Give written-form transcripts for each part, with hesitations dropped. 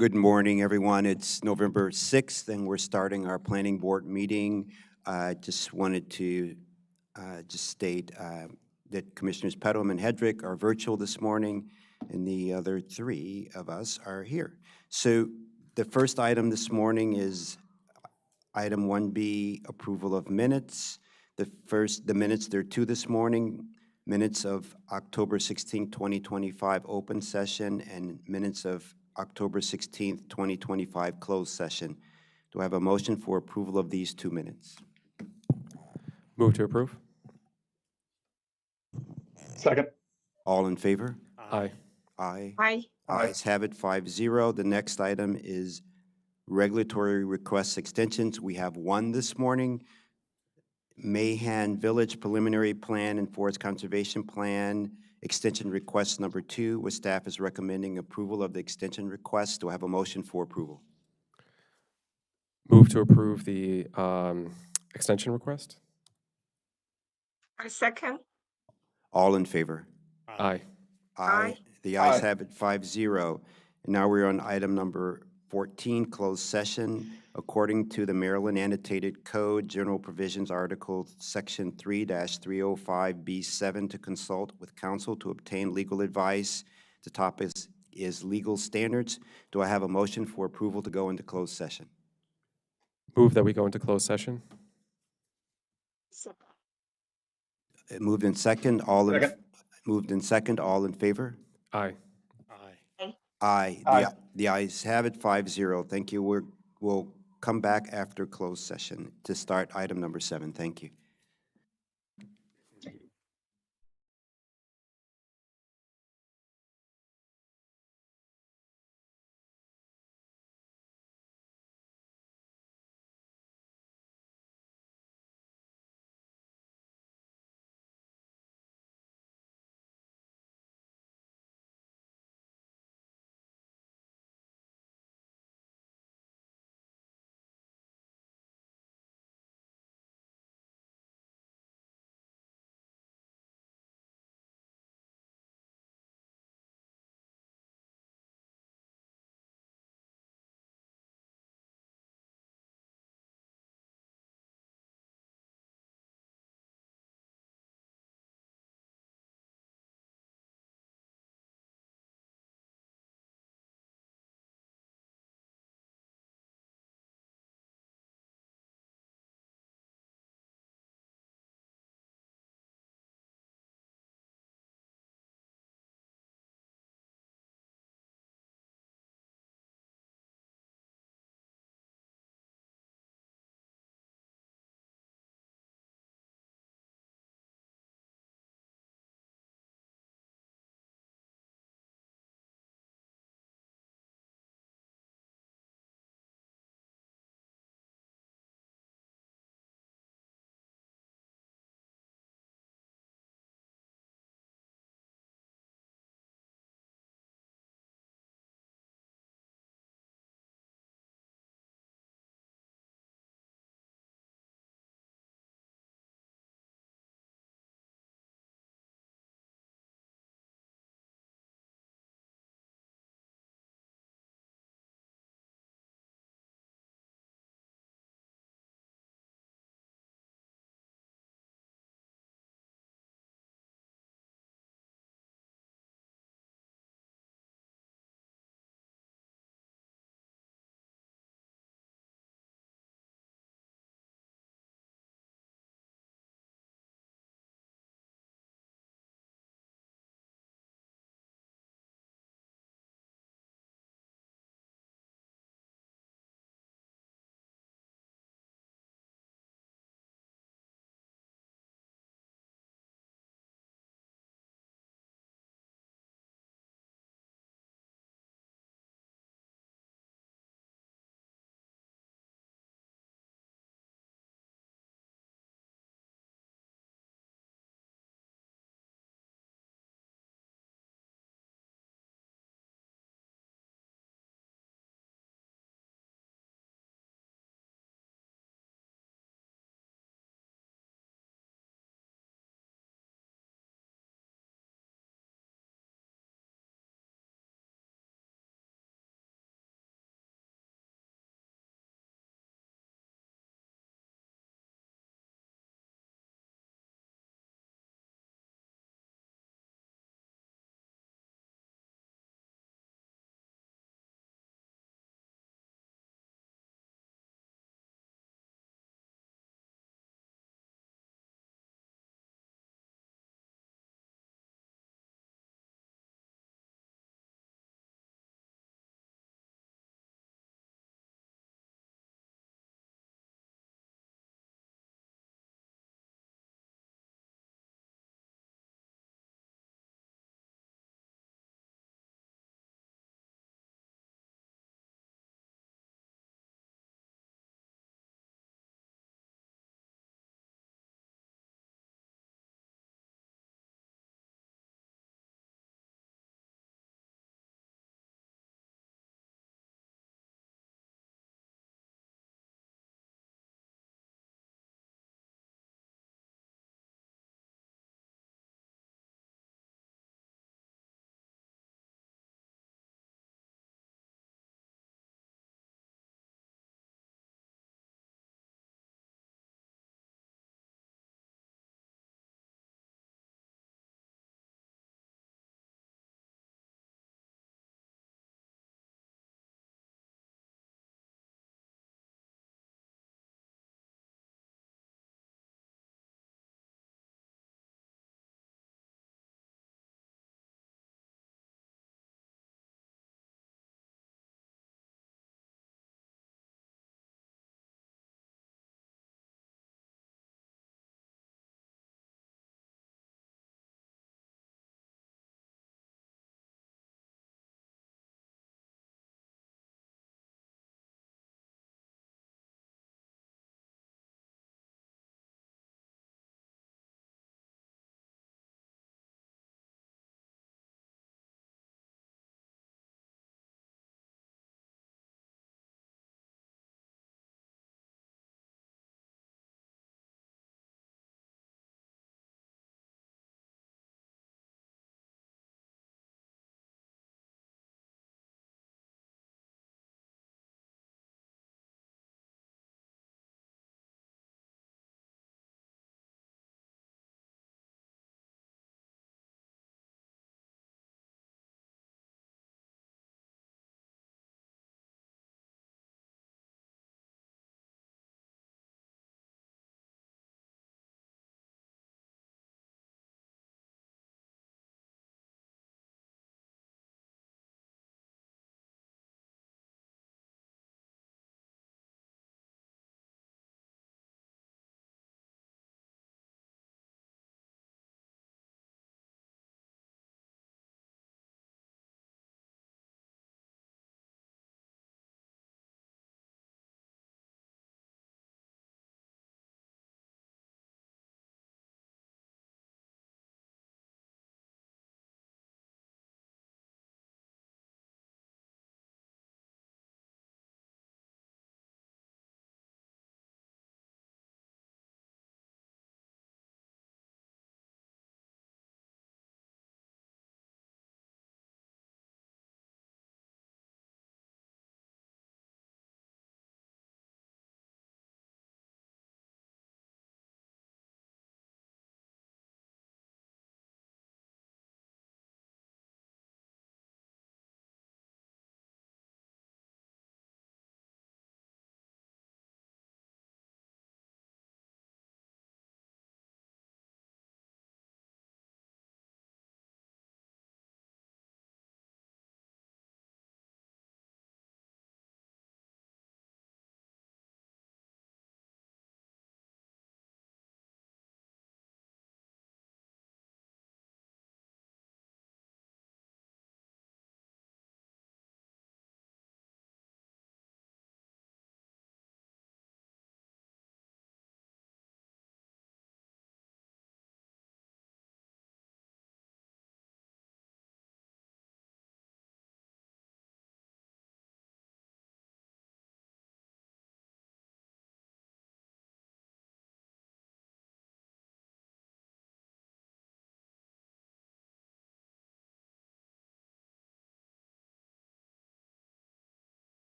Good morning, everyone. It's November 6th, and we're starting our planning board meeting. I just wanted to just state that Commissioners Pedlam and Hedrick are virtual this morning, and the other three of us are here. So the first item this morning is item 1B, approval of minutes. The minutes, there are two this morning, minutes of October 16th, 2025 open session, and minutes of October 16th, 2025 closed session. Do I have a motion for approval of these 2 minutes? Move to approve. Second. All in favor? Aye. Aye. Aye. Ayes have it, 5-0. The next item is regulatory requests extensions. We have one this morning. Mahan Village Preliminary Plan and Forest Conservation Plan, extension request number 2, where staff is recommending approval of the extension request. Do I have a motion for approval? Move to approve the extension request. I second. All in favor? Aye. Aye. The ayes Aye. have it, 5-0. And now we're on item number 14, closed session. According to the Maryland Annotated Code, General Provisions Article Section 3-305B7, to consult with counsel to obtain legal advice. The topic is legal standards. Do I have a motion for approval to go into closed session? Move that we go into closed session. Moved in second, Second. moved in second, all in favor? Aye. Aye. Aye. The ayes have it, 5-0. Thank you. We'll come back after closed session to start item number 7. Thank you.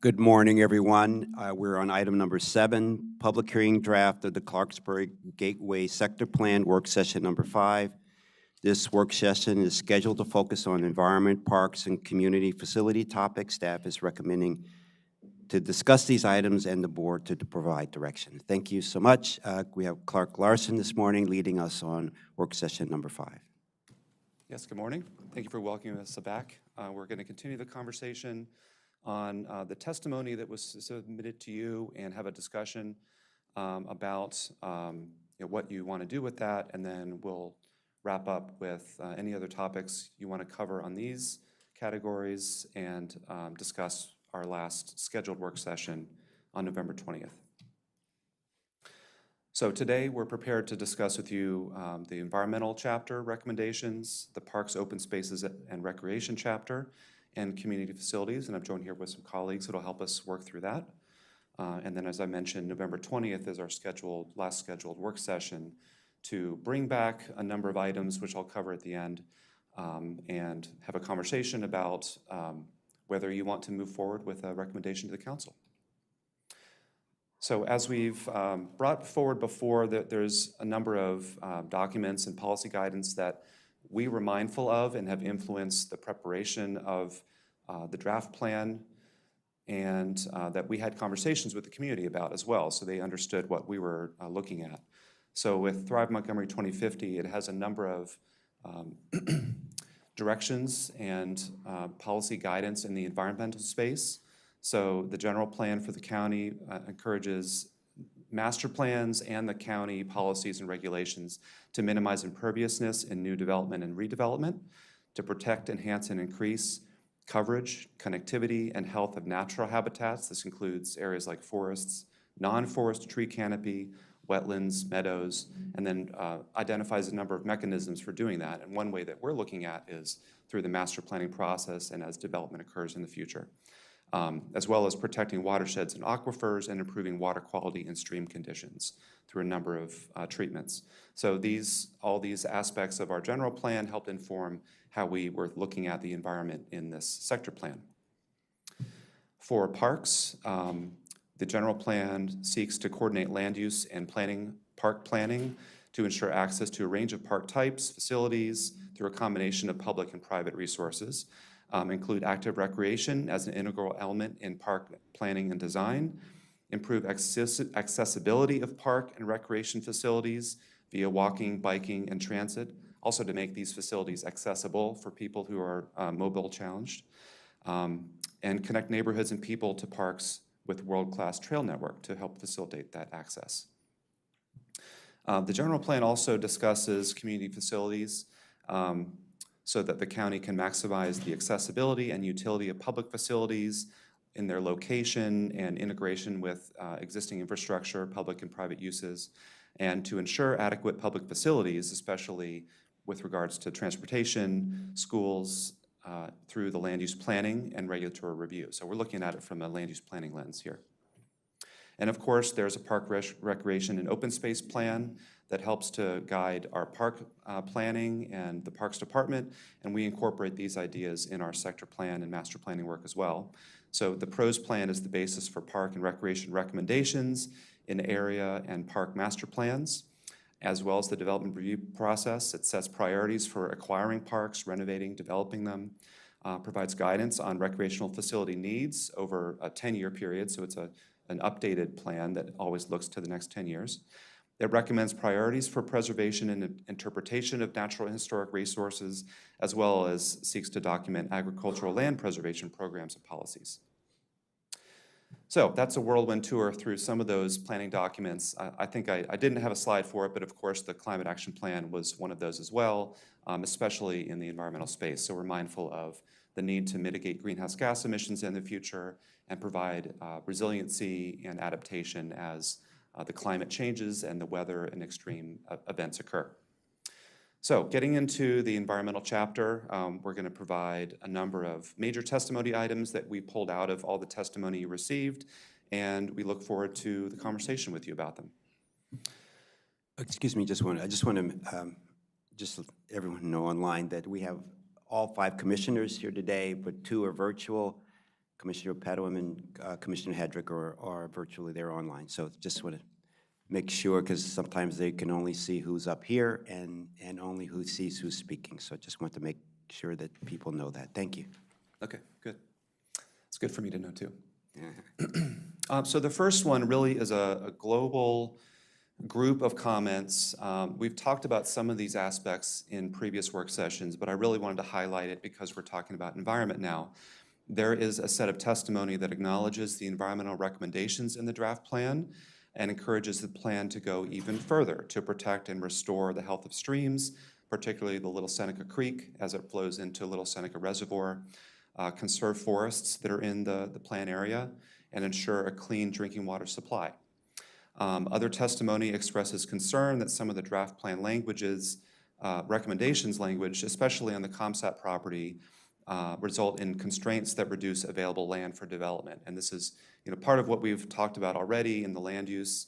Good morning, everyone. We're on item number 7, public hearing draft of the Clarksburg Gateway Sector Plan, work session number 5. This work session is scheduled to focus on environment, parks, and community facility topics. Staff is recommending to discuss these items and the board to provide direction. Thank you so much. We have Clark Larson this morning leading us on work session number 5. Yes, good morning. Thank you for welcoming us back. We're going to continue the conversation on the testimony that was submitted to you and have a discussion about what you want to do with that, and then we'll wrap up with any other topics you want to cover on these categories and discuss our last scheduled work session on November 20th. So today we're prepared to discuss with you the environmental chapter recommendations, the parks, open spaces, and recreation chapter, and community facilities. And I'm joined here with some colleagues that will help us work through that. And then, as I mentioned, November 20th is our last scheduled work session to bring back a number of items, which I'll cover at the end, and have a conversation about whether you want to move forward with a recommendation to the council. So as we've brought forward before, there's a number of documents and policy guidance that we were mindful of and have influenced the preparation of the draft plan, and that we had conversations with the community about as well, so they understood what we were looking at. So with Thrive Montgomery 2050, it has a number of directions and policy guidance in the environmental space. So the general plan for the county encourages master plans and the county policies and regulations to minimize imperviousness in new development and redevelopment, to protect, enhance, and increase coverage, connectivity, and health of natural habitats. This includes areas like forests, non-forest tree canopy, wetlands, meadows, and then identifies a number of mechanisms for doing that. And one way that we're looking at is through the master planning process and as development occurs in the future. As well as protecting watersheds and aquifers and improving water quality and stream conditions through a number of treatments. So all these aspects of our general plan helped inform how we were looking at the environment in this sector plan. For parks, the general plan seeks to coordinate land use and park planning to ensure access to a range of park types, facilities, through a combination of public and private resources. Include active recreation as an integral element in park planning and design, improve accessibility of park and recreation facilities via walking, biking, and transit, also to make these facilities accessible for people who are mobile challenged, and connect neighborhoods and people to parks with world-class trail network to help facilitate that access. The general plan also discusses community facilities, so that the county can maximize the accessibility and utility of public facilities in their location and integration with existing infrastructure, public and private uses, and to ensure adequate public facilities, especially with regards to transportation, schools, through the land use planning and regulatory review. So we're looking at it from a land use planning lens here. And of course, there's a park recreation and open space plan that helps to guide our park planning and the Parks Department, and we incorporate these ideas in our sector plan and master planning work as well. So the PROS plan is the basis for park and recreation recommendations in area and park master plans, as well as the development review process. It sets priorities for acquiring parks, renovating, developing them, provides guidance on recreational facility needs over a 10-year period, so it's an updated plan that always looks to the next 10 years. It recommends priorities for preservation and interpretation of natural and historic resources, as well as seeks to document agricultural land preservation programs and policies. So that's a whirlwind tour through some of those planning documents. I think I didn't have a slide for it, but of course the Climate Action Plan was one of those as well, especially in the environmental space. So we're mindful of the need to mitigate greenhouse gas emissions in the future and provide resiliency and adaptation as the climate changes and the weather and extreme events occur. So getting into the environmental chapter, we're going to provide a number of major testimony items that we pulled out of all the testimony you received, and we look forward to the conversation with you about them. Excuse me, I just want to just let everyone know online that we have all 5 commissioners here today, but 2 are virtual. Commissioner Padua and Commissioner Hedrick are virtually there online. So just want to make sure, because sometimes they can only see who's up here and only who sees who's speaking. So just want to make sure that people know that. Thank you. Okay, good. It's good for me to know too. So the first one really is a global group of comments. We've talked about some of these aspects in previous work sessions, but I really wanted to highlight it because we're talking about environment now. There is a set of testimony that acknowledges the environmental recommendations in the draft plan and encourages the plan to go even further to protect and restore the health of streams, particularly the Little Seneca Creek as it flows into Little Seneca Reservoir, conserve forests that are in the plan area, and ensure a clean drinking water supply. Other testimony expresses concern that some of the draft plan languages, recommendations language, especially on the ComSat property, result in constraints that reduce available land for development. And this is part of what we've talked about already in the land use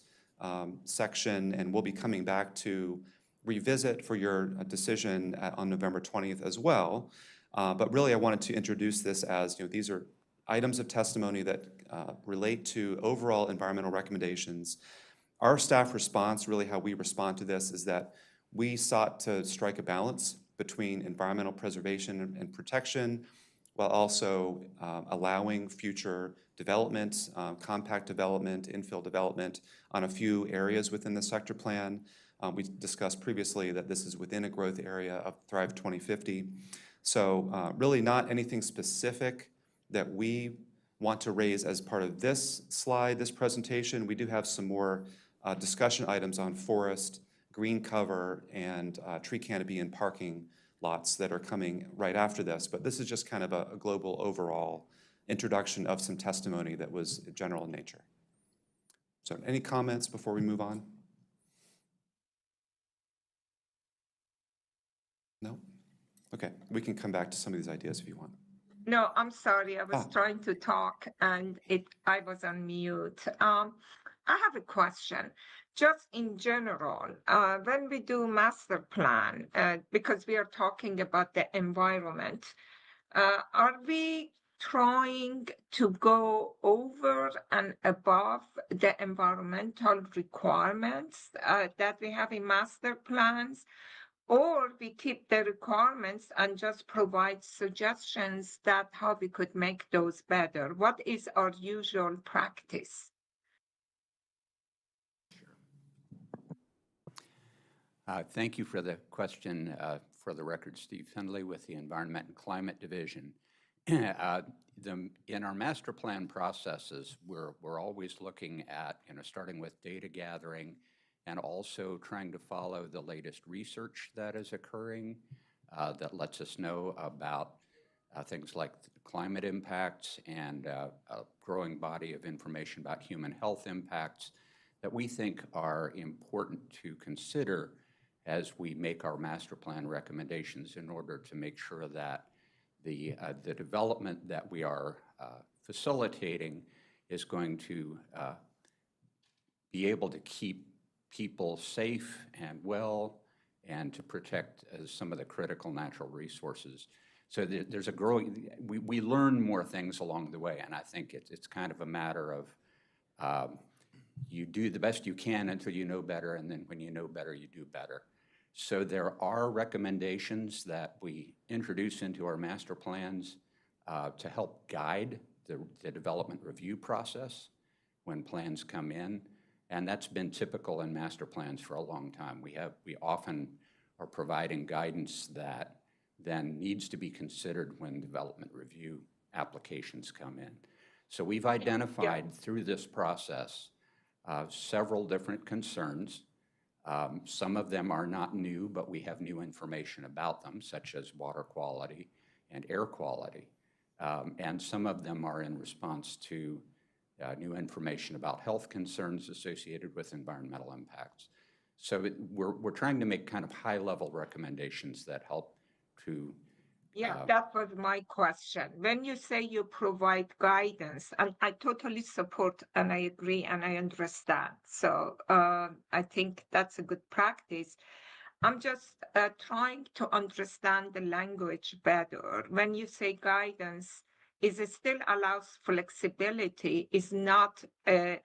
section, and we'll be coming back to revisit for your decision on November 20th as well. But really, I wanted to introduce this as, these are items of testimony that relate to overall environmental recommendations. Our staff response, really how we respond to this, is that we sought to strike a balance between environmental preservation and protection, while also allowing future development, compact development, infill development on a few areas within the sector plan. We discussed previously that this is within a growth area of Thrive 2050. So really not anything specific that we want to raise as part of this slide, this presentation. We do have some more discussion items on forest, green cover, and tree canopy and parking lots that are coming right after this. But this is just kind of a global overall introduction of some testimony that was general in nature. So any comments before we move on? No? Okay, we can come back to some of these ideas if you want. No, I'm sorry. I was trying to talk and I was on mute. I have a question. Just in general, when we do master plan, because we are talking about the environment, are we trying to go over and above the environmental requirements that we have in master plans? Or we keep the requirements and just provide suggestions that how we could make those better? What is our usual practice? Thank you for the question. For the record, Steve Findlay with the Environment and Climate Division. In our master plan processes, we're always looking at, starting with data gathering and also trying to follow the latest research that is occurring that lets us know about things like climate impacts and a growing body of information about human health impacts that we think are important to consider as we make our master plan recommendations in order to make sure that the development that we are facilitating is going to be able to keep people safe and well and to protect some of the critical natural resources. So there's a growing, we learn more things along the way, and I think it's kind of a matter of you do the best you can until you know better, and then when you know better, you do better. So there are recommendations that we introduce into our master plans to help guide the development review process when plans come in, and that's been typical in master plans for a long time. We often are providing guidance that then needs to be considered when development review applications come in. So we've identified through this process several different concerns. Some of them are not new, but we have new information about them, such as water quality and air quality. And some of them are in response to new information about health concerns associated with environmental impacts. So we're trying to make kind of high-level recommendations that help to That was my question. When you say you provide guidance, and I totally support and I agree and I understand. So I think that's a good practice. I'm just trying to understand the language better. When you say guidance, is it still allows flexibility, is not a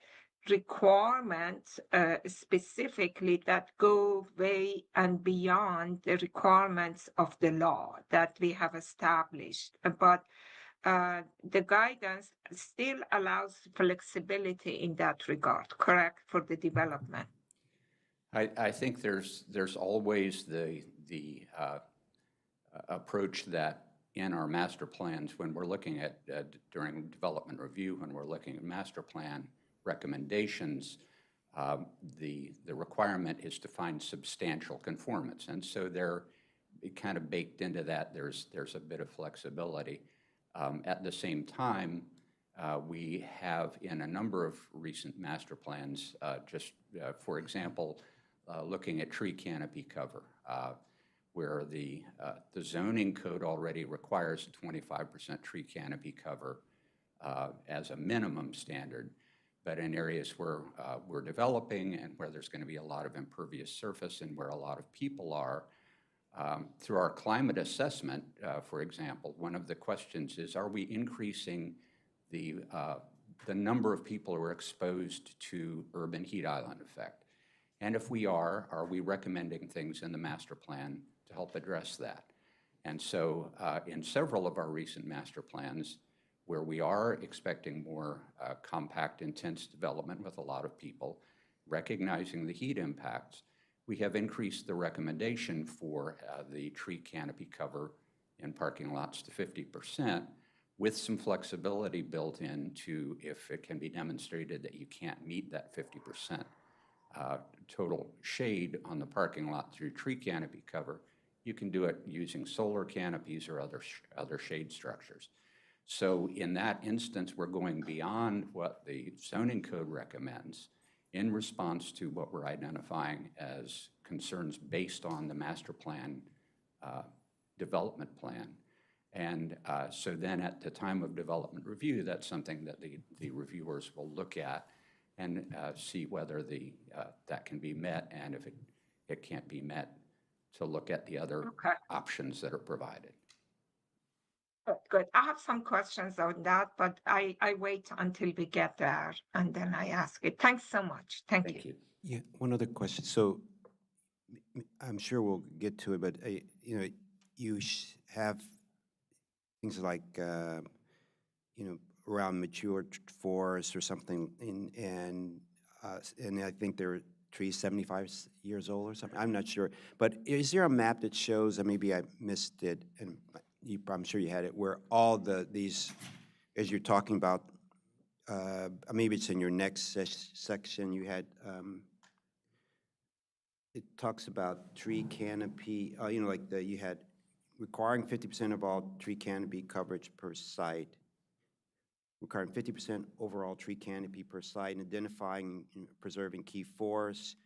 requirement specifically that go way and beyond the requirements of the law that we have established. But the guidance still allows flexibility in that regard, correct, for the development? I think there's always the approach that in our master plans, when we're looking at, during development review, when we're looking at master plan recommendations, the requirement is to find substantial conformance. And so they're kind of baked into that, there's a bit of flexibility. At the same time, we have in a number of recent master plans, for example, looking at tree canopy cover, where the zoning code already requires a 25% tree canopy cover as a minimum standard. But in areas where we're developing and where there's going to be a lot of impervious surface and where a lot of people are, through our climate assessment, for example, one of the questions is, are we increasing the number of people who are exposed to urban heat island effect? And if we are we recommending things in the master plan to help address that? And so in several of our recent master plans, where we are expecting more compact, intense development with a lot of people, recognizing the heat impacts, we have increased the recommendation for the tree canopy cover in parking lots to 50%, with some flexibility built into if it can be demonstrated that you can't meet that 50% total shade on the parking lot through tree canopy cover, you can do it using solar canopies or other shade structures. So in that instance, we're going beyond what the zoning code recommends in response to what we're identifying as concerns based on the master plan development plan. And so then at the time of development review, that's something that the reviewers will look at and see whether that can be met, and if it can't be met, to look at the other options that are provided. Good. I have some questions on that, but I wait until we get there and then I ask it. Thanks so much. Thank you. Yeah, one other question. So I'm sure we'll get to it, but you have things like around mature forests or something, and I think there are trees 75 years old or something. I'm not sure, but is there a map that shows? And maybe I missed it, and I'm sure you had it, where all these, as you're talking about, maybe it's in your next section. You had. It talks about tree canopy, you had requiring 50% of all tree canopy coverage per site, requiring 50% overall tree canopy per site, and identifying and preserving key forests,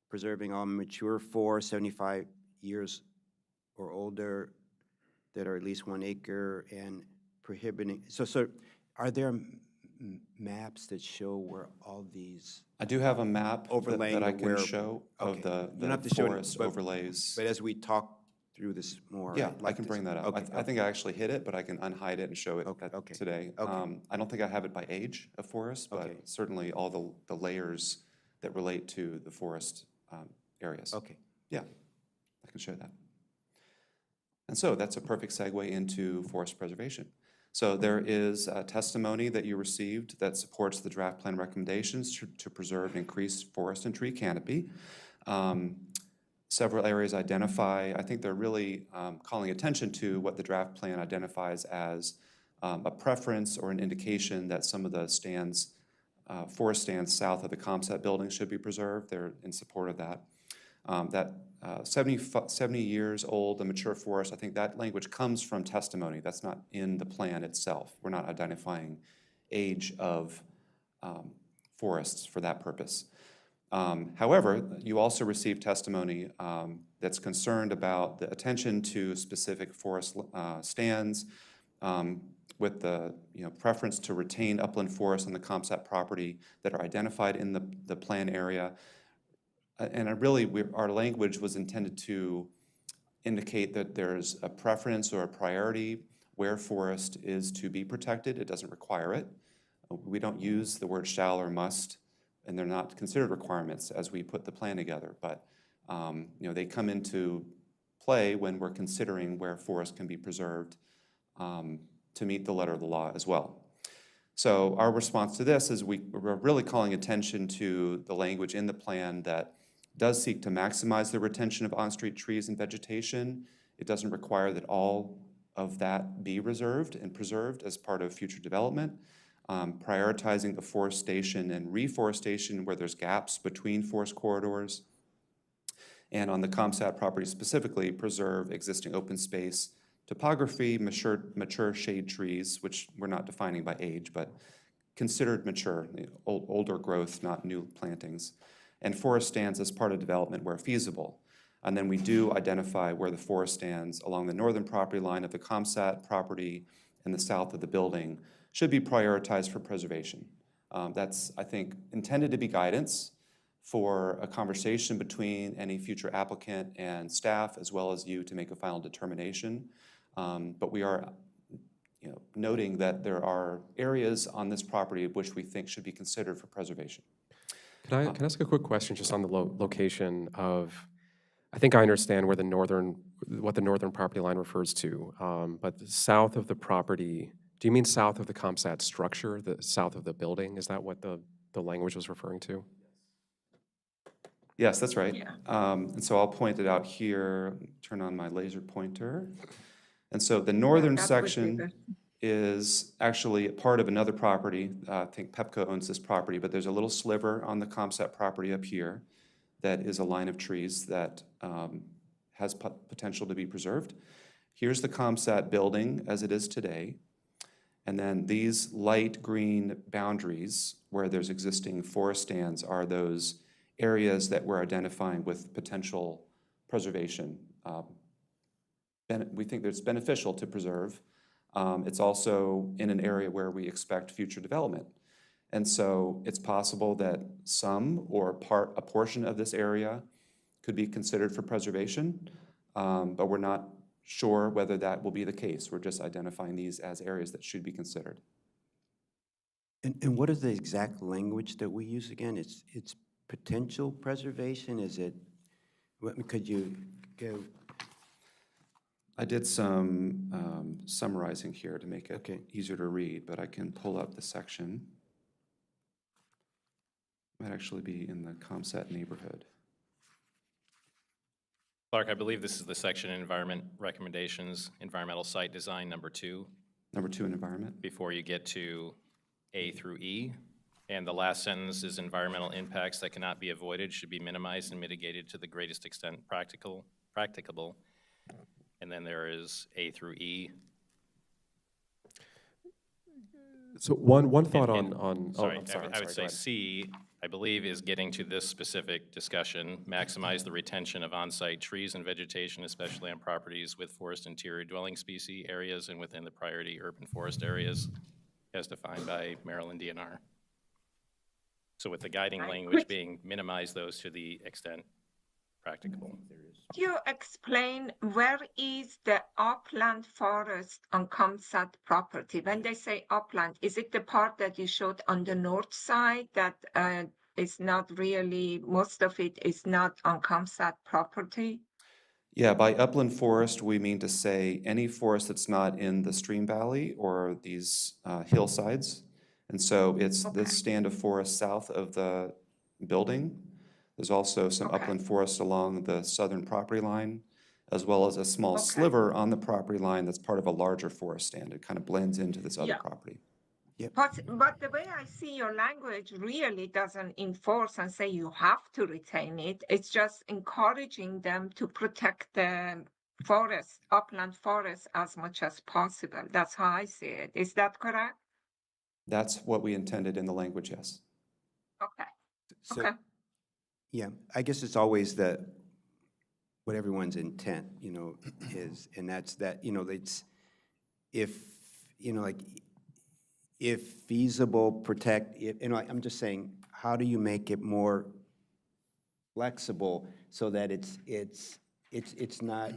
preserving all mature forests, 75 years or older, that are at least 1 acre, and prohibiting. So are there maps that show where all these? I do have a map that I can where, show of the forest overlays. But as we talk through this more. Yeah, I can bring that up. Okay, I think I actually hid it, but I can unhide it and show it today. Okay. I don't think I have it by age of forest, but certainly all the layers that relate to the forest areas. Okay. Yeah, I can show that. And so that's a perfect segue into forest preservation. So there is testimony that you received that supports the draft plan recommendations to preserve and increase forest and tree canopy. Several areas identify, I think they're really calling attention to what the draft plan identifies as a preference or an indication that some of the stands, forest stands south of the ComSat building should be preserved. They're in support of that. 70 years old, a mature forest, I think that language comes from testimony. That's not in the plan itself. We're not identifying age of forests for that purpose. However, you also received testimony that's concerned about the attention to specific forest stands with the preference to retain upland forests on the ComSat property that are identified in the plan area. And our language was intended to indicate that there's a preference or a priority where forest is to be protected. It doesn't require it. We don't use the word shall or must, and they're not considered requirements as we put the plan together. But they come into play when we're considering where forest can be preserved to meet the letter of the law as well. So our response to this is we're really calling attention to the language in the plan that does seek to maximize the retention of on-street trees and vegetation. It doesn't require that all of that be reserved and preserved as part of future development. Prioritizing afforestation and reforestation where there's gaps between forest corridors. And on the ComSat property specifically, preserve existing open space, topography, mature shade trees, which we're not defining by age, but considered mature, older growth, not new plantings, and forest stands as part of development where feasible. And then we do identify where the forest stands along the northern property line of the ComSat property and the south of the building should be prioritized for preservation. That's, I think, intended to be guidance for a conversation between any future applicant and staff, as well as you to make a final determination. But we are noting that there are areas on this property which we think should be considered for preservation. Can I ask a quick question just on the location of, I think I understand where what the northern property line refers to, but south of the property, do you mean south of the ComSat structure, the south of the building? Is that what the language was referring to? Yes, that's right. Yeah. And so I'll point it out here, turn on my laser pointer. And so the northern that would be section good. is actually a part of another property. I think Pepco owns this property, but there's a little sliver on the ComSat property up here that is a line of trees that has potential to be preserved. Here's the ComSat building as it is today. And then these light green boundaries where there's existing forest stands are those areas that we're identifying with potential preservation. We think that it's beneficial to preserve. It's also in an area where we expect future development. And so it's possible that some or a portion of this area could be considered for preservation, but we're not sure whether that will be the case. We're just identifying these as areas that should be considered. And what is the exact language that we use again? It's potential preservation? Is it, could you go? I did some summarizing here to make it Okay. easier to read, but I can pull up the section. Might actually be in the ComSat neighborhood. Clark, I believe this is the section in environment recommendations, environmental site design, number 2, Number 2 in environment. before you get to A through E. And the last sentence is environmental impacts that cannot be avoided should be minimized and mitigated to the greatest extent practicable. And then there is A through E. So one thought And- on Sorry, I'm sorry, I would go say ahead. C, I believe, is getting to this specific discussion, maximize the retention of on-site trees and vegetation, especially on properties with forest interior dwelling species areas and within the priority urban forest areas as defined by Maryland DNR. So with the guiding Right. language being minimize those to the extent practicable. Could you explain where is the upland forest on ComSat property? When they say upland, is it the part that you showed on the north side that is not really, most of it is not on ComSat property? Yeah, by upland forest, we mean to say any forest that's not in the stream valley or these hillsides. And so it's Okay. this stand of forest south of the building. There's also some Okay. upland forest along the southern property line, as well as a small Okay. sliver on the property line that's part of a larger forest stand. It kind of blends into this other Yeah. property. But the way I see your language really doesn't enforce and say you have to retain it. It's just encouraging them to protect the forest, upland forest as much as possible. That's how I see it. Is that correct? That's what we intended in the language, yes. Okay. So, Okay. yeah, I guess it's always what everyone's intent, is, and that's that, it's, if, like, if feasible, protect, I'm just saying, how do you make it more flexible so that it's not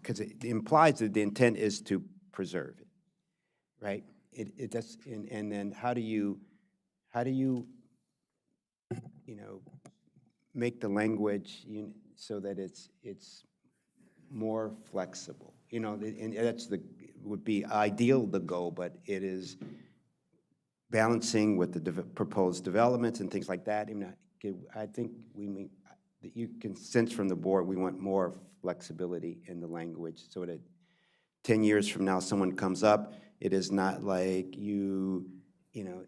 because it implies that the intent is to preserve it, right? It does, and then how do you, you know, make the language so that it's more flexible? You know, and that's would be ideal, the goal, but it is balancing with the proposed developments and things like that. I think that you can sense from the board, we want more flexibility in the language so that 10 years from now, someone comes up, it is not like you know,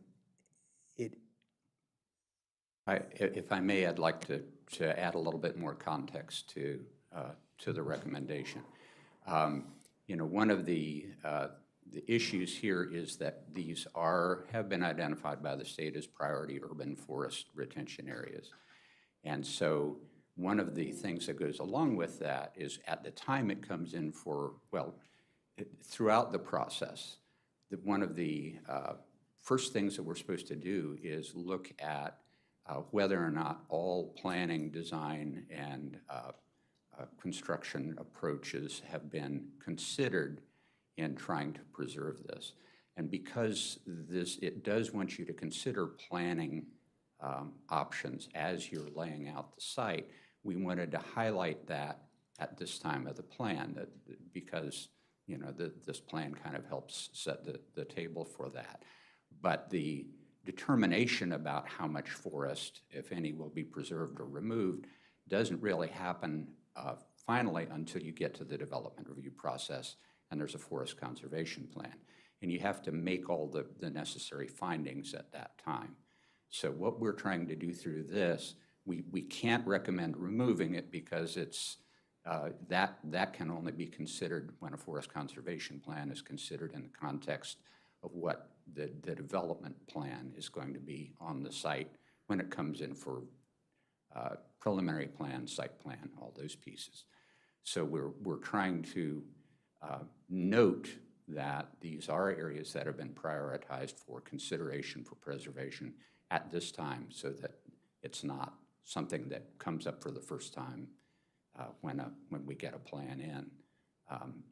it. If I may, I'd like to add a little bit more context to the recommendation. You know, one of the issues here is that these have been identified by the state as priority urban forest retention areas. And so one of the things that goes along with that is at the time it comes in for, well, throughout the process, one of the first things that we're supposed to do is look at whether or not all planning, design, and construction approaches have been considered in trying to preserve this. And because it does want you to consider planning options as you're laying out the site, we wanted to highlight that at this time of the plan, because you know this plan kind of helps set the table for that. But the determination about how much forest, if any, will be preserved or removed doesn't really happen finally until you get to the development review process and there's a forest conservation plan. And you have to make all the necessary findings at that time. So what we're trying to do through this, we can't recommend removing it because it's that can only be considered when a forest conservation plan is considered in the context of what the development plan is going to be on the site when it comes in for preliminary plan, site plan, all those pieces. So we're trying to note that these are areas that have been prioritized for consideration for preservation at this time, so that it's not something that comes up for the first time when we get a plan in.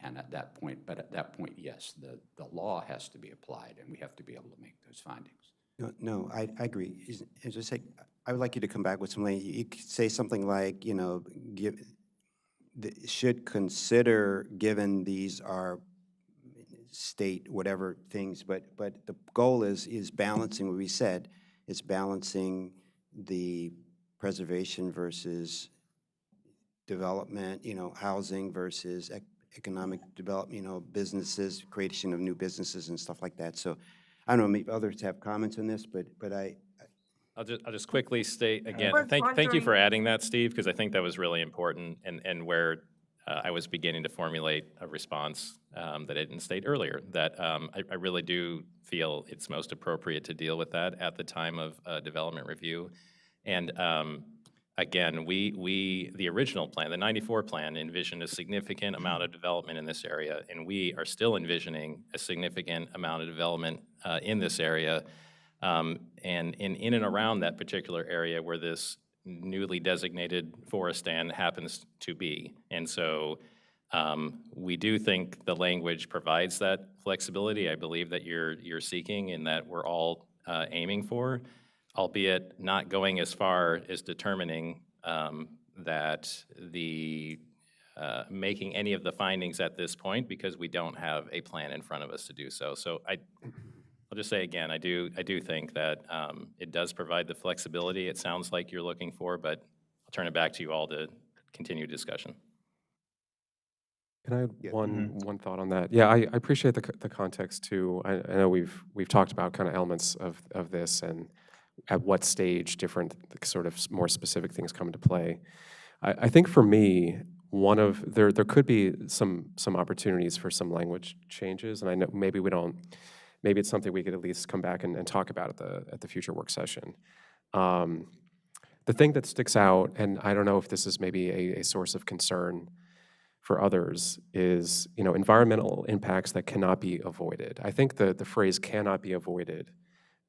And at that point, yes, the law has to be applied, and we have to be able to make those findings. No, I agree. As I say, I would like you to come back with some language. You could say something like, you know, should consider, given these are state whatever things, but the goal is balancing what we said. It's balancing the preservation versus development, you know, housing versus economic development, you know, businesses, creation of new businesses and stuff like that. So I don't know, maybe others have comments on this, but I'll just quickly state again, was thank you for wondering- adding that, Steve, because I think that was really important and where I was beginning to formulate a response that I didn't state earlier, that I really do feel it's most appropriate to deal with that at the time of development review. And again, the original plan, the 94 plan, envisioned a significant amount of development in this area, and we are still envisioning a significant amount of development in this area. And in and around that particular area where this newly designated forest stand happens to be. And so we do think the language provides that flexibility. I believe that you're seeking and that we're all aiming for, albeit not going as far as determining that making any of the findings at this point, because we don't have a plan in front of us to do so. So I'll just say again, I do think that it does provide the flexibility it sounds like you're looking for, but I'll turn it back to you all to continue discussion. Can I add Yeah. one thought on that? Yeah, I appreciate the context too. I know we've talked about kind of elements of this and at what stage different sort of more specific things come into play. I think for me, there could be some opportunities for some language changes, and I know maybe it's something we could at least come back and talk about at the future work session. The thing that sticks out, and I don't know if this is maybe a source of concern for others, is environmental impacts that cannot be avoided. I think the phrase "cannot be avoided"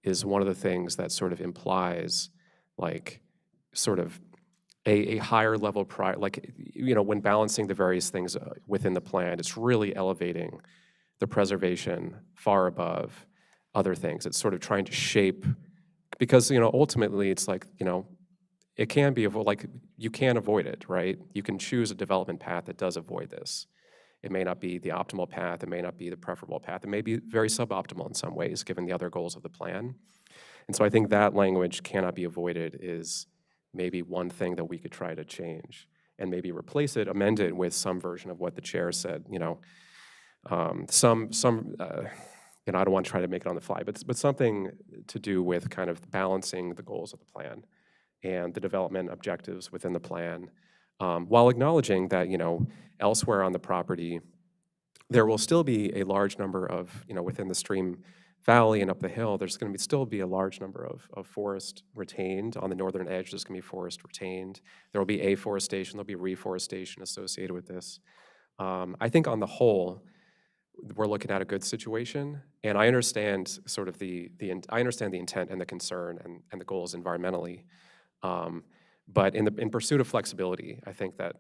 is one of the things that sort of implies, like, sort of a higher level like, you know, when balancing the various things within the plan, it's really elevating the preservation far above other things. It's sort of trying to shape, because, you know, ultimately it's like, you know, it can be, like, you can avoid it, right? You can choose a development path that does avoid this. It may not be the optimal path, it may not be the preferable path, it may be very suboptimal in some ways, given the other goals of the plan. And so I think that language cannot be avoided is maybe one thing that we could try to change, and maybe replace it, amend it with some version of what the chair said, you know, you know, I don't want to try to make it on the fly, but something to do with kind of balancing the goals of the plan and the development objectives within the plan, while acknowledging that, you know, elsewhere on the property, there will still be a large number of, you know, within the stream valley and up the hill, there's going to still be a large number of forest retained. On the northern edge, there's going to be forest retained. There will be afforestation, there'll be reforestation associated with this. I think on the whole, we're looking at a good situation, and I understand sort of I understand the intent and the concern and the goals environmentally, but in pursuit of flexibility, I think that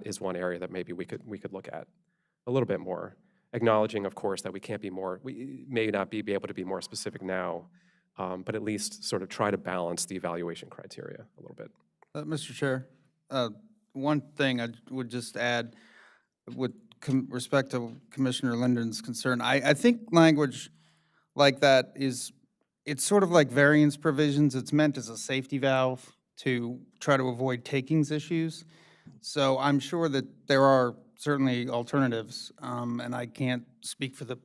is one area that maybe we could look at a little bit more, acknowledging, of course, that we may not be able to be more specific now, but at least sort of try to balance the evaluation criteria a little bit. Mr. Chair, one thing I would just add with respect to Commissioner Linden's concern, I think language like that it's sort of like variance provisions. It's meant as a safety valve to try to avoid takings issues. So I'm sure that there are certainly alternatives, and I can't speak for the,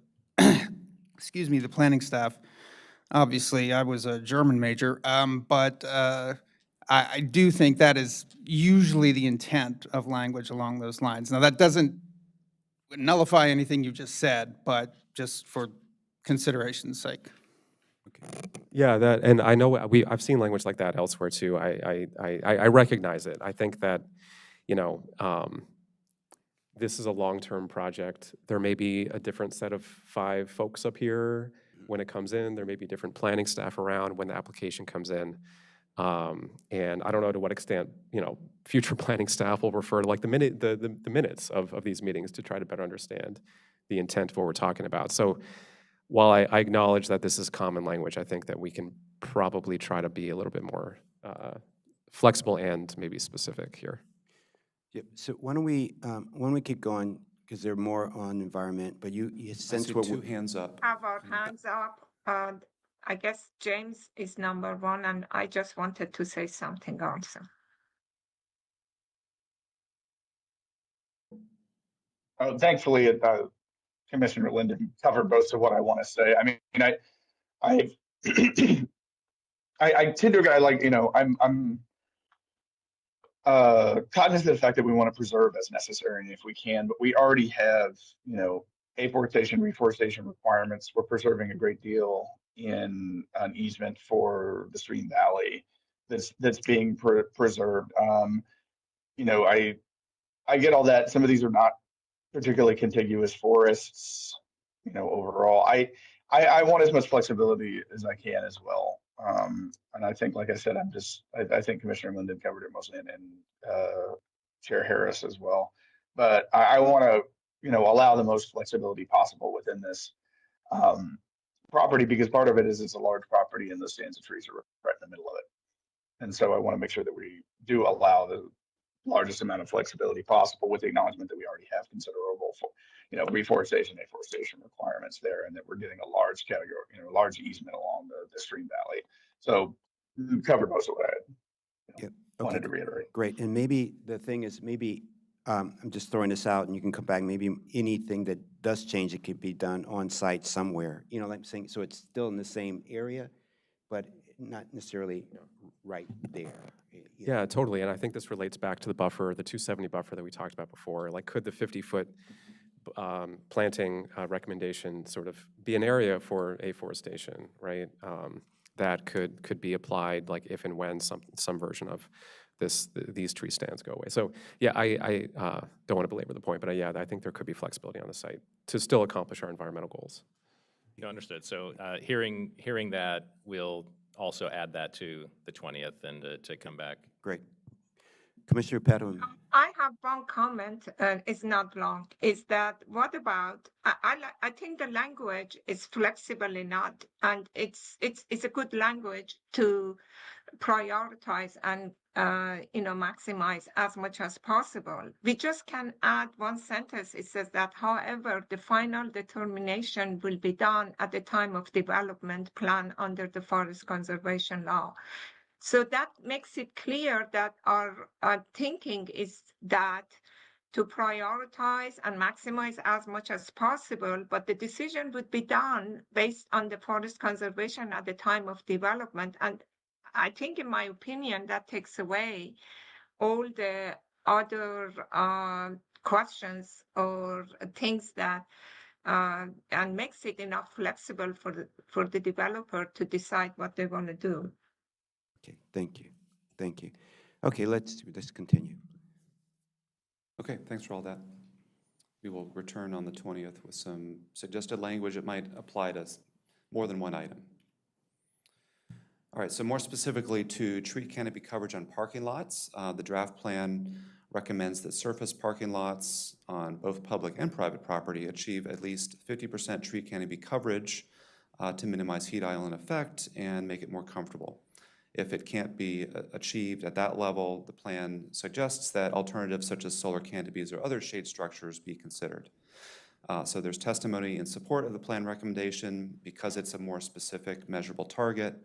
excuse me, the planning staff. Obviously, I was a German major, but I do think that is usually the intent of language along those lines. Now, that doesn't nullify anything you just said, but just for consideration's sake. Yeah, and I know I've seen language like that elsewhere too. I recognize it. I think that, you know, this is a long-term project. There may be a different set of 5 folks up here when it comes in. There may be different planning staff around when the application comes in. And I don't know to what extent, you know, future planning staff will refer to like the minutes of these meetings to try to better understand the intent of what we're talking about. So while I acknowledge that this is common language, I think that we can probably try to be a little bit more flexible and maybe specific here. Yep. So why don't we keep going, because they're more on environment, but you I sense see what 2 hands up. Have our hands up. I guess James is number 1, and I just wanted to say something also. Thankfully, Commissioner Linden covered most of what I want to say. I mean, I tend to like, you know, I'm cognizant of the fact that we want to preserve as necessary and if we can, but we already have, you know, afforestation, reforestation requirements. We're preserving a great deal in an easement for the stream valley that's being preserved. You know, I get all that. Some of these are not particularly contiguous forests, you know, overall. I want as much flexibility as I can as well. And I think, like I said, I think Commissioner Linden covered it mostly, and Chair Harris as well. But I want to, you know, allow the most flexibility possible within this property, because part of it is it's a large property and the stands of trees are right in the middle of it. And so I want to make sure that we do allow the largest amount of flexibility possible, with the acknowledgement that we already have considerable, you know, reforestation, afforestation requirements there, and that we're getting a large category, you know, large easement along the stream valley. So covered most of what I wanted to reiterate. Great. And maybe the thing is, maybe I'm just throwing this out, and you can come back. Maybe anything that does change, it could be done on site somewhere. You know, like I'm saying, so it's still in the same area, but not necessarily right there. Yeah, totally. And I think this relates back to the buffer, the 270 buffer that we talked about before. Like, could the 50-foot planting recommendation sort of be an area for afforestation, right? That could be applied, like if and when some version of these tree stands go away. So yeah, I don't want to belabor the point, but yeah, I think there could be flexibility on the site to still accomplish our environmental goals. You understood. So hearing that, we'll also add that to the 20th and to come back. Great. Commissioner Padum. I have one comment, it's not long, is that what about, I think the language is flexible enough, and it's a good language to prioritize and maximize as much as possible. We just can add one sentence. It says that, however, the final determination will be done at the time of development plan under the forest conservation law. So that makes it clear that our thinking is that to prioritize and maximize as much as possible, but the decision would be done based on the forest conservation at the time of development. And I think, in my opinion, that takes away all the other questions or things that and makes it enough flexible for the developer to decide what they want to do. Okay, thank you. Thank you. Okay, let's continue. Okay, thanks for all that. We will return on the 20th with some suggested language that might apply to more than one item. All right, so more specifically to tree canopy coverage on parking lots, the draft plan recommends that surface parking lots on both public and private property achieve at least 50% tree canopy coverage to minimize heat island effect and make it more comfortable. If it can't be achieved at that level, the plan suggests that alternatives such as solar canopies or other shade structures be considered. So there's testimony in support of the plan recommendation because it's a more specific, measurable target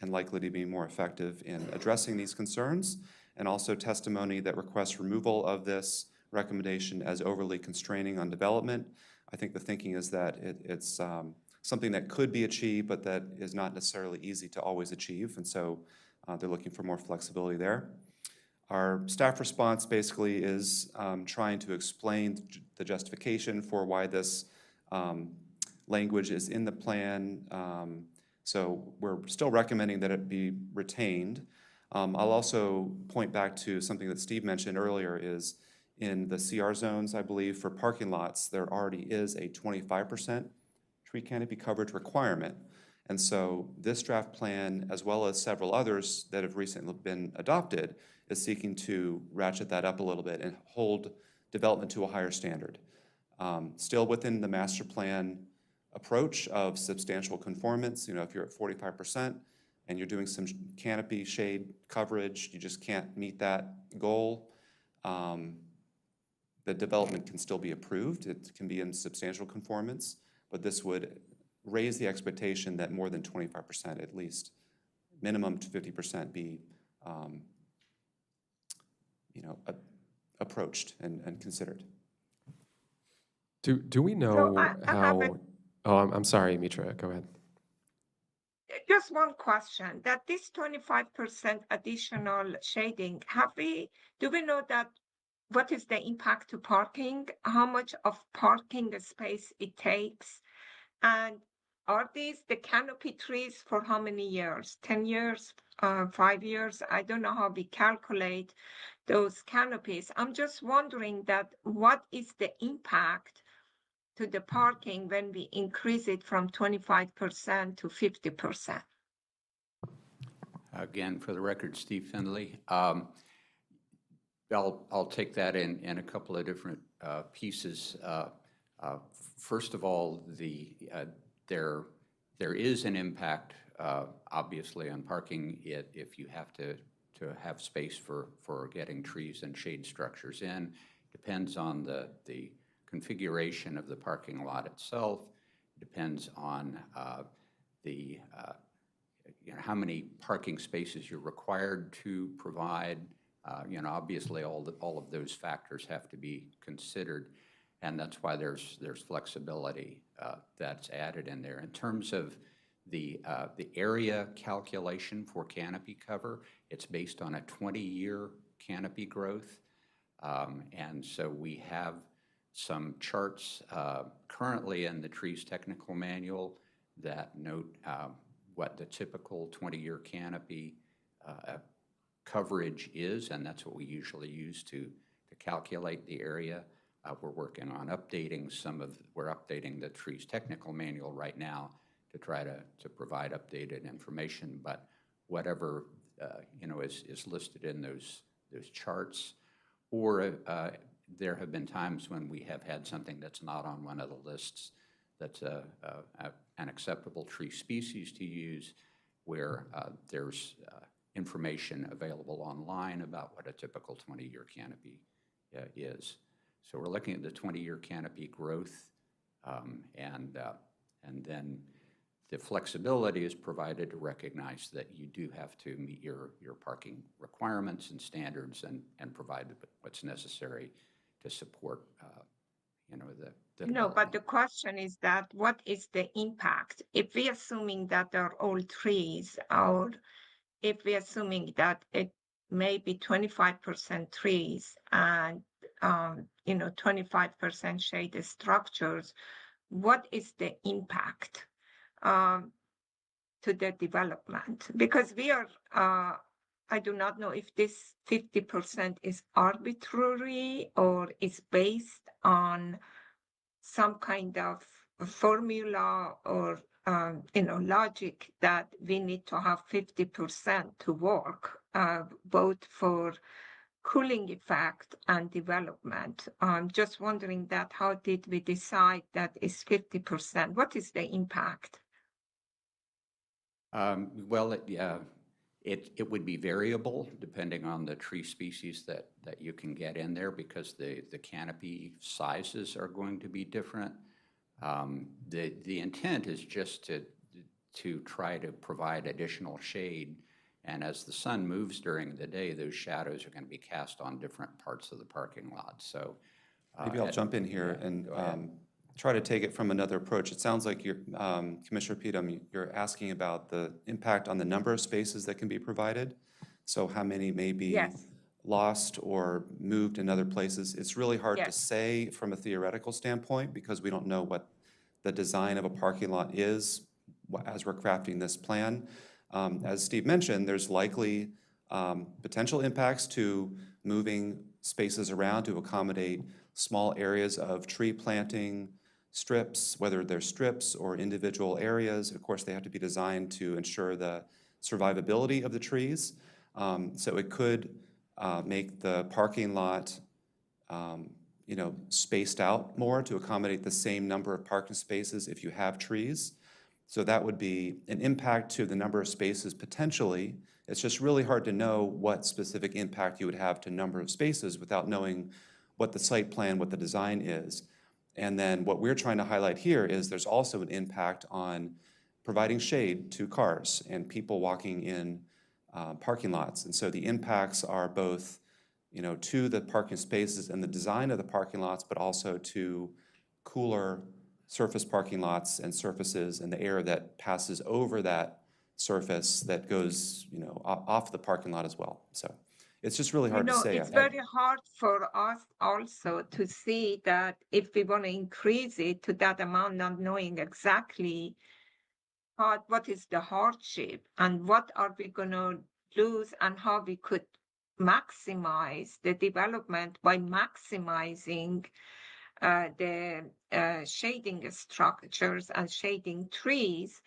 and likely to be more effective in addressing these concerns, and also testimony that requests removal of this recommendation as overly constraining on development. I think the thinking is that it's something that could be achieved, but that is not necessarily easy to always achieve, and so they're looking for more flexibility there. Our staff response basically is trying to explain the justification for why this language is in the plan. So we're still recommending that it be retained. I'll also point back to something that Steve mentioned earlier is in the CR zones, I believe, for parking lots, there already is a 25% tree canopy coverage requirement. And so this draft plan, as well as several others that have recently been adopted, is seeking to ratchet that up a little bit and hold development to a higher standard. Still within the master plan approach of substantial conformance, if you're at 45% and you're doing some canopy shade coverage, you just can't meet that goal, the development can still be approved. It can be in substantial conformance, but this would raise the expectation that more than 25%, at least, minimum to 50% be approached and considered. Do we know how? Oh, I'm sorry, Mitra. Go ahead. Just one question, that this 25% additional shading, do we know that what is the impact to parking? How much of parking space it takes? And are these the canopy trees for how many years? 10 years, 5 years? I don't know how we calculate those canopies. I'm just wondering that what is the impact to the parking when we increase it from 25% to 50%? Again, for the record, Steve Findley. I'll take that in a couple of different pieces. First of all, there is an impact, obviously, on parking if you have to have space for getting trees and shade structures in. Depends on the configuration of the parking lot itself. Depends on how many parking spaces you're required to provide. Obviously, all of those factors have to be considered, and that's why there's flexibility that's added in there. In terms of the area calculation for canopy cover, it's based on a 20-year canopy growth, and so we have some charts currently in the trees technical manual that note what the typical 20-year canopy coverage is, and that's what we usually use to calculate the area. We're working on updating we're updating the trees technical manual right now to try to provide updated information, but whatever, is listed in those charts. Or there have been times when we have had something that's not on one of the lists that's an acceptable tree species to use, where there's information available online about what a typical 20-year canopy is. So we're looking at the 20-year canopy growth, and then the flexibility is provided to recognize that you do have to meet your parking requirements and standards and provide what's necessary to support, the No, development. but the question is that what is the impact? If we're assuming that they're all trees, or if we're assuming that it may be 25% trees and 25% shaded structures, what is the impact to the development? Because we are, I do not know if this 50% is arbitrary or is based on some kind of formula or logic that we need to have 50% to work, both for cooling effect and development. I'm just wondering that how did we decide that is 50%? What is the impact? Well, it would be variable depending on the tree species that you can get in there, because the canopy sizes are going to be different. The intent is just to try to provide additional shade, and as the sun moves during the day, those shadows are going to be cast on different parts of the parking lot. So maybe I'll jump in here and try to take it from another approach. It sounds like you're, Commissioner Pedum, you're asking about the impact on the number of spaces that can be provided. So how many may be Yes. lost or moved in other places? It's really hard to Yes. say from a theoretical standpoint, because we don't know what the design of a parking lot is as we're crafting this plan. As Steve mentioned, there's likely potential impacts to moving spaces around to accommodate small areas of tree planting, strips, whether they're strips or individual areas. Of course, they have to be designed to ensure the survivability of the trees. So it could make the parking lot, spaced out more to accommodate the same number of parking spaces if you have trees. So that would be an impact to the number of spaces potentially. It's just really hard to know what specific impact you would have to number of spaces without knowing what the site plan, what the design is. And then what we're trying to highlight here is there's also an impact on providing shade to cars and people walking in parking lots. And so the impacts are both, to the parking spaces and the design of the parking lots, but also to cooler surface parking lots and surfaces and the air that passes over that surface that goes, off the parking lot as well. So it's just really hard to say. It's very hard for us also to see that if we want to increase it to that amount, not knowing exactly what is the hardship and what are we going to lose and how we could maximize the development by maximizing the shading structures and shading trees.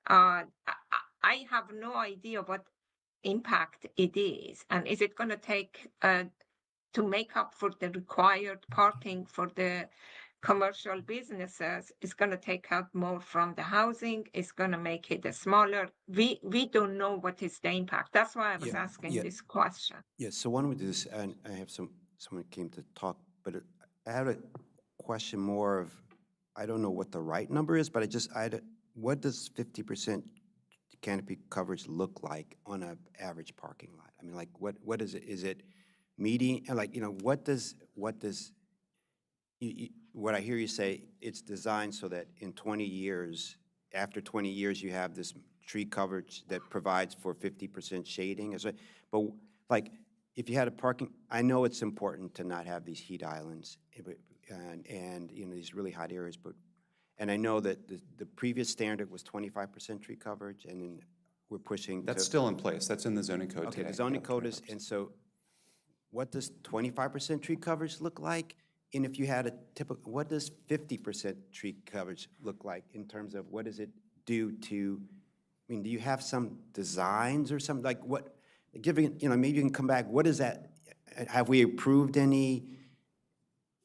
I have no idea what impact it is, and is it going to take to make up for the required parking for the commercial businesses? It's going to take out more from the housing. It's going to make it smaller. We don't know what is the impact. That's why I was asking this question. Yes, so why don't we do this, and I have someone came to talk, but I have a question more of, I don't know what the right number is, but what does 50% canopy coverage look like on an average parking lot? I mean, like, what is it? Is it median? Like, what I hear you say, it's designed so that in 20 years, after 20 years, you have this tree coverage that provides for 50% shading. But like, if you had a parking, I know it's important to not have these heat islands and these really hot areas, and I know that the previous standard was 25% tree coverage, and then we're pushing. That's still in place. That's in the zoning code today. Okay, the zoning code is, and so what does 25% tree coverage look like? And if you had a typical, what does 50% tree coverage look like in terms of what does it do to, mean, do you have some designs or something, like what, giving, maybe you can come back, what is that? Have we approved any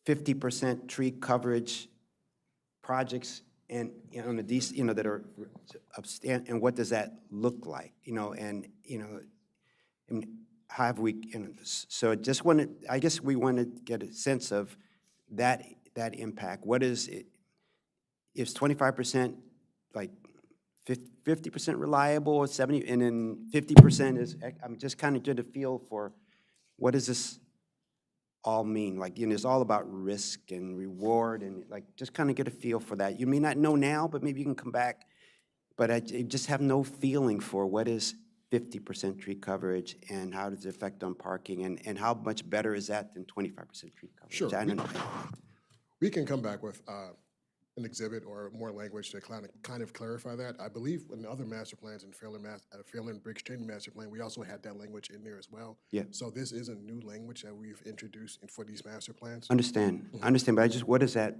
50% tree coverage projects and, on the DC, that are upstand, and what does that look like? And have we, so just wanted, I guess we want to get a sense of that impact. What is it? Is 25% like 50% reliable, or 70, and then 50% is, I'm just kind of get a feel for what does this all mean? Like, it's all about risk and reward, and like, just kind of get a feel for that. You may not know now, but maybe you can come back. But I just have no feeling for what is 50% tree coverage and how does it affect on parking, and how much better is that than 25% tree coverage? Sure. I don't know. We can come back with an exhibit or more language to kind of clarify that. I believe in other master plans and Fairland Briggs Cheney master plan, we also had that language in there as well. Yeah. So this is a new language that we've introduced for these master plans. Understand, but I just, what is that,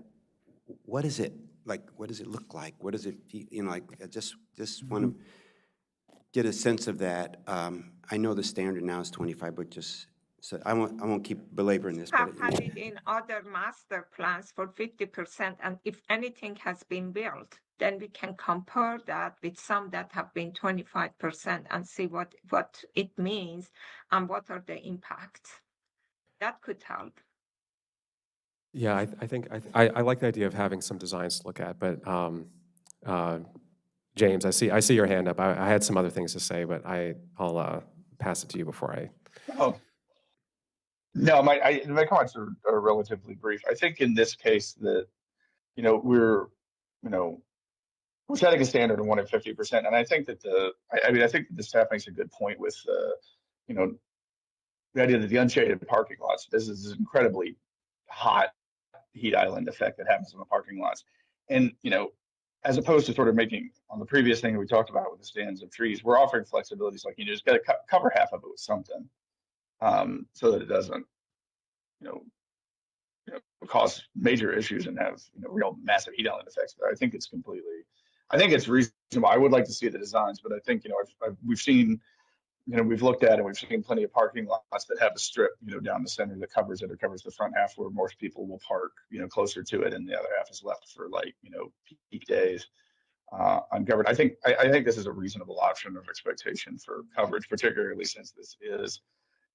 what is it, like, what does it look like? What does it feel, like, I just want to get a sense of that. I know the standard now is 25, but just, so I won't keep belaboring this. Have had it in other master plans for 50%, and if anything has been built, then we can compare that with some that have been 25% and see what it means and what are the impacts. That could help. Yeah, I think I like the idea of having some designs to look at, but James, I see your hand up. I had some other things to say, but I'll pass it to you before I. Oh, no, my comments are relatively brief. I think in this case that, we're setting a standard of 1 in 50%. And I think that I think that the staff makes a good point with, the idea that the unshaded parking lots, this is an incredibly hot heat island effect that happens in the parking lots. And, as opposed to sort of making, on the previous thing that we talked about with the stands of trees, we're offering flexibilities like, just got to cover half of it with something, so that it doesn't, cause major issues and have, real massive heat island effects. But I think it's reasonable. I would like to see the designs, but I think, we've seen, we've looked at and we've seen plenty of parking lots that have a strip, down the center that covers it, or covers the front half where most people will park, closer to it, and the other half is left for like, peak days, uncovered. I think this is a reasonable option of expectation for coverage, particularly since this is,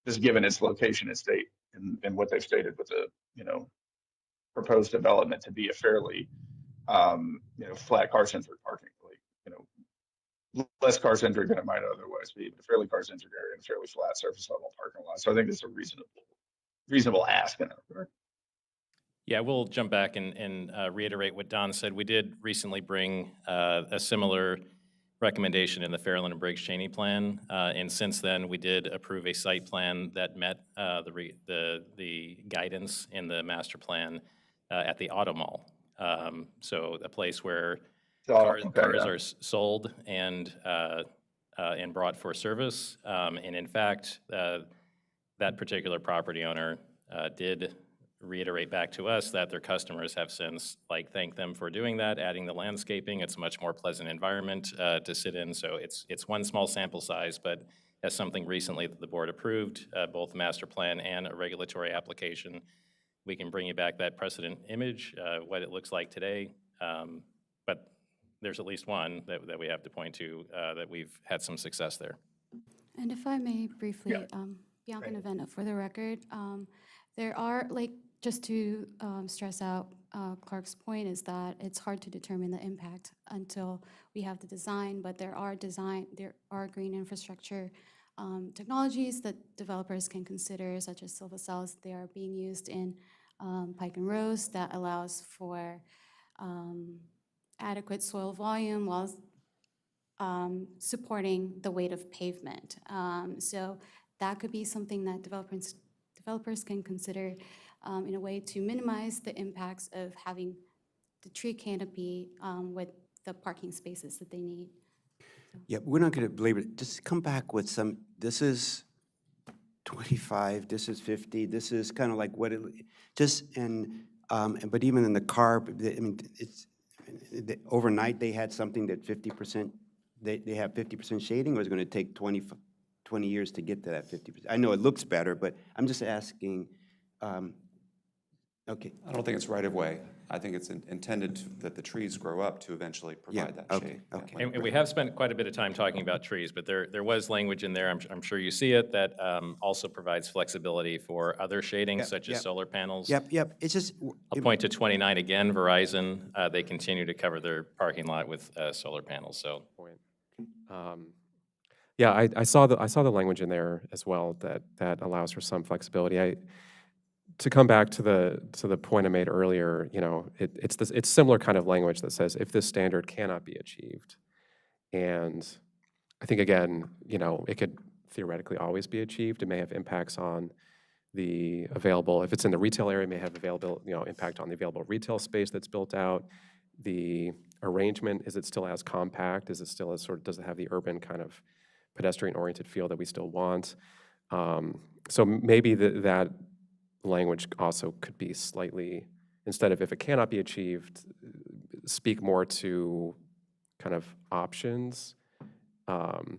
just given its location and state and what they've stated with the, proposed development to be a fairly, flat car-centric parking, like, less car-centric than it might otherwise be, but a fairly car-centric area and fairly flat surface level parking lot. So I think it's a reasonable ask in that regard. Yeah, we'll jump back and reiterate what Don said. We did recently bring a similar recommendation in the Fairland and Briggs Cheney plan, and since then we did approve a site plan that met the guidance in the master plan at the Auto Mall. So a place where cars are sold and brought for service. And in fact, that particular property owner did reiterate back to us that their customers have since thanked them for doing that, adding the landscaping. It's a much more pleasant environment to sit in. So it's one small sample size, but as something recently that the board approved, both master plan and a regulatory application, we can bring you back that precedent image, what it looks like today. But there's at least one that we have to point to that we've had some success there. And if I may briefly, Bianca Novena, for the record, there are, just to stress out Clark's point, is that it's hard to determine the impact until we have the design, but there are green infrastructure technologies that developers can consider, such as silva cells. They are being used in Pike and Rose that allows for adequate soil volume while supporting the weight of pavement. So that could be something that developers can consider in a way to minimize the impacts of having the tree canopy with the parking spaces that they need. Yeah, we're not going to belabor it. Just come back with some, this is 25, this is 50, this is kind of like what it, but even in the car, I mean, overnight they had something that 50% they have 50% shading, or is it going to take 20 years to get to that 50%? I know it looks better, but I'm just asking, okay. I don't think it's right of way. I think it's intended that the trees grow up to eventually provide that okay, shade. Yeah, okay. And we have spent quite a bit of time talking about trees, but there was language in there, I'm sure you see it, that also provides flexibility for other shading, Yep, such as yep. solar panels. Yep, it's just, I'll point to 29 again, Verizon, they continue to cover their parking lot with solar panels, so. Point. Yeah, I saw the language in there as well that allows for some flexibility. To come back to the point I made earlier, you know, it's similar kind of language that says if this standard cannot be achieved, and I think again, you know, it could theoretically always be achieved. It may have impacts on the available, if it's in the retail area, it may have impact on the available retail space that's built out. The arrangement, is it still as compact? Is it still as does it have the urban kind of pedestrian-oriented feel that we still want? So maybe that language also could be slightly, instead of if it cannot be achieved, speak more to kind of options. And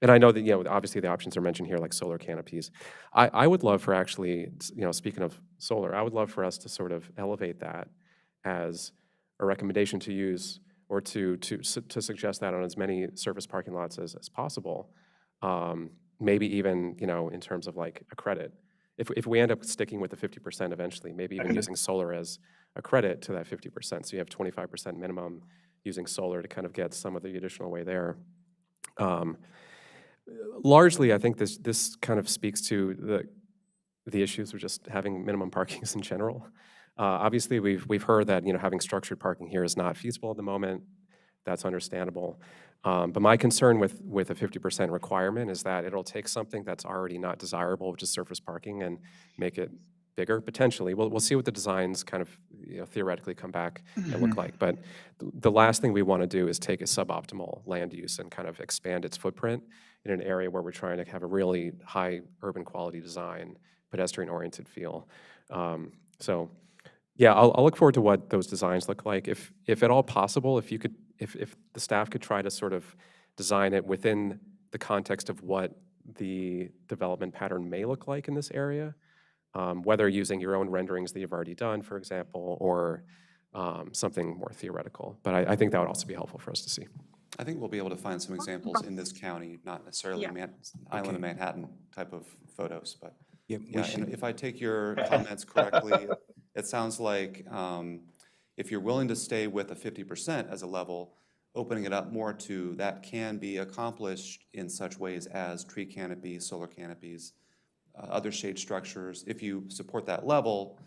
I know that, you know, obviously the options are mentioned here, like solar canopies. I would love for actually, you know, speaking of solar, I would love for us to sort of elevate that as a recommendation to use, or to suggest that on as many surface parking lots as possible. Maybe even, you know, in terms of like a credit. If we end up sticking with the 50% eventually, maybe even using solar as a credit to that 50%. So you have 25% minimum using solar to kind of get some of the additional way there. Largely, I think this kind of speaks to the issues of just having minimum parkings in general. Obviously, we've heard that, you know, having structured parking here is not feasible at the moment. That's understandable. But my concern with a 50% requirement is that it'll take something that's already not desirable, which is surface parking, and make it bigger, potentially. We'll see what the designs kind of, you know, theoretically come back and look like. But the last thing we want to do is take a suboptimal land use and kind of expand its footprint in an area where we're trying to have a really high urban quality design, pedestrian-oriented feel. So yeah, I'll look forward to what those designs look like. If at all possible, if the staff could try to sort of design it within the context of what the development pattern may look like in this area, whether using your own renderings that you've already done, for example, or something more theoretical. But I think that would also be helpful for us to see. I think we'll be able to find some examples in this county, not necessarily Yeah. Island of Manhattan type of photos, but yeah, we yeah, should, and if I take your comments correctly, it sounds like if you're willing to stay with a 50% as a level, opening it up more to that can be accomplished in such ways as tree canopies, solar canopies, other shade structures. If you support that level,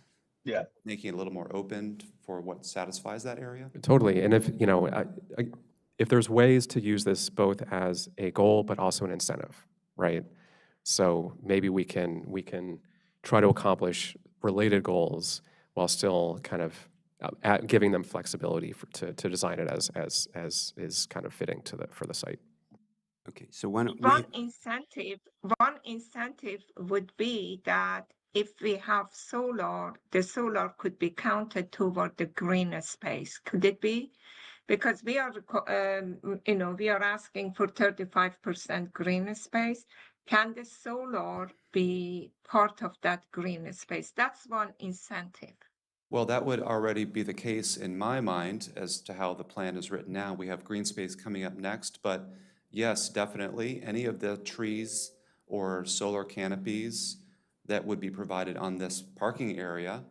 Yeah. making it a little more open for what satisfies that area. Totally. And if, you know, if there's ways to use this both as a goal but also an incentive, right? So maybe we can try to accomplish related goals while still kind of giving them flexibility to design it as is kind of fitting for the site. okay, so why don't One incentive would be that if we have solar, the solar could be counted toward the green space. Could it be? Because we are, we are asking for 35% green space. Can the solar be part of that green space? That's one incentive. Well, that would already be the case in my mind as to how the plan is written now. We have green space coming up next, but yes, definitely, any of the trees or solar canopies that would be provided on this parking area,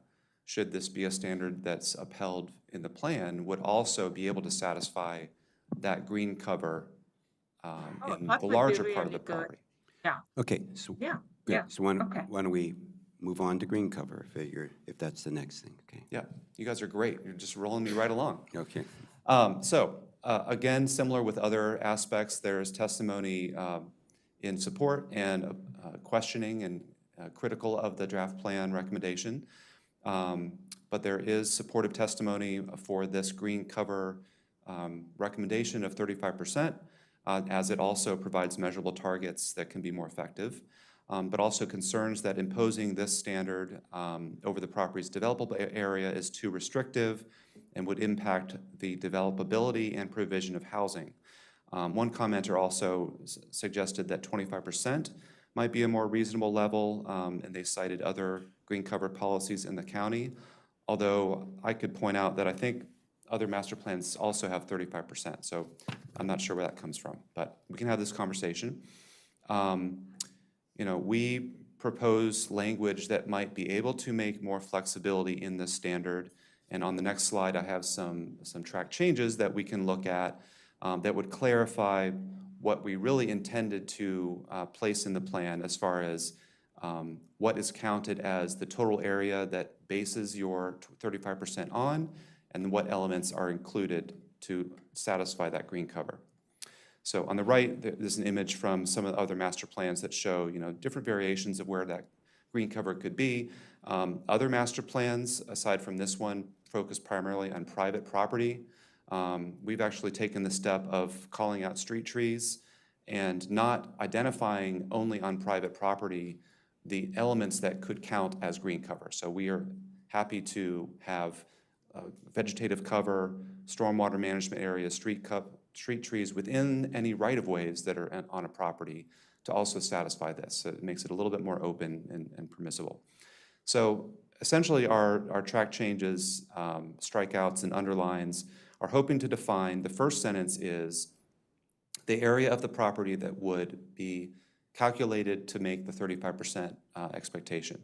should this be a standard that's upheld in the plan, would also be able to satisfy that green cover in that the would be larger part of really the good. property. Yeah, okay, so, yeah, good. yeah. So why Okay. don't we move on to green cover if that's the next thing, okay? Yeah, you guys are great. You're just rolling me right along. Okay. Again, similar with other aspects, there's testimony in support and questioning and critical of the draft plan recommendation. But there is supportive testimony for this green cover recommendation of 35%, as it also provides measurable targets that can be more effective. But also concerns that imposing this standard over the property's developable area is too restrictive and would impact the developability and provision of housing. One commenter also suggested that 25% might be a more reasonable level, and they cited other green cover policies in the county. Although I could point out that I think other master plans also have 35%, so I'm not sure where that comes from, but we can have this conversation. You know, we propose language that might be able to make more flexibility in the standard. And on the next slide, I have some track changes that we can look at that would clarify what we really intended to place in the plan as far as what is counted as the total area that bases your 35% on, and what elements are included to satisfy that green cover. So on the right, there's an image from some of the other master plans that show, you know, different variations of where that green cover could be. Other master plans, aside from this one, focus primarily on private property. We've actually taken the step of calling out street trees and not identifying only on private property the elements that could count as green cover. So we are happy to have vegetative cover, stormwater management areas, street trees within any right-of-ways that are on a property to also satisfy this. So it makes it a little bit more open and permissible. So essentially our track changes, strikeouts, and underlines are hoping to define, the first sentence is the area of the property that would be calculated to make the 35% expectation.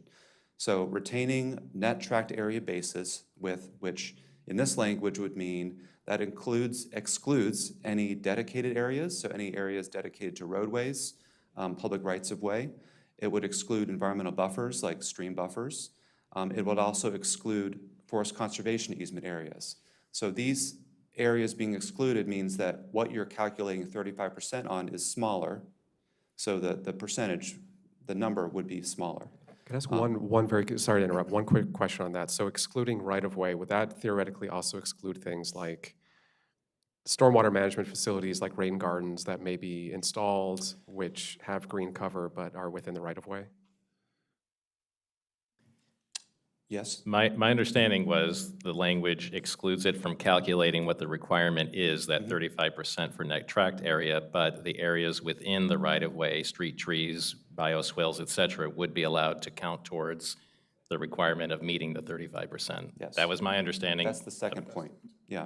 So retaining net tract area basis, with which in this language would mean that excludes any dedicated areas, so any areas dedicated to roadways, public rights of way. It would exclude environmental buffers like stream buffers. It would also exclude forest conservation easement areas. So these areas being excluded means that what you're calculating 35% on is smaller, so the percentage, the number would be smaller. Can I ask sorry to interrupt, one quick question on that. So excluding right-of-way, would that theoretically also exclude things like stormwater management facilities like rain gardens that may be installed, which have green cover but are within the right-of-way? Yes? My understanding was the language excludes it from calculating what the requirement is, that 35% for net tract area, but the areas within the right-of-way, street trees, bioswales, et cetera, would be allowed to count towards the requirement of meeting the 35%. Yes. That was my understanding. That's the second point, yeah.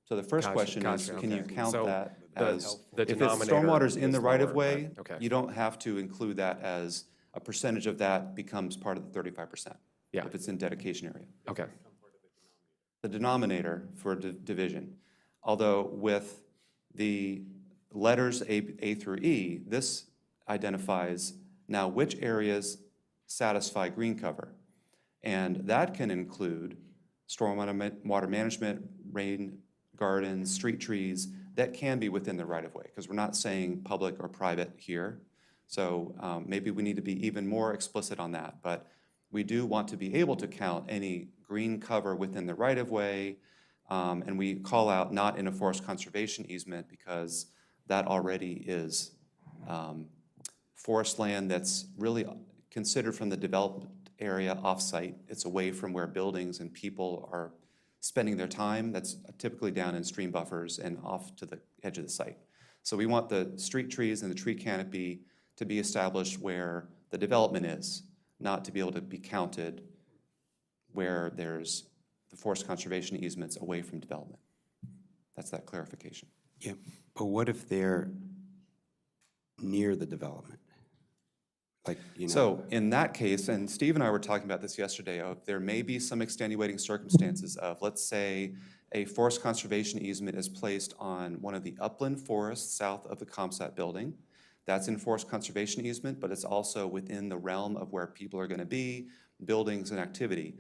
So the first question is, can you count So that the- as, the if it's denominator stormwater's in is the lower, right-of-way, but- okay. you don't have to include that as a percentage of that becomes part of the 35%. Yeah. If it's in dedication area. Okay. The denominator for division. Although with the letters A through E, this identifies now which areas satisfy green cover. And that can include stormwater management, rain gardens, street trees, that can be within the right-of-way, because we're not saying public or private here. So maybe we need to be even more explicit on that, but we do want to be able to count any green cover within the right-of-way, and we call out not in a forest conservation easement because that already is forest land that's really considered from the developed area off-site. It's away from where buildings and people are spending their time. That's typically down in stream buffers and off to the edge of the site. So we want the street trees and the tree canopy to be established where the development is, not to be able to be counted where there's the forest conservation easements away from development. That's that clarification. Yeah, but what if they're near the development? Like, you know. So in that case, and Steve and I were talking about this yesterday, there may be some extenuating circumstances of, let's say, a forest conservation easement is placed on one of the upland forests south of the ComSat building. That's in forest conservation easement, but it's also within the realm of where people are going to be, buildings and activity.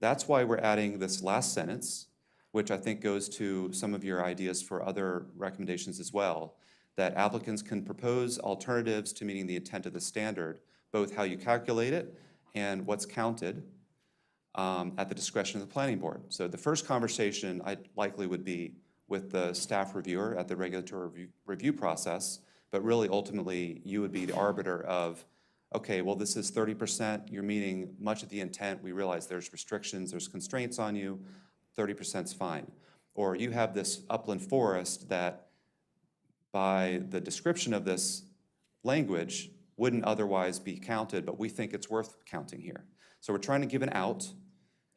That's why we're adding this last sentence, which I think goes to some of your ideas for other recommendations as well, that applicants can propose alternatives to meeting the intent of the standard, both how you calculate it and what's counted at the discretion of the planning board. So the first conversation likely would be with the staff reviewer at the regulatory review process, but really ultimately you would be the arbiter of, okay, well this is 30%, you're meeting much of the intent, we realize there's restrictions, there's constraints on you, 30%'s fine. Or you have this upland forest that by the description of this language wouldn't otherwise be counted, but we think it's worth counting here. So we're trying to give an out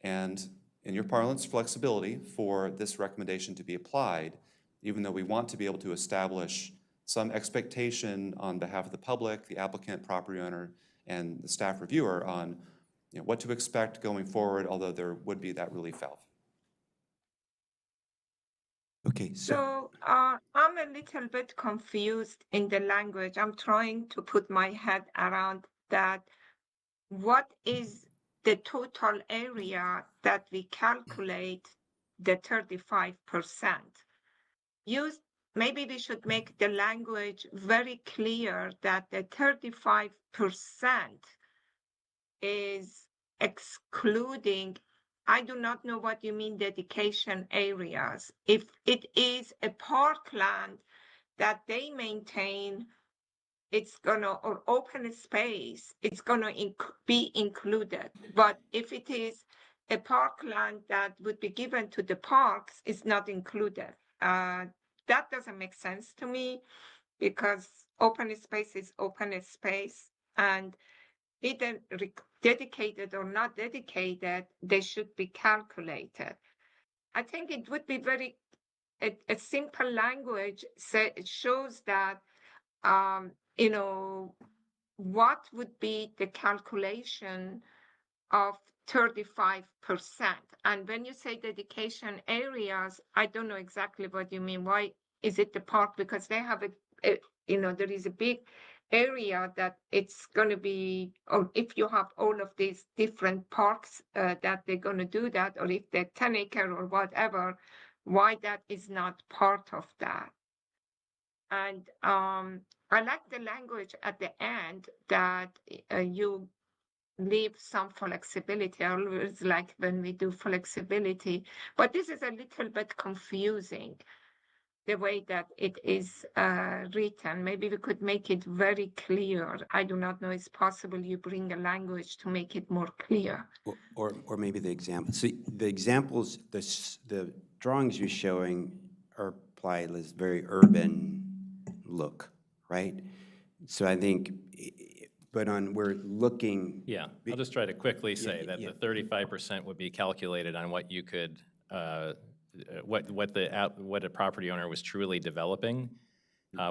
and, in your parlance, flexibility for this recommendation to be applied, even though we want to be able to establish some expectation on behalf of the public, the applicant, property owner, and the staff reviewer on what to expect going forward, although there would be that relief valve. Okay, so So I'm a little bit confused in the language. I'm trying to put my head around that. What is the total area that we calculate the 35%? Maybe we should make the language very clear that the 35% is excluding, I do not know what you mean dedication areas. If it is a parkland that they maintain, it's gonna, or open space, it's gonna be included. But if it is a parkland that would be given to the parks, it's not included. That doesn't make sense to me because open space is open space, and either dedicated or not dedicated, they should be calculated. I think it would be a simple language it shows that, what would be the calculation of 35%. And when you say dedication areas, I don't know exactly what you mean. Why is it the park? Because they have there is a big area that it's going to be, or if you have all of these different parks that they're going to do that, or if they're 10 acre or whatever, why that is not part of that. And I like the language at the end that you leave some flexibility. I always like when we do flexibility, but this is a little bit confusing, the way that it is written. Maybe we could make it very clear. I do not know, it's possible you bring a language to make it more clear. or maybe the example. See, the examples, the drawings you're showing are applied as very urban look, right? So I think, but we're looking. Yeah, I'll just try to quickly say that the 35% would be calculated on what you could, what a property owner was truly developing.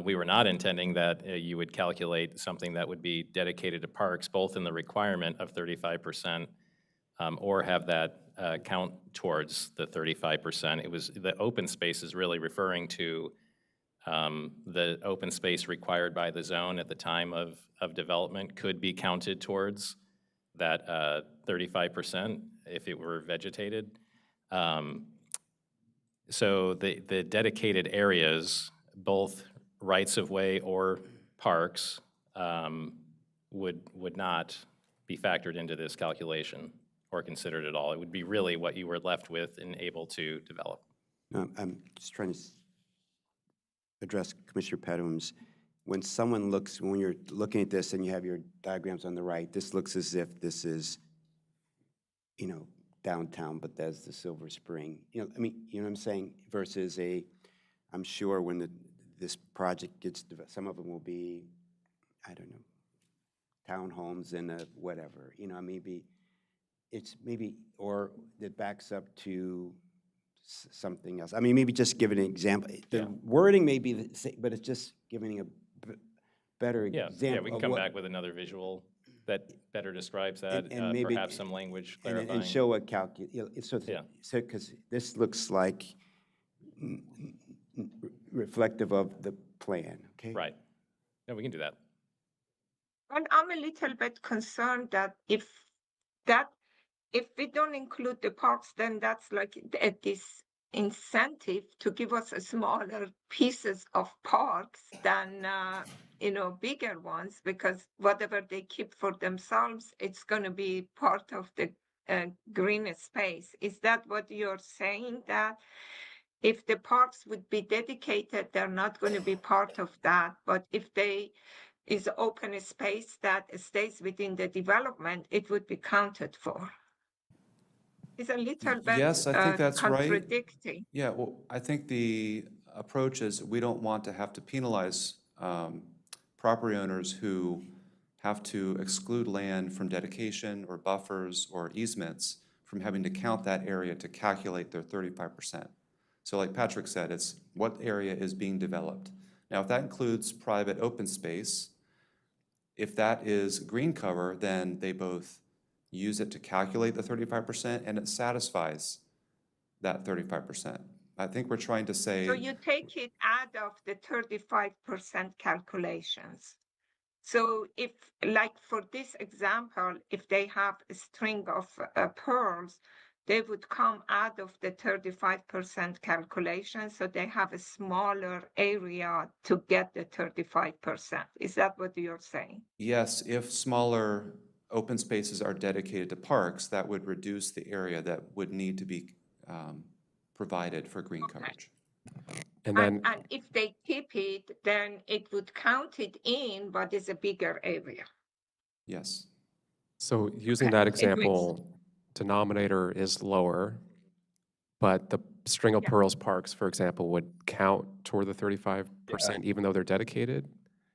We were not intending that you would calculate something that would be dedicated to parks, both in the requirement of 35%, or have that count towards the 35%. It was, the open space is really referring to the open space required by the zone at the time of development could be counted towards that 35% if it were vegetated. So the dedicated areas, both rights-of-way or parks, would not be factored into this calculation or considered at all. It would be really what you were left with and able to develop. No, I'm just trying to address Commissioner Pedum's. When you're looking at this and you have your diagrams on the right, this looks as if this is, downtown Bethesda, Silver Spring. You know what I'm saying? Versus I'm sure when this project gets developed, some of them will be, I don't know, townhomes in a whatever. Maybe it's or it backs up to something else. Maybe just give an example. The wording may be the same, but it's just giving a better example. Yeah, we can come back with another visual that better describes that, and maybe, perhaps some language clarifying. And show a so because this looks like reflective of the plan, okay? Right. Yeah, we can do that. And I'm a little bit concerned that if we don't include the parks, then that's like this incentive to give us a smaller pieces of parks than bigger ones, because whatever they keep for themselves, it's going to be part of the green space. Is that what you're saying, that if the parks would be dedicated, they're not going to be part of that, but if they is open space that stays within the development, it would be counted for? It's a little bit Yes, I think that's right. contradicting. Yeah, well, I think the approach is we don't want to have to penalize property owners who have to exclude land from dedication or buffers or easements from having to count that area to calculate their 35%. So like Patrick said, it's what area is being developed. Now, if that includes private open space, if that is green cover, then they both use it to calculate the 35% and it satisfies that 35%. I think we're trying to say. So you take it out of the 35% calculations. So if, like for this example, if they have a string of pearls, they would come out of the 35% calculation, so they have a smaller area to get the 35%. Is that what you're saying? Yes, if smaller open spaces are dedicated to parks, that would reduce the area that would need to be provided for green coverage. And then, And if they keep it, then it would count it in, but it's a bigger area. Yes. so using Okay, that it makes- example, denominator is lower, but the string of Yeah. pearls parks, for example, would count toward the 35%, even though they're dedicated,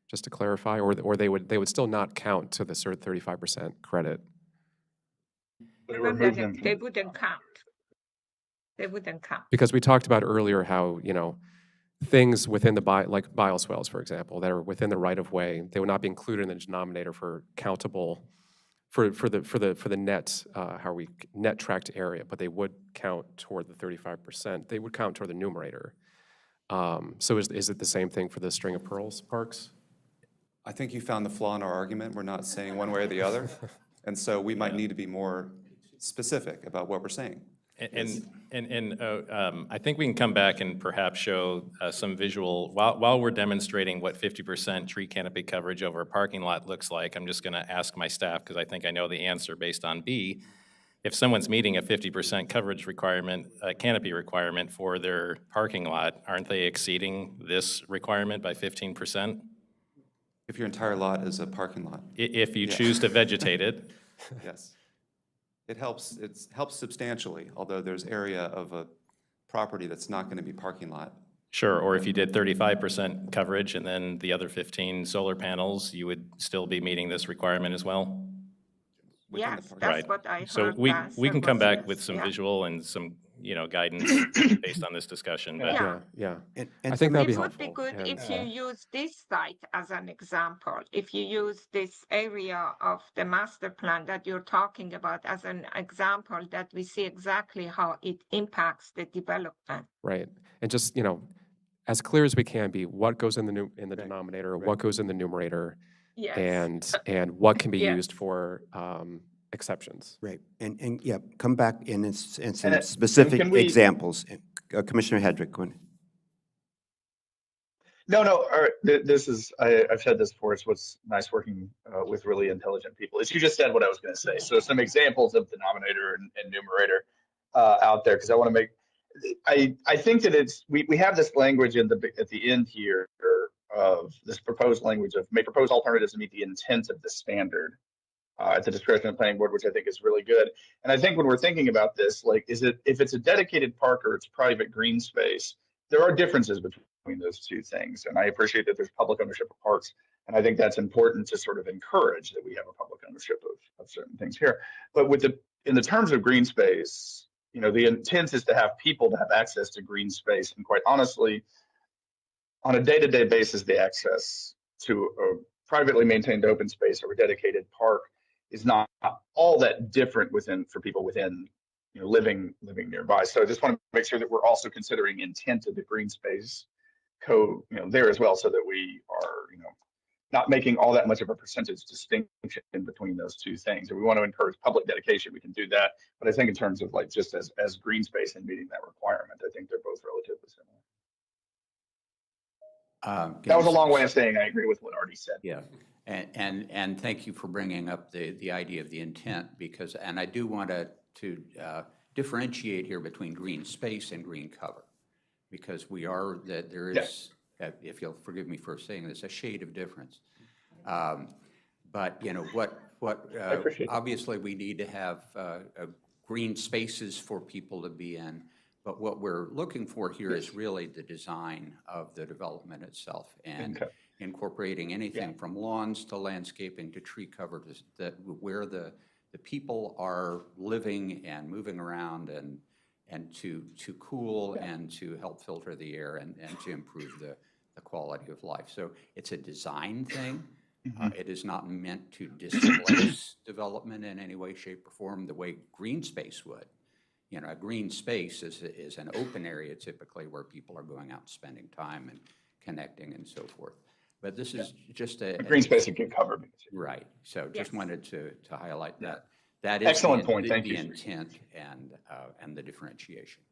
just to clarify, or they would still not count to the 35% credit. But it Even removes then, them they from. wouldn't count. They wouldn't count. Because we talked about earlier how, things within the, like bioswales, for example, that are within the right-of-way, they would not be included in the denominator for countable, for the net, net tracked area, but they would count toward the 35%. They would count toward the numerator. So is it the same thing for the string of pearls parks? I think you found the flaw in our argument. We're not saying one way or the other. And so we might need to be more specific about what we're saying. And I think we can come back and perhaps show some visual, while we're demonstrating what 50% tree canopy coverage over a parking lot looks like, I'm just going to ask my staff, because I think I know the answer based on B. If someone's meeting a 50% coverage requirement, canopy requirement for their parking lot, aren't they exceeding this requirement by 15%? If your entire lot is a parking lot, If you Yeah. choose to vegetate it. yes. It helps substantially, although there's area of a property that's not going to be parking lot. Sure, or if you did 35% coverage and then the other 15 solar panels, you would still be meeting this requirement as well? within the Yes, parking that's Right. what I heard. So the we answer can come was back yes, with some yeah. visual and some, guidance based on this discussion, but. Yeah. Yeah. And I think that'd be It would helpful. be good and- if you use this site as an example. If you use this area of the master plan that you're talking about as an example, that we see exactly how it impacts the development. Right, and just, as clear as we can be, what goes in the denominator, what goes in the numerator, Yes. and what can be Yes. used for exceptions. Right, and yeah, come back in some And specific can we- examples. Commissioner Hedrick, go ahead. No, all right. This is, I've said this before, it's what's nice working with really intelligent people, is you just said what I was going to say. So some examples of denominator and numerator out there, because I want to make, I think that we have this language at the end here of this proposed language of may propose alternatives to meet the intent of the standard at the discretion of the planning board, which I think is really good. And I think when we're thinking about this, like, if it's a dedicated park or it's private green space, there are differences between those two things. And I appreciate that there's public ownership of parks. And I think that's important to sort of encourage that we have a public ownership of certain things here. But in the terms of green space, the intent is to have people to have access to green space. And quite honestly, on a day-to-day basis, the access to a privately maintained open space or a dedicated park is not all that different for people within living nearby. So I just want to make sure that we're also considering intent of the green space code there as well, so that we are not making all that much of a percentage distinction between those two things. If we want to encourage public dedication, we can do that. But I think in terms of like just as green space and meeting that requirement, I think they're both relatively similar. That was a long way of saying I agree with what Artie said. Yeah, and thank you for bringing up the idea of the intent, and I do want to differentiate here between green space and green cover, because there is, if you'll forgive me for saying this, a shade of difference. But obviously we need to have green spaces for people to be in, But what we're looking for here is really the design of the development itself and Okay. incorporating anything from lawns to landscaping to tree cover that where the people are living and moving around and to cool and to help filter the air and to improve the quality of life. So it's a design thing. It is not meant to displace development in any way, shape, or form the way green space would. You know, a green space is an open area typically where people are going out and spending time and connecting and so forth. But this is just a Green space would get covered. right. So just Yes. wanted to highlight that. That is Excellent the, point. Thank the you. intent and the differentiation.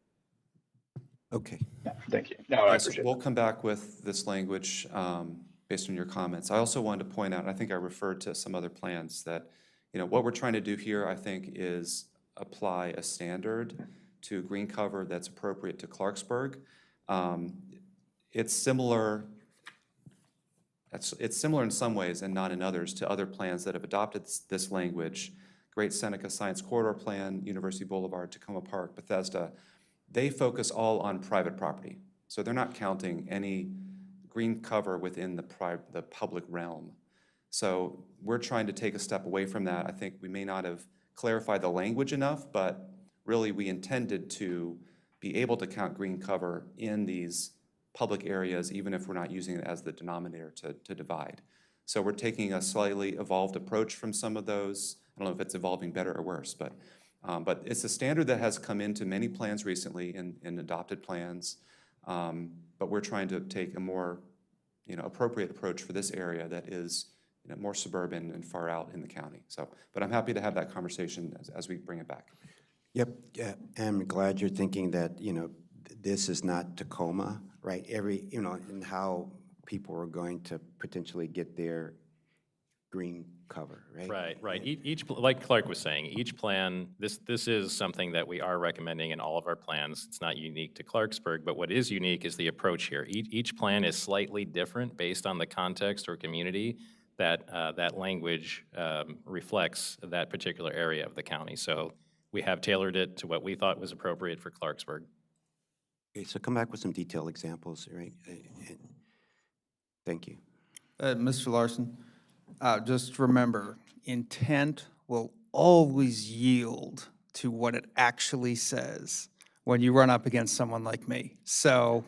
Okay. Yeah, thank you. No, I Yes, appreciate we'll that. come back with this language based on your comments. I also wanted to point out, and I think I referred to some other plans, that, you know, what we're trying to do here, I think, is apply a standard to green cover that's appropriate to Clarksburg. It's similar, it's similar in some ways and not in others to other plans that have adopted this language. Great Seneca Science Corridor Plan, University Boulevard, Tacoma Park, Bethesda. They focus all on private property. So they're not counting any green cover within the public realm. So we're trying to take a step away from that. I think we may not have clarified the language enough, but really we intended to be able to count green cover in these public areas, even if we're not using it as the denominator to divide. So we're taking a slightly evolved approach from some of those. I don't know if it's evolving better or worse, but it's a standard that has come into many plans recently in adopted plans. But we're trying to take a more, you know, appropriate approach for this area that is, you know, more suburban and far out in the county. So, but I'm happy to have that conversation as we bring it back. Yep, yeah, I'm glad you're thinking that, you know, this is not Tacoma, right? You know, and how people are going to potentially get their green cover, right? Right, right. Like Clark was saying, each plan, this is something that we are recommending in all of our plans. It's not unique to Clarksburg, but what is unique is the approach here. Each plan is slightly different based on the context or community that language reflects that particular area of the county. So we have tailored it to what we thought was appropriate for Clarksburg. Okay, so come back with some detailed examples, right? Thank you. Mr. Larson, just remember, intent will always yield to what it actually says when you run up against someone like me. So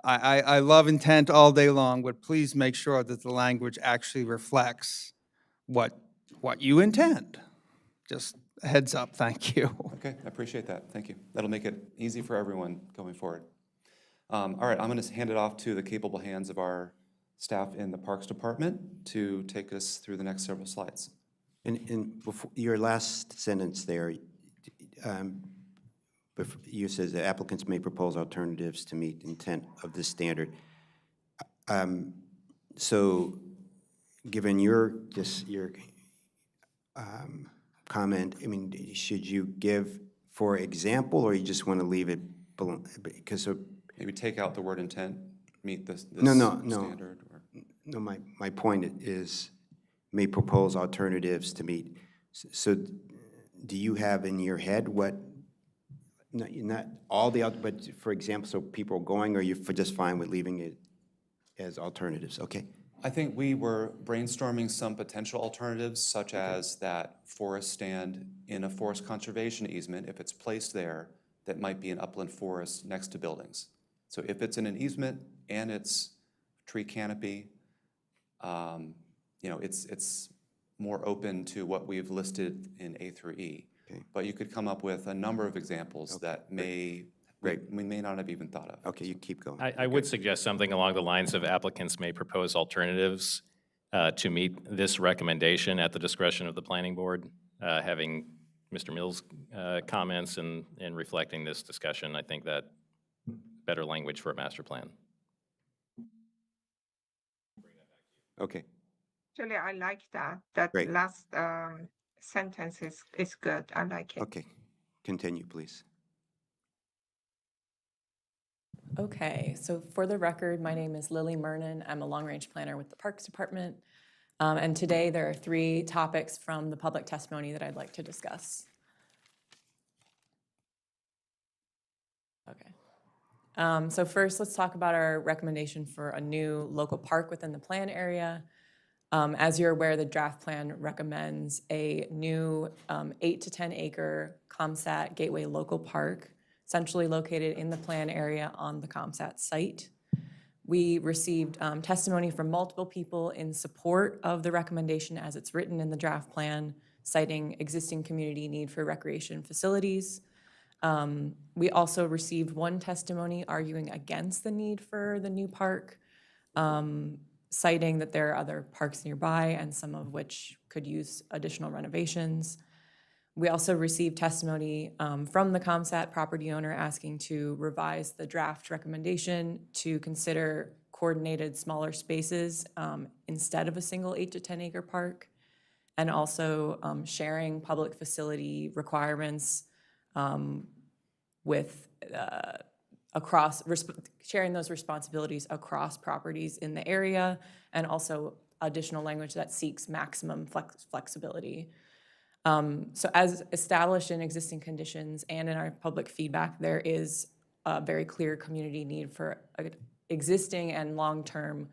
I love intent all day long, but please make sure that the language actually reflects what you intend. Just a heads up, thank you. Okay, I appreciate that. Thank you. That'll make it easy for everyone going forward. All right, I'm going to hand it off to the capable hands of our staff in the Parks Department to take us through the next several slides. And before, your last sentence there, you says the applicants may propose alternatives to meet intent of this standard. So given your comment, I mean, should you give, for example, or you just want to leave it below? Because Maybe take out the word intent, meet this No. standard. Or, no, my point is may propose alternatives to meet. So do you have in your head what, not all the, but for example, so people are going, or you're just fine with leaving it as alternatives? Okay. I think we were brainstorming some potential alternatives, such as that forest stand in a forest conservation easement, if it's placed there, that might be an upland forest next to buildings. So if it's in an easement and it's tree canopy, you know, it's more open to what we've listed in A through E. Okay. But you could come up with a number of examples that we may not have even thought of. Okay, you keep going. I would suggest something along the lines of applicants may propose alternatives to meet this recommendation at the discretion of the planning board. Having Mr. Mills' comments and reflecting this discussion, I think that better language for a master plan. Okay. Actually, I like that. That Great. last sentence is good. I like it. Okay, continue, please. Okay, so for the record, my name is Lily Mernon. I'm a long-range planner with the Parks Department. And today there are 3 topics from the public testimony that I'd like to discuss. So first, let's talk about our recommendation for a new local park within the plan area. As you're aware, the draft plan recommends a new 8 to 10 acre ComSat Gateway Local Park, centrally located in the plan area on the ComSat site. We received testimony from multiple people in support of the recommendation as it's written in the draft plan, citing existing community need for recreation facilities. We also received one testimony arguing against the need for the new park, citing that there are other parks nearby and some of which could use additional renovations. We also received testimony from the ComSat property owner asking to revise the draft recommendation to consider coordinated smaller spaces instead of a single 8 to 10 acre park, and also sharing public facility requirements with sharing those responsibilities across properties in the area, and also additional language that seeks maximum flexibility. So as established in existing conditions and in our public feedback, there is a very clear community need for existing and long-term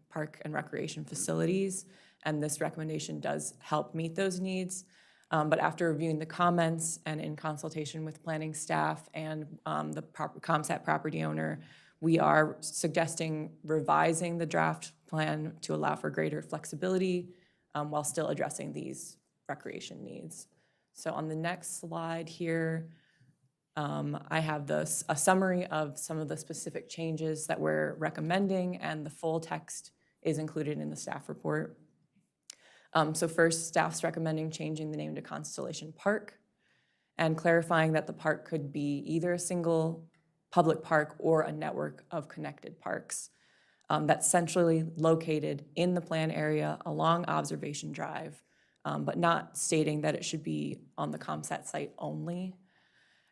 park and recreation facilities, and this recommendation does help meet those needs. But after reviewing the comments and in consultation with planning staff and the ComSat property owner, we are suggesting revising the draft plan to allow for greater flexibility while still addressing these recreation needs. So on the next slide here, I have a summary of some of the specific changes that we're recommending, and the full text is included in the staff report. So first, staff's recommending changing the name to Constellation Park and clarifying that the park could be either a single public park or a network of connected parks that's centrally located in the plan area along Observation Drive, but not stating that it should be on the ComSat site only.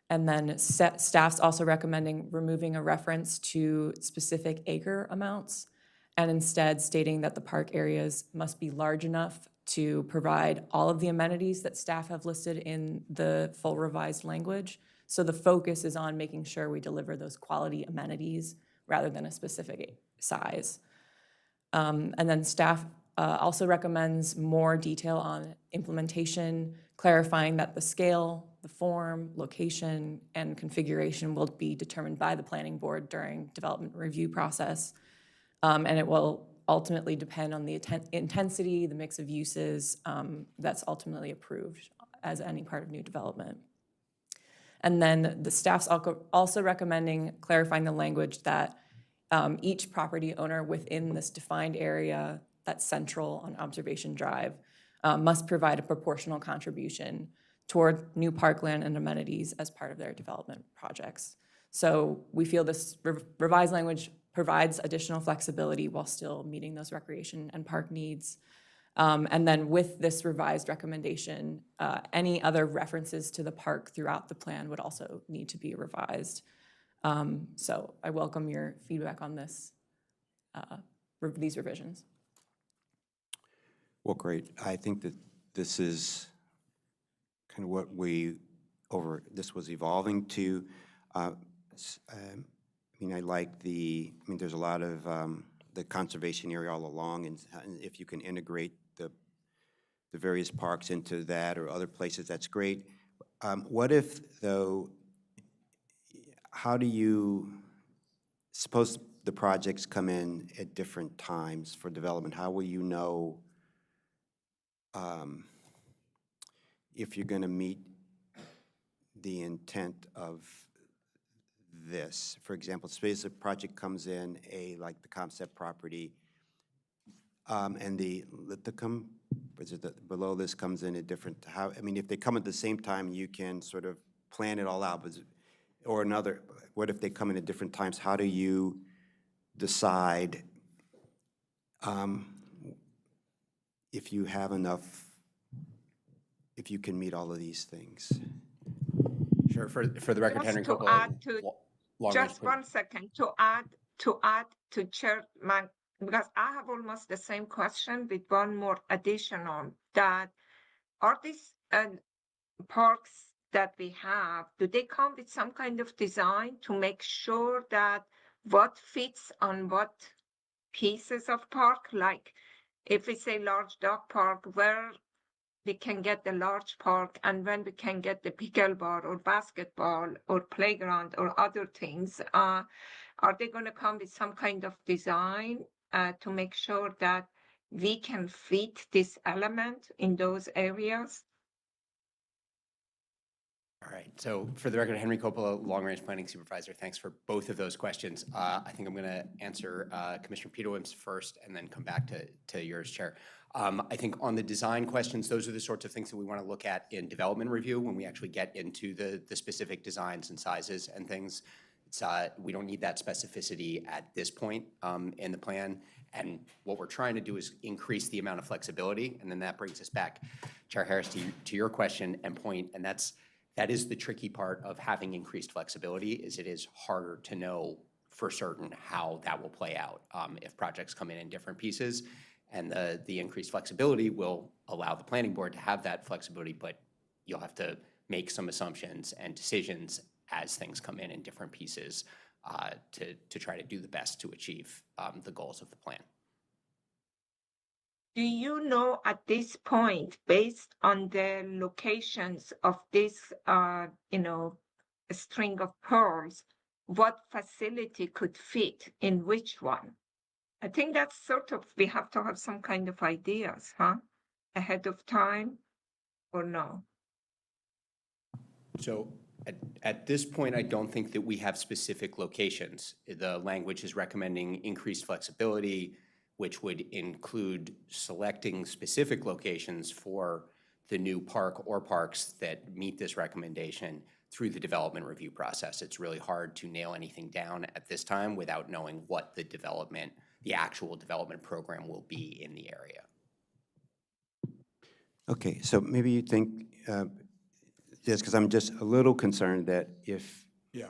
And then staff's also recommending removing a reference to specific acre amounts and instead stating that the park areas must be large enough to provide all of the amenities that staff have listed in the full revised language. So the focus is on making sure we deliver those quality amenities rather than a specific size. And then staff also recommends more detail on implementation, clarifying that the scale, the form, location, and configuration will be determined by the planning board during development review process. And it will ultimately depend on the intensity, the mix of uses that's ultimately approved as any part of new development. And then the staff's also recommending clarifying the language that each property owner within this defined area that's central on Observation Drive must provide a proportional contribution toward new parkland and amenities as part of their development projects. So we feel this revised language provides additional flexibility while still meeting those recreation and park needs. And then with this revised recommendation, any other references to the park throughout the plan would also need to be revised. So I welcome your feedback on this, these revisions. Well, great. I think that this is kind of what this was evolving to. I mean, there's a lot of the conservation area all along, and if you can integrate the various parks into that or other places, that's great. What if, though, how do you, suppose the projects come in at different times for development, how will you know if you're going to meet the intent of this? For example, suppose a project comes in, like the concept property, and below this comes in a different, if they come at the same time, you can sort of plan it all out, or another, what if they come in at different times? How do you decide if you have enough, if you can meet all of these things? Sure. For the record, Henry Just to Coppola, add to, long-range just 1 second, to add to Chairman, because I have almost the same question with one more additional, that are these parks that we have, do they come with some kind of design to make sure that what fits on what pieces of park? Like if we say large dog park, where we can get the large park and when we can get the pickleball or basketball or playground or other things, are they going to come with some kind of design to make sure that we can fit this element in those areas? All right, so for the record, Henry Coppola, Long Range Planning Supervisor, thanks for both of those questions. I think I'm going to answer Commissioner Petowim's first and then come back to yours, Chair. I think on the design questions, those are the sorts of things that we want to look at in development review when we actually get into the specific designs and sizes and things. We don't need that specificity at this point in the plan. And what we're trying to do is increase the amount of flexibility. And then that brings us back, Chair Harris, to your question and point, and that is the tricky part of having increased flexibility, is it is harder to know for certain how that will play out if projects come in different pieces. And the increased flexibility will allow the planning board to have that flexibility, but you'll have to make some assumptions and decisions as things come in different pieces to try to do the best to achieve the goals of the plan. Do you know at this point, based on the locations of this, string of pearls, what facility could fit in which one? I think that's sort of, we have to have some kind of ideas, ahead of time, or no? So at this point, I don't think that we have specific locations. The language is recommending increased flexibility, which would include selecting specific locations for the new park or parks that meet this recommendation through the development review process. It's really hard to nail anything down at this time without knowing what the actual development program will be in the area. Okay, so maybe you think, just because I'm just a little concerned that if, Yeah.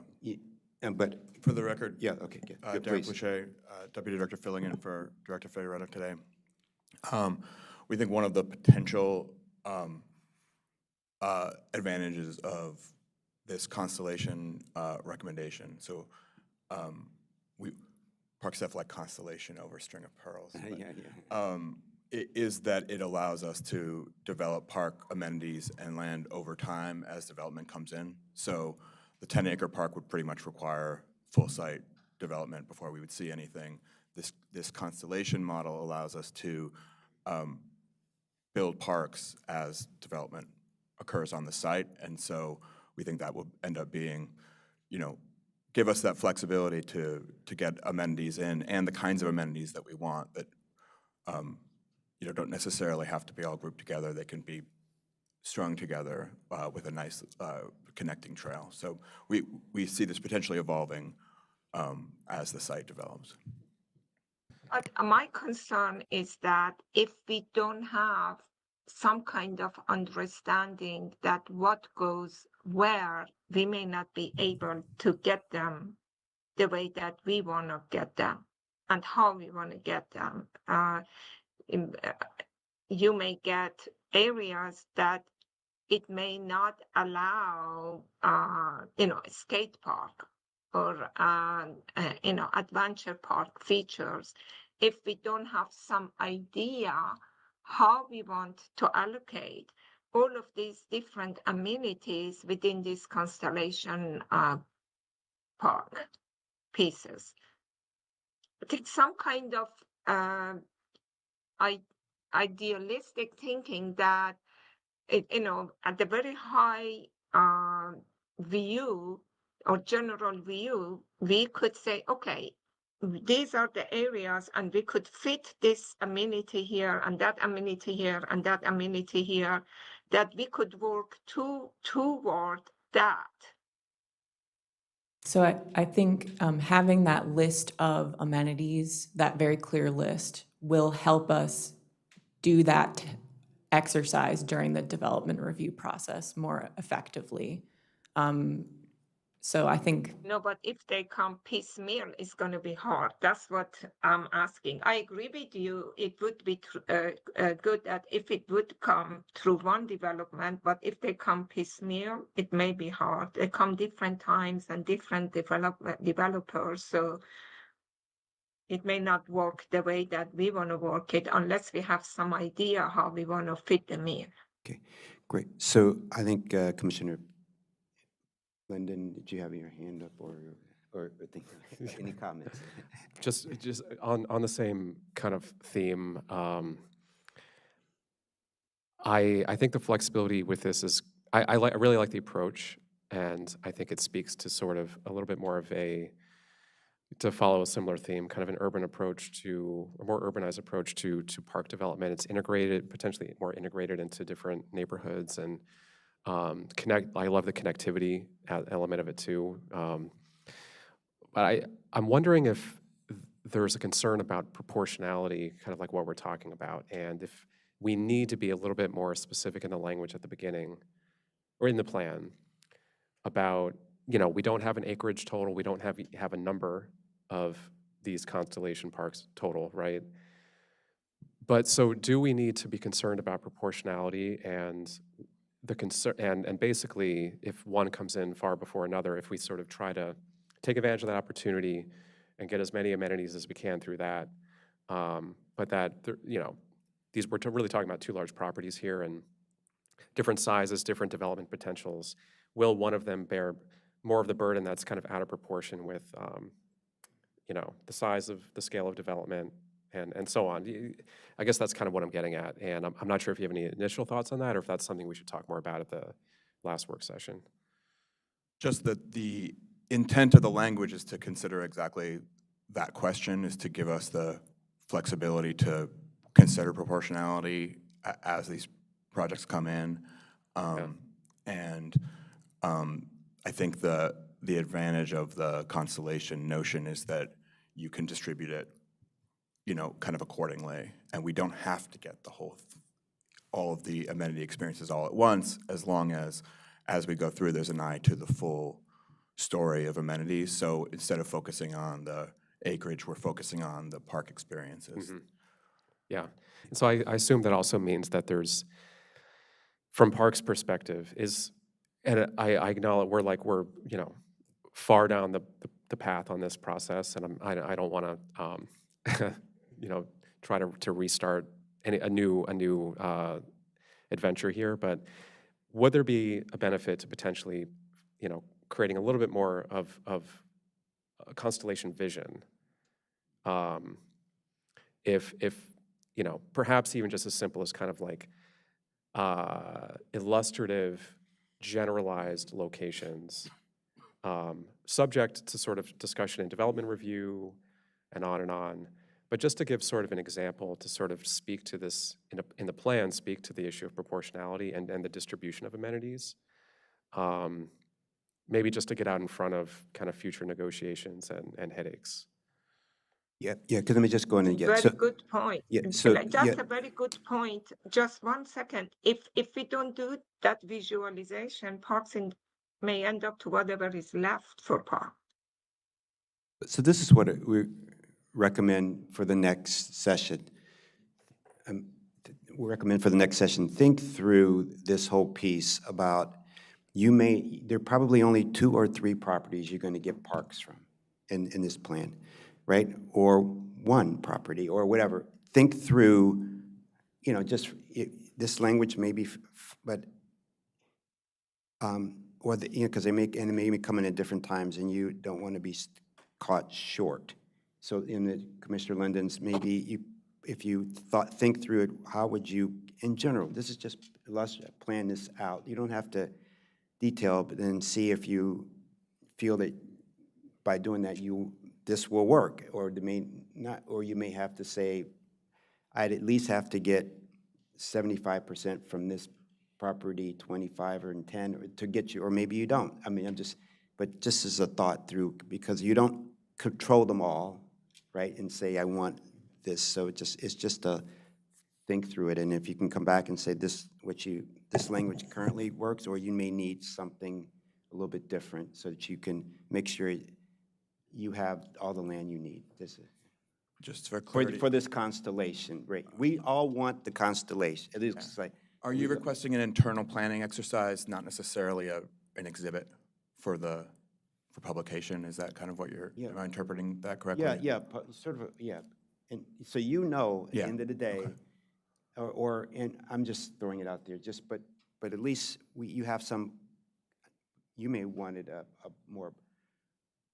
but, For the record, yeah, okay, Derek please. Boucher, Deputy Director filling in for Director Federetta today. We think one of the potential advantages of this constellation recommendation, so park staff like constellation over string of pearls, is that it allows us to develop park amenities and land over time as development comes in. So the 10-acre park would pretty much require full site development before we would see anything. This constellation model allows us to build parks as development occurs on the site, and so we think that will end up being, give us that flexibility to get amenities in and the kinds of amenities that we want that don't necessarily have to be all grouped together. They can be strung together with a nice connecting trail. So we see this potentially evolving as the site develops. My concern is that if we don't have some kind of understanding that what goes where, we may not be able to get them the way that we want to get them and how we want to get them. You may get areas that it may not allow, a skate park or, adventure park features if we don't have some idea how we want to allocate all of these different amenities within this constellation park pieces. I think some kind of idealistic thinking that, at the very high view or general view, we could say, okay, these are the areas and we could fit this amenity here and that amenity here and that amenity here, that we could work toward that. So I think having that list of amenities, that very clear list, will help us do that exercise during the development review process more effectively. So I think, No, but if they come piecemeal, it's going to be hard. That's what I'm asking. I agree with you. It would be good that if it would come through one development, but if they come piecemeal, it may be hard. They come different times and different developers, so it may not work the way that we want to work it unless we have some idea how we want to fit them in. Okay, great. So I think Commissioner Linden, did you have your hand up or any comments? Just on the same kind of theme, I think the flexibility with this is, I really like the approach, and I think it speaks to sort of a little bit more of to follow a similar theme, kind of an urban approach a more urbanized approach to park development. It's integrated, potentially more integrated into different neighborhoods, and I love the connectivity element of it too. But I'm wondering if there's a concern about proportionality, kind of like what we're talking about, and if we need to be a little bit more specific in the language at the beginning, or in the plan, about, we don't have an acreage total, we don't have a number of these Constellation Parks total, right? But so do we need to be concerned about proportionality and the concern, and basically, if one comes in far before another, if we sort of try to take advantage of that opportunity and get as many amenities as we can through that, but that, we're really talking about two large properties here and different sizes, different development potentials. Will one of them bear more of the burden that's kind of out of proportion with, the size of the scale of development and so on? I guess that's kind of what I'm getting at, and I'm not sure if you have any initial thoughts on that, or if that's something we should talk more about at the last work session. Just that the intent of the language is to consider exactly that question, is to give us the flexibility to consider proportionality as these projects come in. And I think the advantage of the Constellation notion is that you can distribute it, kind of accordingly, and we don't have to get all of the amenity experiences all at once, as long as we go through, there's an eye to the full story of amenities. So instead of focusing on the acreage, we're focusing on the park experiences. Mm-hmm. Yeah, and so I assume that also means that there's, from Park's perspective, and I acknowledge we're far down the path on this process, and I don't want to try to restart a new adventure here, but would there be a benefit to potentially creating a little bit more of a Constellation vision, if perhaps even just as simple as kind of like illustrative, generalized locations, subject to sort of discussion and development review, and on, but just to give sort of an example to sort of speak to this, in the plan, speak to the issue of proportionality and the distribution of amenities. Maybe just to get out in front of kind of future negotiations and headaches. Yeah, because let me just go in and get. Very good point. Yeah, That's a very good point. Just 1 second. If we don't do that visualization, parks may end up to whatever is left for park. So this is what we recommend for the next session. We recommend for the next session, think through this whole piece about, there are probably only 2 or 3 properties you're going to get parks from in this plan, right? Or 1 property or whatever. Think through, this language maybe, but, or because they may come in at different times and you don't want to be caught short. So in the Commissioner Linden's, maybe if you think through it, how would you, in general, this is just, let's plan this out. You don't have to detail, but then see if you feel that by doing that, this will work, or may not, or you may have to say, I'd at least have to get 75% from this property, 25 or 10 to get you, or maybe you don't. I mean, but just as a thought through, because you don't control them all, right? And say, I want this. So it's just a think through it. And if you can come back and say this language currently works, or you may need something a little bit different so that you can make sure you have all the land you need. This is, Just for clarity, for this constellation, right? We all want the constellation. It is like, are you requesting an internal planning exercise, not necessarily an exhibit for publication? Is that kind of what you're, am I interpreting that correctly? sort of, yeah. And so you know, at the Yeah, end of the day, and I'm just throwing it out there, but at least you have some, you may want it a more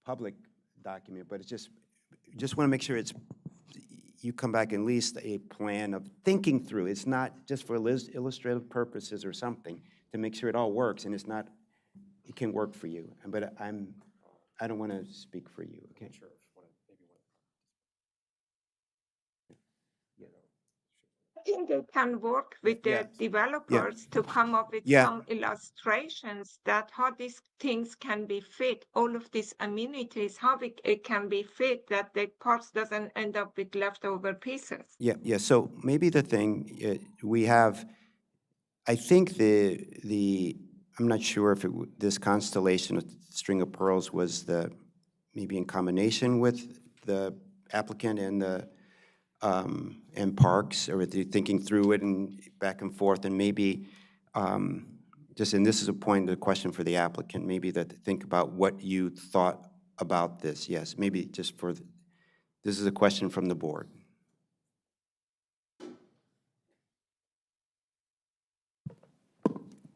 public document, but it's just want to make sure you come back at least a plan of thinking through. It's not just for illustrative purposes or something, to make sure it all works, and it can work for you. But I don't want to speak for you, okay? Sure. I think they can work with the developers to come up with Yeah. some illustrations that how these things can be fit, all of these amenities, how it can be fit, that the parks doesn't end up with leftover pieces. Yeah. So maybe the thing we have, I think I'm not sure if this constellation of string of pearls was maybe in combination with the applicant and parks, or they're thinking through it and back and forth, and maybe and this is a point, a question for the applicant, maybe that think about what you thought about this. Yes, maybe just this is a question from the board.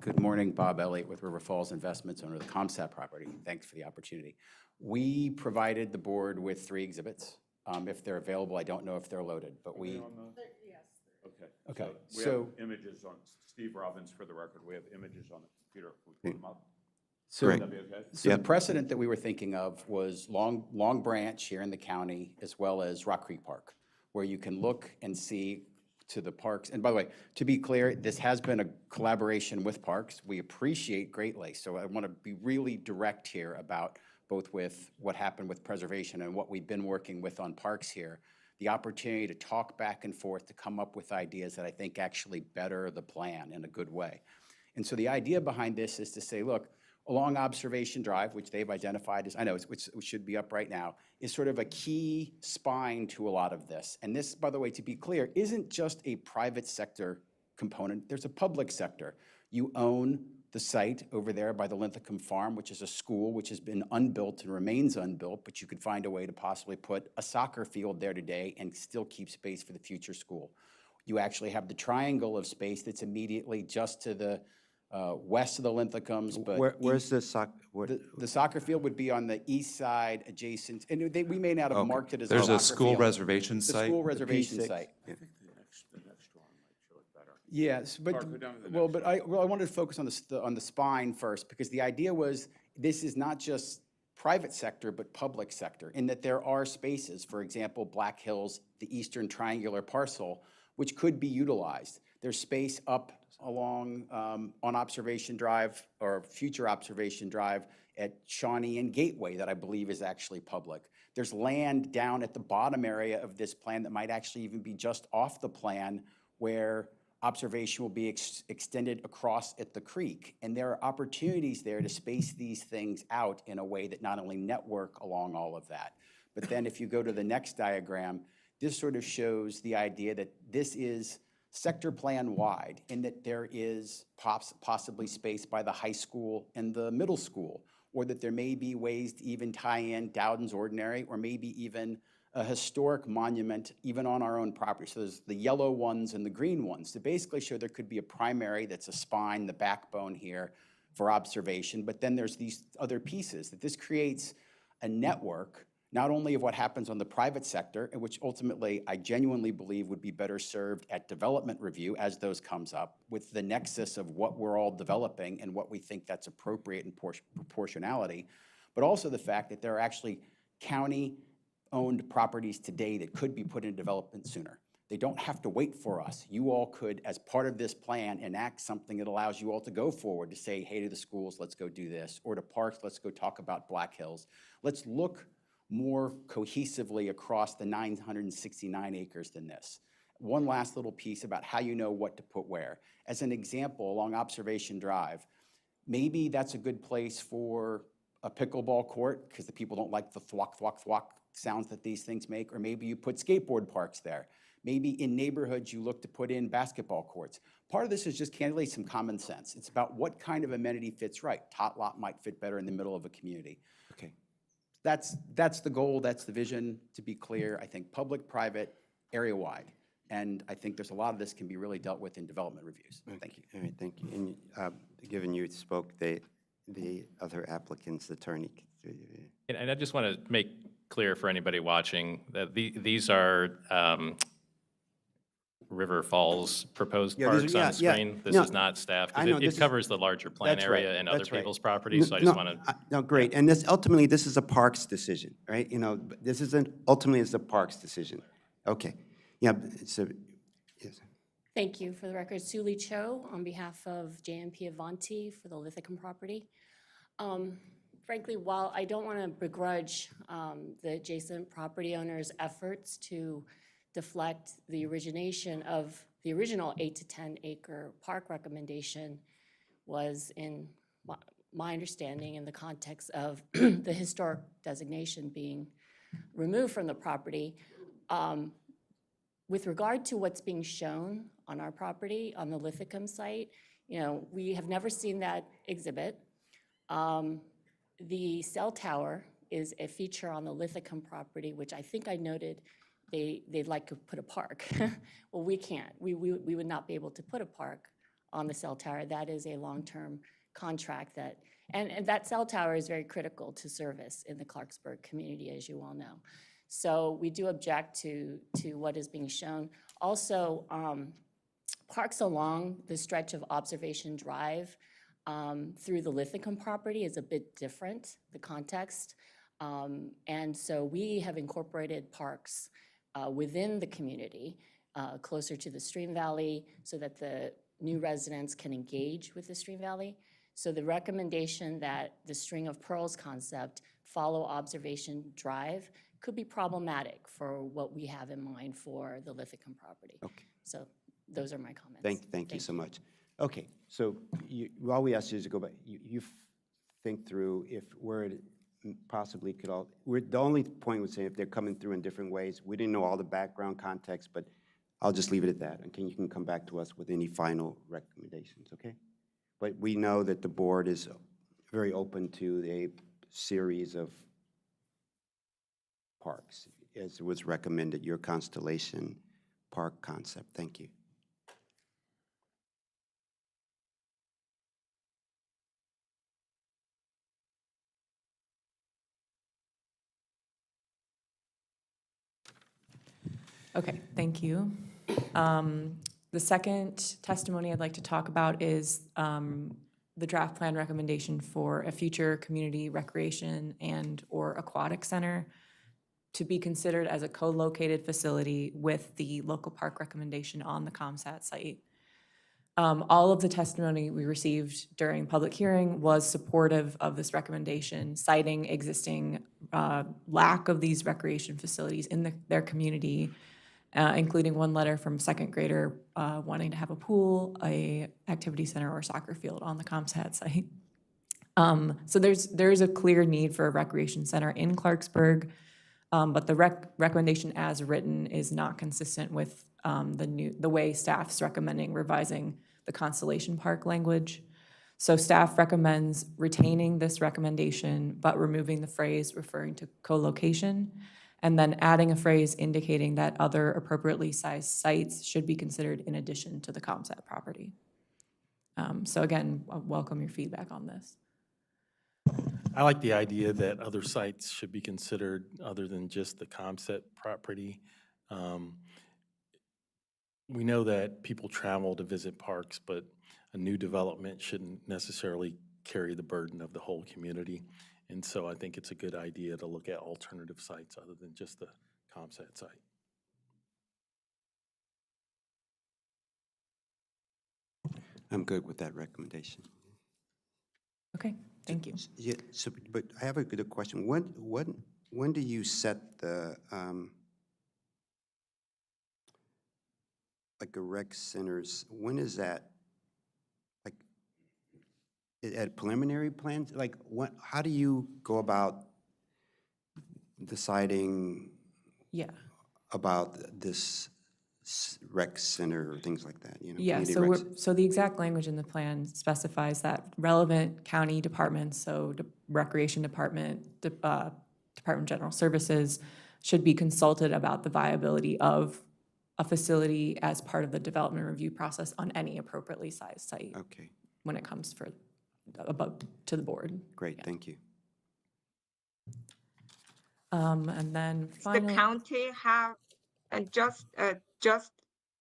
Good morning, Bob Elliott with River Falls Investments, owner of the ComSat property. Thanks for the opportunity. We provided the board with 3 exhibits. If they're available, I don't know if they're loaded, but we. Okay. We have images on, Steve Robbins for the record, we have images on the computer. Can we put them up? So, Great. That'd be okay? So the precedent that we were thinking of was Long Branch here in the county, as well as Rock Creek Park, where you can look and see to the parks. And by the way, to be clear, this has been a collaboration with parks. We appreciate greatly. So I want to be really direct here about both with what happened with preservation and what we've been working with on parks here. The opportunity to talk back and forth, to come up with ideas that I think actually better the plan in a good way. And so the idea behind this is to say, look, along Observation Drive, which they've identified as, I know, which should be up right now, is sort of a key spine to a lot of this. And this, by the way, to be clear, isn't just a private sector component. There's a public sector. You own the site over there by the Linthicum Farm, which is a school which has been unbuilt and remains unbuilt, but you could find a way to possibly put a soccer field there today and still keep space for the future school. You actually have the triangle of space that's immediately just to the west of the Linthicums, but Where's the soccer? the soccer field would be on the east side, adjacent, and we may not have marked it as There's a a soccer school field. reservation The site. school reservation P6. site. The next drawing might show it better. Yes, but, Mark, go down to the well, next but I wanted to focus on the spine first, because the idea was, this is not just private sector, but public sector, in that there are spaces, for example, Black Hills, the eastern triangular parcel, which could be utilized. There's space up along on Observation Drive, or future Observation Drive, at Shawnee and Gateway that I believe is actually public. There's land down at the bottom area of this plan that might actually even be just off the plan, where observation will be extended across at the creek. And there are opportunities there to space these things out in a way that not only network along all of that, but then if you go to the next diagram, this sort of shows the idea that this is sector plan wide, in that there is possibly space by the high school and the middle school, or that there may be ways to even tie in Dowden's Ordinary, or maybe even a historic monument even on our own property. So there's the yellow ones and the green ones to basically show there could be a primary that's a spine, the backbone here for observation, but then there's these other pieces, that this creates a network not only of what happens on the private sector, and which ultimately I genuinely believe would be better served at development review as those comes up, with the nexus of what we're all developing and what we think that's appropriate in proportionality, but also the fact that there are actually county-owned properties today that could be put in development sooner. They don't have to wait for us. You all could, as part of this plan, enact something that allows you all to go forward to say, hey, to the schools, let's go do this, or to parks, let's go talk about Black Hills. Let's look more cohesively across the 969 acres than this. One last little piece about how you know what to put where. As an example, along Observation Drive, maybe that's a good place for a pickleball court because the people don't like the thwack, thwack, thwack sounds that these things make, or maybe you put skateboard parks there. Maybe in neighborhoods, you look to put in basketball courts. Part of this is just candidly some common sense. It's about what kind of amenity fits right. Tot lot might fit better in the middle of a community. Okay. That's the goal, that's the vision, to be clear. I think public, private, area-wide. And I think there's a lot of this can be really dealt with in development reviews. Thank you. All right, thank you. And given you spoke, the other applicant's attorney. And I just want to make clear for anybody watching that these are River Falls proposed Yeah, these are- parks yeah, on the yeah. screen. This No, is not staff, I because know, it this is- covers the larger plan That's right, area and other that's right. people's properties, so I just want to. No, great, and this, ultimately, this is a parks decision, right? You know, this isn't, ultimately, it's a parks decision. Okay, yeah, so, yes. Thank you. For the record, Suli Cho on behalf of JMP Avanti for the Lithicum property. Frankly, while I don't want to begrudge the adjacent property owner's efforts to deflect the origination of the original 8 to 10 acre park recommendation was, in my understanding, in the context of the historic designation being removed from the property. With regard to what's being shown on our property, on the Lithicum site, you know, we have never seen that exhibit. The cell tower is a feature on the Lithicum property, which I think I noted they'd like to put a park. Well, we can't. We would not be able to put a park on the cell tower. That is a long-term contract that, and that cell tower is very critical to service in the Clarksburg community, as you all know. So we do object to what is being shown. Also, parks along the stretch of Observation Drive through the Lithicum property is a bit different, the context. And so we have incorporated parks within the community, closer to the stream valley, so that the new residents can engage with the stream valley. So the recommendation that the String of Pearls concept follow Observation Drive could be problematic for what we have in mind for the Lithicum property. Okay. So those are my comments. Thank you so much. Okay, so all we ask you is to go back, you think through if we're possibly could all, the only point was saying if they're coming through in different ways, we didn't know all the background context, but I'll just leave it at that, and you can come back to us with any final recommendations, okay? But we know that the board is very open to a series of parks, as was recommended, your Constellation Park concept. Thank you. Okay, thank you. The second testimony I'd like to talk about is the draft plan recommendation for a future community recreation and/or aquatic center to be considered as a co-located facility with the local park recommendation on the ComSat site. All of the testimony we received during public hearing was supportive of this recommendation, citing existing lack of these recreation facilities in their community, including one letter from a second grader wanting to have a pool, a activity center, or soccer field on the ComSat site. So there's a clear need for a recreation center in Clarksburg, but the recommendation as written is not consistent with the way staff's recommending revising the Constellation Park language. So staff recommends retaining this recommendation, but removing the phrase referring to co-location, and then adding a phrase indicating that other appropriately sized sites should be considered in addition to the ComSat property. So again, I welcome your feedback on this. I like the idea that other sites should be considered other than just the ComSat property. We know that people travel to visit parks, but a new development shouldn't necessarily carry the burden of the whole community. And so I think it's a good idea to look at alternative sites other than just the ComSat site. I'm good with that recommendation. Okay, thank you. Yeah, so, but I have a good question. When do you set the, like a rec centers, when is that, like, at preliminary plans, like what, how do you go about deciding Yeah. about this rec center or things like that, you know? Yeah, community so rec so the exact language in the plan specifies that relevant county departments, so Recreation Department, Department of General Services, should be consulted about the viability of a facility as part of the development review process on any appropriately sized site Okay, when it comes for above to the board. great, thank you. And then Does the finally, county have, just,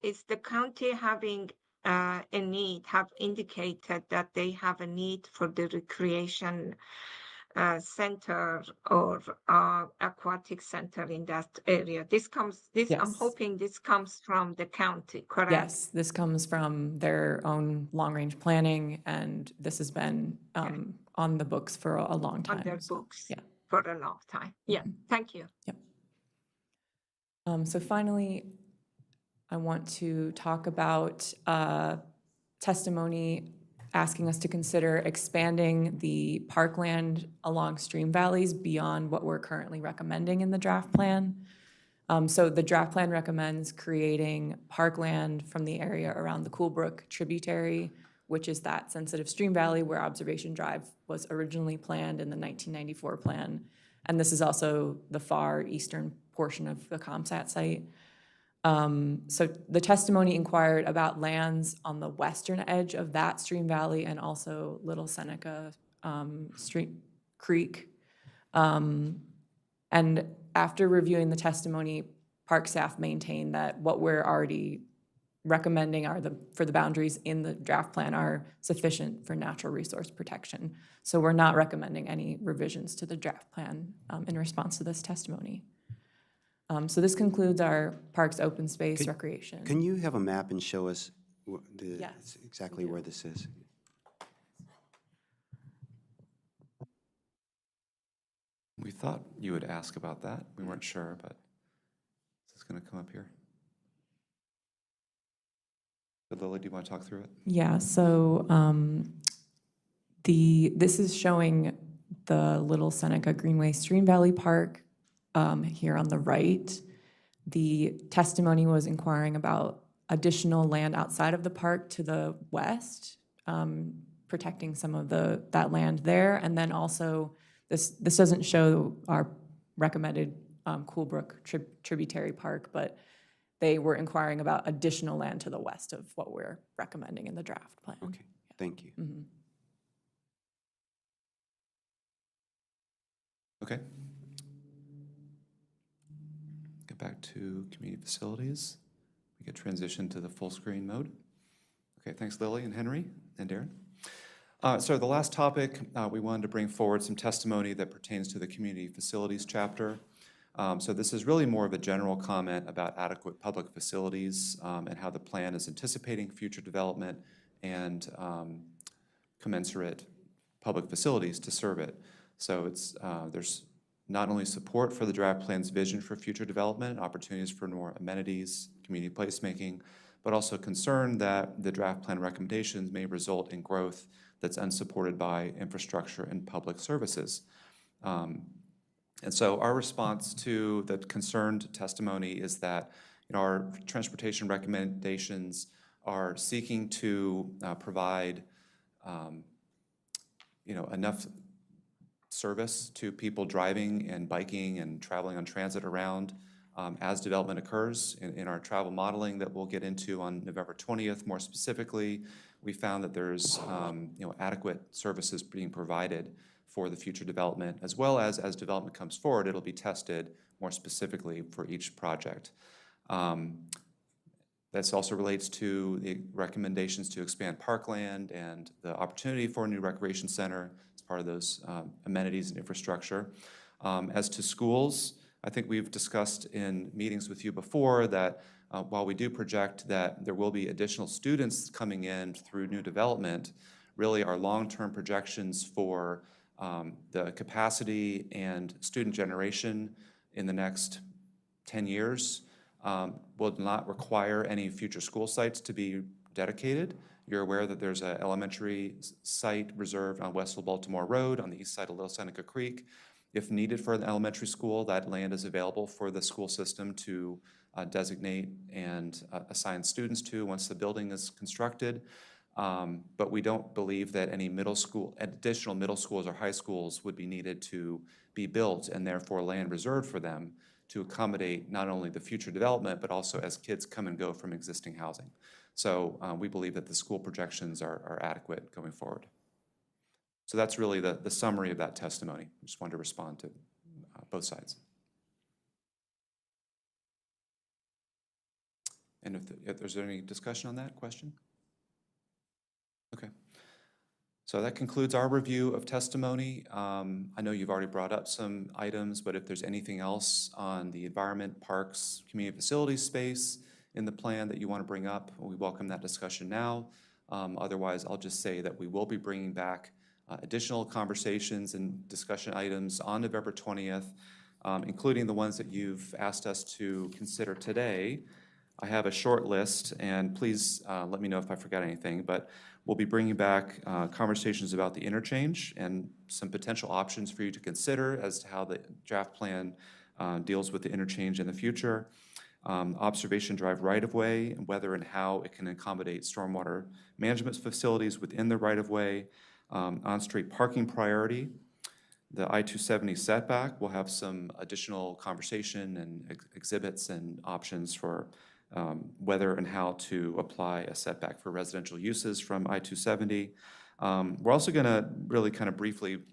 is the county having a need, have indicated that they have a need for the recreation center or aquatic center in that area? I'm yes. hoping this comes from the county, correct? Yes, this comes from their own long-range planning, and this has been on the books for a long time. On their so, books Yeah. for a long time. Yeah, thank you. So finally, I want to talk about testimony asking us to consider expanding the parkland along stream valleys beyond what we're currently recommending in the draft plan. So the draft plan recommends creating parkland from the area around the Cool Brook tributary, which is that sensitive stream valley where Observation Drive was originally planned in the 1994 plan. And this is also the far eastern portion of the ComSat site. So the testimony inquired about lands on the western edge of that stream valley and also Little Seneca Creek. And after reviewing the testimony, park staff maintained that what we're already recommending for the boundaries in the draft plan are sufficient for natural resource protection. So we're not recommending any revisions to the draft plan in response to this testimony. So this concludes our parks, open space, recreation. Can you have a map and show us Yes, exactly where this is? We thought you would ask about that. We weren't sure, but is this going to come up here? But Lily, do you want to talk through it? Yeah, so this is showing the Little Seneca Greenway Stream Valley Park here on the right. The testimony was inquiring about additional land outside of the park to the west, protecting some of that land there, and then also this doesn't show our recommended Cool Brook tributary park, but they were inquiring about additional land to the west of what we're recommending in the draft plan. Okay, thank you. Mm-hmm. Okay. Get back to community facilities. We could transition to the full screen mode. Okay, thanks Lily and Henry and Darren. So the last topic, we wanted to bring forward some testimony that pertains to the community facilities chapter. So this is really more of a general comment about adequate public facilities and how the plan is anticipating future development and commensurate public facilities to serve it. So it's there's not only support for the draft plan's vision for future development, opportunities for more amenities, community placemaking, but also concern that the draft plan recommendations may result in growth that's unsupported by infrastructure and public services. And so our response to the concerned testimony is that our transportation recommendations are seeking to provide enough service to people driving and biking and traveling on transit around as development occurs. In our travel modeling that we'll get into on November 20th, more specifically, we found that there's adequate services being provided for the future development, as well as development comes forward, it'll be tested more specifically for each project. This also relates to the recommendations to expand parkland and the opportunity for a new recreation center as part of those amenities and infrastructure. As to schools, I think we've discussed in meetings with you before that while we do project that there will be additional students coming in through new development, really our long-term projections for the capacity and student generation in the next 10 years will not require any future school sites to be dedicated. You're aware that there's an elementary site reserved on West Baltimore Road on the east side of Little Seneca Creek. If needed for an elementary school, that land is available for the school system to designate and assign students to once the building is constructed. But we don't believe that any additional middle schools or high schools would be needed to be built, and therefore land reserved for them to accommodate not only the future development, but also as kids come and go from existing housing. So we believe that the school projections are adequate going forward. So that's really the summary of that testimony. I just wanted to respond to both sides. And if there's any discussion on that question? Okay. So that concludes our review of testimony. I know you've already brought up some items, but if there's anything else on the environment, parks, community facilities space in the plan that you want to bring up, we welcome that discussion now. Otherwise, I'll just say that we will be bringing back additional conversations and discussion items on November 20th, including the ones that you've asked us to consider today. I have a short list, and please let me know if I forgot anything, but we'll be bringing back conversations about the interchange and some potential options for you to consider as to how the draft plan deals with the interchange in the future. Observation Drive right-of-way, and whether and how it can accommodate stormwater management facilities within the right-of-way, on-street parking priority, the I-270 setback. We'll have some additional conversation and exhibits and options for whether and how to apply a setback for residential uses from I-270. We're also going to really kind of briefly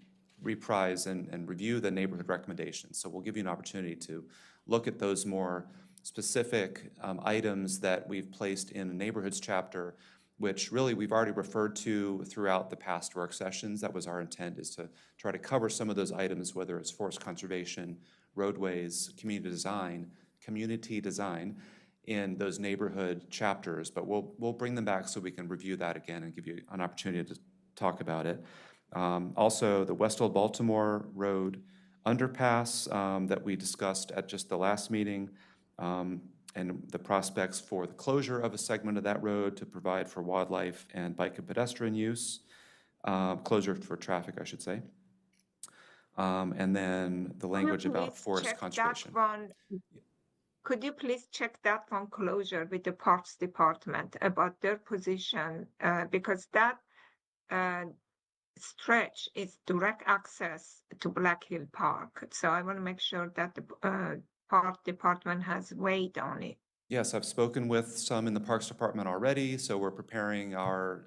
reprise and review the neighborhood recommendations. So we'll give you an opportunity to look at those more specific items that we've placed in the neighborhoods chapter, which really we've already referred to throughout the past work sessions. That was our intent, is to try to cover some of those items, whether it's forest conservation, roadways, community design in those neighborhood chapters. But we'll bring them back so we can review that again and give you an opportunity to talk about it. Also, the West Old Baltimore Road underpass that we discussed at just the last meeting, and the prospects for the closure of a segment of that road to provide for wildlife and bike and pedestrian use, closure for traffic, I should say. And then the language about forest conservation. Could you please check that one closure with the Parks Department about their position? Because that stretch is direct access to Black Hill Park. So I want to make sure that the Park Department has weighed on it. Yes, I've spoken with some in the Parks Department already, so we're preparing our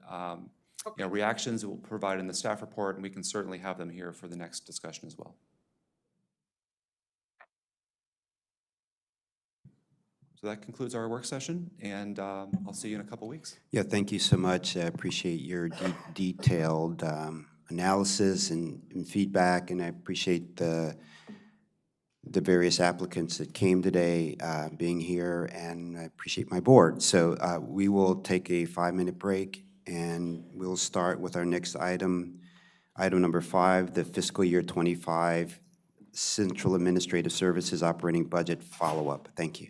reactions that we'll provide in the staff report, and we can certainly have them here for the next discussion as well. So that concludes our work session, and I'll see you in a couple weeks. Yeah, thank you so much. I appreciate your detailed analysis and feedback, and I appreciate the various applicants that came today being here, and I appreciate my board. So we will take a 5-minute break, and we'll start with our next item, item number 5, the fiscal year 25 Central Administrative Services Operating Budget follow-up. Thank you.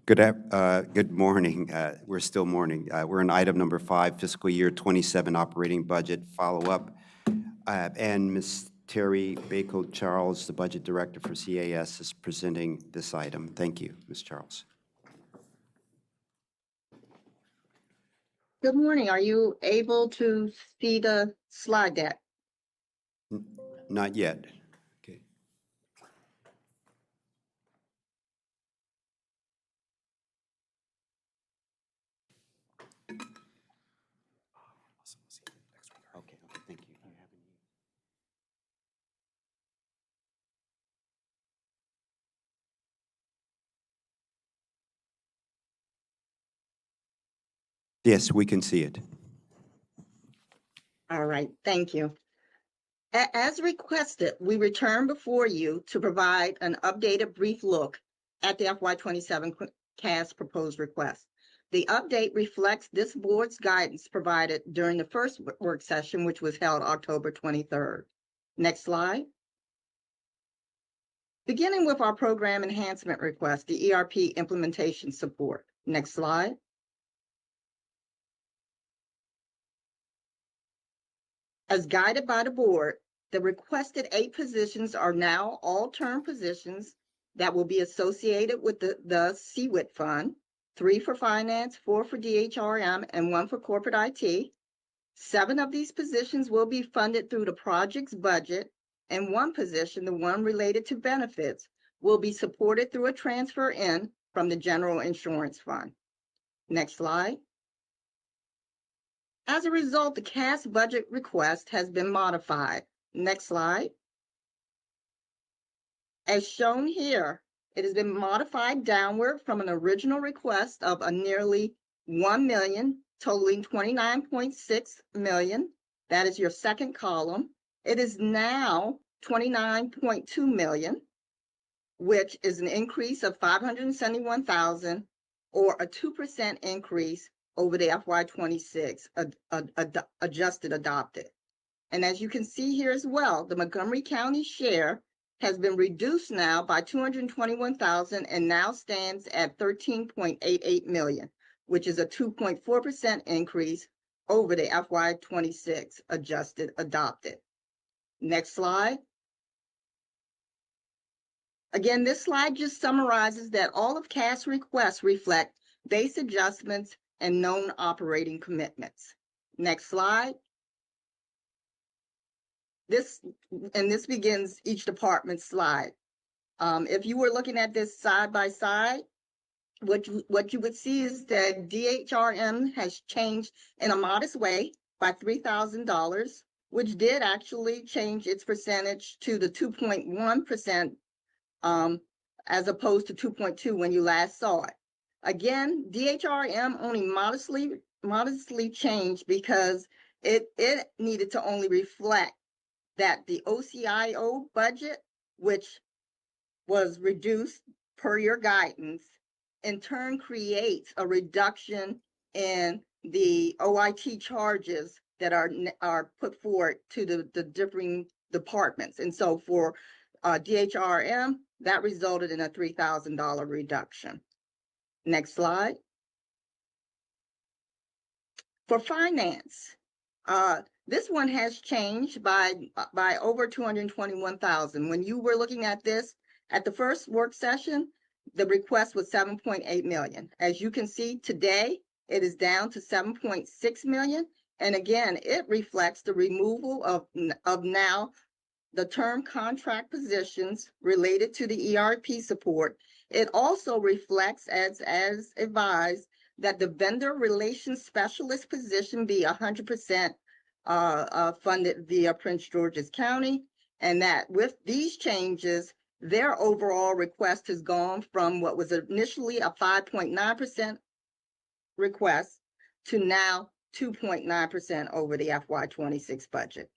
Good morning. We're still morning. We're on item number 5, fiscal year 27 operating budget follow-up. And Ms. Terry Bako Charles, the budget director for CAS, is presenting this item. Thank you, Ms. Charles. Good morning. Are you able to see the slide deck? Not yet. Okay. Okay, thank you. Yes, we can see it. All right, thank you. As requested, we return before you to provide an updated brief look at the FY27 CAS proposed request. The update reflects this board's guidance provided during the first work session, which was held October 23rd. Next slide. Beginning with our program enhancement request, the ERP implementation support. Next slide. As guided by the board, the requested 8 positions are now all term positions that will be associated with the CWIT fund, 3 for finance, 4 for DHRM, and 1 for corporate IT. 7 of these positions will be funded through the project's budget, and 1 position, the one related to benefits, will be supported through a transfer in from the general insurance fund. Next slide. As a result, the CAS budget request has been modified. Next slide. As shown here, it has been modified downward from an original request of a nearly 1 million, totaling 29.6 million. That is your second column. It is now 29.2 million, which is an increase of 571,000 or a 2% increase over the FY26 adjusted adopted. And as you can see here as well, the Montgomery County share has been reduced now by 221,000 and now stands at 13.88 million, which is a 2.4% increase over the FY26 adjusted adopted. Next slide. Again, this slide just summarizes that all of CAS requests reflect base adjustments and known operating commitments. Next slide. This begins each department slide. If you were looking at this side by side, what you would see is that DHRM has changed in a modest way by $3,000, which did actually change its percentage to the 2.1%, as opposed to 2.2 when you last saw it. Again, DHRM only modestly changed because it needed to only reflect that the OCIO budget, which was reduced per your guidance, in turn creates a reduction in the OIT charges that are put forward to the differing departments. And so for DHRM, that resulted in a $3,000 reduction. Next slide. For finance, this one has changed by over 221,000. When you were looking at this at the first work session, the request was 7.8 million. As you can see today, it is down to 7.6 million. And again, it reflects the removal of now the term contract positions related to the ERP support. It also reflects, as advised, that the vendor relations specialist position be 100% funded via Prince George's County, and that with these changes, their overall request has gone from what was initially a 5.9% request to now 2.9% over the FY26 budget.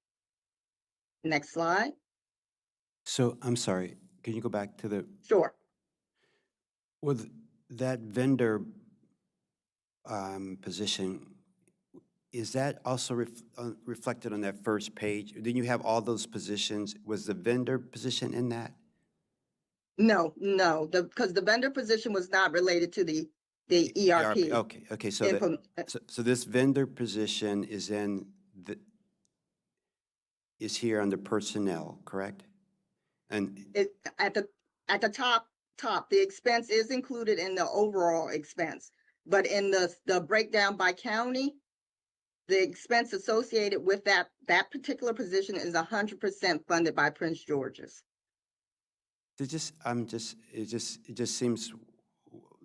Next slide. So I'm sorry, can you go back to the? Sure. With that vendor position, is that also reflected on that first page? Then you have all those positions. Was the vendor position in that? No, no, because the vendor position was not related to the ERP. Okay, so that, so this vendor position is is here under personnel, correct? And, It, at the top, the expense is included in the overall expense. But in the breakdown by county, the expense associated with that particular position is 100% funded by Prince George's. it just seems,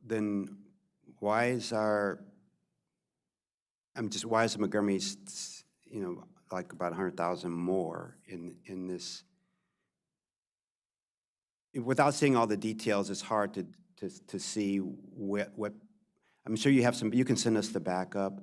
then why is why is Montgomery, like about 100,000 more in this? Without seeing all the details, it's hard to see what, I'm sure you have some, you can send us the backup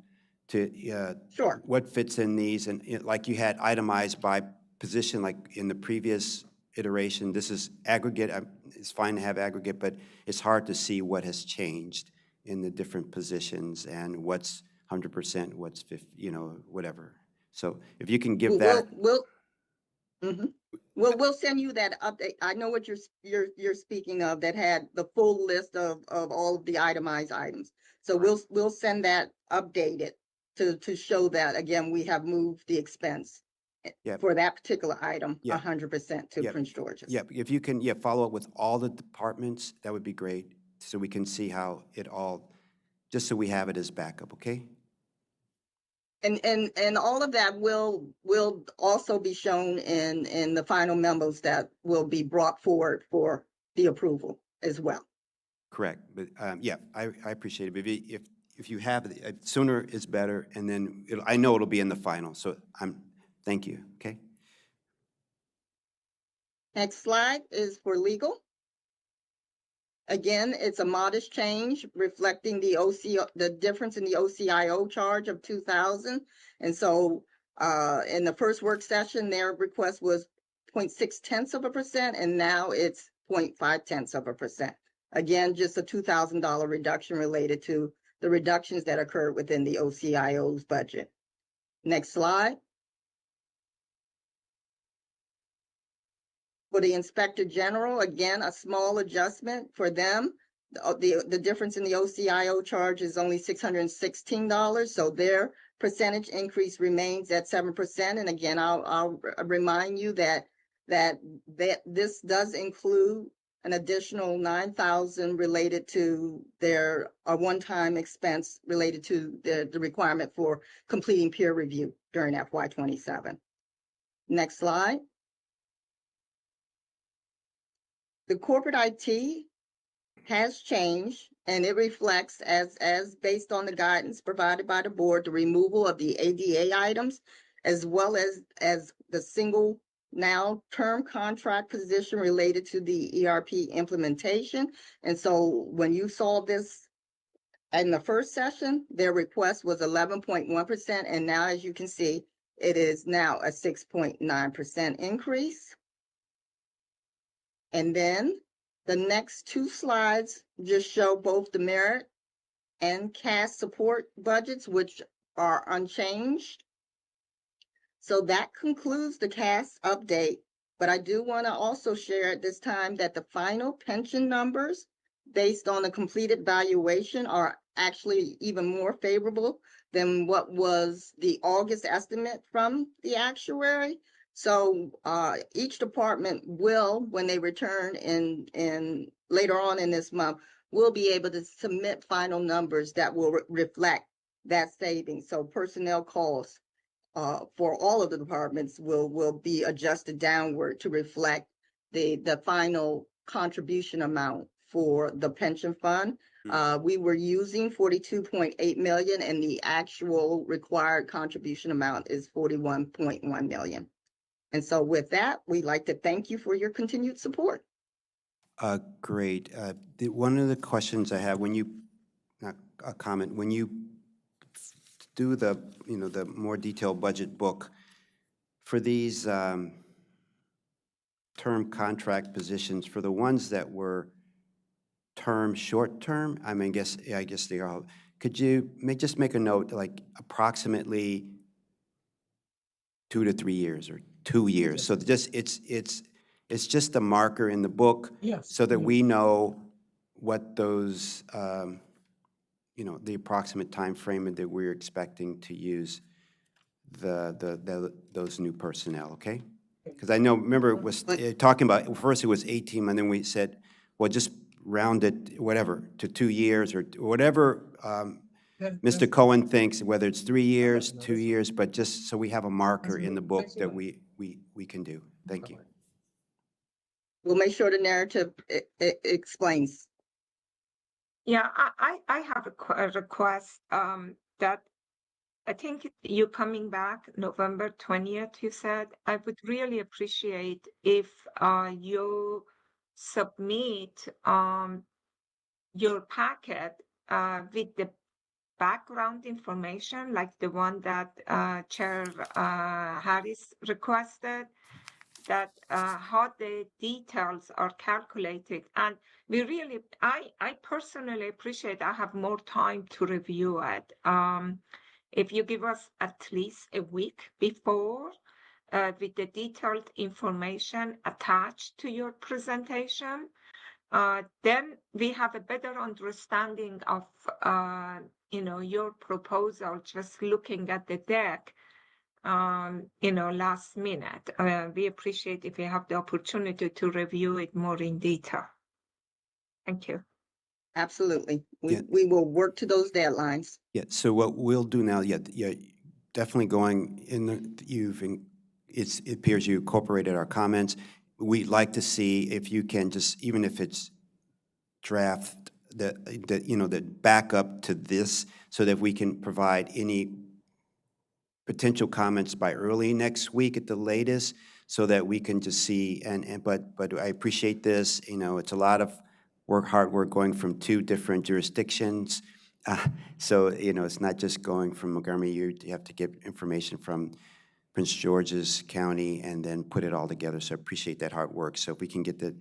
to Sure. what fits in these, and like you had itemized by position, like in the previous iteration, this is aggregate, it's fine to have aggregate, but it's hard to see what has changed in the different positions and what's 100%, what's 50, whatever. So if you can give that. We'll send you that update. I know what you're speaking of, that had the full list of all of the itemized items. So we'll send that updated to show that, again, we have moved the expense for that particular item 100% to Prince George's. Yeah, if you can, follow up with all the departments, that would be great, so we can see how it all, just so we have it as backup, okay? And all of that will also be shown in the final memos that will be brought forward for the approval as well. Correct, but I appreciate it. But if you have it, sooner is better, and then I know it'll be in the final, so thank you, okay? Next slide is for legal. Again, it's a modest change reflecting the difference in the OCIO charge of 2,000. And so in the first work session, their request was 0.6%, and now it's 0.5%. Again, just a $2,000 reduction related to the reductions that occurred within the OCIO's budget. Next slide. For the Inspector General, again, a small adjustment for them. The difference in the OCIO charge is only $616, so their percentage increase remains at 7%. And again, I'll remind you that this does include an additional $9,000 related to their one-time expense related to the requirement for completing peer review during FY27. Next slide. The corporate IT has changed, and it reflects, as based on the guidance provided by the board, the removal of the ADA items, as well as the single now term contract position related to the ERP implementation. And so when you saw this in the first session, their request was 11.1%, and now, as you can see, it is now a 6.9% increase. And then the next two slides just show both the merit and CAS support budgets, which are unchanged. So that concludes the CAS update. But I do want to also share at this time that the final pension numbers based on the completed valuation are actually even more favorable than what was the August estimate from the actuary. So each department will, when they return in later on in this month, will be able to submit final numbers that will reflect that savings. So personnel costs for all of the departments will be adjusted downward to reflect the final contribution amount for the pension fund. We were using 42.8 million, and the actual required contribution amount is 41.1 million. And so with that, we'd like to thank you for your continued support. Great. One of the questions I have, not a comment, when you do the more detailed budget book, for these term contract positions, for the ones that were short term, I guess they are, could you just make a note, like approximately 2 to 3 years or 2 years? So just it's It's just a marker in the book. Yes. So that we know what those, the approximate time frame that we're expecting to use those new personnel, okay? Because I know, remember, it was talking about, first it was 18, and then we said, well, just round it, whatever, to 2 years or whatever Mr. Cohen thinks, whether it's 3 years, 2 years, but just so we have a marker in the book that we can do. Thank you. We'll make sure the narrative explains. Yeah, I have a request that I think you coming back November 20th, you said. I would really appreciate if you submit your packet with the background information, like the one that Chair Harris requested, that how the details are calculated. And we really, I personally appreciate I have more time to review it. If you give us at least a week before with the detailed information attached to your presentation, then we have a better understanding of your proposal just looking at the deck last minute. We appreciate if you have the opportunity to review it more in detail. Thank you. Absolutely. Yeah. We will work to those deadlines. Yeah, so what we'll do now, definitely going in, it appears you incorporated our comments. We'd like to see if you can just, even if it's draft, the backup to this, so that we can provide any potential comments by early next week at the latest, so that we can just see, but I appreciate this, it's a lot of hard work going from 2 different jurisdictions. So, it's not just going from Montgomery, you have to get information from Prince George's County and then put it all together, so I appreciate that hard work. So if we can get the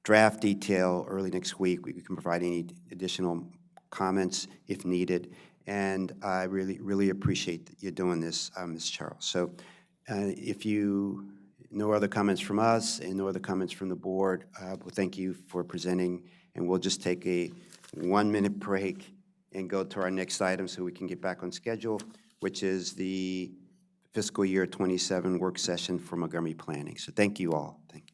draft detail early next week, we can provide any additional comments if needed. And I really, really appreciate you doing this, Ms. Charles. So if no other comments from us and no other comments from the board, well, thank you for presenting, and we'll just take a 1-minute break and go to our next item so we can get back on schedule, which is the fiscal year 27 work session for Montgomery Planning. So thank you all. Thank you.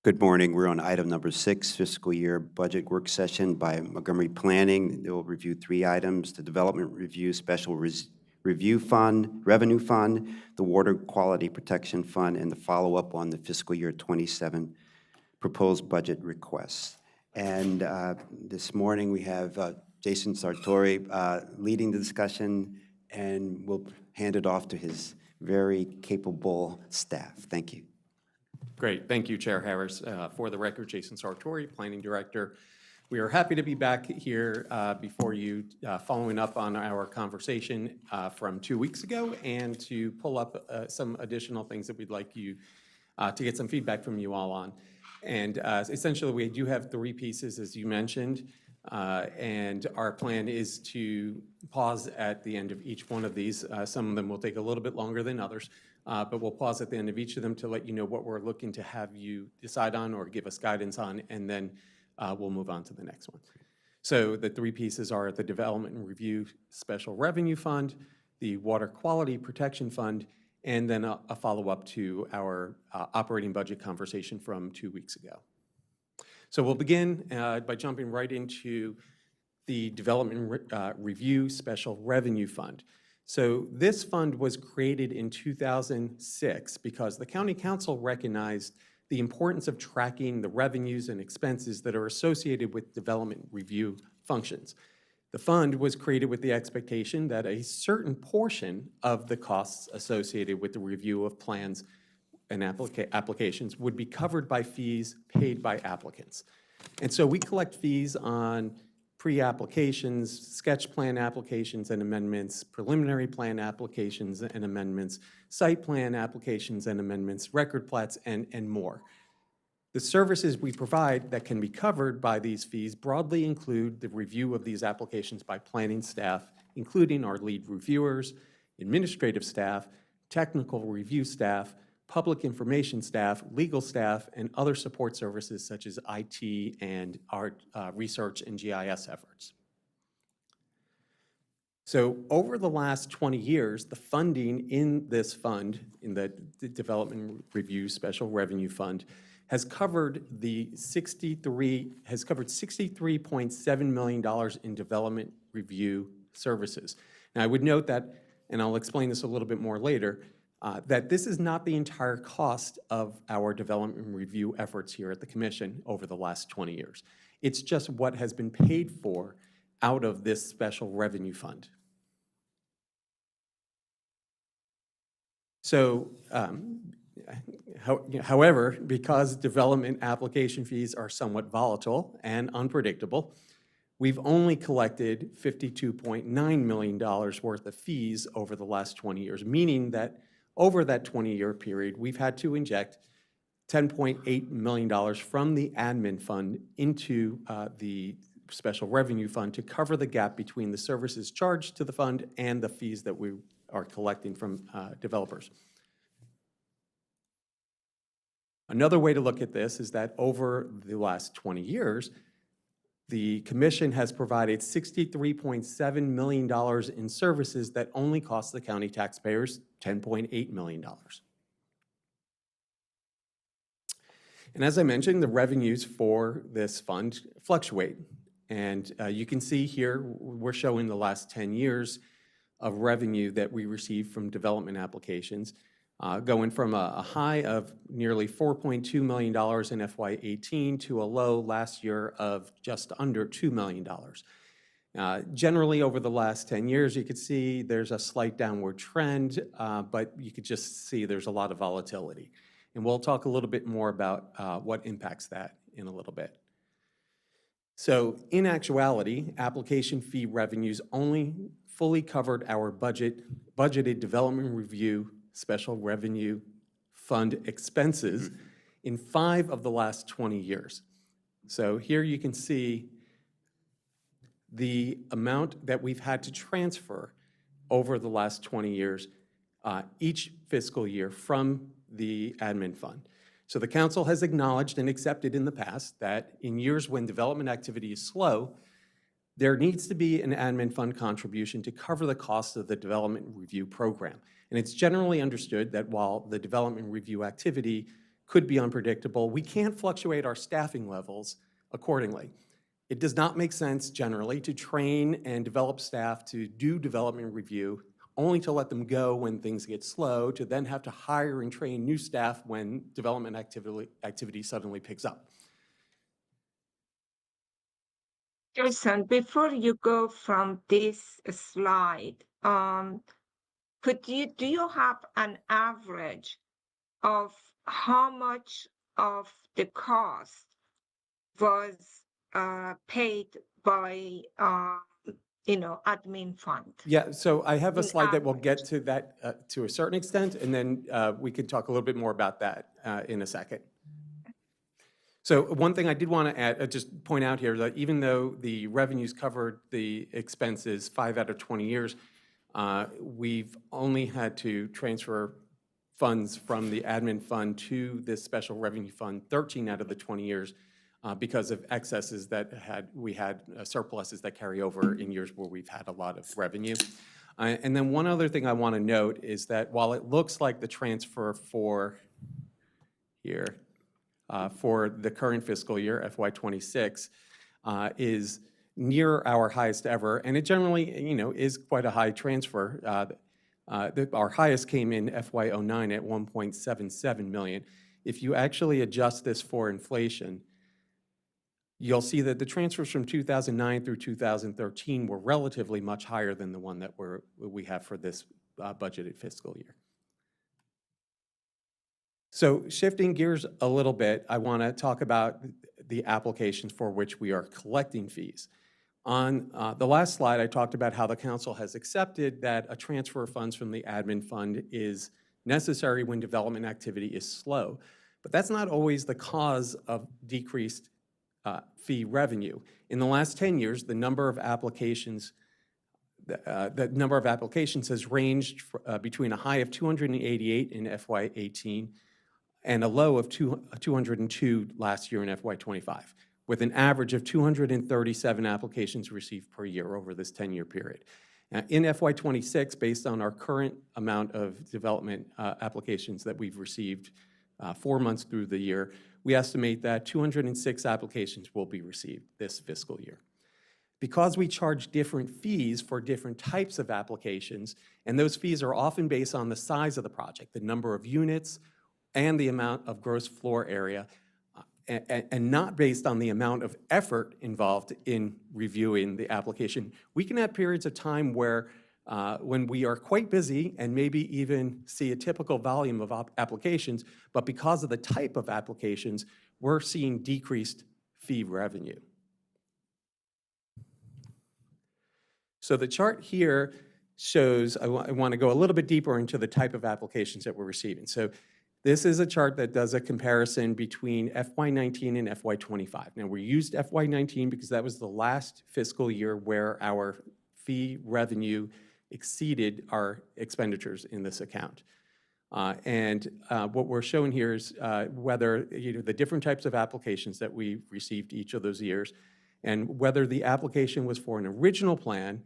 Good morning. We're on item number 6, fiscal year budget work session by Montgomery Planning. They will review 3 items: the Development Review Special Review Fund, Revenue Fund, the Water Quality Protection Fund, and the follow-up on the fiscal year 27 proposed budget requests. And this morning we have Jason Sartori leading the discussion, and we'll hand it off to his very capable staff. Thank you. Great. Thank you, Chair Harris. For the record, Jason Sartori, Planning Director. We are happy to be back here before you, following up on our conversation from 2 weeks ago, and to pull up some additional things that we'd like you to get some feedback from you all on. And essentially, we do have 3 pieces, as you mentioned, and our plan is to pause at the end of each one of these. Some of them will take a little bit longer than others. But we'll pause at the end of each of them to let you know what we're looking to have you decide on or give us guidance on, and then we'll move on to the next one. So the 3 pieces are the Development and Review Special Revenue Fund, the Water Quality Protection Fund, and then a follow-up to our operating budget conversation from 2 weeks ago. So we'll begin by jumping right into the Development Review Special Revenue Fund. So this fund was created in 2006 because the County Council recognized the importance of tracking the revenues and expenses that are associated with development review functions. The fund was created with the expectation that a certain portion of the costs associated with the review of plans and applications would be covered by fees paid by applicants. And so we collect fees on pre-applications, sketch plan applications and amendments, preliminary plan applications and amendments, site plan applications and amendments, record plats, and more. The services we provide that can be covered by these fees broadly include the review of these applications by planning staff, including our lead reviewers, administrative staff, technical review staff, public information staff, legal staff, and other support services such as IT and our research and GIS efforts. So over the last 20 years, the funding in this fund, in the Development Review Special Revenue Fund, has covered $63.7 million in development review services. Now, I would note that, and I'll explain this a little bit more later, that this is not the entire cost of our development review efforts here at the Commission over the last 20 years. It's just what has been paid for out of this special revenue fund. So, however, because development application fees are somewhat volatile and unpredictable, we've only collected $52.9 million worth of fees over the last 20 years, meaning that over that 20-year period, we've had to inject $10.8 million from the admin fund into the special revenue fund to cover the gap between the services charged to the fund and the fees that we are collecting from developers. Another way to look at this is that over the last 20 years, the Commission has provided $63.7 million in services that only cost the county taxpayers $10.8 million. And as I mentioned, the revenues for this fund fluctuate. And you can see here, we're showing the last 10 years of revenue that we received from development applications, going from a high of nearly $4.2 million in FY18 to a low last year of just under $2 million. Generally, over the last 10 years, you could see there's a slight downward trend, but you could just see there's a lot of volatility. And we'll talk a little bit more about what impacts that in a little bit. So in actuality, application fee revenues only fully covered our budgeted development review special revenue fund expenses in 5 of the last 20 years. So here you can see the amount that we've had to transfer over the last 20 years, each fiscal year from the admin fund. So the council has acknowledged and accepted in the past that in years when development activity is slow, there needs to be an admin fund contribution to cover the cost of the development review program. And it's generally understood that while the development review activity could be unpredictable. We can't fluctuate our staffing levels accordingly. It does not make sense generally to train and develop staff to do development review only to let them go when things get slow, to then have to hire and train new staff when development activity suddenly picks up. Jason, before you go from this slide, do you have an average of how much of the cost was paid by admin fund? Yeah, so I have a In slide that will get to that to a certain extent, and then we can talk a little bit more about that in a second. So one thing I did want to add, just point out here, that even though the revenues covered the expenses 5 out of 20 years, we've only had to transfer funds from the admin fund to this special revenue fund 13 out of the 20 years because of excesses that we had surpluses that carry over in years where we've had a lot of revenue. And then one other thing I want to note is that while it looks like the transfer for here, for the current fiscal year, FY26, is near our highest ever, and it generally, is quite a high transfer. Our highest came in FY09 at 1.77 million. If you actually adjust this for inflation, you'll see that the transfers from 2009 through 2013 were relatively much higher than the one that we have for this budgeted fiscal year. So shifting gears a little bit, I want to talk about the applications for which we are collecting fees. On the last slide, I talked about how the council has accepted that a transfer of funds from the admin fund is necessary when development activity is slow. But that's not always the cause of decreased fee revenue. In the last 10 years, the number of applications has ranged between a high of 288 in FY18 and a low of 202 last year in FY25, with an average of 237 applications received per year over this 10-year period. In FY26, based on our current amount of development applications that we've received 4 months through the year, we estimate that 206 applications will be received this fiscal year. Because we charge different fees for different types of applications, and those fees are often based on the size of the project, the number of units, and the amount of gross floor area, and not based on the amount of effort involved in reviewing the application. We can have periods of time where when we are quite busy and maybe even see a typical volume of applications, but because of the type of applications, we're seeing decreased fee revenue. So the chart here shows, I want to go a little bit deeper into the type of applications that we're receiving. So this is a chart that does a comparison between FY19 and FY25. Now, we used FY19 because that was the last fiscal year where our fee revenue exceeded our expenditures in this account. What we're showing here is whether the different types of applications that we received each of those years, and whether the application was for an original plan,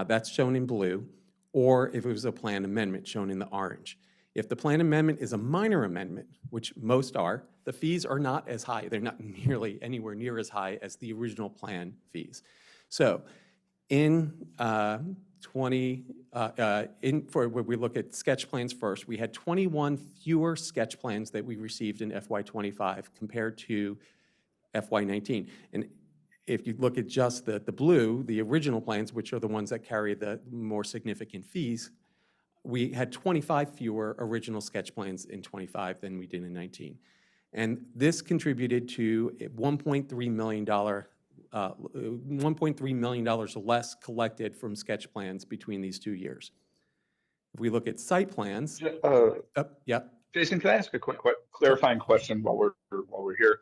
that's shown in blue, or if it was a plan amendment, shown in the orange. If the plan amendment is a minor amendment, which most are, the fees are not as high. They're not nearly anywhere near as high as the original plan fees. So in when we look at sketch plans first, we had 21 fewer sketch plans that we received in FY25 compared to FY19. And if you look at just the blue, the original plans, which are the ones that carry the more significant fees, we had 25 fewer original sketch plans in 25 than we did in 19. And this contributed to $1.3 million less collected from sketch plans between these 2 years. If we look at site plans, yeah. Jason, can I ask a quick clarifying question while we're here?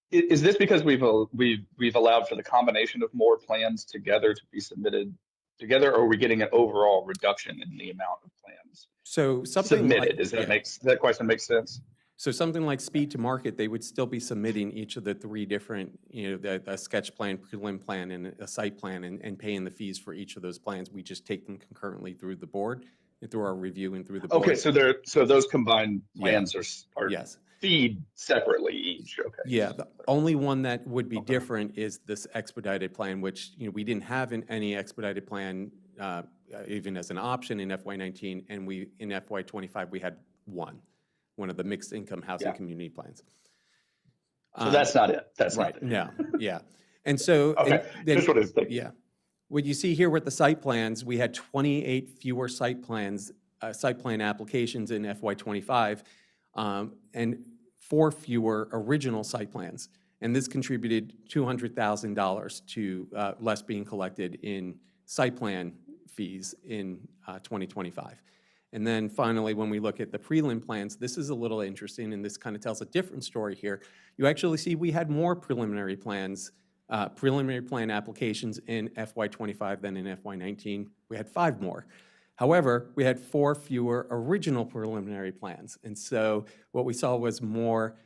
Is this because we've allowed for the combination of more plans together to be submitted together, or are we getting an overall reduction in the amount of plans submitted? That question makes sense? So something like speed to market, they would still be submitting each of the 3 different, a sketch plan, prelim plan, and a site plan, and paying the fees for each of those plans. We just take them concurrently through the board through our review and through the board. Okay, so those combined plans are Yes. feed separately each, okay. Yeah, the only one that would be different is this expedited plan, which, we didn't have any expedited plan, even as an option in FY19, and in FY25, we had one of the mixed income housing community plans. So that's not it, that's right, not it. no, yeah. And so, Okay, just what I was thinking. yeah. What you see here with the site plans, we had 28 fewer site plan applications in FY25, and 4 fewer original site plans. And this contributed $200,000 to less being collected in site plan fees in 2025. And then finally, when we look at the prelim plans, this is a little interesting, and this kind of tells a different story here. You actually see we had more preliminary plan applications in FY25 than in FY19. We had 5 more. However, we had 4 fewer original preliminary plans. And so what we saw was more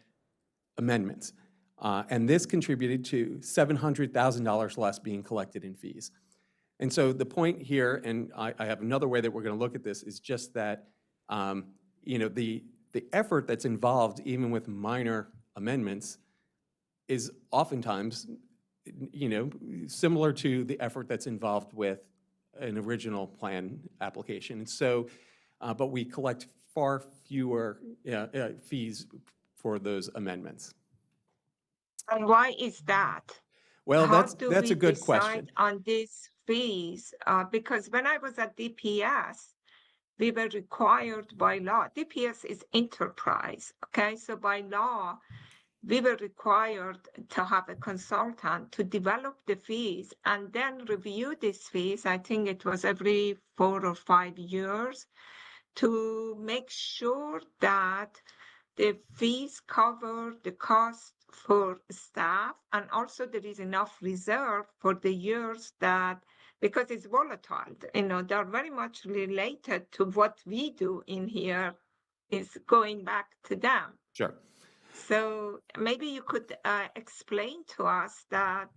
amendments. And this contributed to $700,000 less being collected in fees. And so the point here, and I have another way that we're going to look at this, is just that the effort that's involved, even with minor amendments, is oftentimes similar to the effort that's involved with an original plan application. And so, but we collect far fewer fees for those amendments. And why is that? Well, How that's do a we good decide question. on these fees? Because when I was at DPS, we were required by law. DPS is enterprise, okay? So by law, we were required to have a consultant to develop the fees and then review these fees. I think it was every 4 or 5 years, to make sure that the fees cover the cost for staff, and also there is enough reserve for the years that, because it's volatile, they're very much related to what we do in here is going back to them. Sure. So maybe you could explain to us that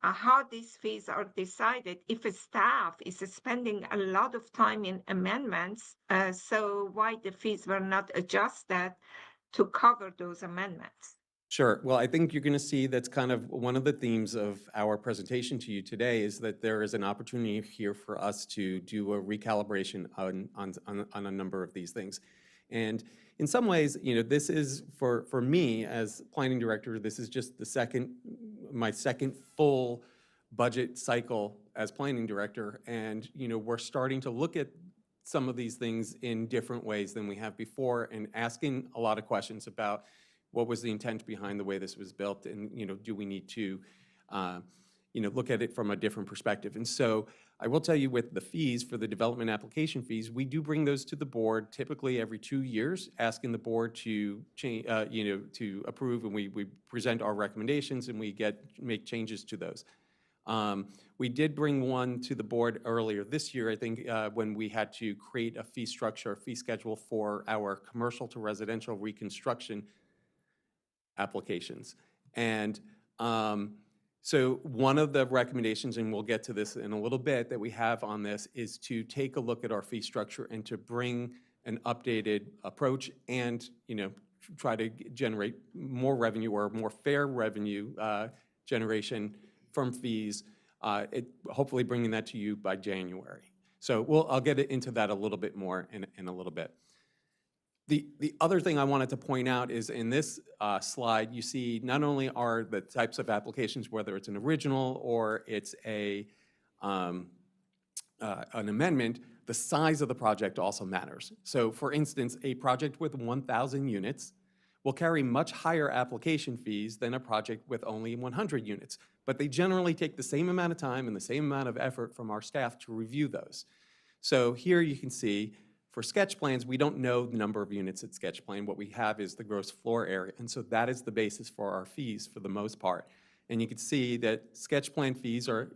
how these fees are decided if a staff is spending a lot of time in amendments, so why the fees were not adjusted to cover those amendments. Sure. Well, I think you're going to see that's kind of one of the themes of our presentation to you today, is that there is an opportunity here for us to do a recalibration on a number of these things. And in some ways, this is, for me as planning director, this is just my second full budget cycle as planning director. And, we're starting to look at some of these things in different ways than we have before, and asking a lot of questions about what was the intent behind the way this was built, and do we need to look at it from a different perspective. And so I will tell you, with the fees for the development application fees, we do bring those to the board typically every 2 years, asking the board to change, to approve, and we present our recommendations, and we make changes to those. We did bring one to the board earlier this year, I think, when we had to create a fee structure, a fee schedule for our commercial to residential reconstruction applications. And so one of the recommendations, and we'll get to this in a little bit, that we have on this is to take a look at our fee structure and to bring an updated approach and, try to generate more revenue, or more fair revenue generation from fees, hopefully bringing that to you by January. So I'll get into that a little bit more in a little bit. The other thing I wanted to point out is, in this slide, you see not only are the types of applications, whether it's an original or it's an amendment, the size of the project also matters. So for instance, a project with 1,000 units will carry much higher application fees than a project with only 100 units. But they generally take the same amount of time and the same amount of effort from our staff to review those. So here you can see, for sketch plans, we don't know the number of units at sketch plan. What we have is the gross floor area. And so that is the basis for our fees for the most part. And you can see that sketch plan fees are,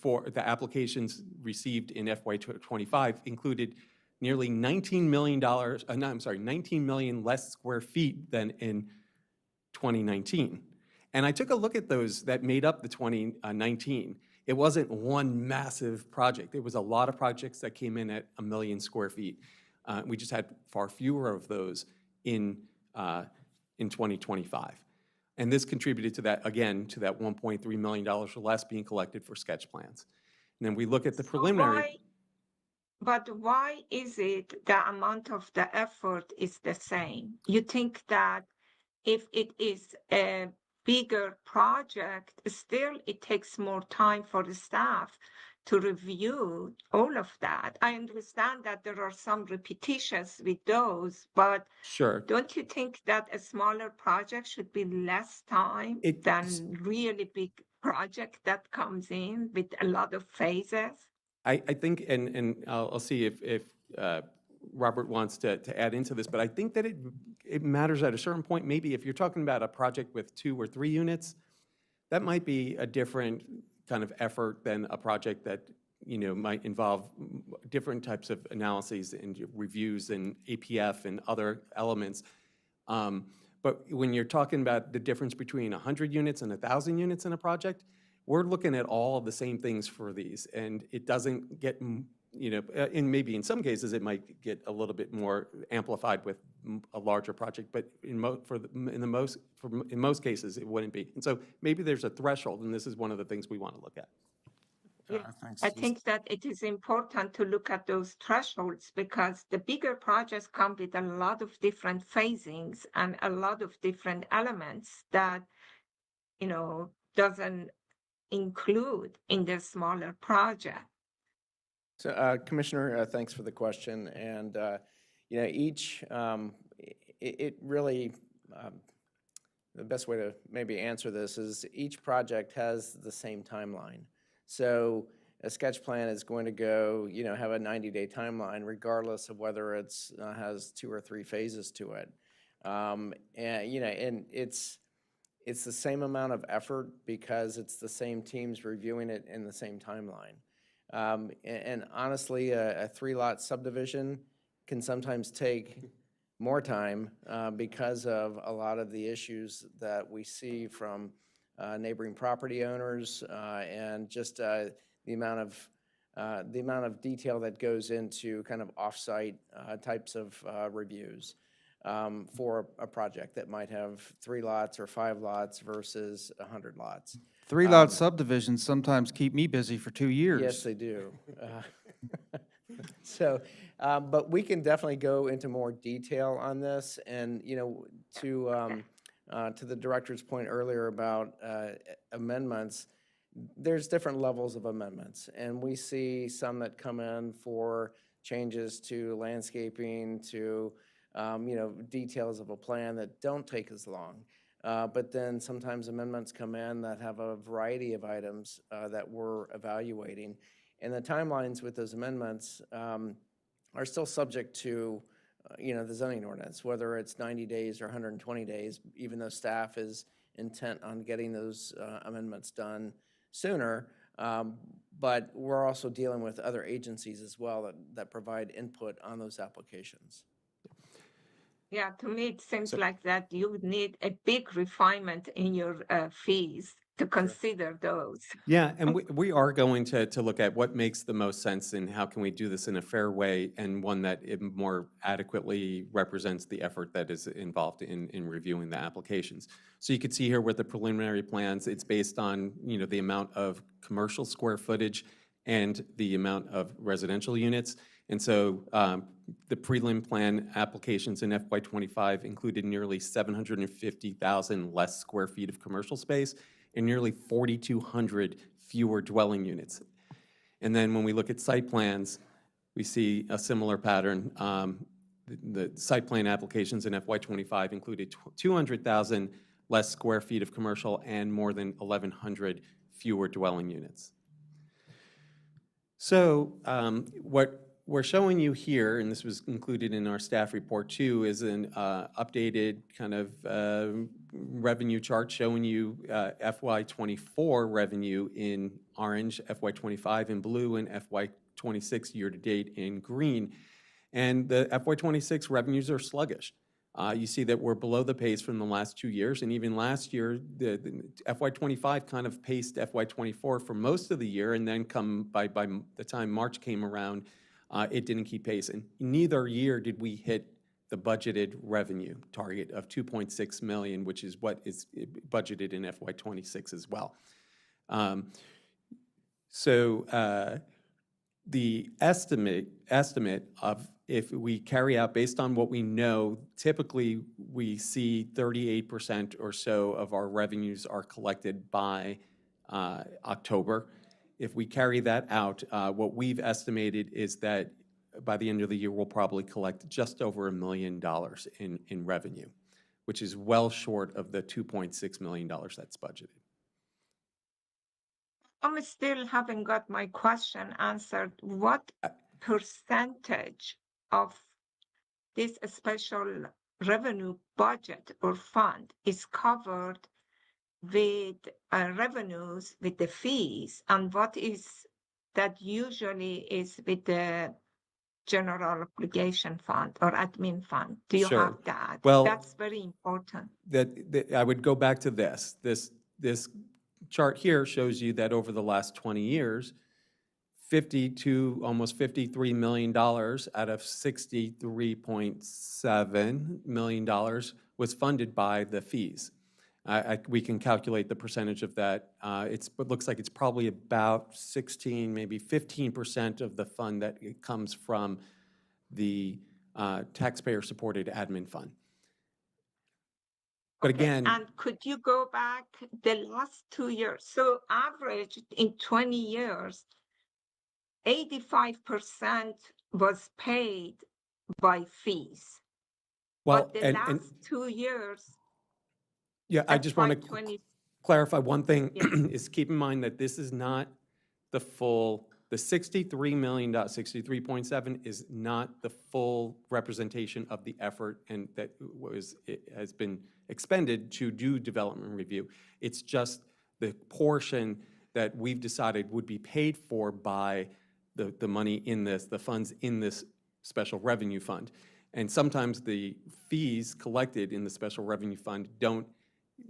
for the applications received in FY25, included nearly $19 million less square feet than in 2019. And I took a look at those that made up the 2019. It wasn't one massive project. It was a lot of projects that came in at 1 million square feet. We just had far fewer of those in 2025. And this contributed to that, again, to that $1.3 million or less being collected for sketch plans. And then we look at the preliminary. But why is it the amount of the effort is the same? You think that if it is a bigger project, still it takes more time for the staff to review all of that. I understand that there are some repetitions with those, but Sure. don't you think that a smaller project should be less time than really big project that comes in with a lot of phases? I think, and I'll see if Robert wants to add into this, but I think that it matters at a certain point. Maybe if you're talking about a project with 2 or 3 units, that might be a different kind of effort than a project that, you know, might involve different types of analyses and reviews and APF and other elements. But when you're talking about the difference between 100 units and 1,000 units in a project, we're looking at all of the same things for these, and it doesn't get, you know, and maybe in some cases it might get a little bit more amplified with a larger project, but in most cases it wouldn't be. And so maybe there's a threshold, and this is one of the things we want to look at. I think that it is important to look at those thresholds because the bigger projects come with a lot of different phasings and a lot of different elements that, you know, doesn't include in the smaller project. So, Commissioner, thanks for the question. And, you know, it really, the best way to maybe answer this is each project has the same timeline. So a sketch plan is going to go, you know, have a 90-day timeline regardless of whether it's has 2 or 3 phases to it. And, you know, and it's the same amount of effort because it's the same teams reviewing it in the same timeline. And honestly, a 3-lot subdivision can sometimes take more time because of a lot of the issues that we see from neighboring property owners and just the amount of detail that goes into kind of off-site types of reviews for a project that might have 3 lots or 5 lots versus 100 lots. 3-lot subdivisions sometimes keep me busy for 2 years. Yes, they do. So, but we can definitely go into more detail on this. And, you know, to the director's point earlier about amendments, there's different levels of amendments. And we see some that come in for changes to landscaping, to, you know, details of a plan that don't take as long. But then sometimes amendments come in that have a variety of items that we're evaluating. And the timelines with those amendments are still subject to, you know, the zoning ordinance, whether it's 90 days or 120 days, even though staff is intent on getting those amendments done sooner. But we're also dealing with other agencies as well that provide input on those applications. Yeah, to me, it seems like that you would need a big refinement in your fees to consider those. Yeah, and we are going to look at what makes the most sense and how can we do this in a fair way and one that it more adequately represents the effort that is involved in reviewing the applications. So you can see here with the preliminary plans, it's based on, you know, the amount of commercial square footage and the amount of residential units. And so the prelim plan applications in FY25 included nearly 750,000 less square feet of commercial space and nearly 4,200 fewer dwelling units. And then when we look at site plans, we see a similar pattern. The site plan applications in FY25 included 200,000 less square feet of commercial and more than 1,100 fewer dwelling units. So what we're showing you here, and this was included in our staff report too, is an updated kind of revenue chart showing you FY24 revenue in orange, FY25 in blue, and FY26 year-to-date in green. And the FY26 revenues are sluggish. You see that we're below the pace from the last 2 years, and even last year, the FY25 kind of paced FY24 for most of the year, and then by the time March came around, it didn't keep pace. And neither year did we hit the budgeted revenue target of 2.6 million, which is what is budgeted in FY26 as well. The estimate of if we carry out based on what we know, typically we see 38% or so of our revenues are collected by October. If we carry that out, what we've estimated is that by the end of the year, we'll probably collect just over $1 million in revenue, which is well short of the $2.6 million that's budgeted. I still haven't got my question answered. What percentage of this special revenue budget or fund is covered with revenues, with the fees, and what is that usually is with the general obligation fund or admin fund? Do you Sure. have that? Well, that's very important. That I would go back to this. This chart here shows you that over the last 20 years, almost $53 million out of $63.7 million was funded by the fees. We can calculate the percentage of that. It looks like it's probably about 16, maybe 15% of the fund that it comes from the taxpayer-supported admin fund. But again, and could you go back the last 2 years? So average in 20 years, 85% was paid by fees. Well, but the last 2 years, yeah, I just want to clarify one thing is keep in mind that this is not the full, the $63 million, 63.7 is not the full representation of the effort and that has been expended to do development review. It's just the portion that we've decided would be paid for by the money in this, the funds in this special revenue fund. And sometimes the fees collected in the special revenue fund don't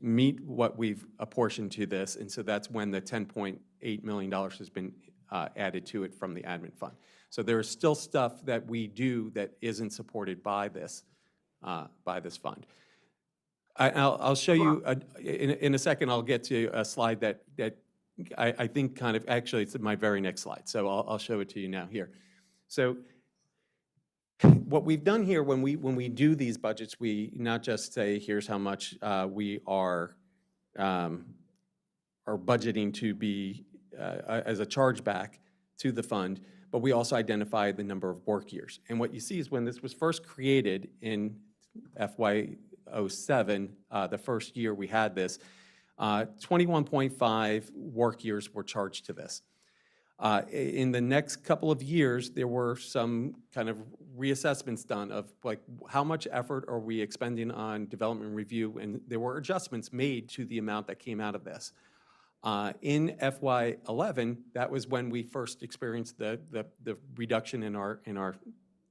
meet what we've apportioned to this, and so that's when the $10.8 million has been added to it from the admin fund. So there is still stuff that we do that isn't supported by this fund. I'll show you, in a second, I'll get to a slide that I think kind of, actually it's my very next slide, so I'll show it to you now here. So what we've done here when we do these budgets, we not just say, here's how much we are budgeting to be as a chargeback to the fund, but we also identify the number of work years. And what you see is when this was first created in FY07, the first year we had this, 21.5 work years were charged to this. In the next couple of years, there were some kind of reassessments done of like how much effort are we expending on development review, and there were adjustments made to the amount that came out of this. In FY11, that was when we first experienced the reduction in our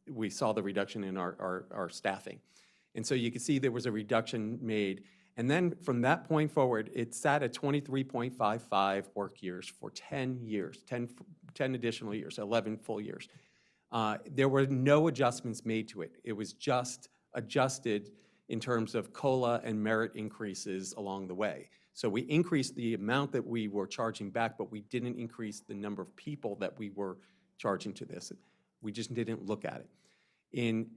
we saw the reduction in our staffing. And so you can see there was a reduction made. And then from that point forward, it sat at 23.55 work years for 10 years, 10 additional years, 11 full years. There were no adjustments made to it. It was just adjusted in terms of COLA and merit increases along the way. So we increased the amount that we were charging back, but we didn't increase the number of people that we were charging to this. We just didn't look at it. In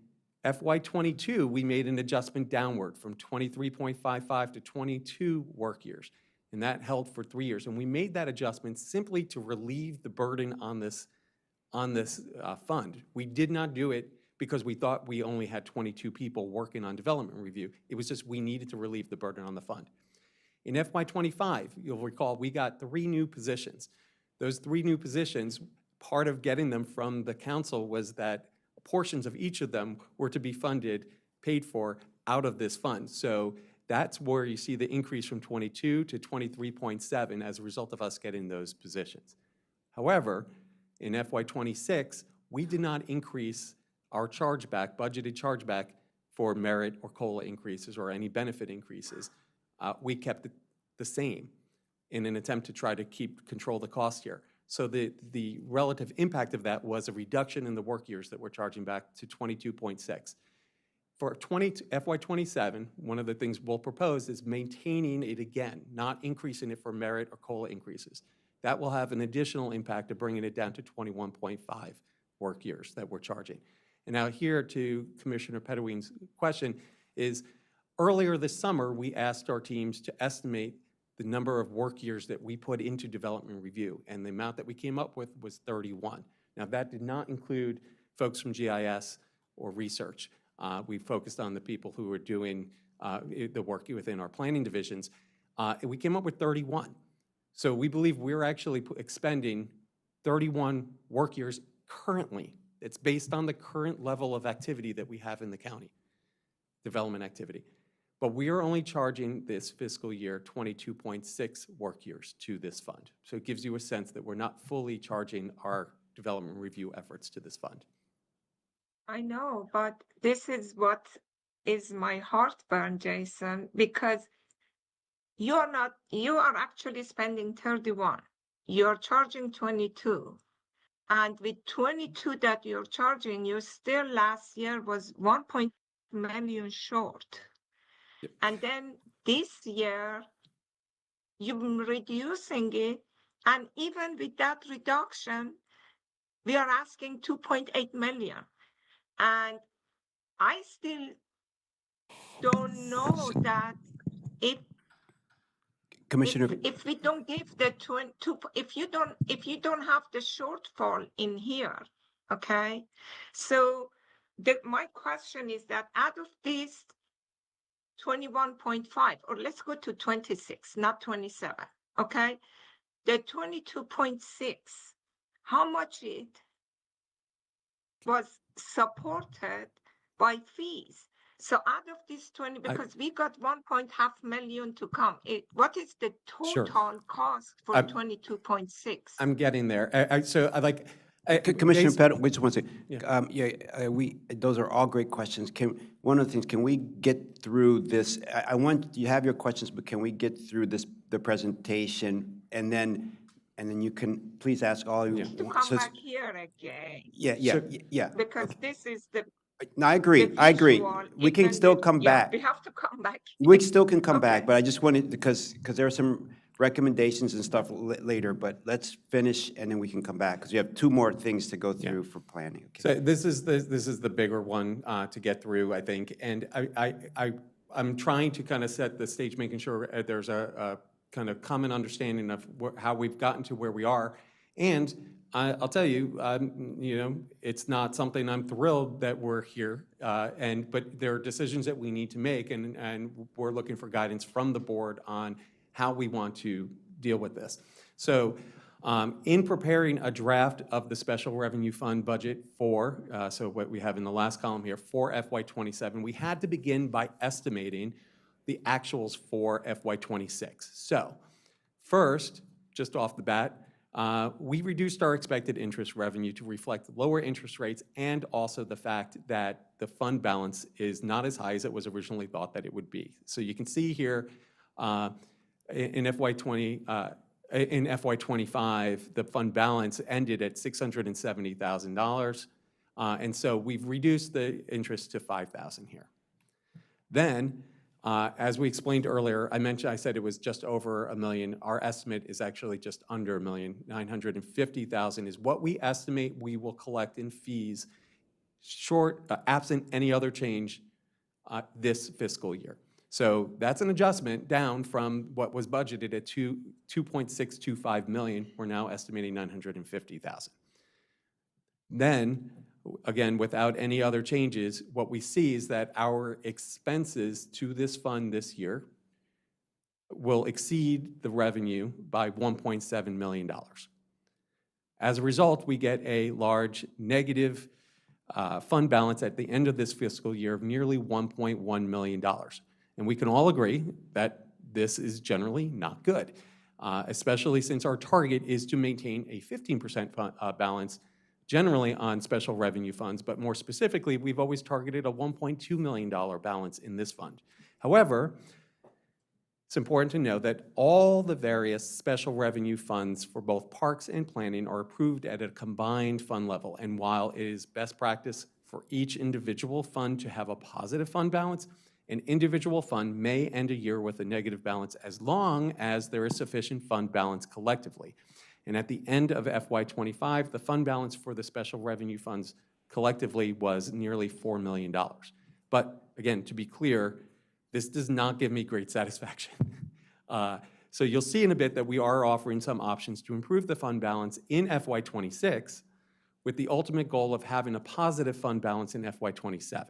FY22, we made an adjustment downward from 23.55 to 22 work years, and that held for 3 years. And we made that adjustment simply to relieve the burden on this fund. We did not do it because we thought we only had 22 people working on development review. It was just we needed to relieve the burden on the fund. In FY25, you'll recall, we got 3 new positions. Those 3 new positions, part of getting them from the council was that portions of each of them were to be funded, paid for, out of this fund. So that's where you see the increase from 22 to 23.7 as a result of us getting those positions. However, in FY26, we did not increase our chargeback, budgeted chargeback, for merit or COLA increases or any benefit increases. We kept it the same in an attempt to try to control the cost here. So the relative impact of that was a reduction in the work years that we're charging back to 22.6. For FY27, one of the things we'll propose is maintaining it again, not increasing it for merit or COLA increases. That will have an additional impact of bringing it down to 21.5 work years that we're charging. And now here to Commissioner Pedoween's question is, earlier this summer, we asked our teams to estimate the number of work years that we put into development review, and the amount that we came up with was 31. Now, that did not include folks from GIS or research. We focused on the people who were doing the work within our planning divisions. We came up with 31. So we believe we're actually expending 31 work years currently. It's based on the current level of activity that we have in the county, development activity. But we are only charging this fiscal year 22.6 work years to this fund. So it gives you a sense that we're not fully charging our development review efforts to this fund. I know, but this is what is my heartburn, Jason, because you are actually spending 31. You're charging 22. And with 22 that you're charging, you still last year was 1.1 million short. Yep. And then this year, you're reducing it. And even with that reduction, we are asking 2.8 million. And I still don't know that Commissioner, if we don't give the 22, if you don't have the shortfall in here, okay? So my question is that out of this 21.5, or let's go to 26, not 27, okay? The 22.6, how much it was supported by fees? So out of this 20, because we got 1.5 million to come, what is the total cost for 22.6? I'm getting there. So I like. Commissioner Pettit, wait just one second. Yeah. Those are all great questions. One of the things, can we get through this? I want you have your questions, but can we get through the presentation, and then you can please ask all you. To come back here again. Yeah. Because this is the. No, I agree. We can still come back. We have to come back. We still can come back, but I just wanted, because there are some recommendations and stuff later, but let's finish and then we can come back, because we have two more things to go through for planning. Okay. So this is the bigger one to get through, I think, and I'm trying to kind of set the stage, making sure there's a kind of common understanding of how we've gotten to where we are, and I'll tell you, it's not something I'm thrilled that we're here, but there are decisions that we need to make, and we're looking for guidance from the board on how we want to deal with this. So in preparing a draft of the special revenue fund budget for, so what we have in the last column here, for FY27, we had to begin by estimating the actuals for FY26. So first, just off the bat, we reduced our expected interest revenue to reflect lower interest rates and also the fact that the fund balance is not as high as it was originally thought that it would be. So you can see here in FY25, the fund balance ended at $670,000, and so we've reduced the interest to $5,000 here. Then, as we explained earlier, I said it was just over $1 million. Our estimate is actually just under $1 million. $950,000 is what we estimate we will collect in fees, absent any other change this fiscal year. So that's an adjustment down from what was budgeted at $2.625 million. We're now estimating $950,000. Then, again, without any other changes, what we see is that our expenses to this fund this year will exceed the revenue by $1.7 million. As a result, we get a large negative fund balance at the end of this fiscal year of nearly $1.1 million. And we can all agree that this is generally not good, especially since our target is to maintain a 15% balance generally on special revenue funds, but more specifically, we've always targeted a $1.2 million balance in this fund. However, it's important to know that all the various special revenue funds for both parks and planning are approved at a combined fund level. And while it is best practice for each individual fund to have a positive fund balance, an individual fund may end a year with a negative balance as long as there is sufficient fund balance collectively. And at the end of FY25, the fund balance for the special revenue funds collectively was nearly $4 million. But again, to be clear, this does not give me great satisfaction. So you'll see in a bit that we are offering some options to improve the fund balance in FY26 with the ultimate goal of having a positive fund balance in FY27.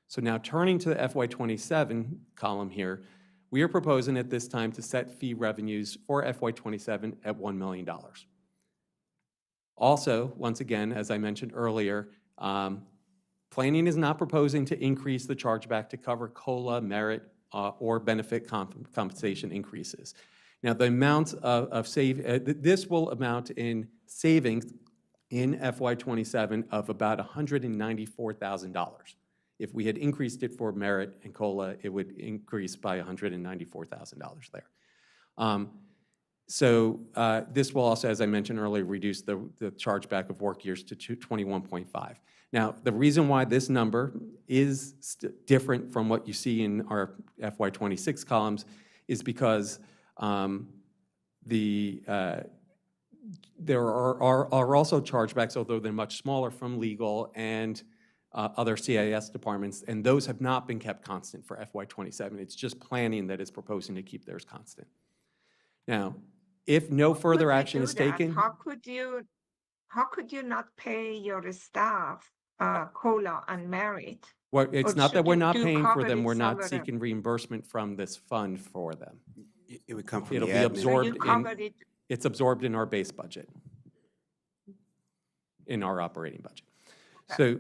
So now turning to the FY27 column here, we are proposing at this time to set fee revenues for FY27 at $1 million. Also, once again, as I mentioned earlier, planning is not proposing to increase the chargeback to cover COLA, merit, or benefit compensation increases. Now, the amount this will amount in savings in FY27 of about $194,000. If we had increased it for merit and COLA, it would increase by $194,000 there. This will also, as I mentioned earlier, reduce the chargeback of work years to 21.5. Now, the reason why this number is different from what you see in our FY26 columns is because there are also chargebacks, although they're much smaller, from legal and other CIS departments, and those have not been kept constant for FY27. It's just planning that is proposing to keep theirs constant. Now, if no further action is taken... How could you not pay your staff COLA and merit? Well, it's not that we're not paying for them, we're not somewhere seeking reimbursement from this fund for them. It would come from It'll the be admin. absorbed So it's absorbed in our base budget, in our operating budget. So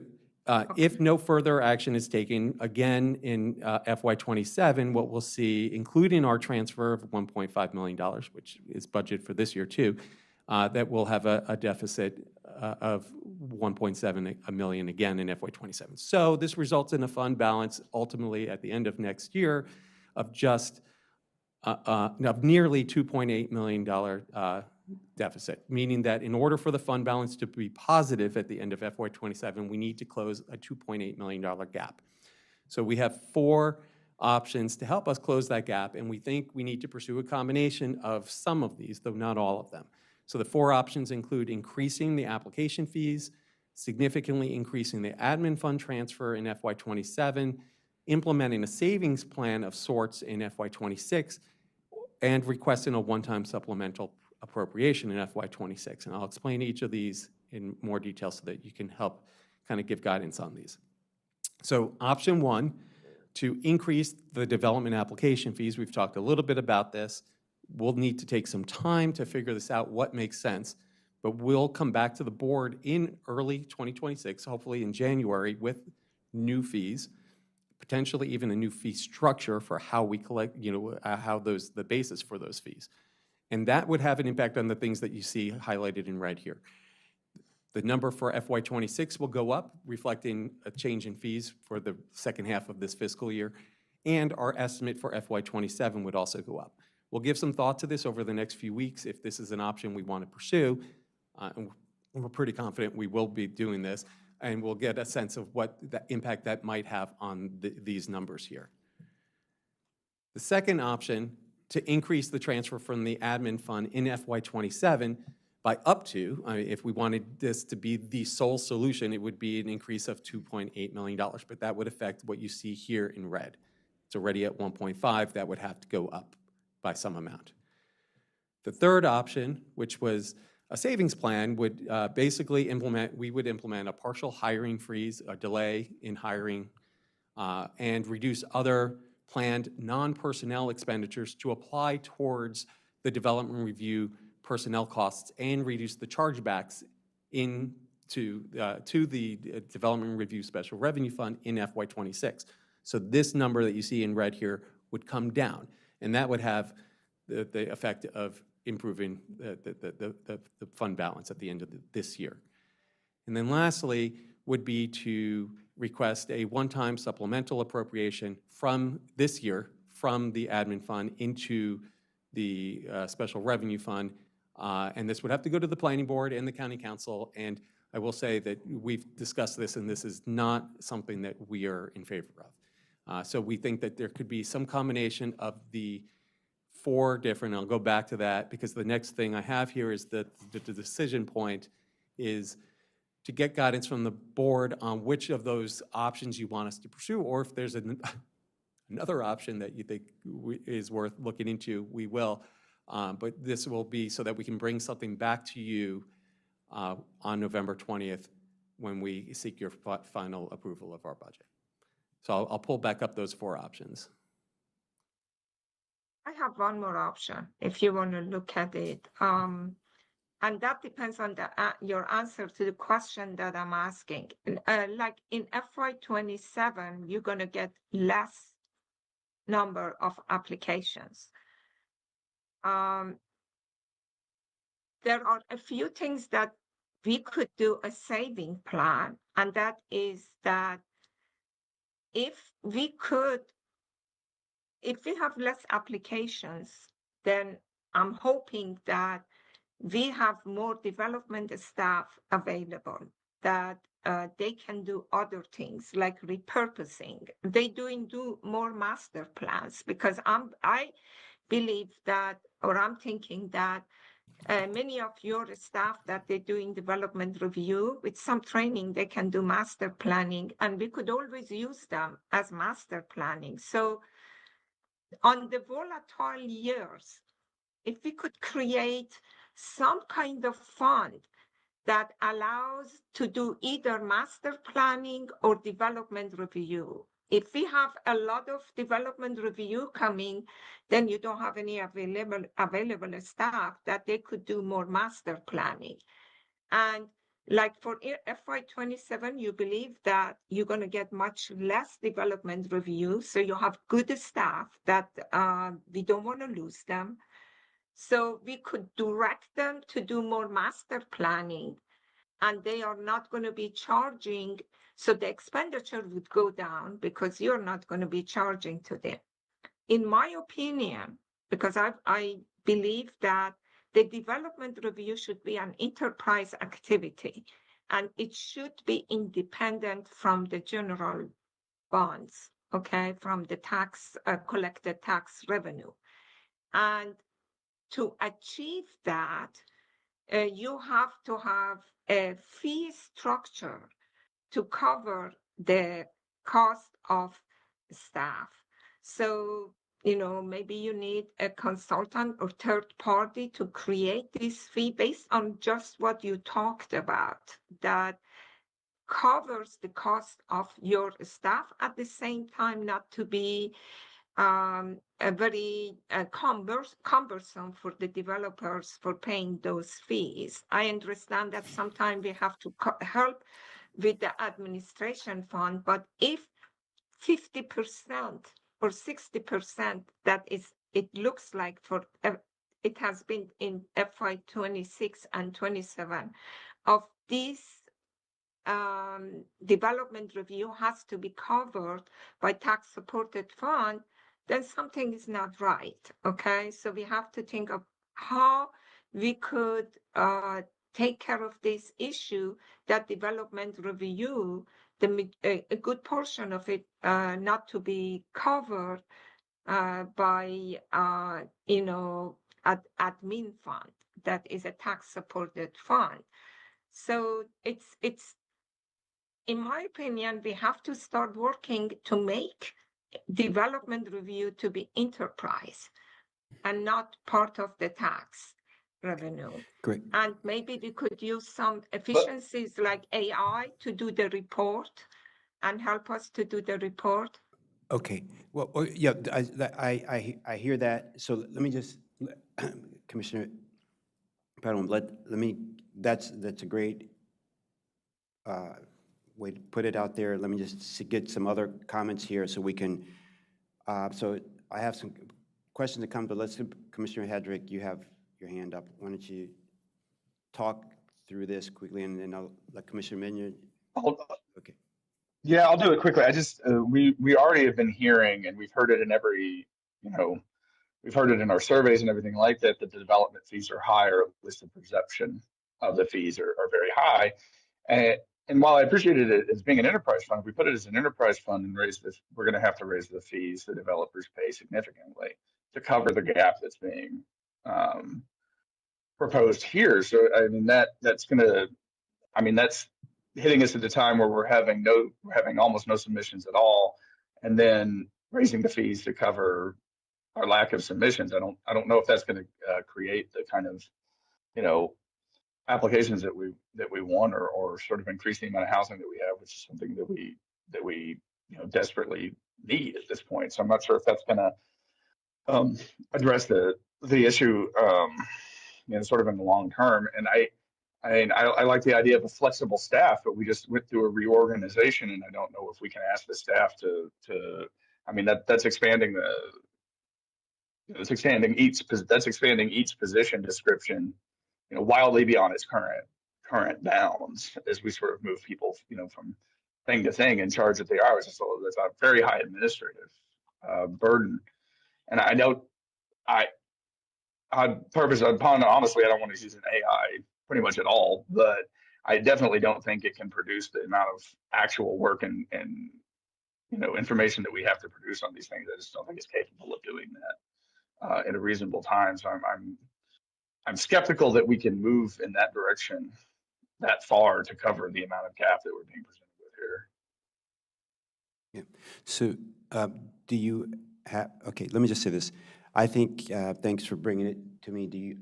if no further action is taken, again, in FY27, what we'll see, including our transfer of $1.5 million, which is budget for this year too, that we'll have a deficit of $1.7 million again in FY27. So this results in a fund balance ultimately at the end of next year of just of nearly $2.8 million deficit, meaning that in order for the fund balance to be positive at the end of FY27, we need to close a $2.8 million gap. So we have 4 options to help us close that gap, and we think we need to pursue a combination of some of these, though not all of them. So the 4 options include increasing the application fees, significantly increasing the admin fund transfer in FY27, implementing a savings plan of sorts in FY26, and requesting a one-time supplemental appropriation in FY26. And I'll explain each of these in more detail so that you can help kind of give guidance on these. So option 1, to increase the development application fees. We've talked a little bit about this. We'll need to take some time to figure this out, what makes sense, but we'll come back to the board in early 2026, hopefully in January, with new fees, potentially even a new fee structure for how we collect, how the basis for those fees. And that would have an impact on the things that you see highlighted in red here. The number for FY26 will go up, reflecting a change in fees for the second half of this fiscal year, and our estimate for FY27 would also go up. We'll give some thought to this over the next few weeks if this is an option we want to pursue, and we're pretty confident we will be doing this, and we'll get a sense of what the impact that might have on these numbers here. The second option, to increase the transfer from the admin fund in FY27 by up to, if we wanted this to be the sole solution, it would be an increase of $2.8 million, but that would affect what you see here in red. It's already at 1.5, that would have to go up by some amount. The third option, which was a savings plan, would basically we would implement a partial hiring freeze, a delay in hiring, and reduce other planned non-personnel expenditures to apply towards the development review personnel costs and reduce the chargebacks to the development review special revenue fund in FY26. So this number that you see in red here would come down, and that would have the effect of improving the fund balance at the end of this year. And then lastly would be to request a one-time supplemental appropriation from this year, from the admin fund into the special revenue fund. And this would have to go to the planning board and the county council. And I will say that we've discussed this, and this is not something that we are in favor of. So we think that there could be some combination of the four different, I'll go back to that, because the next thing I have here is that the decision point is to get guidance from the board on which of those options you want us to pursue, or if there's another option that you think is worth looking into, we will. But this will be so that we can bring something back to you on November 20th when we seek your final approval of our budget. So I'll pull back up those four options. I have one more option if you want to look at it. And that depends on your answer to the question that I'm asking. Like in FY27, you're going to get less number of applications. There are a few things that we could do a saving plan, and that is that if we have less applications, then I'm hoping that we have more development staff available, that they can do other things like repurposing. They do more master plans, because I believe that, or I'm thinking that many of your staff that they're doing development review, with some training, they can do master planning, and we could always use them as master planning. So on the volatile years, if we could create some kind of fund that allows to do either master planning or development review. If we have a lot of development review coming, then you don't have any available staff that they could do more master planning. And like for FY27, you believe that you're going to get much less development review. So you have good staff that we don't want to lose them. So we could direct them to do more master planning, and they are not going to be charging. So the expenditure would go down because you're not going to be charging to them. In my opinion, because I believe that the development review should be an enterprise activity, and it should be independent from the general bonds, okay, from the tax, collected tax revenue. And to achieve that, you have to have a fee structure to cover the cost of staff. So, maybe you need a consultant or third party to create this fee based on just what you talked about, that covers the cost of your staff, at the same time not to be very cumbersome for the developers for paying those fees. I understand that sometimes we have to help with the administration fund, but if 50% or 60%, that is, it looks like for it has been in FY26 and 27 of these development review has to be covered by tax supported fund, then something is not right. Okay, so we have to think of how we could take care of this issue, that development review, a good portion of it not to be covered by admin fund, that is a tax supported fund. So it's in my opinion, we have to start working to make development review to be enterprise and not part of the tax revenue. Great. And maybe we could use some efficiencies like AI to do the report and help us to do the report. Okay, well, yeah, I hear that. So let me just, Commissioner Padum, that's a great way to put it out there. Let me just get some other comments here so we can, so I have some questions to come, but let's, Commissioner Hedrick, you have your hand up. Why don't you talk through this quickly, and then I'll let Commissioner Minion. I'll, Okay. yeah, I'll do it quickly. I just, we already have been hearing, and we've heard it in every, you know, we've heard it in our surveys and everything like that, that the development fees are high, or at least the perception of the fees are very high. And while I appreciated it as being an enterprise fund, if we put it as an enterprise fund and raise this, we're going to have to raise the fees the developers pay significantly to cover the gap that's being proposed here. So I mean that's going to, I mean that's hitting us at a time where we're having almost no submissions at all, and then raising the fees to cover our lack of submissions. I don't know if that's going to create the kind of, you know, applications that we want, or sort of increase the amount of housing that we have, which is something that we you know desperately need at this point. So I'm not sure if that's going to address the issue, you know, sort of in the long term. And I like the idea of a flexible staff, but we just went through a reorganization, and I don't know if we can ask the staff to I mean that's expanding that's expanding each position description, you know, wildly beyond its current bounds as we sort of move people, you know, from thing to thing in charge that they are. So that's a very high administrative burden. And I know on purpose, honestly, I don't want to use an AI pretty much at all, but I definitely don't think it can produce the amount of actual work and you know information that we have to produce on these things. I just don't think it's capable of doing that in a reasonable time. So I'm skeptical that we can move in that direction that far to cover the amount of gap that we're being presented with here. Yeah. So do you have, okay, let me just say this. I think, thanks for bringing it to me.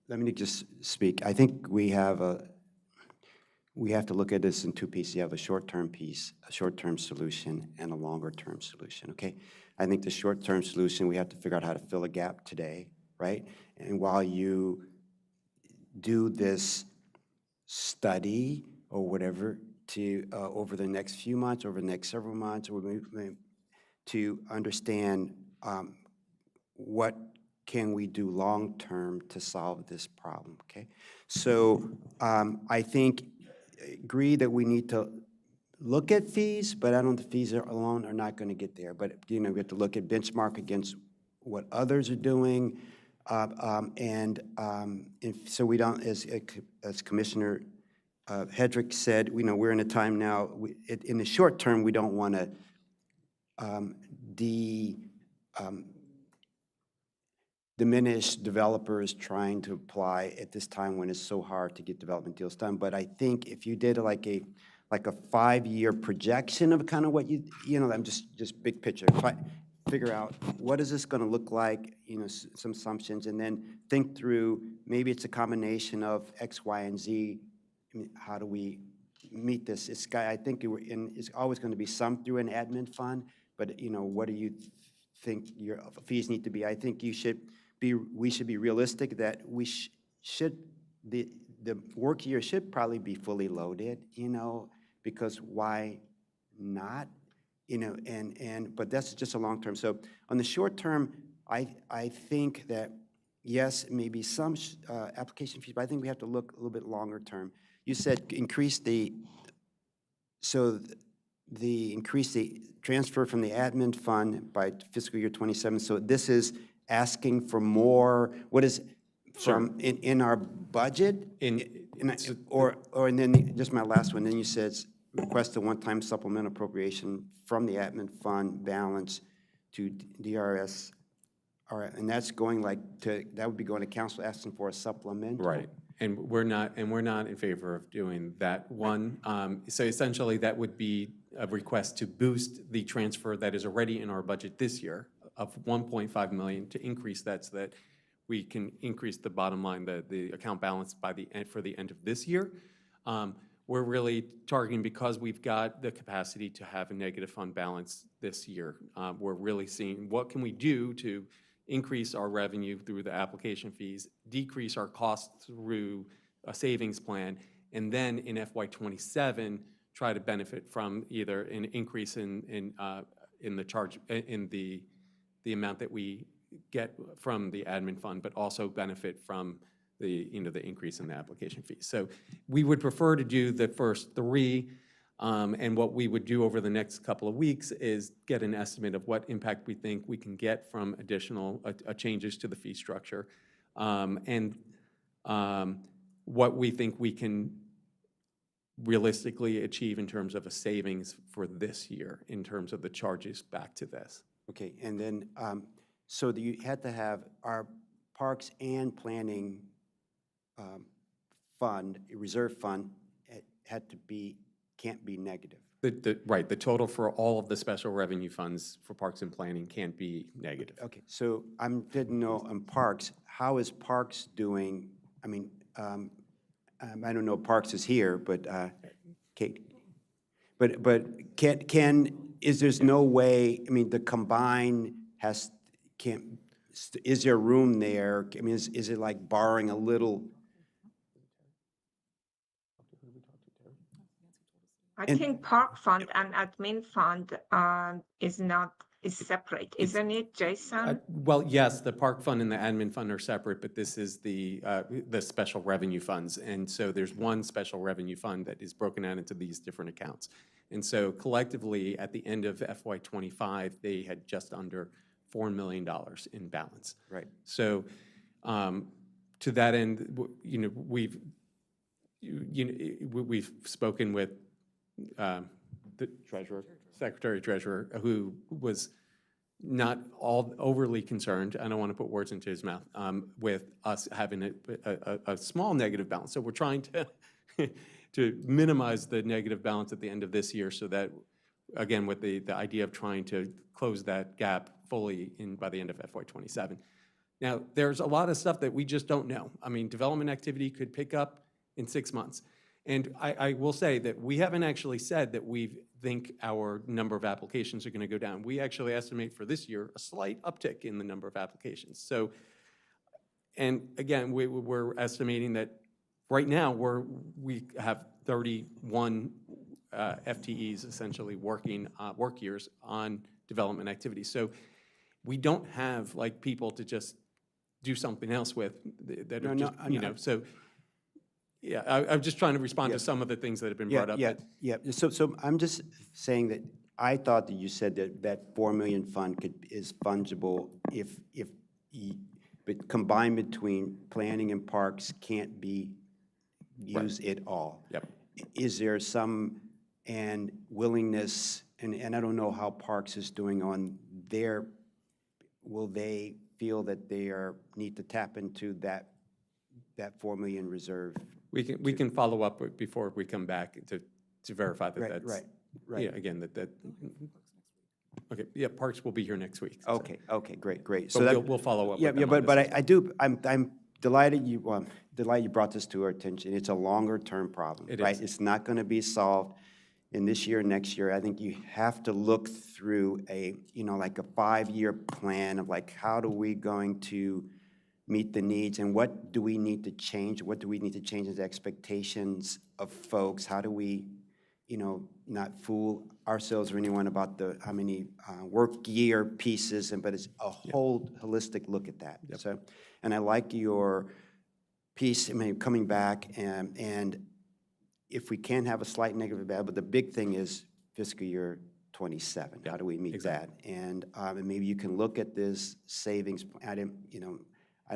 Let me just speak. I think we have to look at this in two pieces. You have a short-term piece, a short-term solution, and a longer-term solution, okay? I think the short-term solution, we have to figure out how to fill a gap today, right? And while you do this study or whatever to over the next few months, over the next several months, or to understand what can we do long-term to solve this problem, okay? So I think, agree that we need to look at fees, but I don't think fees alone are not going to get there. But, you know, we have to look at benchmark against what others are doing. So we don't, as Commissioner Hedrick said, you know, we're in a time now, in the short term, we don't want to diminish developers trying to apply at this time when it's so hard to get development deals done. But I think if you did like a 5-year projection of kind of what you know, I'm just big picture. If I figure out what is this going to look like, you know, some assumptions, and then think through maybe it's a combination of X, Y, and Z. I mean, how do we meet this? I think it's always going to be some through an admin fund, but you know, what do you think your fees need to be? I think we should be realistic that the work year should probably be fully loaded, you know, because why not? You know, but that's just a long term. So on the short term, I think that yes, maybe some application fees, but I think we have to look a little bit longer term. You said increase the transfer from the admin fund by fiscal year 27. So this is asking for more. What is from in our budget? And then just my last one. Then you said request a one-time supplemental appropriation from the admin fund balance to DRS. All right, and that's going that would be going to council asking for a supplemental. Right. And we're not in favor of doing that one. So essentially, that would be a request to boost the transfer that is already in our budget this year of $1.5 million, to increase that so that we can increase the bottom line, the account balance for the end of this year. We're really targeting, because we've got the capacity to have a negative fund balance this year. We're really seeing what can we do to increase our revenue through the application fees, decrease our costs through a savings plan, and then in FY27 try to benefit from either an increase in the charge in the amount that we get from the admin fund, but also benefit from the increase in the application fee. So we would prefer to do the first 3, and what we would do over the next couple of weeks is get an estimate of what impact we think we can get from additional changes to the fee structure, and what we think we can realistically achieve in terms of a savings for this year in terms of the charges back to this. Okay, and then, so you had to have our parks and planning fund, reserve fund, had to be, can't be negative. Right, the total for all of the special revenue funds for parks and planning can't be negative. Okay, so I didn't know on parks, how is parks doing? I mean, I don't know parks is here, but Kate, but is there's no way, I mean, the combined is there room there? I mean, is it like borrowing a little? I think park fund and admin fund is separate, isn't it, Jason? Well, yes, the park fund and the admin fund are separate, but this is the special revenue funds. And so there's one special revenue fund that is broken out into these different accounts. And so collectively, at the end of FY25, they had just under $4 million in balance. Right. So to that end, we've spoken with the Secretary Treasurer, who was not all overly concerned, I don't want to put words into his mouth, with us having a small negative balance. So we're trying to to minimize the negative balance at the end of this year so that, again, with the idea of trying to close that gap fully by the end of FY27. Now, there's a lot of stuff that we just don't know. I mean, development activity could pick up in 6 months. And I will say that we haven't actually said that we think our number of applications are going to go down. We actually estimate for this year a slight uptick in the number of applications. So, and again, we're estimating that right now we have 31 FTEs essentially working work years on development activities. So we don't have like people to just do something else with that are just, so. Yeah, I'm just trying to respond to some of the things that have been brought up. Yeah. So I'm just saying that I thought that you said that $4 million fund is fungible but combined between planning and parks can't be used at all. Yep. Is there some willingness, and I don't know how parks is doing on their, will they feel that they need to tap into that $4 million reserve? We can follow up before we come back to verify that that's right. Yeah, again, that okay. Yeah, Parks will be here next week. So. Okay, great. So we'll follow up. Yeah, but I'm delighted you brought this to our attention. It's a longer term problem, right? It's not going to be solved in this year, next year. I think you have to look through like a 5-year plan of like how do we going to meet the needs, and what do we need to change? What do we need to change as expectations of folks? How do we, not fool ourselves or anyone about how many work year pieces, but it's a whole holistic look at that. Yep. So, and I like your piece, coming back and if we can have a slight negative bad, but the big thing is fiscal year 27. How do we meet that? And maybe you can look at this savings. I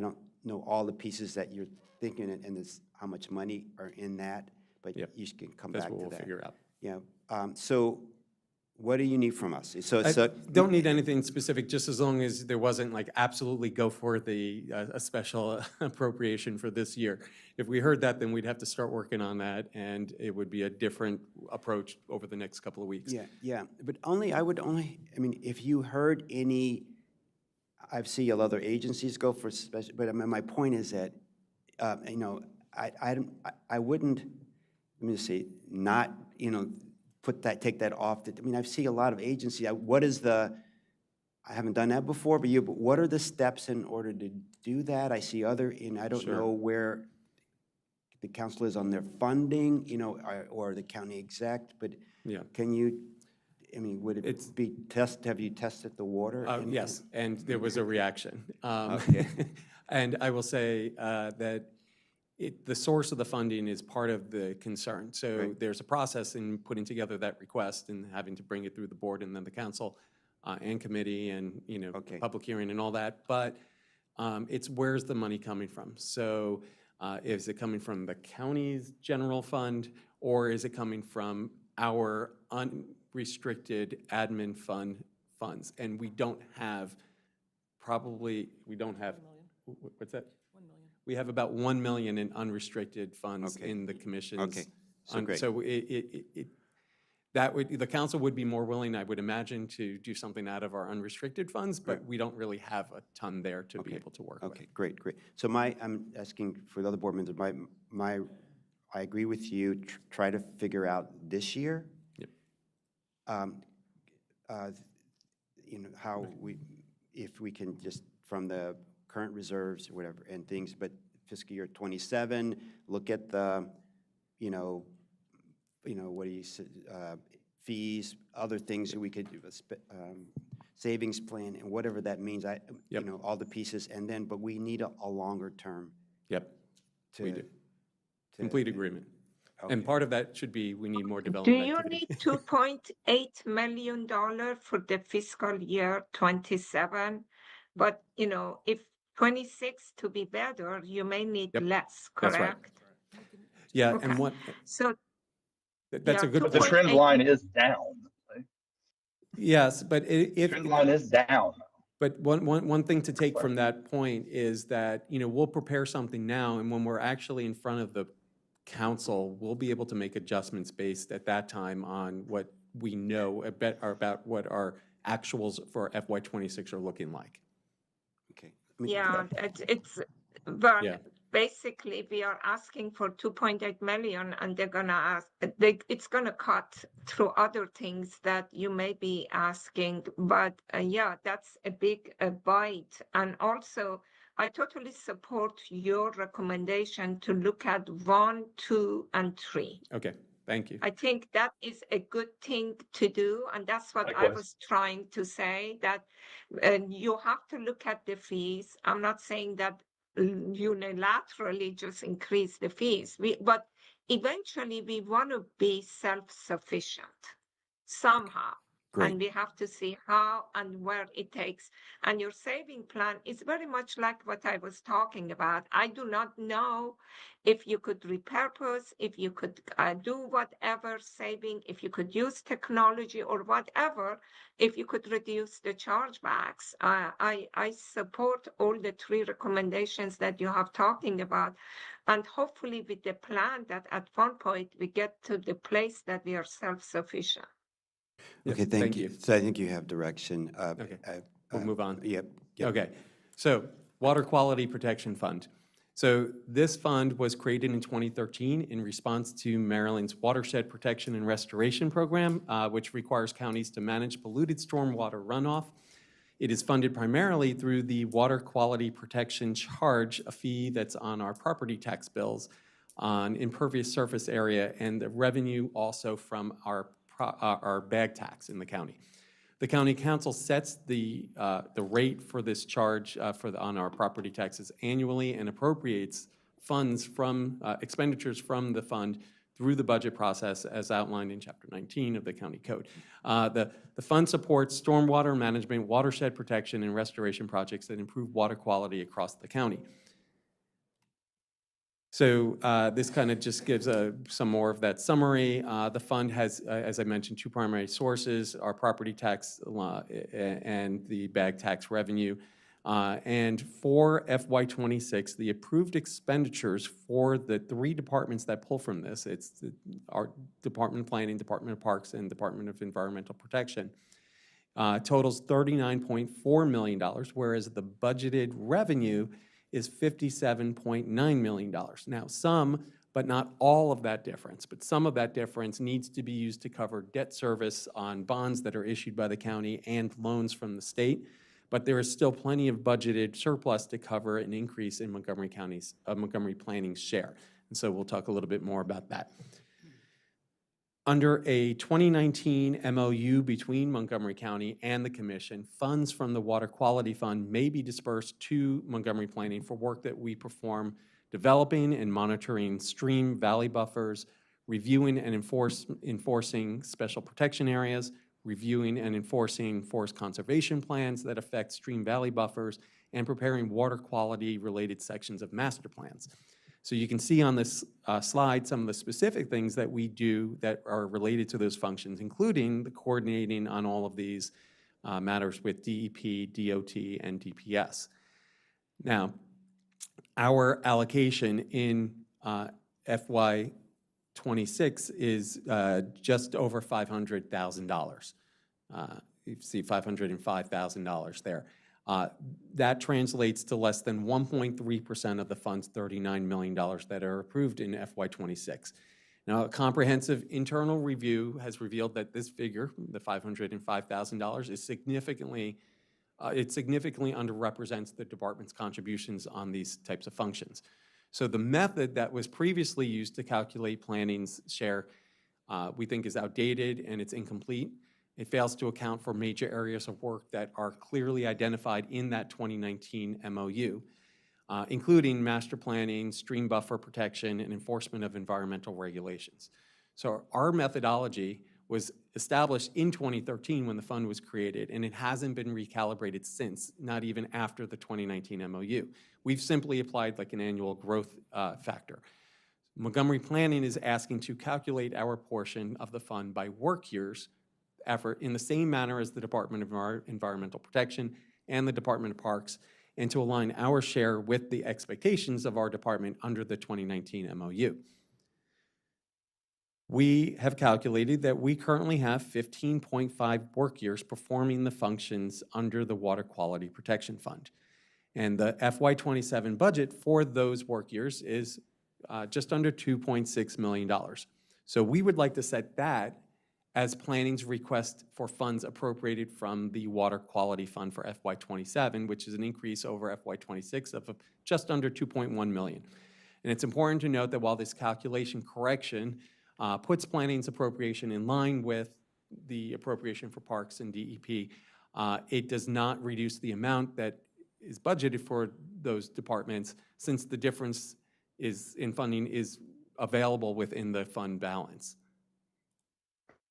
don't know all the pieces that you're thinking and this, how much money are in that, but you can come back to that. That's what we'll figure out. Yeah. So what do you need from us? I don't need anything specific, just as long as there wasn't like absolutely go for a special appropriation for this year. If we heard that, then we'd have to start working on that, and it would be a different approach over the next couple of weeks. Yeah. But if you heard any, I've seen other agencies go for special, but my point is that, I wouldn't, let me just say, not, take that off. I've seen a lot of agencies. I haven't done that before, but what are the steps in order to do that? I see I don't know where the council is on their funding, or the county exec, but can you, would it be have you tested the water? Yes, and there was a reaction. Okay. And I will say that the source of the funding is part of the concern. So Right. there's a process in putting together that request and having to bring it through the board and then the council and committee and, Okay. public hearing and all that. But it's where's the money coming from? So is it coming from the county's general fund, or is it coming from our unrestricted admin funds? And we don't have, what's that? We have about 1 million in unrestricted funds Okay. in the commission's. Okay. So great. So the council would be more willing, I would imagine, to do something out of our unrestricted funds, but we don't really have a ton there to be able to work with. Okay, great, great. So I'm asking for the other board members, I agree with you, try to figure out this year. Yep. How if we can just from the current reserves or whatever and things, but fiscal year 27, look at the, what do you say, fees, other things that we could do, savings plan and whatever that means. All the pieces, and then, but we need a longer term. Yep, we do. to- Complete agreement. Okay. And part of that should be, we need more Do development you activity. need $2.8 million for the fiscal year 27? But, if 26 to be better, you may need Yep, less, that's right. correct? Yeah, Okay. and what, So, that's a yeah, good But the point. trend line is down. Right? Yes, but if. Trend line is down. But one thing to take from that point is that, we'll prepare something now, and when we're actually in front of the council, we'll be able to make adjustments based at that time on what we know about what our actuals for FY '26 are looking like. Okay. yeah, but Yeah. basically we are asking for 2.8 million, and they're gonna ask, it's gonna cut through other things that you may be asking, but yeah, that's a big bite. And also, I totally support your recommendation to look at 1, 2, and 3. Okay, thank you. I think that is a good thing to do, and that's what I Likewise. was trying to say, that you have to look at the fees. I'm not saying that unilaterally just increase the fees, but eventually we want to be self-sufficient somehow. Great. And we have to see how and where it takes. And your saving plan is very much like what I was talking about. I do not know if you could repurpose, if you could do whatever saving, if you could use technology or whatever, if you could reduce the chargebacks. I support all the 3 recommendations that you have talking about. And hopefully with the plan that at one point we get to the place that we are self-sufficient. Okay, thank you. So I think you have direction. Okay, we'll move on. Yep. Okay, so Water Quality Protection Fund. So this fund was created in 2013 in response to Maryland's Watershed Protection and Restoration Program, which requires counties to manage polluted stormwater runoff. It is funded primarily through the Water Quality Protection Charge, a fee that's on our property tax bills on impervious surface area, and the revenue also from our bag tax in the county. The county council sets the rate for this charge on our property taxes annually and appropriates funds from expenditures from the fund through the budget process as outlined in Chapter 19 of the county code. The fund supports stormwater management, watershed protection, and restoration projects that improve water quality across the county. So this kind of just gives some more of that summary. The fund has, as I mentioned, 2 primary sources, our property tax and the bag tax revenue. And for FY '26, the approved expenditures for the 3 departments that pull from this, it's our Department of Planning, Department of Parks, and Department of Environmental Protection, totals $39.4 million, whereas the budgeted revenue is $57.9 million. Now, some, but not all of that difference, but some of that difference needs to be used to cover debt service on bonds that are issued by the county and loans from the state. But there is still plenty of budgeted surplus to cover an increase in Montgomery Planning's share. And so we'll talk a little bit more about that. Under a 2019 MOU between Montgomery County and the commission, funds from the Water Quality Fund may be dispersed to Montgomery Planning for work that we perform developing and monitoring stream valley buffers, reviewing and enforcing special protection areas, reviewing and enforcing forest conservation plans that affect stream valley buffers, and preparing water quality-related sections of master plans. So you can see on this slide some of the specific things that we do that are related to those functions, including the coordinating on all of these matters with DEP, DOT, and DPS. Now, our allocation in FY26 is just over $500,000. You see $505,000 there. That translates to less than 1.3% of the fund's $39 million that are approved in FY26. Now, a comprehensive internal review has revealed that this figure, the $505,000, is significantly underrepresents the department's contributions on these types of functions. So the method that was previously used to calculate planning's share, we think is outdated and it's incomplete. It fails to account for major areas of work that are clearly identified in that 2019 MOU, including master planning, stream buffer protection, and enforcement of environmental regulations. So our methodology was established in 2013 when the fund was created, and it hasn't been recalibrated since, not even after the 2019 MOU. We've simply applied like an annual growth factor. Montgomery Planning is asking to calculate our portion of the fund by work years effort in the same manner as the Department of Environmental Protection and the Department of Parks, and to align our share with the expectations of our department under the 2019 MOU. We have calculated that we currently have 15.5 work years performing the functions under the Water Quality Protection Fund. And the FY27 budget for those work years is just under $2.6 million. So we would like to set that as planning's request for funds appropriated from the Water Quality Fund for FY27, which is an increase over FY26 of just under $2.1 million. And it's important to note that while this calculation correction puts planning's appropriation in line with the appropriation for parks and DEP, it does not reduce the amount that is budgeted for those departments, since the difference in funding is available within the fund balance.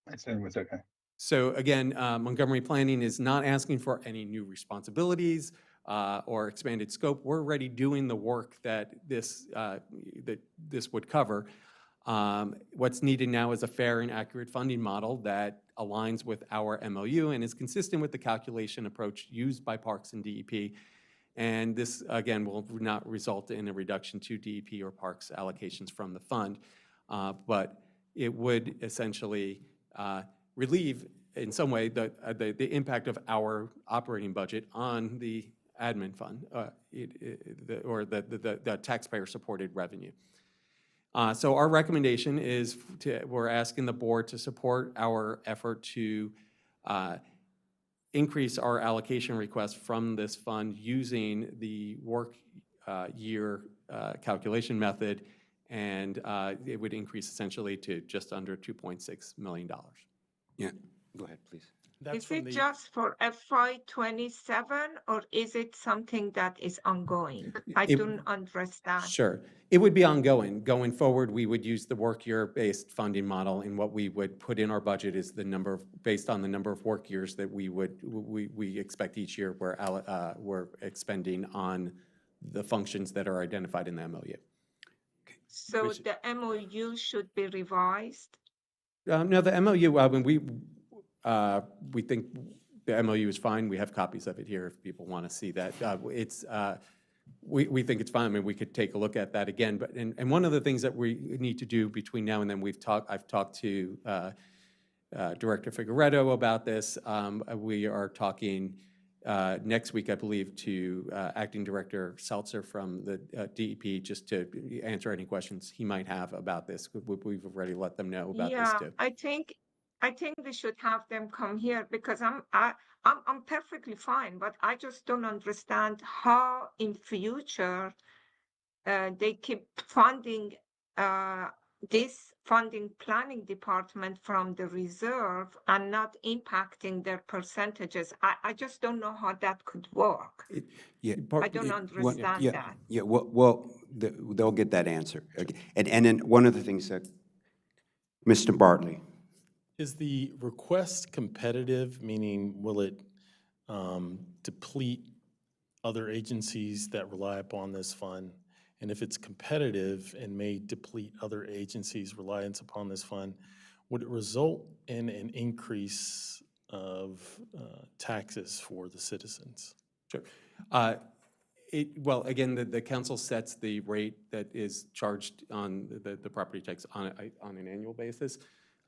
I assume it's okay. So again, Montgomery Planning is not asking for any new responsibilities or expanded scope. We're already doing the work that this would cover. What's needed now is a fair and accurate funding model that aligns with our MOU and is consistent with the calculation approach used by Parks and DEP. And this, again, will not result in a reduction to DEP or Parks allocations from the fund, but it would essentially relieve, in some way, the impact of our operating budget on the admin fund, or the taxpayer-supported revenue. So our recommendation is we're asking the board to support our effort to increase our allocation request from this fund using the work year calculation method, and it would increase essentially to just under $2.6 million. Yeah, go ahead, please. Is it just for FY27 or is it something that is ongoing? I don't understand. Sure. It would be ongoing. Going forward, we would use the work year-based funding model, and what we would put in our budget is the number based on the number of work years that we expect each year we're expending on the functions that are identified in the MOU. So the MOU should be revised? No, the MOU, we think the MOU is fine. We have copies of it here if people want to see that. We think it's fine. I mean, we could take a look at that again. But and one of the things that we need to do between now and then, I've talked to Director Figueredo about this. We are talking next week, I believe, to Acting Director Seltzer from the DEP, just to answer any questions he might have about this. We've already let them know about this too. I think we should have them come here, because I'm perfectly fine, but I just don't understand how in future they keep funding this funding planning department from the reserve and not impacting their percentages. I just don't know how that could work. Yeah. I don't understand Yeah, that. yeah, well, they'll get that answer. Okay. And then one of the things that, Mr. Bartley, Is the request competitive, meaning will it deplete other agencies that rely upon this fund? And if it's competitive and may deplete other agencies' reliance upon this fund, would it result in an increase of taxes for the citizens? Sure. Well, again, the council sets the rate that is charged on the property tax on an annual basis.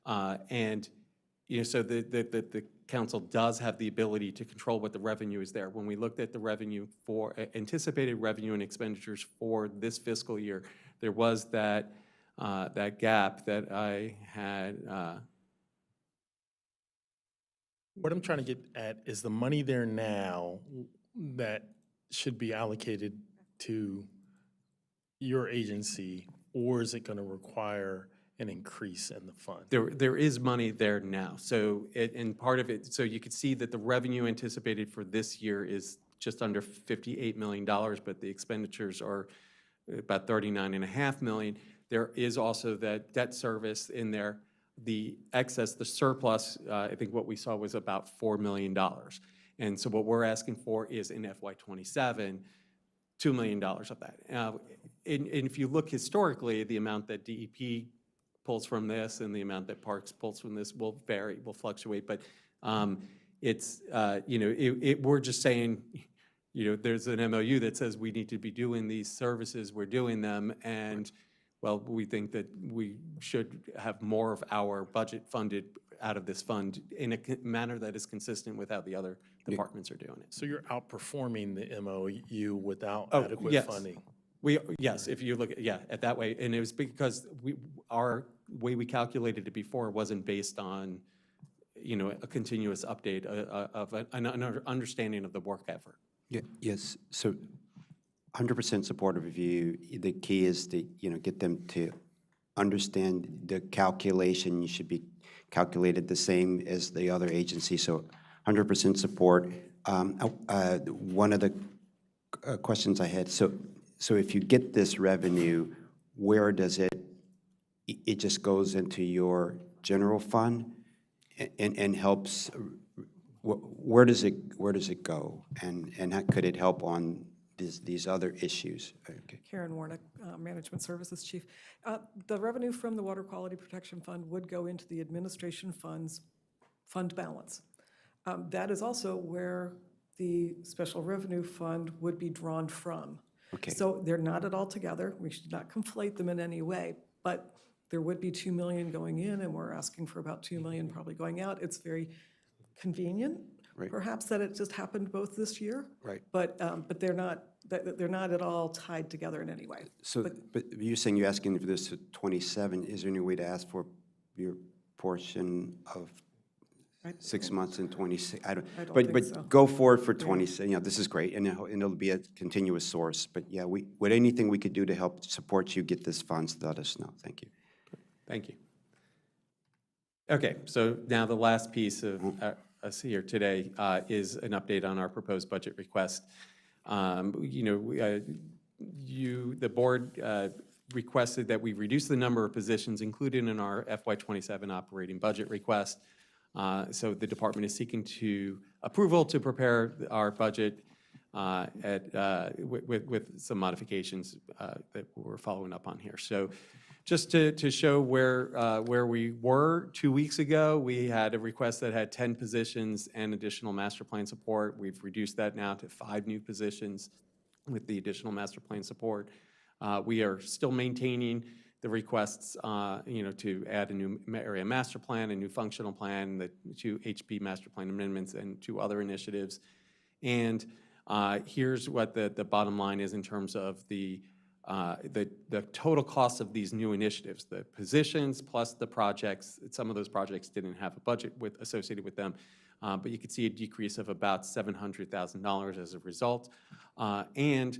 And, you know, so the council does have the ability to control what the revenue is there. When we looked at the revenue for, anticipated revenue and expenditures for this fiscal year, there was that gap that I had. What I'm trying to get at is the money there now that should be allocated to your agency, or is it going to require an increase in the fund? There is money there now. So, and part of it, so you could see that the revenue anticipated for this year is just under $58 million, but the expenditures are about $39.5 million. There is also that debt service in there. The excess, the surplus, I think what we saw was about $4 million. And so what we're asking for is in FY27, $2 million of that. And if you look historically, the amount that DEP pulls from this and the amount that Parks pulls from this will vary, will fluctuate. But it's, you know, we're just saying, you know, there's an MOU that says we need to be doing these services, we're doing them, and well, we think that we should have more of our budget funded out of this fund in a manner that is consistent with how the other departments are doing it. So you're outperforming the MOU without adequate funding? Yes, if you look at, at that way. And it was because our way we calculated it before wasn't based on, you know, a continuous update of an understanding of the work effort. Yeah, yes, so 100% supportive of you. The key is to, you know, get them to understand the calculation. You should be calculated the same as the other agency, so 100% support. One of the questions I had, so if you get this revenue, where does it just goes into your general fund and helps, where does it go? And how could it help on these other issues? Okay. Karen Warnick, Management Services Chief. The revenue from the Water Quality Protection Fund would go into the administration fund's fund balance. That is also where the Special Revenue Fund would be drawn from. Okay. So they're not at all together. We should not conflate them in any way, but there would be $2 million going in, and we're asking for about $2 million probably going out. It's very convenient, right, perhaps, that it just happened both this year. Right. But they're not at all tied together in any way. So, but you're saying you're asking for this to 27. Is there any way to ask for your portion of 6 months and 26? I don't think so. Go forward for 27. You know, this is great, and it'll be a continuous source. But yeah, with anything we could do to help support you get this funds, let us know. Thank you. Thank you. Okay, so now the last piece of us here today is an update on our proposed budget request. You know, the board requested that we reduce the number of positions included in our FY27 operating budget request. So the department is seeking approval to prepare our budget with some modifications that we're following up on here. So just to show where we were 2 weeks ago, we had a request that had 10 positions and additional master plan support. We've reduced that now to 5 new positions with the additional master plan support. We are still maintaining the requests, you know, to add a new area master plan, a new functional plan, the 2 HP master plan amendments, and 2 other initiatives. And here's what the bottom line is in terms of the total cost of these new initiatives, the positions plus the projects. Some of those projects didn't have a budget associated with them, but you could see a decrease of about $700,000 as a result. And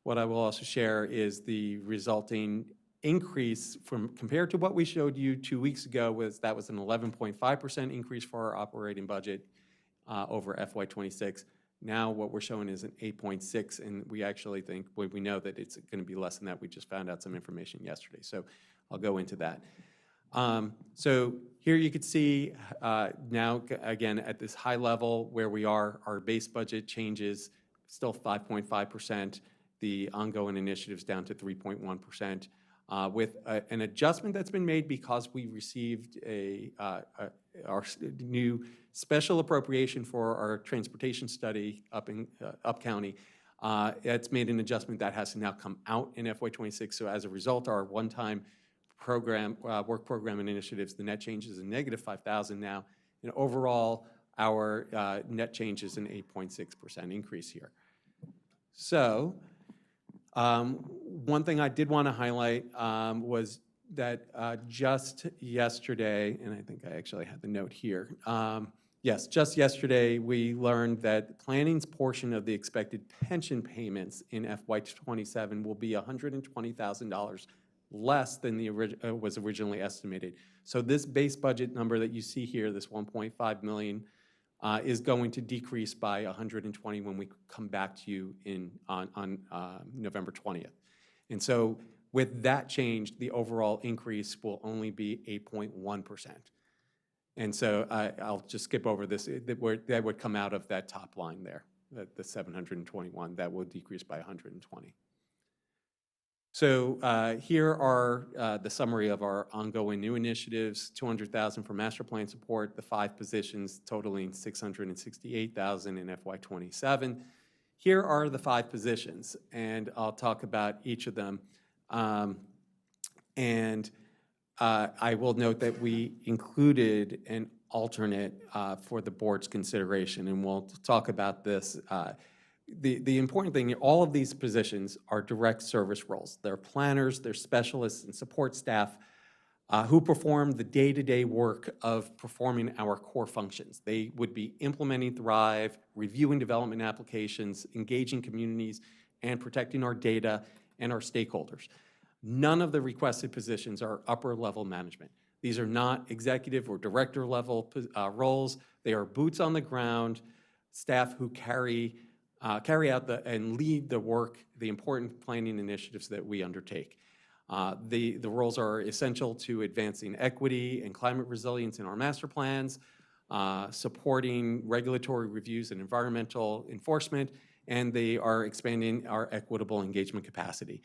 what I will also share is the resulting increase from, compared to what we showed you 2 weeks ago, was that was an 11.5% increase for our operating budget over FY '26. Now what we're showing is an 8.6, and we actually think, well, we know that it's going to be less than that. We just found out some information yesterday, so I'll go into that. So here you can see now, again, at this high level where we are, our base budget changes still 5.5%, the ongoing initiatives down to 3.1%, with an adjustment that's been made because we received our new special appropriation for our transportation study up county. It's made an adjustment that has to now come out in FY '26. So as a result, our one-time program, work program and initiatives, the net change is a negative 5,000 now. And overall, our net change is an 8.6% increase here. So one thing I did want to highlight was that just yesterday, and I think I actually had the note here. Yes, just yesterday, we learned that planning's portion of the expected pension payments in FY '27 will be $120,000 less than was originally estimated. So this base budget number that you see here, this 1.5 million, is going to decrease by 120 when we come back to you on November 20th. And so with that change, the overall increase will only be 8.1%. And so I'll just skip over this. That would come out of that top line there, the 721. That will decrease by 120. So here are the summary of our ongoing new initiatives: 200,000 for master plan support, the 5 positions totaling 668,000 in FY '27. Here are the 5 positions, and I'll talk about each of them. I will note that we included an alternate for the board's consideration, and we'll talk about this. The important thing, all of these positions are direct service roles. They're planners, they're specialists and support staff who perform the day-to-day work of performing our core functions. They would be implementing Thrive, reviewing development applications, engaging communities, and protecting our data and our stakeholders. None of the requested positions are upper-level management. These are not executive or director-level roles. They are boots on the ground staff who carry out and lead the work, the important planning initiatives that we undertake. The roles are essential to advancing equity and climate resilience in our master plans, supporting regulatory reviews and environmental enforcement, and they are expanding our equitable engagement capacity.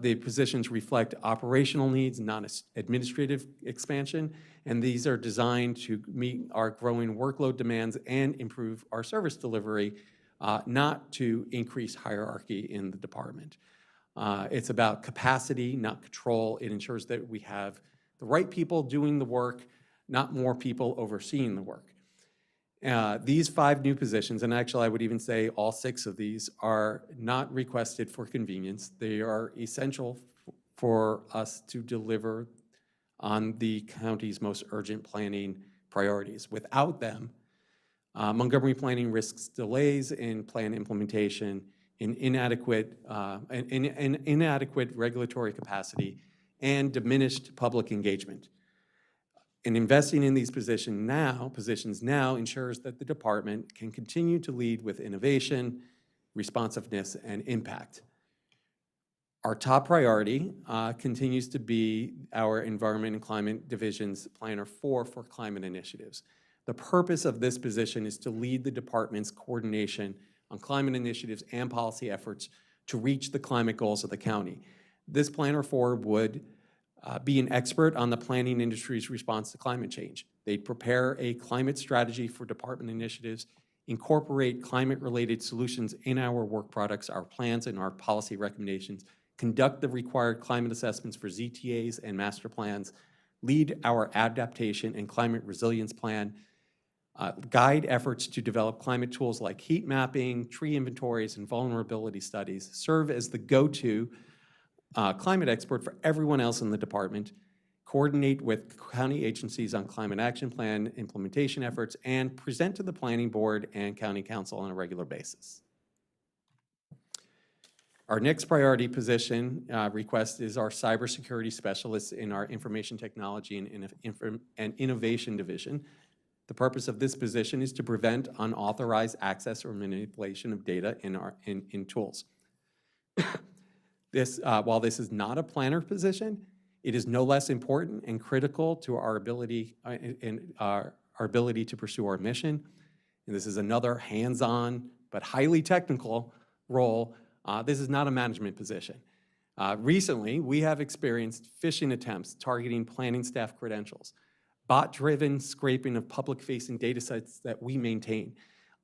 The positions reflect operational needs, not administrative expansion, and these are designed to meet our growing workload demands and improve our service delivery, not to increase hierarchy in the department. It's about capacity, not control. It ensures that we have the right people doing the work, not more people overseeing the work. These 5 new positions, and actually I would even say all 6 of these, are not requested for convenience. They are essential for us to deliver on the county's most urgent planning priorities. Without them, Montgomery planning risks delays in plan implementation, in inadequate regulatory capacity, and diminished public engagement. And investing in these positions now ensures that the department can continue to lead with innovation, responsiveness, and impact. Our top priority continues to be our Environment and Climate Division's Planner 4 for climate initiatives. The purpose of this position is to lead the department's coordination on climate initiatives and policy efforts to reach the climate goals of the county. This Planner 4 would be an expert on the planning industry's response to climate change. They'd prepare a climate strategy for department initiatives, incorporate climate-related solutions in our work products, our plans, and our policy recommendations, conduct the required climate assessments for ZTAs and master plans, lead our adaptation and climate resilience plan, guide efforts to develop climate tools like heat mapping, tree inventories, and vulnerability studies, serve as the go-to climate expert for everyone else in the department, coordinate with county agencies on climate action plan implementation efforts, and present to the planning board and county council on a regular basis. Our next priority position request is our cybersecurity specialist in our information technology and innovation division. The purpose of this position is to prevent unauthorized access or manipulation of data in tools. While this is not a planner position, it is no less important and critical to our ability to pursue our mission. And this is another hands-on but highly technical role. This is not a management position. Recently, we have experienced phishing attempts targeting planning staff credentials, bot-driven scraping of public-facing data sets that we maintain,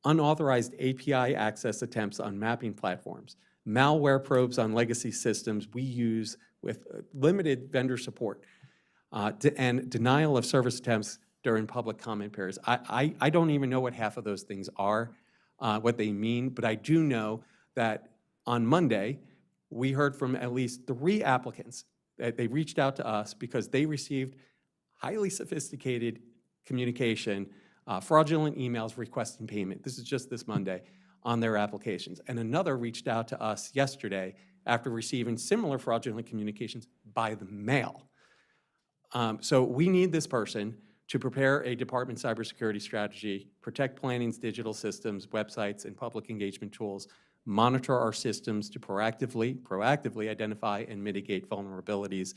unauthorized API access attempts on mapping platforms, malware probes on legacy systems we use with limited vendor support, and denial of service attempts during public comment periods. I don't even know what half of those things are, what they mean, but I do know that on Monday, we heard from at least 3 applicants that they reached out to us because they received highly sophisticated communication, fraudulent emails requesting payment. This is just this Monday on their applications. And another reached out to us yesterday after receiving similar fraudulent communications by the mail. So we need this person to prepare a department cybersecurity strategy, protect planning's digital systems, websites, and public engagement tools, monitor our systems to proactively identify and mitigate vulnerabilities,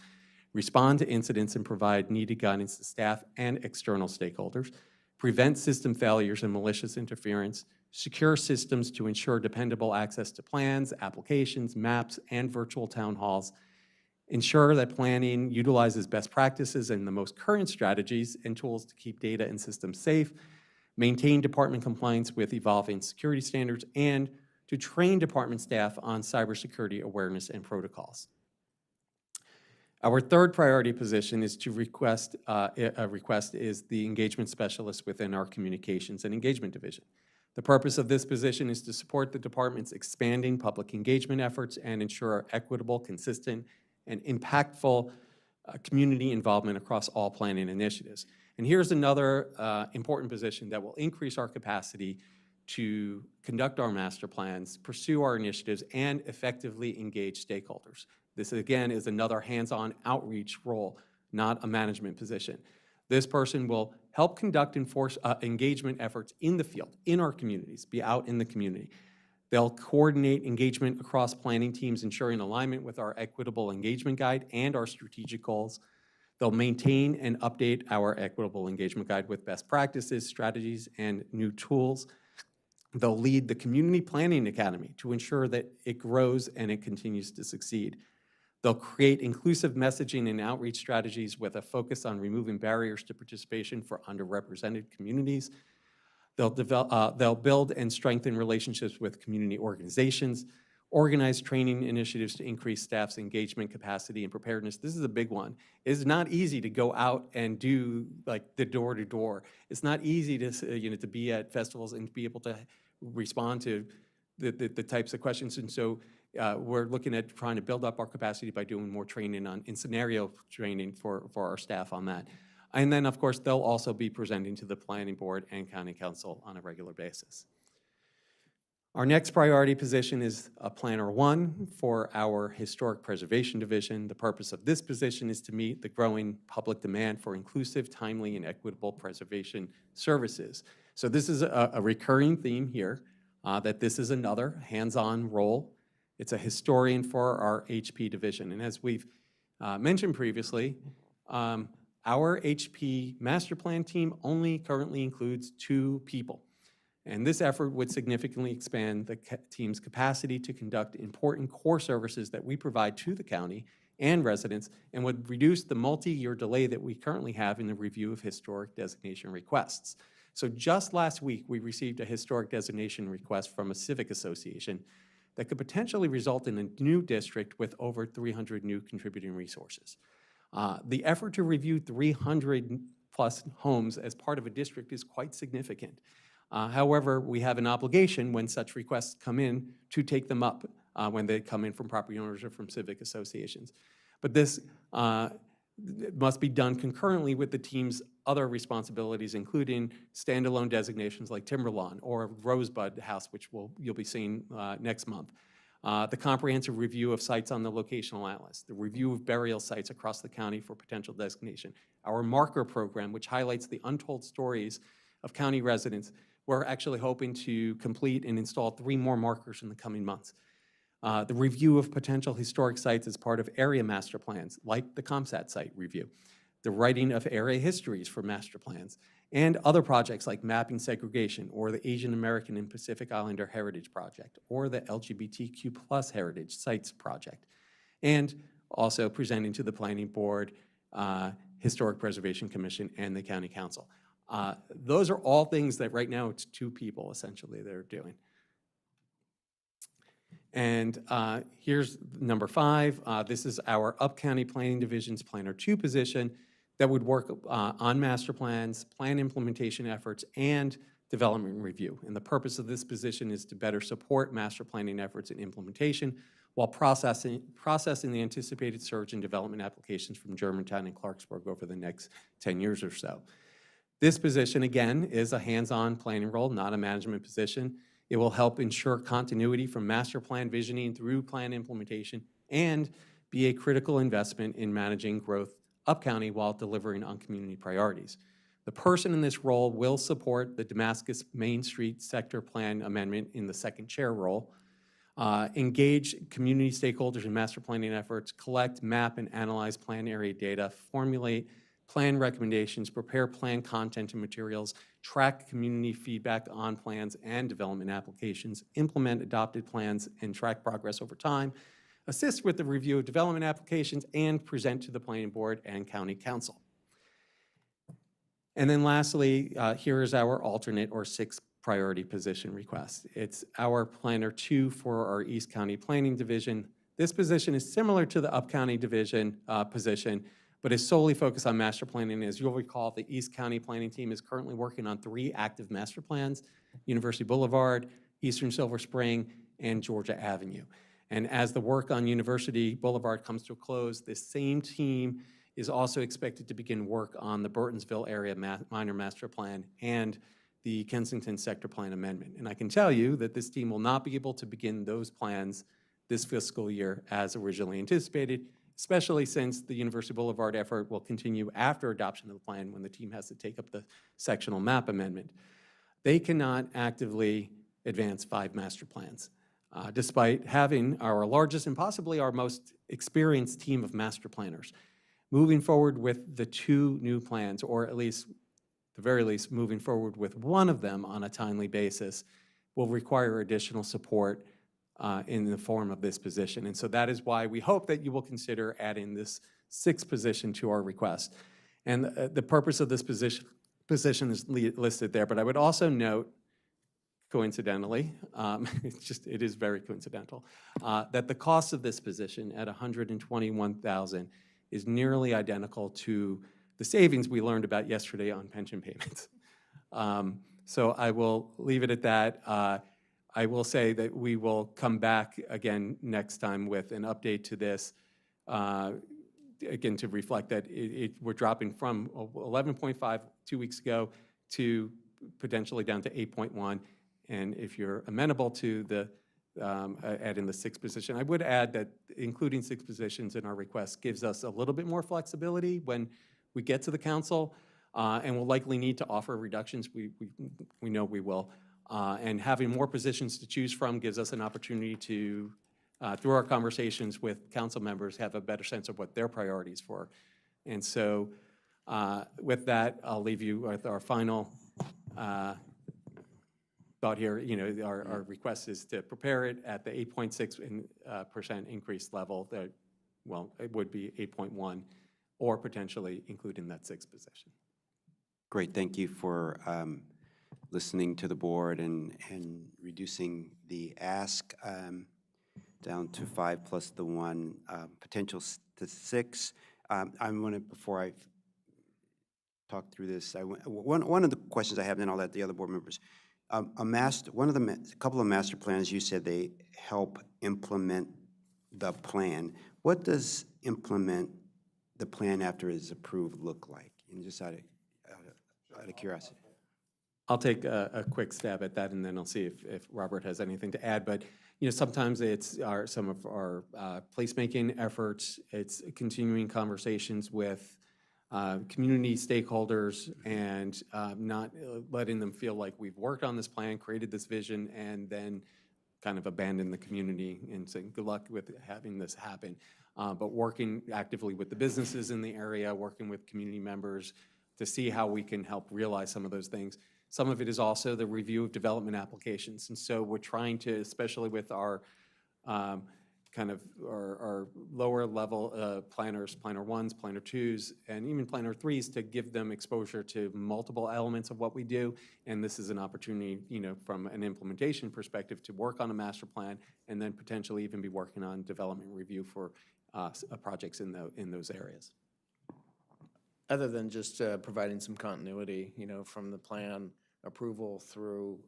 respond to incidents and provide needed guidance to staff and external stakeholders, prevent system failures and malicious interference, secure systems to ensure dependable access to plans, applications, maps, and virtual town halls, ensure that planning utilizes best practices and the most current strategies and tools to keep data and systems safe, maintain department compliance with evolving security standards, and to train department staff on cybersecurity awareness and protocols. Our third priority position is to request is the engagement specialist within our communications and engagement division. The purpose of this position is to support the department's expanding public engagement efforts and ensure equitable, consistent, and impactful community involvement across all planning initiatives. And here's another important position that will increase our capacity to conduct our master plans, pursue our initiatives, and effectively engage stakeholders. This, again, is another hands-on outreach role, not a management position. This person will help conduct engagement efforts in the field, in our communities, be out in the community. They'll coordinate engagement across planning teams, ensuring alignment with our equitable engagement guide and our strategic goals. They'll maintain and update our equitable engagement guide with best practices, strategies, and new tools. They'll lead the Community Planning Academy to ensure that it grows and it continues to succeed. They'll create inclusive messaging and outreach strategies with a focus on removing barriers to participation for underrepresented communities. They'll build and strengthen relationships with community organizations, organize training initiatives to increase staff's engagement capacity and preparedness. This is a big one. It's not easy to go out and do like the door-to-door. It's not easy to, to be at festivals and to be able to respond to the types of questions. And so we're looking at trying to build up our capacity by doing more training in scenario training for our staff on that. And then, of course, they'll also be presenting to the planning board and county council on a regular basis. Our next priority position is a Planner 1 for our Historic Preservation Division. The purpose of this position is to meet the growing public demand for inclusive, timely, and equitable preservation services. So this is a recurring theme here, that this is another hands-on role. It's a historian for our HP division. And as we've mentioned previously, our HP master plan team only currently includes 2 people. And this effort would significantly expand the team's capacity to conduct important core services that we provide to the county and residents, and would reduce the multi-year delay that we currently have in the review of historic designation requests. So just last week, we received a historic designation request from a civic association that could potentially result in a new district with over 300 new contributing resources. The effort to review 300 plus homes as part of a district is quite significant. However, we have an obligation when such requests come in to take them up when they come in from property owners or from civic associations. But this must be done concurrently with the team's other responsibilities, including standalone designations like Timberlawn or Rosebud House, which you'll be seeing next month. the comprehensive review of sites on the locational atlas, the review of burial sites across the county for potential designation, our marker program, which highlights the untold stories of county residents. We're actually hoping to complete and install 3 more markers in the coming months. The review of potential historic sites as part of area master plans, like the ComSat site review, the writing of area histories for master plans, and other projects like mapping segregation, or the Asian American and Pacific Islander Heritage Project, or the LGBTQ+ Heritage Sites Project, and also presenting to the Planning Board, Historic Preservation Commission, and the County Council. Those are all things that right now it's 2 people essentially that are doing. And here's number 5. This is our Up-County Planning Division's Planner 2 position that would work on master plans, plan implementation efforts, and development review. And the purpose of this position is to better support master planning efforts and implementation while processing the anticipated surge in development applications from Germantown and Clarksburg over the next 10 years or so. This position, again, is a hands-on planning role, not a management position. It will help ensure continuity from master plan visioning through plan implementation and be a critical investment in managing growth up-county while delivering on community priorities. The person in this role will support the Damascus Main Street Sector Plan Amendment in the second chair role, engage community stakeholders in master planning efforts, collect, map, and analyze plan area data, formulate plan recommendations, prepare plan content and materials, track community feedback on plans and development applications, implement adopted plans and track progress over time, assist with the review of development applications, and present to the Planning Board and County Council. And then lastly, here is our alternate or 6th priority position request. It's our Planner 2 for our East County Planning Division. This position is similar to the Up-County Division position, but is solely focused on master planning. As you'll recall, the East County Planning Team is currently working on 3 active master plans: University Boulevard, Eastern Silver Spring, and Georgia Avenue. And as the work on University Boulevard comes to a close, this same team is also expected to begin work on the Burtonsville Area Minor Master Plan and the Kensington Sector Plan Amendment. And I can tell you that this team will not be able to begin those plans this fiscal year as originally anticipated, especially since the University Boulevard effort will continue after adoption of the plan when the team has to take up the sectional map amendment. They cannot actively advance 5 master plans, despite having our largest and possibly our most experienced team of master planners. Moving forward with the 2 new plans, or at least, the very least, moving forward with one of them on a timely basis, will require additional support in the form of this position. And so that is why we hope that you will consider adding this 6th position to our request. And the purpose of this position is listed there, but I would also note, coincidentally, it is very coincidental, that the cost of this position at $121,000 is nearly identical to the savings we learned about yesterday on pension payments. So I will leave it at that. I will say that we will come back again next time with an update to this, again, to reflect that we're dropping from 11.5 2 weeks ago to potentially down to 8.1. And if you're amenable to the adding the 6th position, I would add that including 6 positions in our request gives us a little bit more flexibility when we get to the council, and we'll likely need to offer reductions. We know we will. And having more positions to choose from gives us an opportunity to, through our conversations with council members, have a better sense of what their priorities were. And so with that, I'll leave you with our final thought here. Our request is to prepare it at the 8.6% increase level. That, well, it would be 8.1, or potentially including that 6th position. Great, thank you for listening to the board and reducing the ask down to 5 plus the 1 potential to 6. I'm going to, before I talk through this, one of the questions I have, then I'll let the other board members. A couple of master plans, you said they help implement the plan. What does implement the plan after it's approved look like? And just out of curiosity. I'll take a quick stab at that, and then I'll see if Robert has anything to add. But sometimes it's some of our placemaking efforts. It's continuing conversations with community stakeholders and not letting them feel like we've worked on this plan, created this vision, and then kind of abandon the community and saying, good luck with having this happen. But working actively with the businesses in the area, working with community members to see how we can help realize some of those things. Some of it is also the review of development applications. And so we're trying to, especially with our our lower level planners, planner ones, planner twos, and even planner threes, to give them exposure to multiple elements of what we do. And this is an opportunity, from an implementation perspective, to work on a master plan and then potentially even be working on development review for projects in those areas. Other than just providing some continuity, from the plan approval through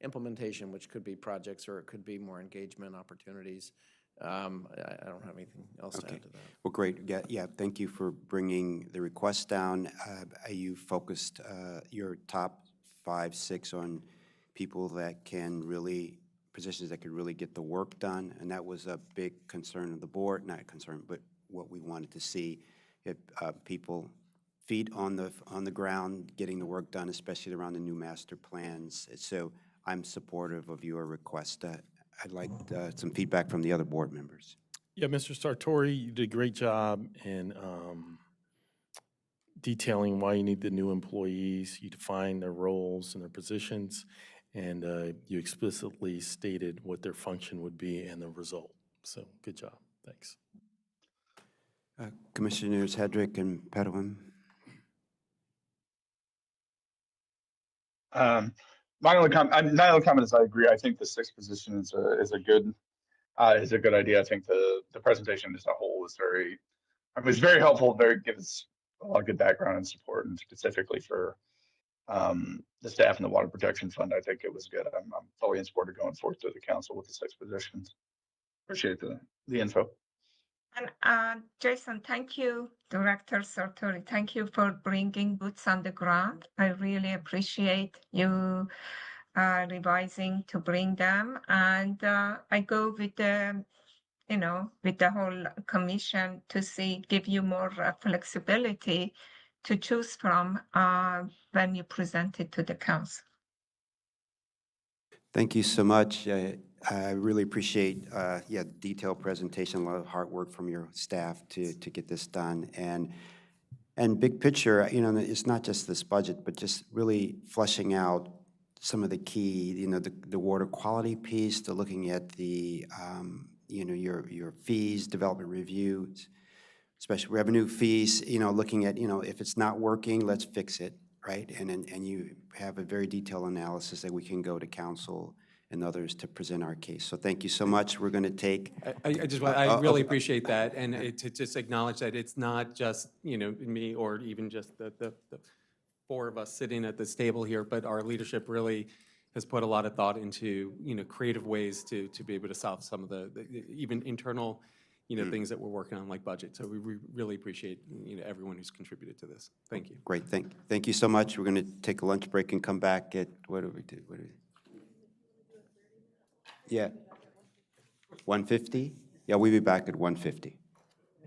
implementation, which could be projects or it could be more engagement opportunities. I don't have anything else to add to that. Well, great. Yeah, thank you for bringing the request down. You focused your top 5, 6 on people that can really, positions that could really get the work done, and that was a big concern of the board, not a concern, but what we wanted to see, if people feet on the ground getting the work done, especially around the new master plans. So I'm supportive of your request. I'd like some feedback from the other board members. Yeah, Mr. Sartori, you did a great job in detailing why you need the new employees. You defined their roles and their positions, and you explicitly stated what their function would be and the result. So good job. Thanks. Commissioners Hedrick and Pedowin. My only comment is I agree. I think the 6th position is a good idea. I think the presentation as a whole was very helpful. Gives a lot of good background and support, and specifically for the staff and the Water Protection Fund. I think it was good. I'm fully in support of going forth to the council with the 6 positions. Appreciate the info. And Jason, thank you, Director Sartori. Thank you for bringing boots on the ground. I really appreciate you revising to bring them. And I go with the, with the whole commission to give you more flexibility to choose from when you present it to the council. Thank you so much. I really appreciate, detailed presentation, a lot of hard work from your staff to get this done. And big picture, it's not just this budget, but just really fleshing out some of the key, the water quality piece, the looking at the, your fees, development reviews, special revenue fees, looking at, if it's not working, let's fix it, right? And you have a very detailed analysis that we can go to council and others to present our case. So thank you so much. We're going to take. I really appreciate that, and to just acknowledge that it's not just me or even just the 4 of us sitting at this table here, but our leadership really has put a lot of thought into creative ways to be able to solve some of the even internal things that we're working on, like budget. So we really appreciate everyone who's contributed to this. Thank you. Great. Thank you so much. We're going to take a lunch break and come back at what do we do? Yeah. 1:50? Yeah, we'll be back at 1:50.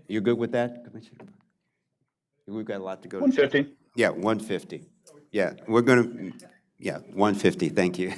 You good with that, Commissioner? We've got a lot to go. 1:50? Yeah, 1:50. Yeah, we're going to, 1:50. Thank you.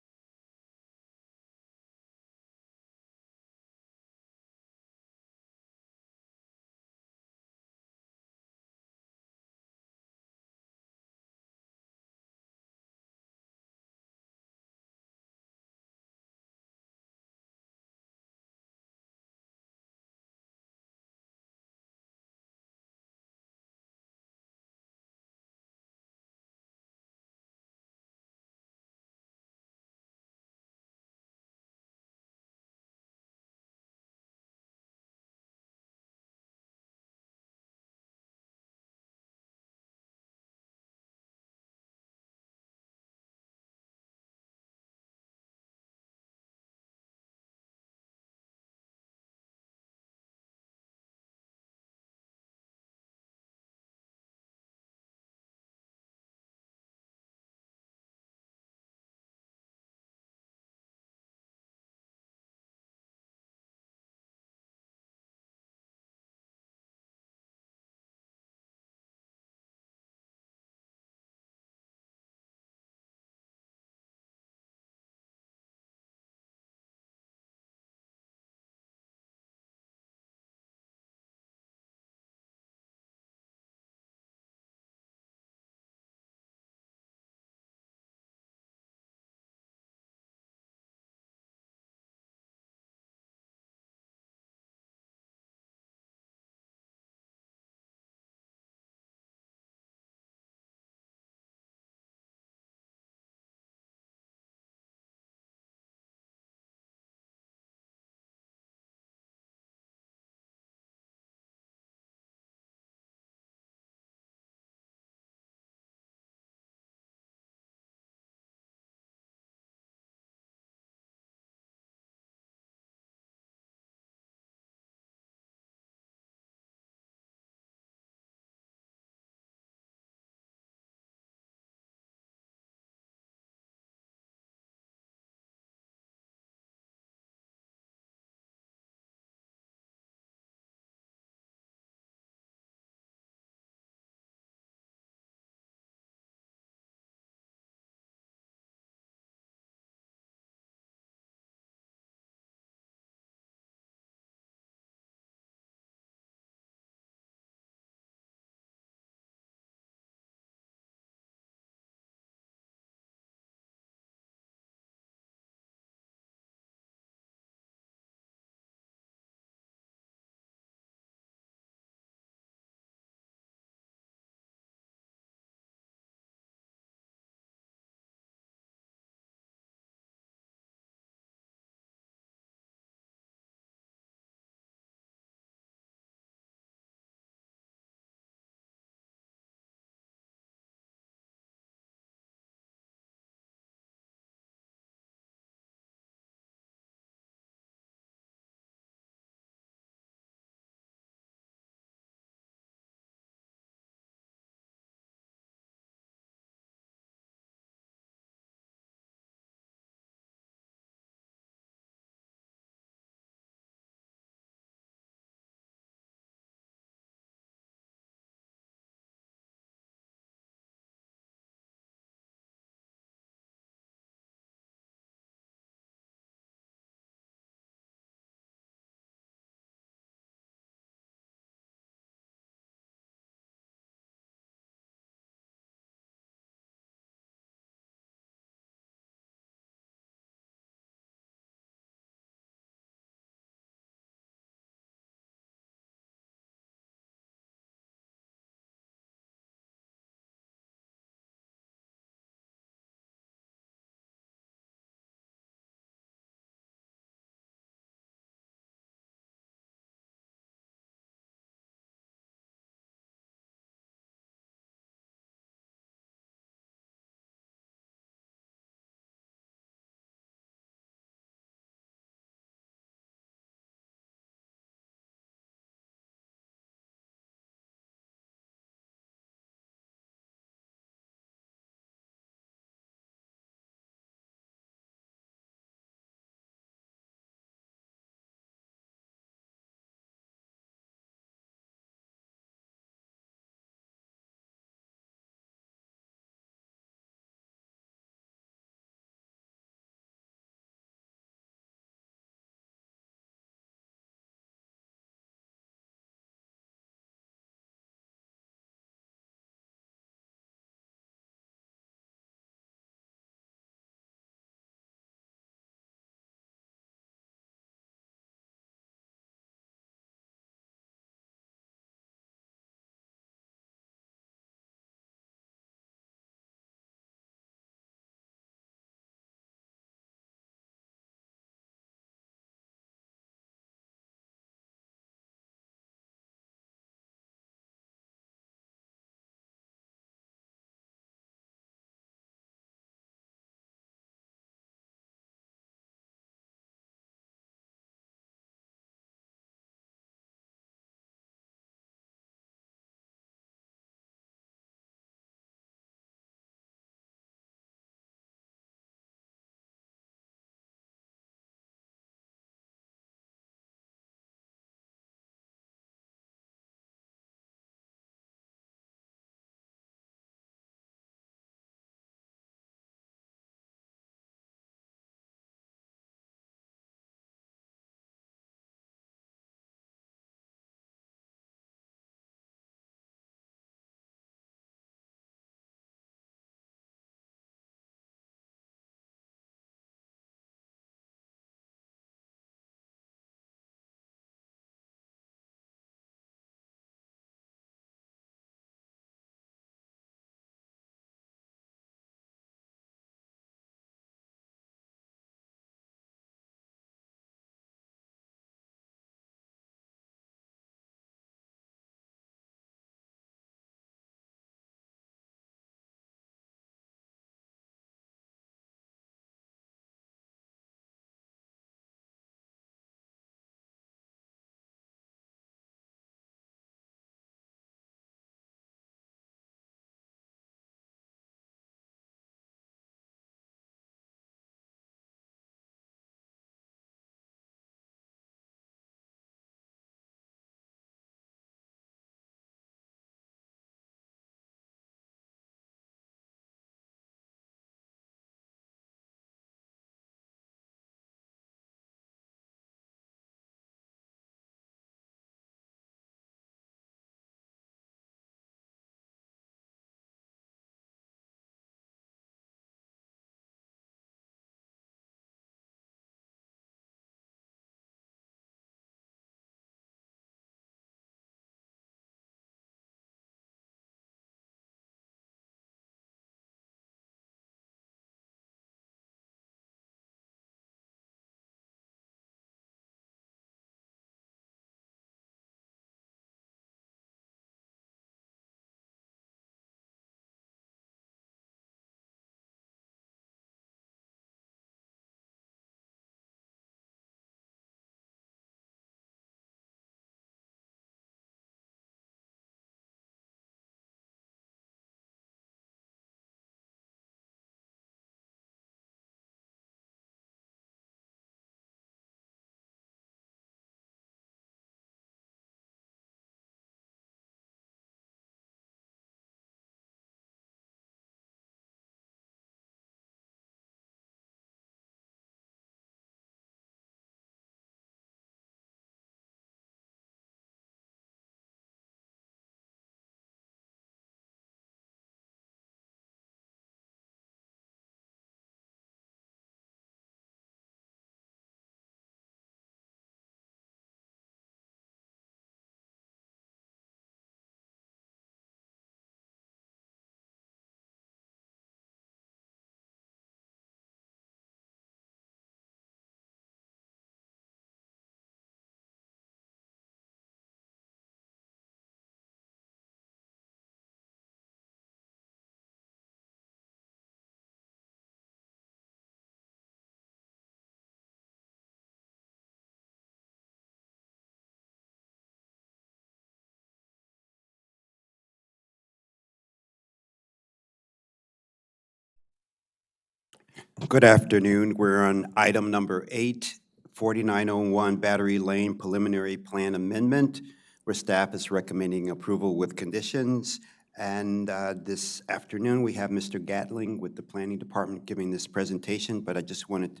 Good afternoon. We're on item number 8, 4901 Battery Lane Preliminary Plan Amendment, where staff is recommending approval with conditions. And this afternoon, we have Mr. Gatling with the Planning Department giving this presentation, but I just wanted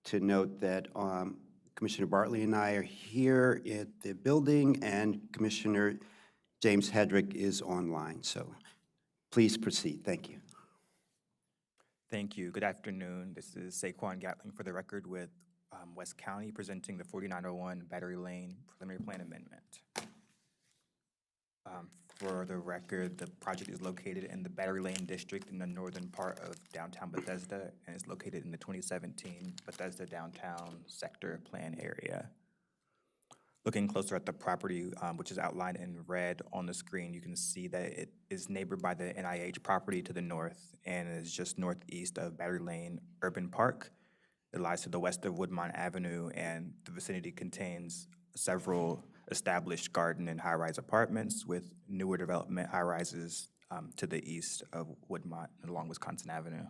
to note that Commissioner Bartley and I are here at the building, and Commissioner James Hedrick is online. So please proceed. Thank you. Thank you. Good afternoon. This is Saquon Gatling for the record with West County presenting the 4901 Battery Lane Preliminary Plan Amendment. For the record, the project is located in the Battery Lane District in the northern part of downtown Bethesda, and is located in the 2017 Bethesda Downtown Sector Plan area. Looking closer at the property, which is outlined in red on the screen, you can see that it is neighbored by the NIH property to the north and is just northeast of Battery Lane Urban Park. It lies to the west of Woodmont Avenue, and the vicinity contains several established garden and high-rise apartments with newer development high-rises to the east of Woodmont and along Wisconsin Avenue.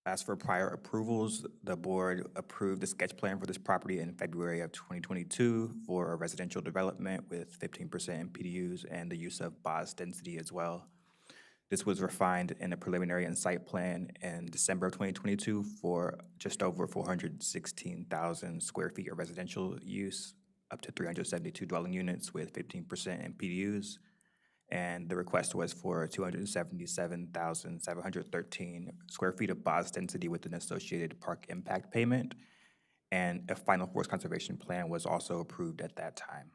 As for prior approvals, the board approved the sketch plan for this property in February of 2022 for a residential development with 15% PDUs and the use of BOS density as well. This was refined in a preliminary and site plan in December of 2022 for just over 416,000 square feet of residential use, up to 372 dwelling units with 15% in PDUs. And the request was for 277,713 square feet of BOS density with an associated park impact payment. And a final forest conservation plan was also approved at that time.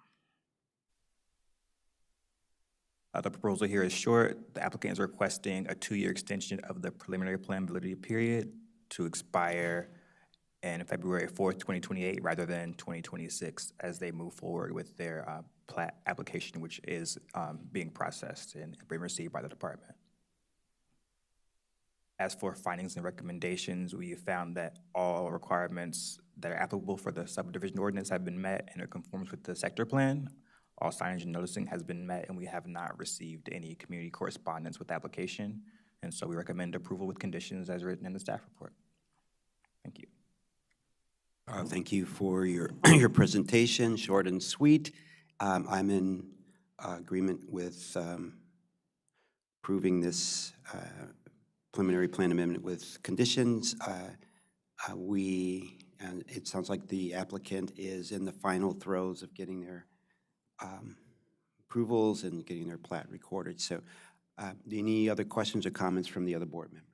The proposal here is short. The applicant is requesting a 2-year extension of the preliminary plan validity period to expire in February 4th, 2028, rather than 2026, as they move forward with their plat application, which is being processed and being received by the department. As for findings and recommendations, we found that all requirements that are applicable for the subdivision ordinance have been met and it conforms with the sector plan. All signage and noticing has been met, and we have not received any community correspondence with the application. And so we recommend approval with conditions as written in the staff report. Thank you. Thank you for your, your presentation, short and sweet. I'm in agreement with approving this preliminary plan amendment with conditions. And it sounds like the applicant is in the final throes of getting their approvals and getting their plat recorded. So any other questions or comments from the other board members?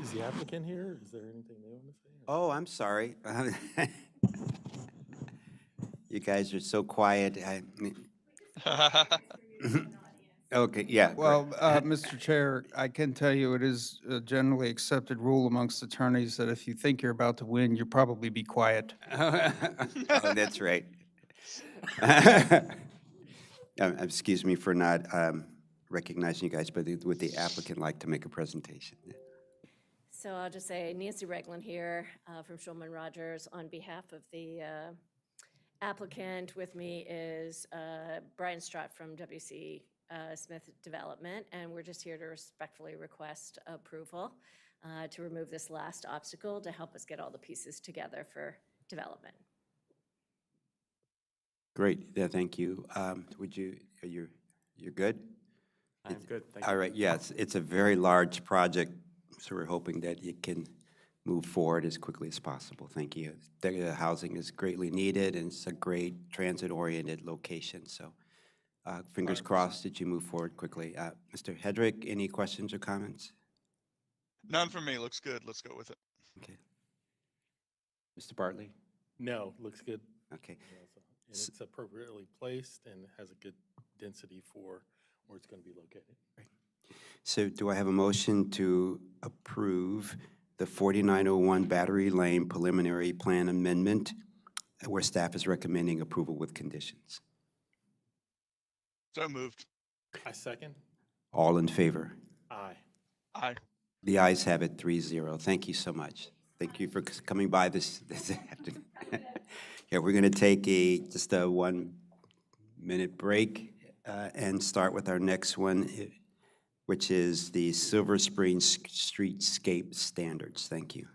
Is the applicant here? Is there anything they want to say? Oh, I'm sorry. You guys are so quiet. Okay, yeah. Well, Mr. Chair, I can tell you it is a generally accepted rule amongst attorneys that if you think you're about to win, you'll probably be quiet. Oh, that's right. Excuse me for not recognizing you guys, but would the applicant like to make a presentation? So I'll just say Nancy Regland here from Shulman Rogers on behalf of the applicant. With me is Brian Strott from WC Smith Development, and we're just here to respectfully request approval to remove this last obstacle to help us get all the pieces together for development. Great, yeah, thank you. You're good? I'm good, thank you. All right, yes, it's a very large project, so we're hoping that it can move forward as quickly as possible. Thank you. The housing is greatly needed, and it's a great transit-oriented location, so fingers crossed that you move forward quickly. Mr. Hedrick, any questions or comments? None from me. Looks good. Let's go with it. Okay. Mr. Bartley? No, looks good. Okay. And it's appropriately placed and has a good density for where it's going to be located. Right. So do I have a motion to approve the 4901 Battery Lane Preliminary Plan Amendment where staff is recommending approval with conditions? So moved. I second. All in favor? Aye. Aye. The ayes have it 3-0. Thank you so much. Thank you for coming by this afternoon. Yeah, we're going to take just a 1-minute break and start with our next one. which is the Silver Spring Streetscape Standards. Thank you.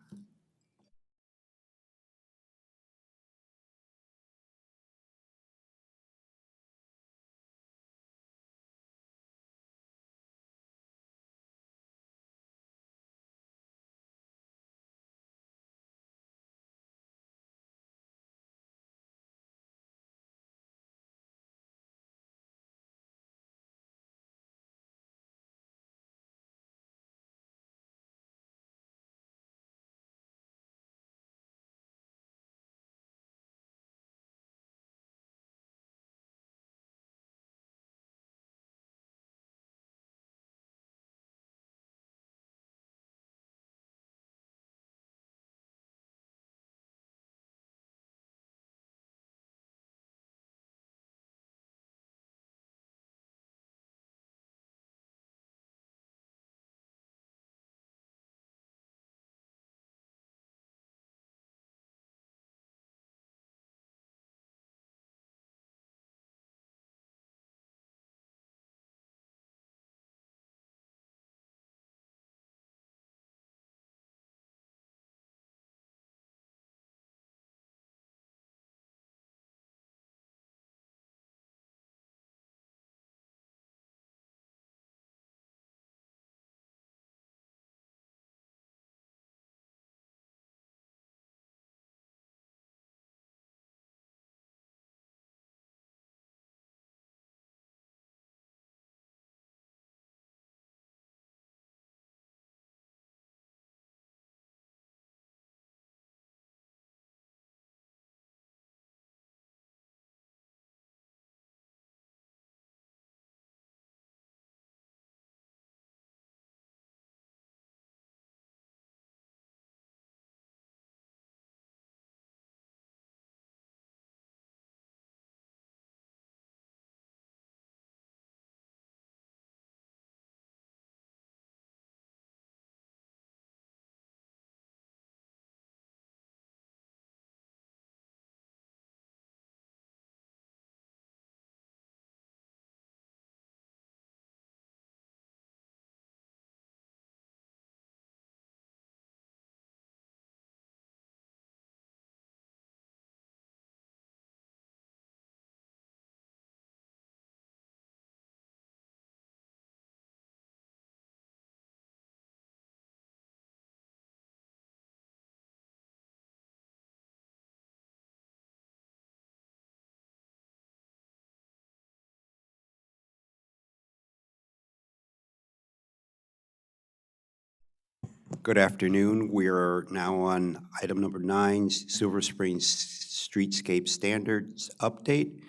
Good afternoon. We are now on item number 9, Silver Springs Streetscape Standards Update,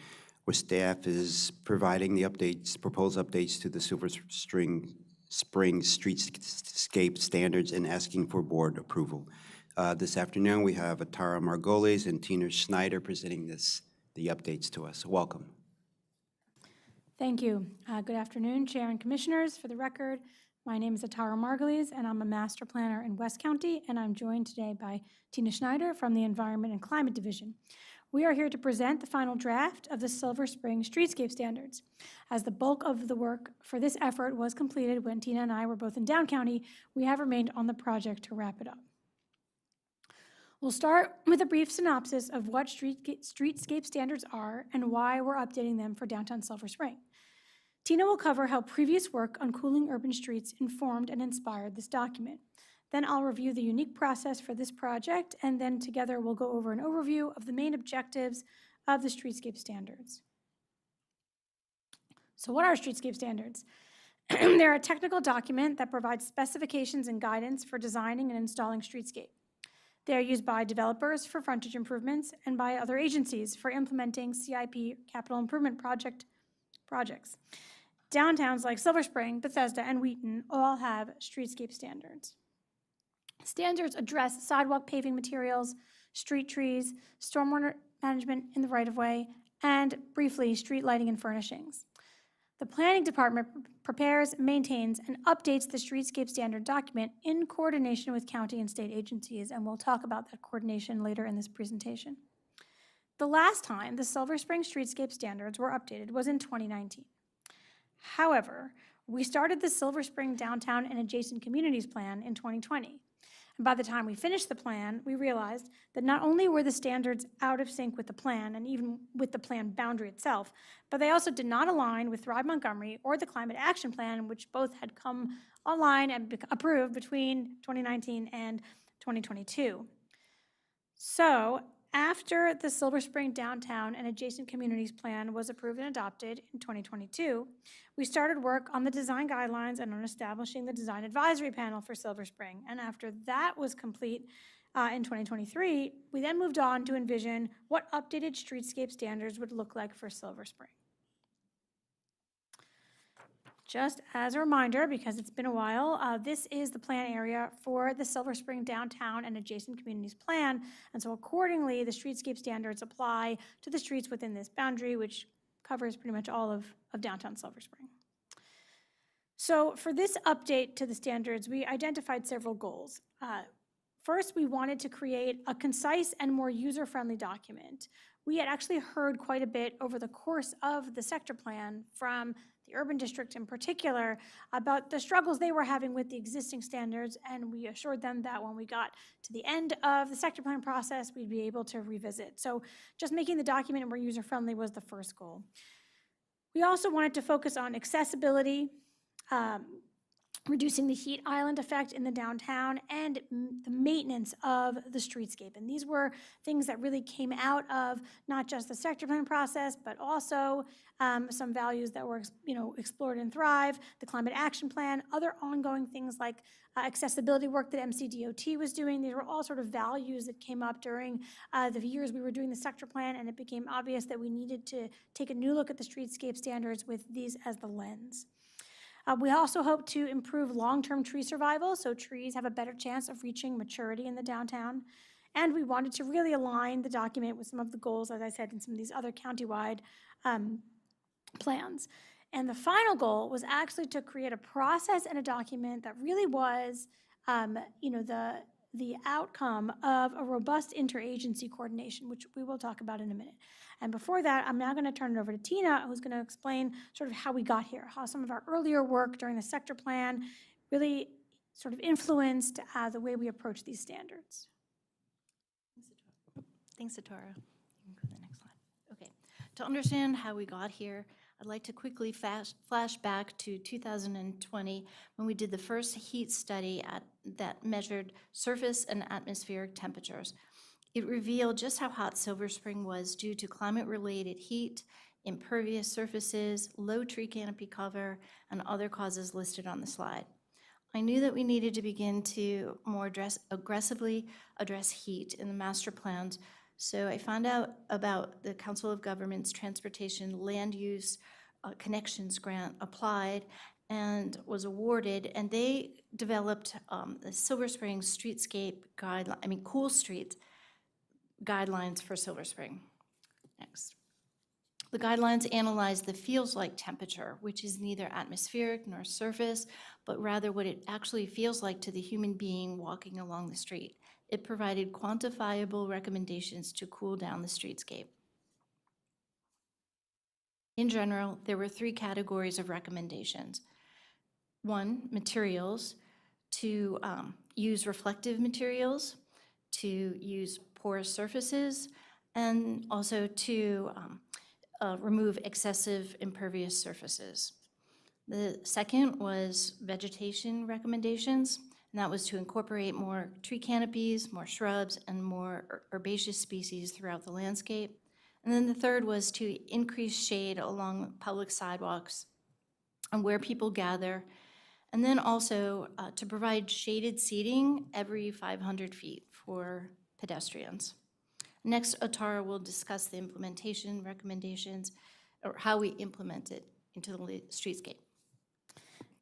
where staff is providing the updates, proposed updates to the Silver Springs Streetscape Standards and asking for board approval. This afternoon, we have Atara Margolis and Tina Schneider presenting the updates to us. Welcome. Thank you. Good afternoon, Chair and Commissioners. For the record, my name is Atara Margolis, and I'm a master planner in West County, and I'm joined today by Tina Schneider from the Environment and Climate Division. We are here to present the final draft of the Silver Spring Streetscape Standards. As the bulk of the work for this effort was completed when Tina and I were both in Down County, we have remained on the project to wrap it up. We'll start with a brief synopsis of what streetscape standards are and why we're updating them for downtown Silver Spring. Tina will cover how previous work on cooling urban streets informed and inspired this document. Then I'll review the unique process for this project, and then together we'll go over an overview of the main objectives of the streetscape standards. So what are streetscape standards? They're a technical document that provides specifications and guidance for designing and installing streetscape. They are used by developers for frontage improvements and by other agencies for implementing CIP capital improvement projects. Downtowns like Silver Spring, Bethesda, and Wheaton all have streetscape standards. Standards address sidewalk paving materials, street trees, stormwater management in the right-of-way, and briefly, street lighting and furnishings. The Planning Department prepares, maintains, and updates the streetscape standard document in coordination with county and state agencies, and we'll talk about that coordination later in this presentation. The last time the Silver Spring streetscape standards were updated was in 2019. However, We started the Silver Spring Downtown and Adjacent Communities Plan in 2020. And by the time we finished the plan, we realized that not only were the standards out of sync with the plan and even with the plan boundary itself, but they also did not align with Thrive Montgomery or the Climate Action Plan, which both had come online and approved between 2019 and 2022. So after the Silver Spring Downtown and Adjacent Communities Plan was approved and adopted in 2022, we started work on the design guidelines and on establishing the design advisory panel for Silver Spring. And after that was complete in 2023, we then moved on to envision what updated streetscape standards would look like for Silver Spring. Just as a reminder, because it's been a while, this is the plan area for the Silver Spring Downtown and Adjacent Communities Plan. And so accordingly, the streetscape standards apply to the streets within this boundary, which covers pretty much all of downtown Silver Spring. So for this update to the standards, we identified several goals. First, we wanted to create a concise and more user-friendly document. We had actually heard quite a bit over the course of the sector plan from the urban district in particular about the struggles they were having with the existing standards, and we assured them that when we got to the end of the sector plan process, we'd be able to revisit. So just making the document more user-friendly was the first goal. We also wanted to focus on accessibility, reducing the heat island effect in the downtown, and the maintenance of the streetscape. And these were things that really came out of not just the sector plan process, but also some values that were explored in Thrive, the Climate Action Plan, other ongoing things like accessibility work that MCDOT was doing. These were all sort of values that came up during the years we were doing the sector plan, and it became obvious that we needed to take a new look at the streetscape standards with these as the lens. We also hope to improve long-term tree survival, so trees have a better chance of reaching maturity in the downtown. And we wanted to really align the document with some of the goals, as I said, in some of these other countywide plans. And the final goal was actually to create a process and a document that really was, the outcome of a robust interagency coordination, which we will talk about in a minute. And before that, I'm now going to turn it over to Tina, who's going to explain sort of how we got here, how some of our earlier work during the sector plan really sort of influenced the way we approach these standards. Thanks, Atara. You can go to the next slide. Okay. To understand how we got here, I'd like to quickly flash back to 2020 when we did the first heat study that measured surface and atmospheric temperatures. It revealed just how hot Silver Spring was due to climate-related heat, impervious surfaces, low tree canopy cover, and other causes listed on the slide. I knew that we needed to begin to more aggressively address heat in the master plans, so I found out about the Council of Governments Transportation Land Use Connections Grant, applied and was awarded, and they developed the Silver Spring streetscape guideline, cool streets guidelines for Silver Spring. Next. The guidelines analyze the feels-like temperature, which is neither atmospheric nor surface, but rather what it actually feels like to the human being walking along the street. It provided quantifiable recommendations to cool down the streetscape. In general, there were 3 categories of recommendations. 1, materials, to use reflective materials, to use porous surfaces, and also to remove excessive impervious surfaces. The second was vegetation recommendations, and that was to incorporate more tree canopies, more shrubs, and more herbaceous species throughout the landscape. And then the third was to increase shade along public sidewalks and where people gather, and then also to provide shaded seating every 500 feet for pedestrians. Next, Atara will discuss the implementation recommendations, or how we implement it into the streetscape.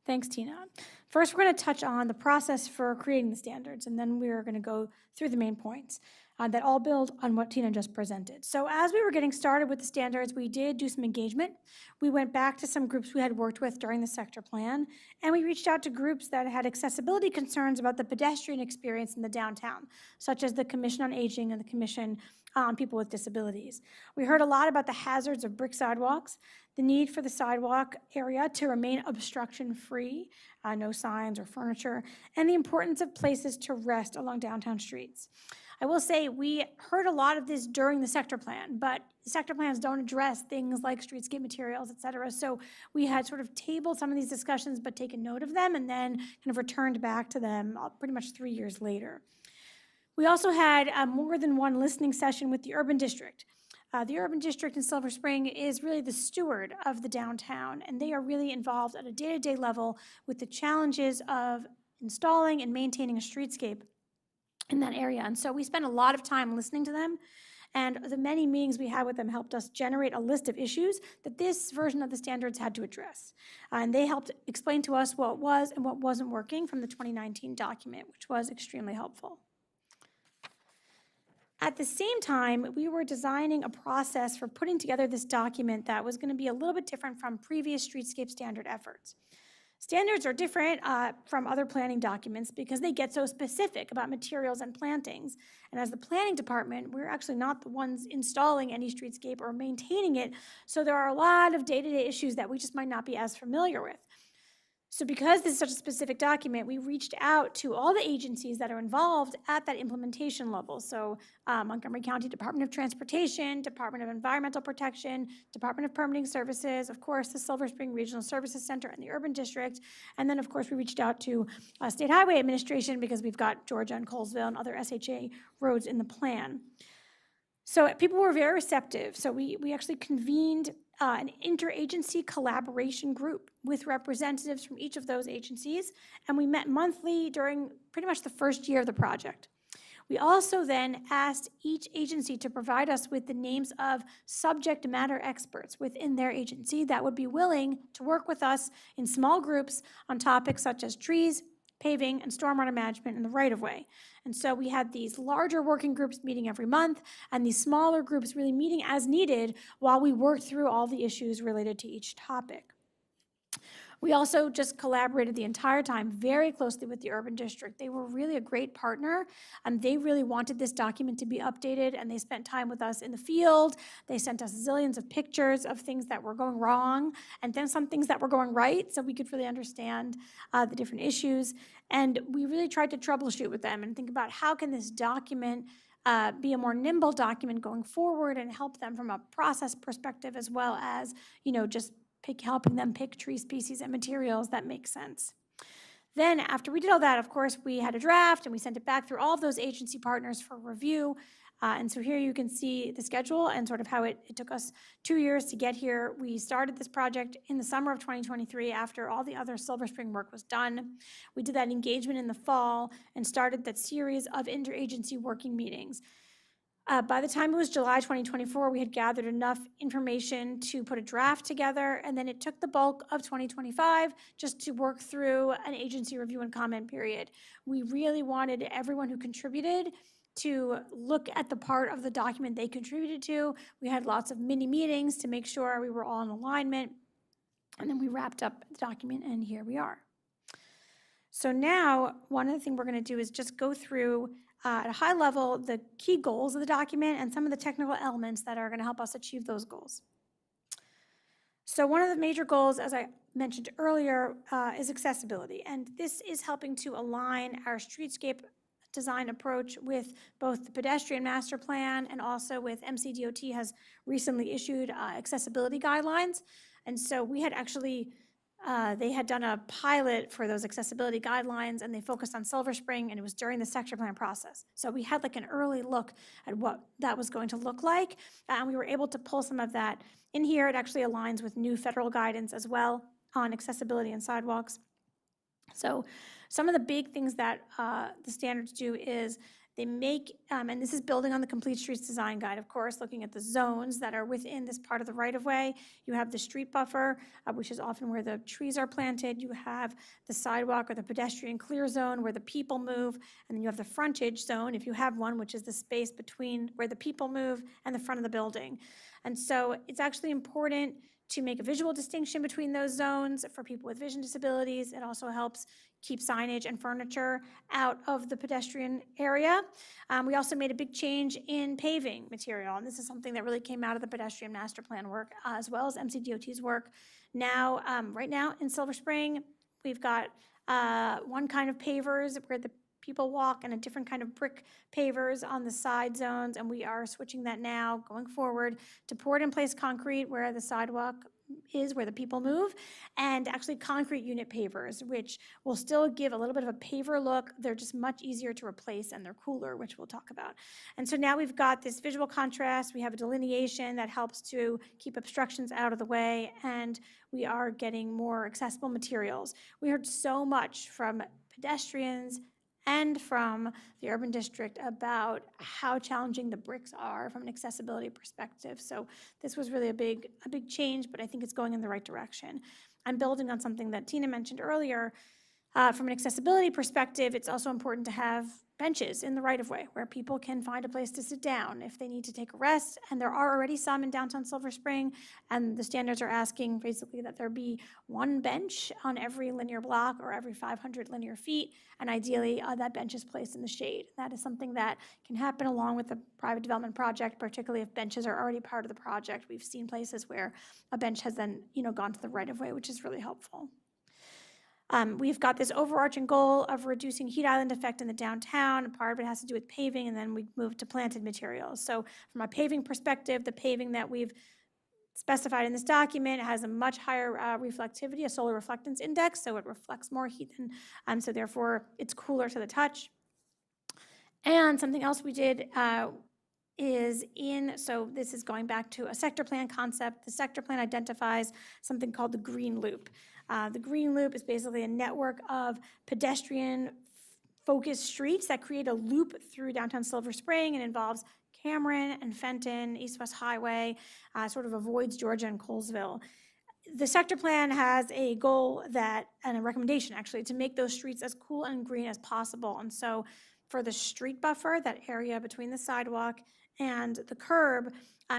Thanks, Tina. First, we're going to touch on the process for creating the standards, and then we're going to go through the main points. that all build on what Tina just presented. So as we were getting started with the standards, we did do some engagement. We went back to some groups we had worked with during the sector plan, and we reached out to groups that had accessibility concerns about the pedestrian experience in the downtown, such as the Commission on Aging and the Commission on People with Disabilities. We heard a lot about the hazards of brick sidewalks, the need for the sidewalk area to remain obstruction-free, no signs or furniture, and the importance of places to rest along downtown streets. I will say we heard a lot of this during the sector plan, but sector plans don't address things like streetscape materials, et cetera. So we had sort of tabled some of these discussions, but taken note of them and then kind of returned back to them pretty much 3 years later. We also had more than one listening session with the Urban District. The Urban District in Silver Spring is really the steward of the downtown, and they are really involved at a day-to-day level with the challenges of installing and maintaining a streetscape in that area. And so we spent a lot of time listening to them, and the many meetings we had with them helped us generate a list of issues that this version of the standards had to address. And they helped explain to us what was and what wasn't working from the 2019 document, which was extremely helpful. At the same time, we were designing a process for putting together this document that was going to be a little bit different from previous streetscape standard efforts. Standards are different from other planning documents because they get so specific about materials and plantings. And as the planning department, we're actually not the ones installing any streetscape or maintaining it. So there are a lot of day-to-day issues that we just might not be as familiar with. So because this is such a specific document, we reached out to all the agencies that are involved at that implementation level. So Montgomery County Department of Transportation, Department of Environmental Protection, Department of Permitting Services, of course, the Silver Spring Regional Services Center and the Urban District. And then, of course, we reached out to State Highway Administration because we've got Georgia and Colesville and other SHA roads in the plan. So people were very receptive. So we actually convened an interagency collaboration group with representatives from each of those agencies, and we met monthly during pretty much the first year of the project. We also then asked each agency to provide us with the names of subject matter experts within their agency that would be willing to work with us in small groups on topics such as trees, paving, and stormwater management in the right-of-way. And so we had these larger working groups meeting every month, and these smaller groups really meeting as needed while we worked through all the issues related to each topic. We also just collaborated the entire time very closely with the Urban District. They were really a great partner, and they really wanted this document to be updated, and they spent time with us in the field. They sent us zillions of pictures of things that were going wrong, and then some things that were going right, so we could really understand the different issues. And we really tried to troubleshoot with them and think about how can this document be a more nimble document going forward and help them from a process perspective as well as, just helping them pick tree species and materials that make sense. Then after we did all that, of course, we had a draft and we sent it back through all of those agency partners for review. And so here you can see the schedule and sort of how it took us 2 years to get here. We started this project in the summer of 2023 after all the other Silver Spring work was done. We did that engagement in the fall and started that series of interagency working meetings. By the time it was July 2024, we had gathered enough information to put a draft together, and then it took the bulk of 2025 just to work through an agency review and comment period. We really wanted everyone who contributed to look at the part of the document they contributed to. We had lots of mini meetings to make sure we were all in alignment, and then we wrapped up the document, and here we are. So now, one of the things we're going to do is just go through at a high level the key goals of the document and some of the technical elements that are going to help us achieve those goals. So one of the major goals, as I mentioned earlier, is accessibility. And this is helping to align our streetscape design approach with both the pedestrian master plan and also with MCDOT has recently issued accessibility guidelines. And so we had actually they had done a pilot for those accessibility guidelines, and they focused on Silver Spring, and it was during the sector plan process. So we had like an early look at what that was going to look like, and we were able to pull some of that in here. It actually aligns with new federal guidance as well on accessibility and sidewalks. So some of the big things that the standards do is They make, and this is building on the Complete Streets Design Guide, of course, looking at the zones that are within this part of the right-of-way. You have the street buffer, which is often where the trees are planted. You have the sidewalk or the pedestrian clear zone where the people move, and then you have the frontage zone, if you have one, which is the space between where the people move and the front of the building. And so it's actually important to make a visual distinction between those zones for people with vision disabilities. It also helps keep signage and furniture out of the pedestrian area. We also made a big change in paving material, and this is something that really came out of the pedestrian master plan work as well as MCDOT's work. Now, right now in Silver Spring, we've got one kind of pavers where the people walk and a different kind of brick pavers on the side zones, and we are switching that now going forward to poured in place concrete where the sidewalk is, where the people move, and actually concrete unit pavers, which will still give a little bit of a paver look. They're just much easier to replace and they're cooler, which we'll talk about. And so now we've got this visual contrast. We have a delineation that helps to keep obstructions out of the way, and we are getting more accessible materials. We heard so much from pedestrians and from the urban district about how challenging the bricks are from an accessibility perspective. So this was really a big change, but I think it's going in the right direction. I'm building on something that Tina mentioned earlier. From an accessibility perspective, it's also important to have benches in the right-of-way where people can find a place to sit down if they need to take a rest, and there are already some in downtown Silver Spring, and the standards are asking basically that there be one bench on every linear block or every 500 linear feet, and ideally that bench is placed in the shade. That is something that can happen along with the private development project, particularly if benches are already part of the project. We've seen places where a bench has then gone to the right-of-way, which is really helpful. We've got this overarching goal of reducing heat island effect in the downtown. Part of it has to do with paving, and then we move to planted materials. So from a paving perspective, the paving that we've specified in this document has a much higher reflectivity, a solar reflectance index, so it reflects more heat than, so therefore it's cooler to the touch. And something else we did so this is going back to a sector plan concept. The sector plan identifies something called the green loop. The green loop is basically a network of pedestrian-focused streets that create a loop through downtown Silver Spring and involves Cameron and Fenton, East-West Highway, sort of avoids Georgia and Colesville. The sector plan has a goal and a recommendation actually, to make those streets as cool and green as possible. And so for the street buffer, that area between the sidewalk and the curb,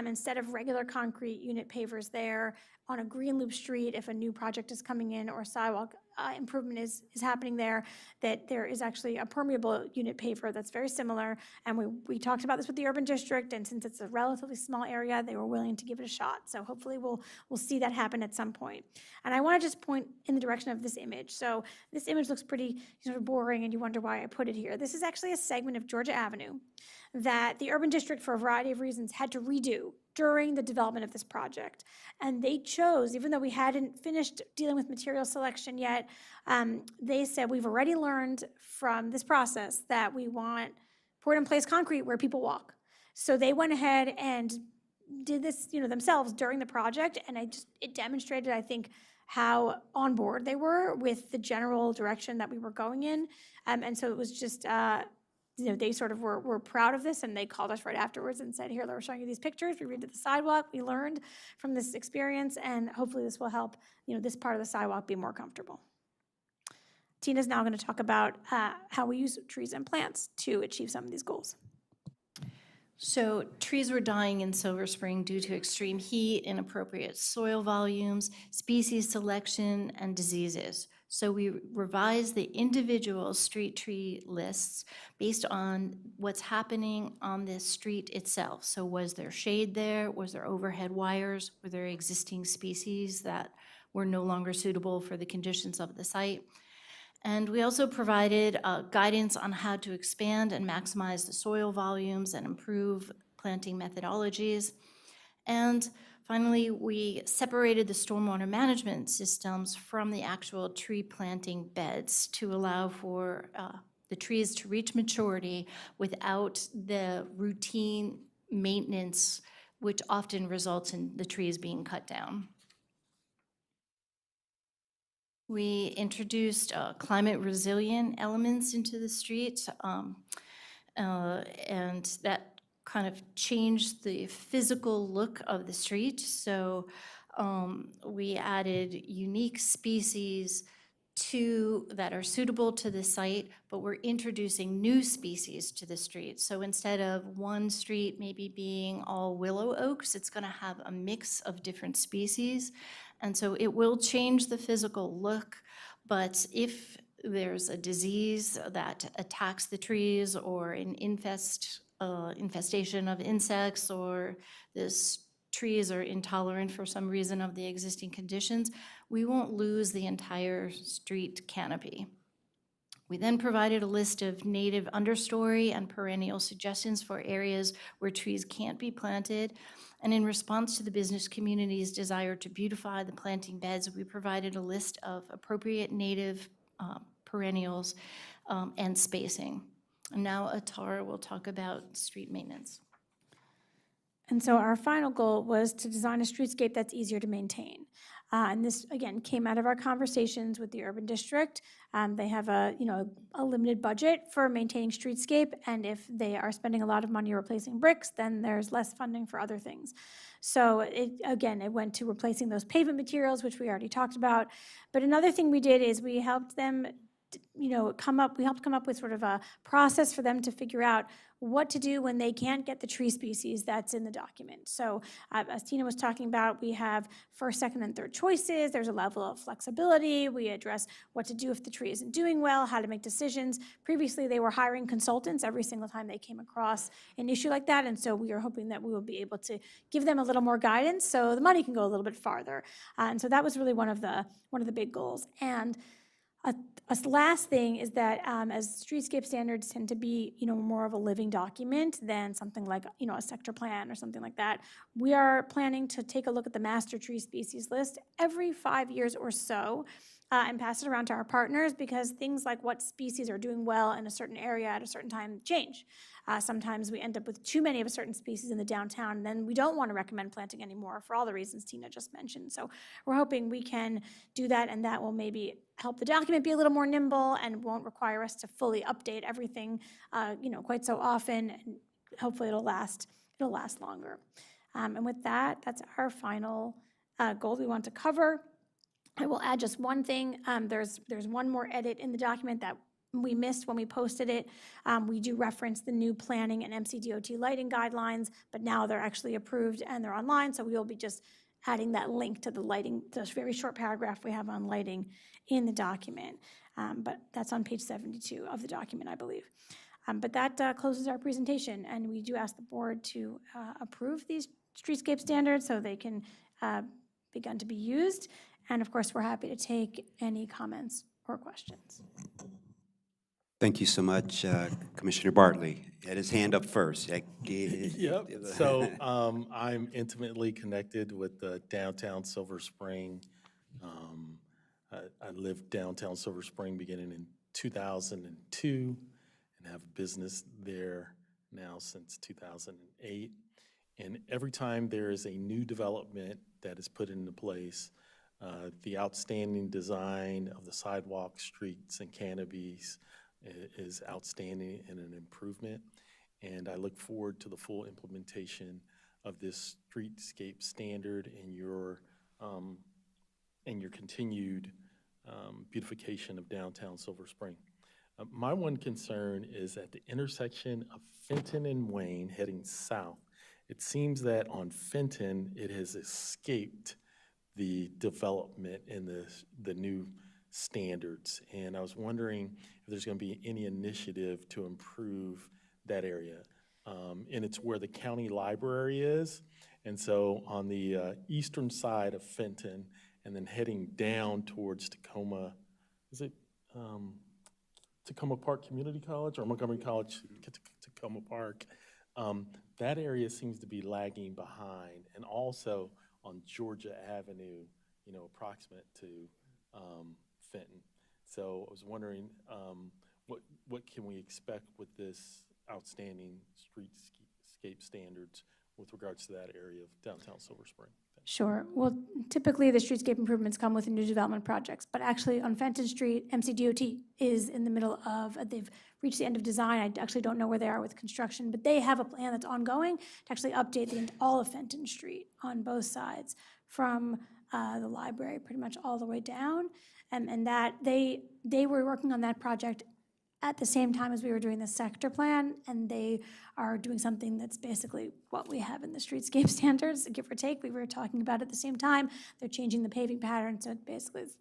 instead of regular concrete unit pavers there, on a green loop street, if a new project is coming in or a sidewalk improvement is happening there, that there is actually a permeable unit paver that's very similar. And we talked about this with the urban district, and since it's a relatively small area, they were willing to give it a shot. So hopefully we'll see that happen at some point. And I want to just point in the direction of this image. So this image looks pretty sort of boring, and you wonder why I put it here. This is actually a segment of Georgia Avenue that the urban district, for a variety of reasons, had to redo during the development of this project. And they chose, even though we hadn't finished dealing with material selection yet, they said, we've already learned from this process that we want poured in place concrete where people walk. So they went ahead and did this themselves during the project, and it demonstrated, I think, how on board they were with the general direction that we were going in. And so it was just they sort of were proud of this, and they called us right afterwards and said, here, we're showing you these pictures. We redid the sidewalk. We learned from this experience, and hopefully this will help this part of the sidewalk be more comfortable. Tina's now going to talk about how we use trees and plants to achieve some of these goals. So trees were dying in Silver Spring due to extreme heat, inappropriate soil volumes, species selection, and diseases. So we revised the individual street tree lists based on what's happening on the street itself. So was there shade there? Was there overhead wires? Were there existing species that were no longer suitable for the conditions of the site? And we also provided guidance on how to expand and maximize the soil volumes and improve planting methodologies. And finally, we separated the stormwater management systems from the actual tree planting beds to allow for the trees to reach maturity without the routine maintenance, which often results in the trees being cut down. We introduced climate resilient elements into the street. And that kind of changed the physical look of the street. So we added unique species that are suitable to the site, but we're introducing new species to the street. So instead of one street maybe being all willow oaks, it's going to have a mix of different species. And so it will change the physical look, but if there's a disease that attacks the trees or an infestation of insects, or this trees are intolerant for some reason of the existing conditions, we won't lose the entire street canopy. We then provided a list of native understory and perennial suggestions for areas where trees can't be planted. And in response to the business community's desire to beautify the planting beds, we provided a list of appropriate native perennials and spacing. And now Atara will talk about street maintenance. And so our final goal was to design a streetscape that's easier to maintain. And this, again, came out of our conversations with the urban district. They have a limited budget for maintaining streetscape, and if they are spending a lot of money replacing bricks, then there's less funding for other things. So it went to replacing those pavement materials, which we already talked about. But another thing we did is we helped them come up with sort of a process for them to figure out what to do when they can't get the tree species that's in the document. So as Tina was talking about, we have first, second, and third choices. There's a level of flexibility. We address what to do if the tree isn't doing well, how to make decisions. Previously, they were hiring consultants every single time they came across an issue like that, and so we are hoping that we will be able to give them a little more guidance so the money can go a little bit farther. And so that was really one of the big goals. And a last thing is that as streetscape standards tend to be, more of a living document than something like, a sector plan or something like that, we are planning to take a look at the master tree species list every 5 years or so and pass it around to our partners, because things like what species are doing well in a certain area at a certain time change. Sometimes we end up with too many of a certain species in the downtown, and then we don't want to recommend planting anymore for all the reasons Tina just mentioned. So we're hoping we can do that, and that will maybe help the document be a little more nimble and won't require us to fully update everything, quite so often. And hopefully it'll last longer. And with that, that's our final goal we want to cover. I will add just one thing. There's one more edit in the document that we missed when we posted it. We do reference the new planning and MCDOT lighting guidelines, but now they're actually approved and they're online, so we will be just adding that link to the lighting, this very short paragraph we have on lighting in the document. But that's on page 72 of the document, I believe. But that closes our presentation, and we do ask the board to approve these streetscape standards so they can begin to be used. And of course, we're happy to take any comments or questions. Thank you so much, Commissioner Bartley. He had his hand up first. Yep. So I'm intimately connected with downtown Silver Spring. I lived downtown Silver Spring beginning in 2002 and have a business there now since 2008. And every time there is a new development that is put into place, the outstanding design of the sidewalks, streets, and canopies is outstanding and an improvement. And I look forward to the full implementation of this streetscape standard and your continued beautification of downtown Silver Spring. My one concern is at the intersection of Fenton and Wayne heading south. It seems that on Fenton, it has escaped the development and the new standards. And I was wondering if there's going to be any initiative to improve that area. And it's where the county library is. And so on the eastern side of Fenton, and then heading down towards Tacoma, is it Tacoma Park Community College or Montgomery College, Tacoma Park? That area seems to be lagging behind. And also on Georgia Avenue, approximate to Fenton. So I was wondering, what can we expect with this outstanding streetscape standards with regards to that area of downtown Silver Spring? Thanks. Sure. Well, typically the streetscape improvements come with new development projects, but actually on Fenton Street, MCDOT is in the middle of, they've reached the end of design. I actually don't know where they are with construction, but they have a plan that's ongoing to actually update all of Fenton Street on both sides, from the library pretty much all the way down. And that they were working on that project at the same time as we were doing the sector plan, and they are doing something that's basically what we have in the streetscape standards, give or take. We were talking about it at the same time. They're changing the paving pattern, so it basically is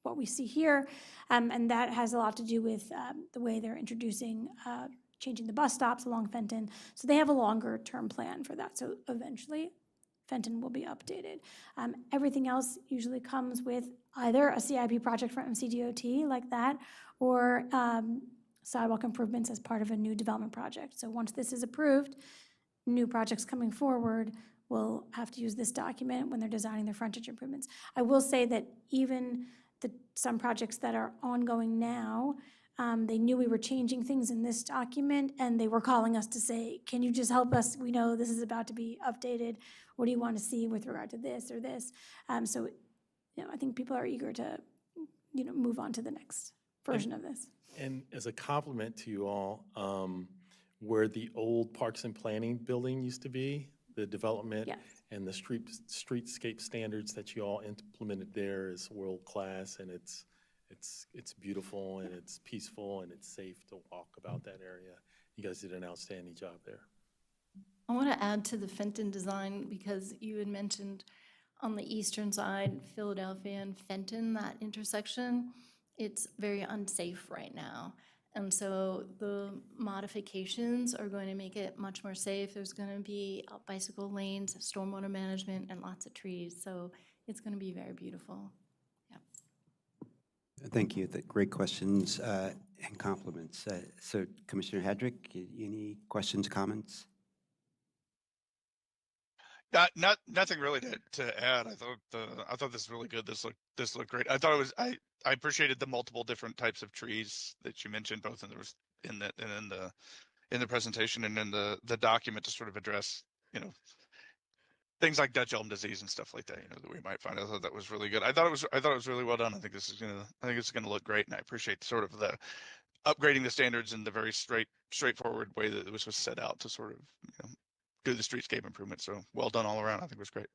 what we see here. And that has a lot to do with the way they're introducing, changing the bus stops along Fenton. So they have a longer term plan for that. So eventually, Fenton will be updated. Everything else usually comes with either a CIP project for MCDOT like that, or sidewalk improvements as part of a new development project. So once this is approved, new projects coming forward will have to use this document when they're designing their frontage improvements. I will say that even some projects that are ongoing now, they knew we were changing things in this document, and they were calling us to say, can you just help us? We know this is about to be updated. What do you want to see with regard to this or this? So, I think people are eager to, move on to the next version of this. And as a compliment to you all, where the old Parks and Planning building used to be, the development and the streetscape standards that you all implemented there is world-class, and it's beautiful, and it's peaceful, and it's safe to walk about that area. You guys did an outstanding job there. I want to add to the Fenton design, because you had mentioned on the eastern side, Philadelphia and Fenton, that intersection, it's very unsafe right now. And so the modifications are going to make it much more safe. There's going to be bicycle lanes, stormwater management, and lots of trees. So it's going to be very beautiful. Yeah. Thank you. Great questions and compliments. So Commissioner Hedrick, any questions, comments? Nothing really to add. I thought this was really good. This looked great. I thought I appreciated the multiple different types of trees that you mentioned, both in the presentation and in the document, to sort of address things like Dutch elm disease and stuff like that, that we might find. I thought that was really good. I thought it was really well done. I think it's gonna look great, and I appreciate sort of the upgrading the standards in the very straightforward way that it was set out to sort of do the streetscape improvement. So well done all around. I think it was great.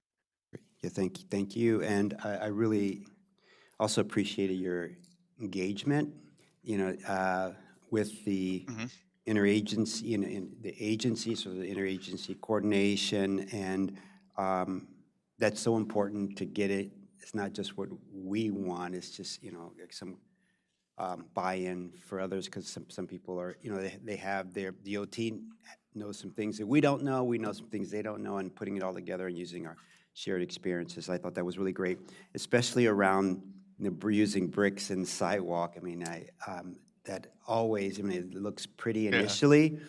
Yeah, thank you. And I really also appreciated your engagement, with the interagency, in the agencies, so the interagency coordination, and that's so important to get it. It's not just what we want, it's just, some buy-in for others, because some people are, they have their DOT knows some things that we don't know, we know some things they don't know, and putting it all together and using our shared experiences. I thought that was really great, especially around using bricks and sidewalk. I mean, that always, it looks pretty initially,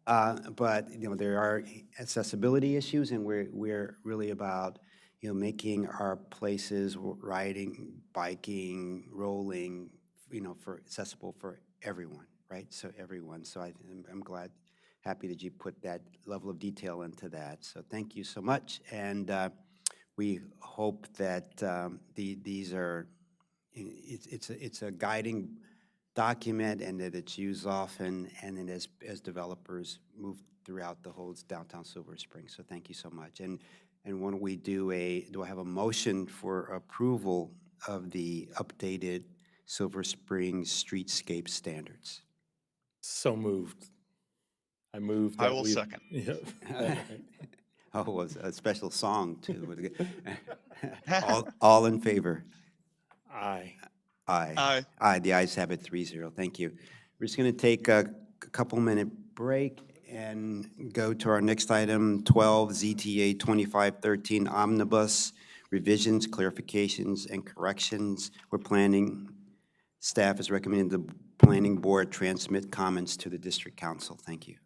but there are accessibility issues, and we're really about making our places, riding, biking, rolling, for accessible for everyone, right? So everyone. So I'm glad, happy that you put that level of detail into that. So thank you so much, and we hope that these are, it's a guiding document, and that it's used often, and then as developers move throughout the whole downtown Silver Spring. So thank you so much. And when we do I have a motion for approval of the updated Silver Spring streetscape standards? So moved. I moved. I will second. Oh, it was a special song too. all in favor? Aye. Aye. Aye. Aye. The ayes have it, 3-0. Thank you. We're just going to take a couple-minute break and go to our next item, 12 ZTA 2513 Omnibus Revisions, Clarifications, and Corrections. We're planning. Staff is recommending the Planning Board transmit comments to the District Council. Thank you.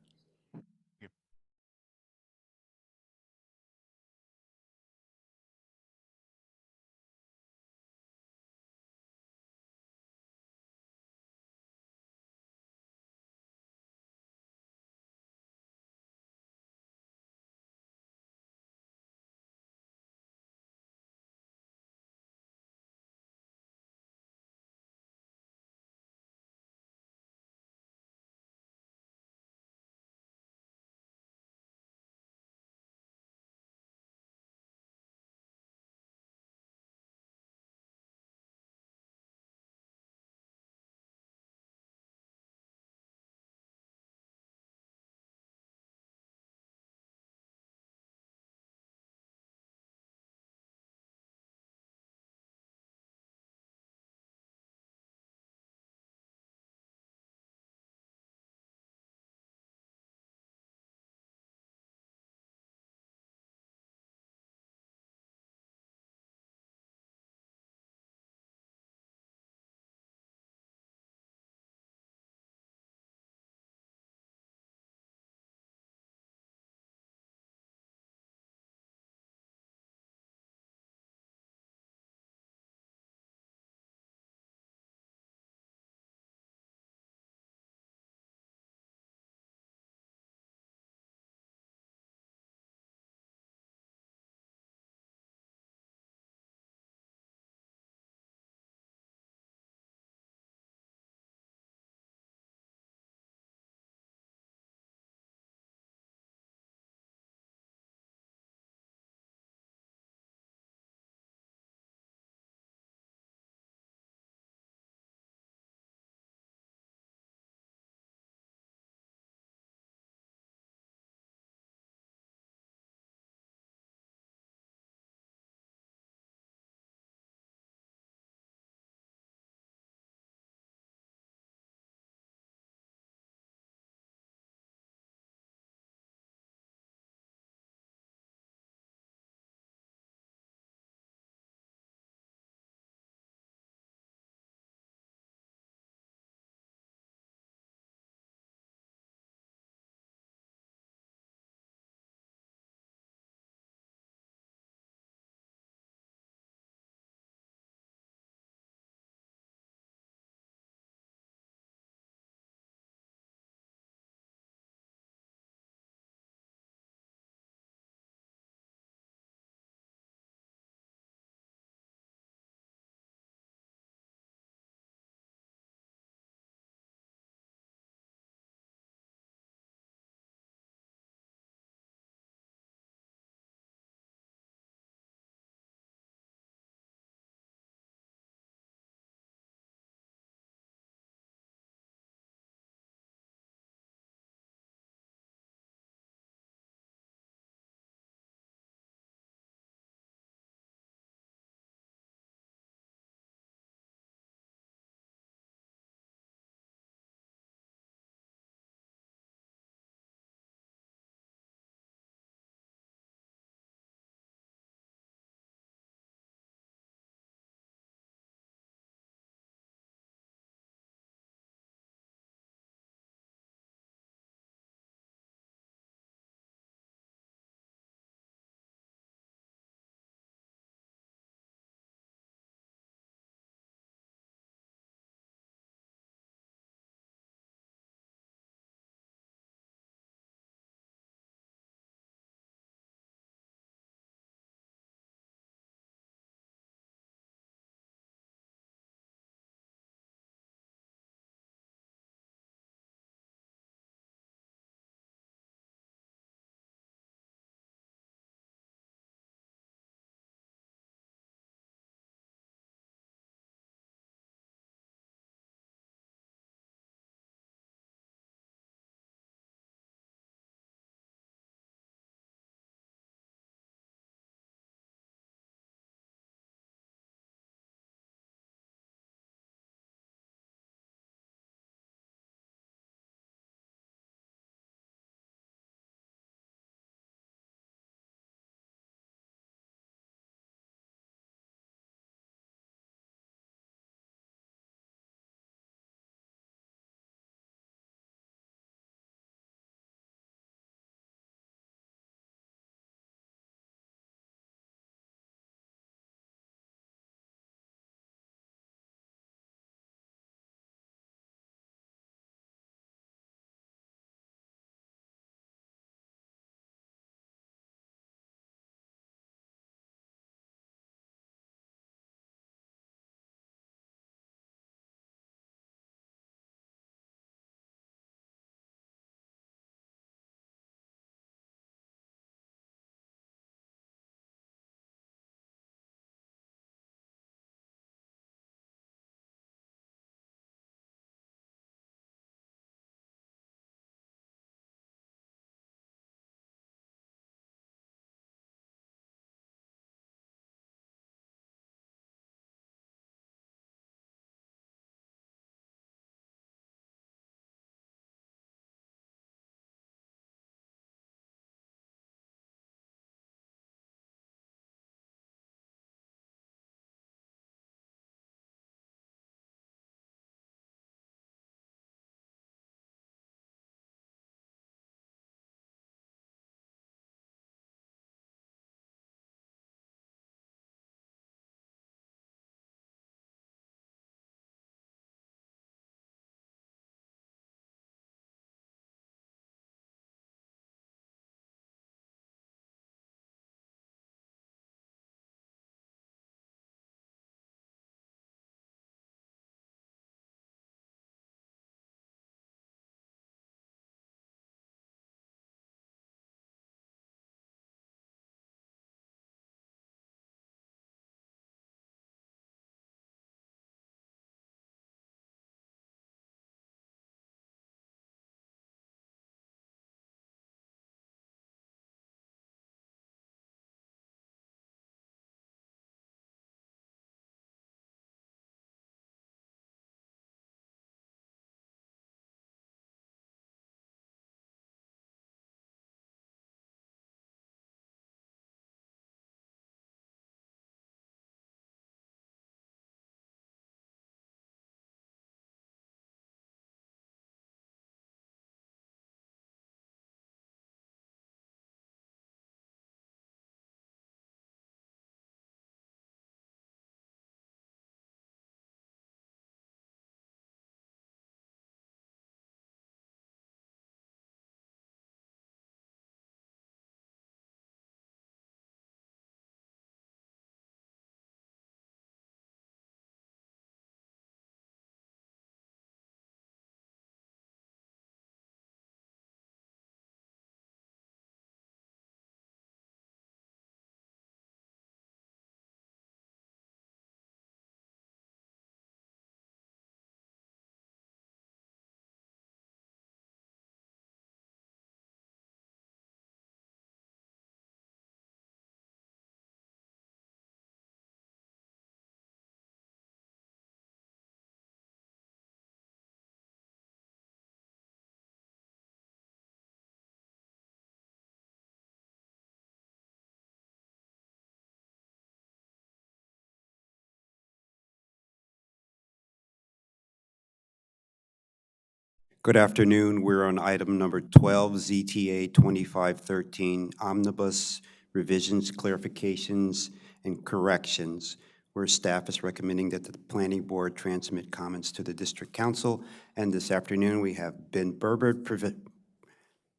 Good afternoon. We're on item number 12, ZTA 2513, Omnibus Revisions, Clarifications, and Corrections, where staff is recommending that the Planning Board transmit comments to the District Council. And this afternoon, we have Ben Berbert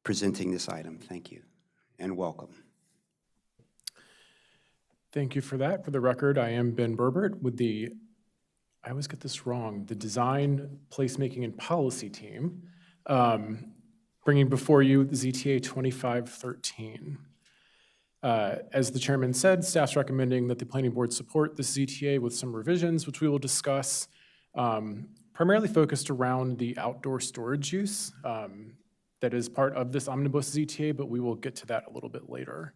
presenting this item. Thank you, and welcome. Thank you for that. For the record, I am Ben Berbert with the, I always get this wrong, the Design, Placemaking, and Policy team, bringing before you the ZTA 2513. As the chairman said, staff's recommending that the planning board support this ZTA with some revisions, which we will discuss, primarily focused around the outdoor storage use that is part of this omnibus ZTA, but we will get to that a little bit later.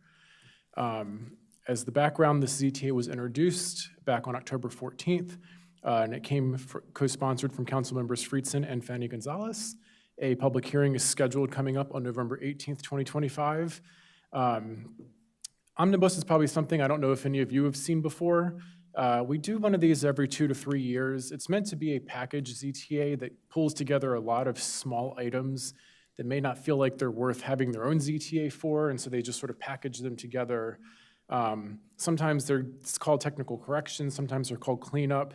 As the background, this ZTA was introduced back on October 14th, and it came co-sponsored from council members Friedson and Fanny Gonzalez. A public hearing is scheduled coming up on November 18th, 2025. Omnibus is probably something I don't know if any of you have seen before. We do one of these every 2 to 3 years. It's meant to be a package ZTA that pulls together a lot of small items that may not feel like they're worth having their own ZTA for, and so they just sort of package them together. Sometimes it's called technical corrections, sometimes they're called cleanup.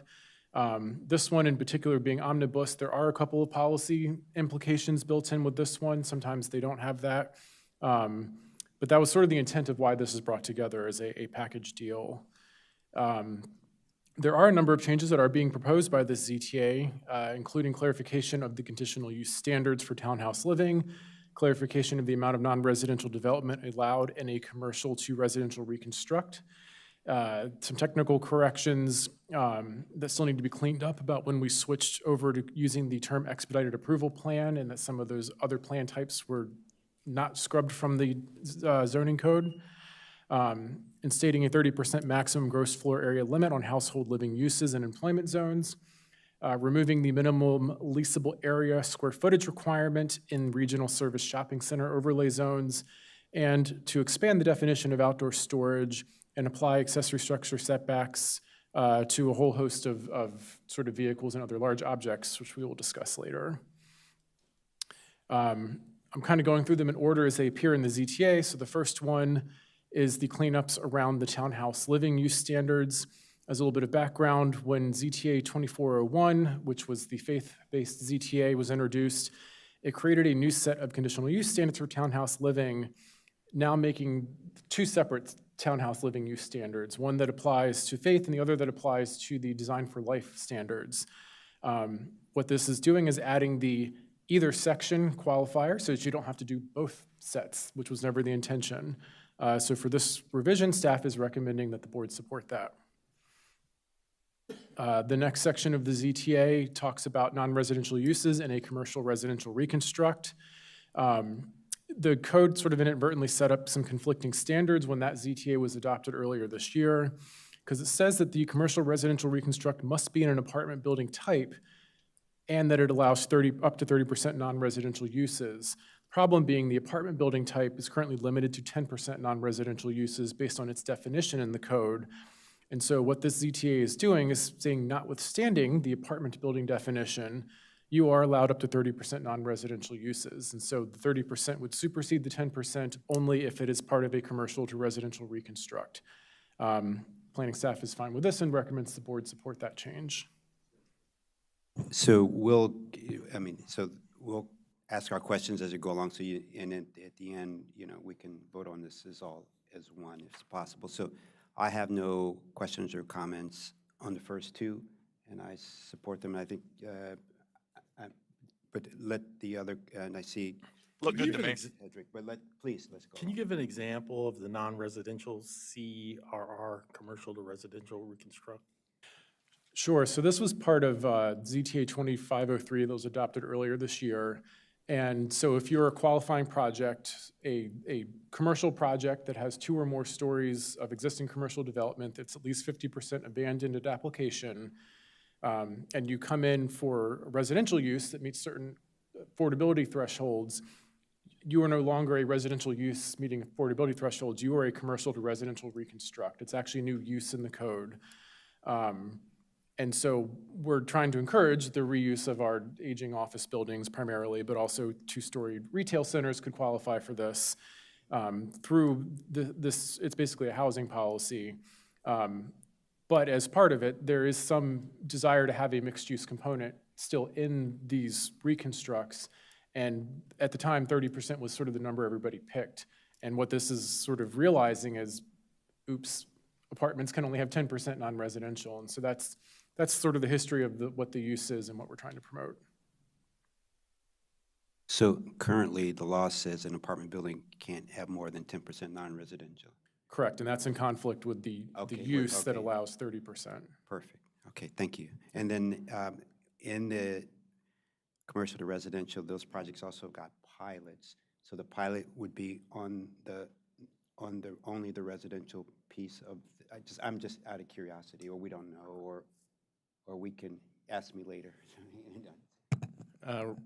This one in particular being omnibus, there are a couple of policy implications built in with this one. Sometimes they don't have that. But that was sort of the intent of why this is brought together as a package deal. There are a number of changes that are being proposed by this ZTA, including clarification of the conditional use standards for townhouse living, clarification of the amount of non-residential development allowed in a commercial to residential reconstruct, some technical corrections that still need to be cleaned up about when we switched over to using the term expedited approval plan, and that some of those other plan types were not scrubbed from the zoning code, and stating a 30% maximum gross floor area limit on household living uses and employment zones, removing the minimum leasable area square footage requirement in regional service shopping center overlay zones, and to expand the definition of outdoor storage and apply accessory structure setbacks to a whole host of sort of vehicles and other large objects, which we will discuss later. I'm kind of going through them in order as they appear in the ZTA. So the first one is the cleanups around the townhouse living use standards. As a little bit of background, when ZTA 2401, which was the faith-based ZTA, was introduced, it created a new set of conditional use standards for townhouse living, now making 2 separate townhouse living use standards, one that applies to faith and the other that applies to the design for life standards. What this is doing is adding the either section qualifier so that you don't have to do both sets, which was never the intention. So for this revision, staff is recommending that the board support that. The next section of the ZTA talks about non-residential uses in a commercial residential reconstruct. The code sort of inadvertently set up some conflicting standards when that ZTA was adopted earlier this year, because it says that the commercial residential reconstruct must be in an apartment building type and that it allows up to 30% non-residential uses. Problem being the apartment building type is currently limited to 10% non-residential uses based on its definition in the code. And so what this ZTA is doing is saying, notwithstanding the apartment building definition, you are allowed up to 30% non-residential uses. And so the 30% would supersede the 10% only if it is part of a commercial to residential reconstruct. Planning staff is fine with this and recommends the board support that change. So we'll ask our questions as we go along. So and at the end, we can vote on this as one if possible. So I have no questions or comments on the first 2, and I support them. I think, but let the other, and I see. Look good to me. But please, let's go. Can you give an example of the non-residential CRR, commercial to residential reconstruct? Sure. So this was part of ZTA 2503 that was adopted earlier this year. And so if you're a qualifying project, a commercial project that has 2 or more stories of existing commercial development that's at least 50% abandoned at application, and you come in for a residential use that meets certain affordability thresholds, you are no longer a residential use meeting affordability thresholds. You are a commercial to residential reconstruct. It's actually a new use in the code. And so we're trying to encourage the reuse of our aging office buildings primarily, but also two-story retail centers could qualify for this. Through this, it's basically a housing policy. But as part of it, there is some desire to have a mixed-use component still in these reconstructs. And at the time, 30% was sort of the number everybody picked. And what this is sort of realizing is, oops, apartments can only have 10% non-residential. And so that's sort of the history of what the use is and what we're trying to promote. So currently, the law says an apartment building can't have more than 10% non-residential. Correct, and that's in conflict with the use that allows 30%. Perfect. Okay, thank you. And then in the commercial to residential, those projects also got pilots. So the pilot would be on the only the residential piece of. I'm just out of curiosity, or we don't know, or we can ask me later.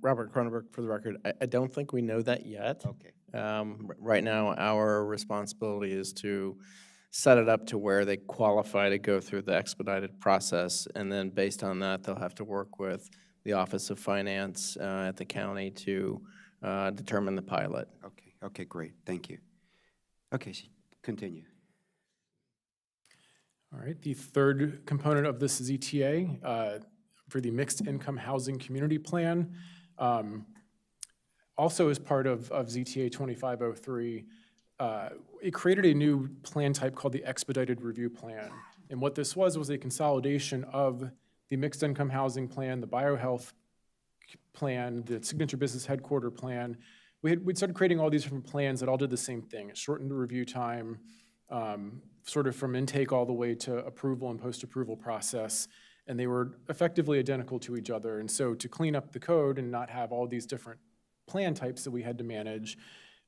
Robert Cronenberg, for the record, I don't think we know that yet. Okay. Right now, our responsibility is to set it up to where they qualify to go through the expedited process, and then based on that, they'll have to work with the Office of Finance at the county to determine the pilot. Okay. Okay. Great. Thank you. Okay. Continue. All right. The third component of this is ETA. For the mixed income housing community plan. Also as part of ZTA 2503, it created a new plan type called the expedited review plan. And what this was a consolidation of the mixed income housing plan, the biohealth plan, the signature business headquarter plan. We'd started creating all these different plans that all did the same thing. It shortened the review time, sort of from intake all the way to approval and post-approval process. And they were effectively identical to each other. And so to clean up the code and not have all these different plan types that we had to manage,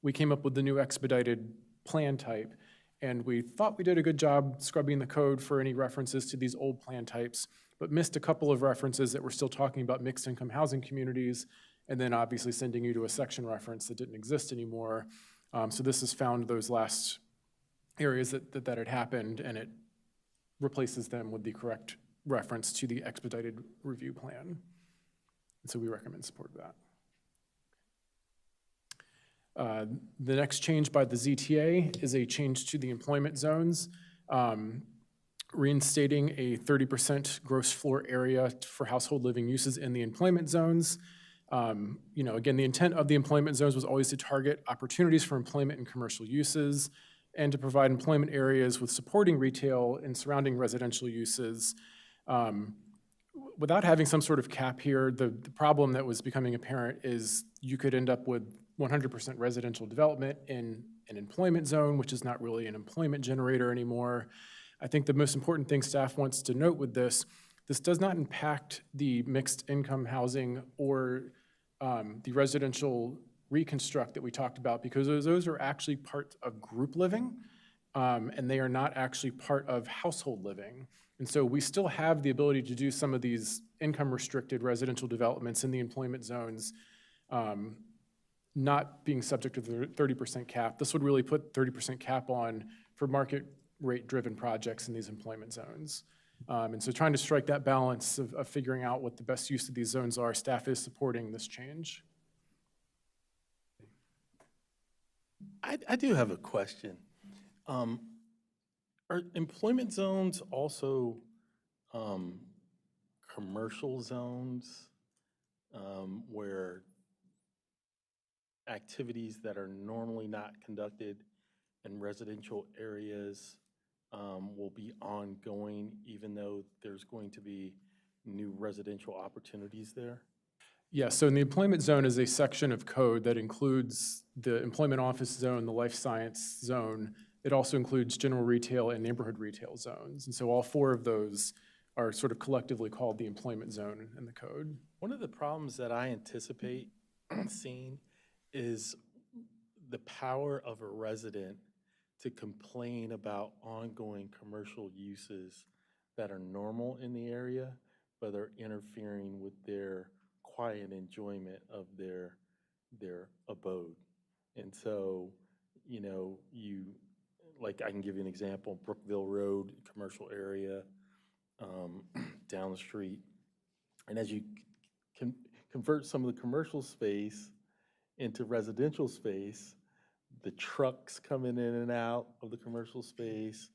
we came up with the new expedited plan type. And we thought we did a good job scrubbing the code for any references to these old plan types, but missed a couple of references that were still talking about mixed income housing communities, and then obviously sending you to a section reference that didn't exist anymore. So this has found those last areas that had happened, and it replaces them with the correct reference to the expedited review plan. And so we recommend support of that. The next change by the ZTA is a change to the employment zones, reinstating a 30% gross floor area for household living uses in the employment zones. Again, the intent of the employment zones was always to target opportunities for employment and commercial uses and to provide employment areas with supporting retail and surrounding residential uses. Without having some sort of cap here, the problem that was becoming apparent is you could end up with 100% residential development in an employment zone, which is not really an employment generator anymore. I think the most important thing staff wants to note with this does not impact the mixed income housing or the residential reconstruct that we talked about, because those are actually part of group living, and they are not actually part of household living. And so we still have the ability to do some of these income-restricted residential developments in the employment zones, not being subject to the 30% cap. This would really put 30% cap on for market rate-driven projects in these employment zones. And so trying to strike that balance of figuring out what the best use of these zones are, staff is supporting this change. I do have a question. Are employment zones also commercial zones where activities that are normally not conducted in residential areas will be ongoing, even though there's going to be new residential opportunities there? Yeah, so in the employment zone is a section of code that includes the employment office zone, the life science zone. It also includes general retail and neighborhood retail zones. And so all four of those are sort of collectively called the employment zone in the code. One of the problems that I anticipate seeing is the power of a resident to complain about ongoing commercial uses that are normal in the area, but are interfering with their quiet enjoyment of their abode. And so, like I can give you an example, Brookville Road, commercial area, down the street. And as you can convert some of the commercial space into residential space, the trucks coming in and out of the commercial space,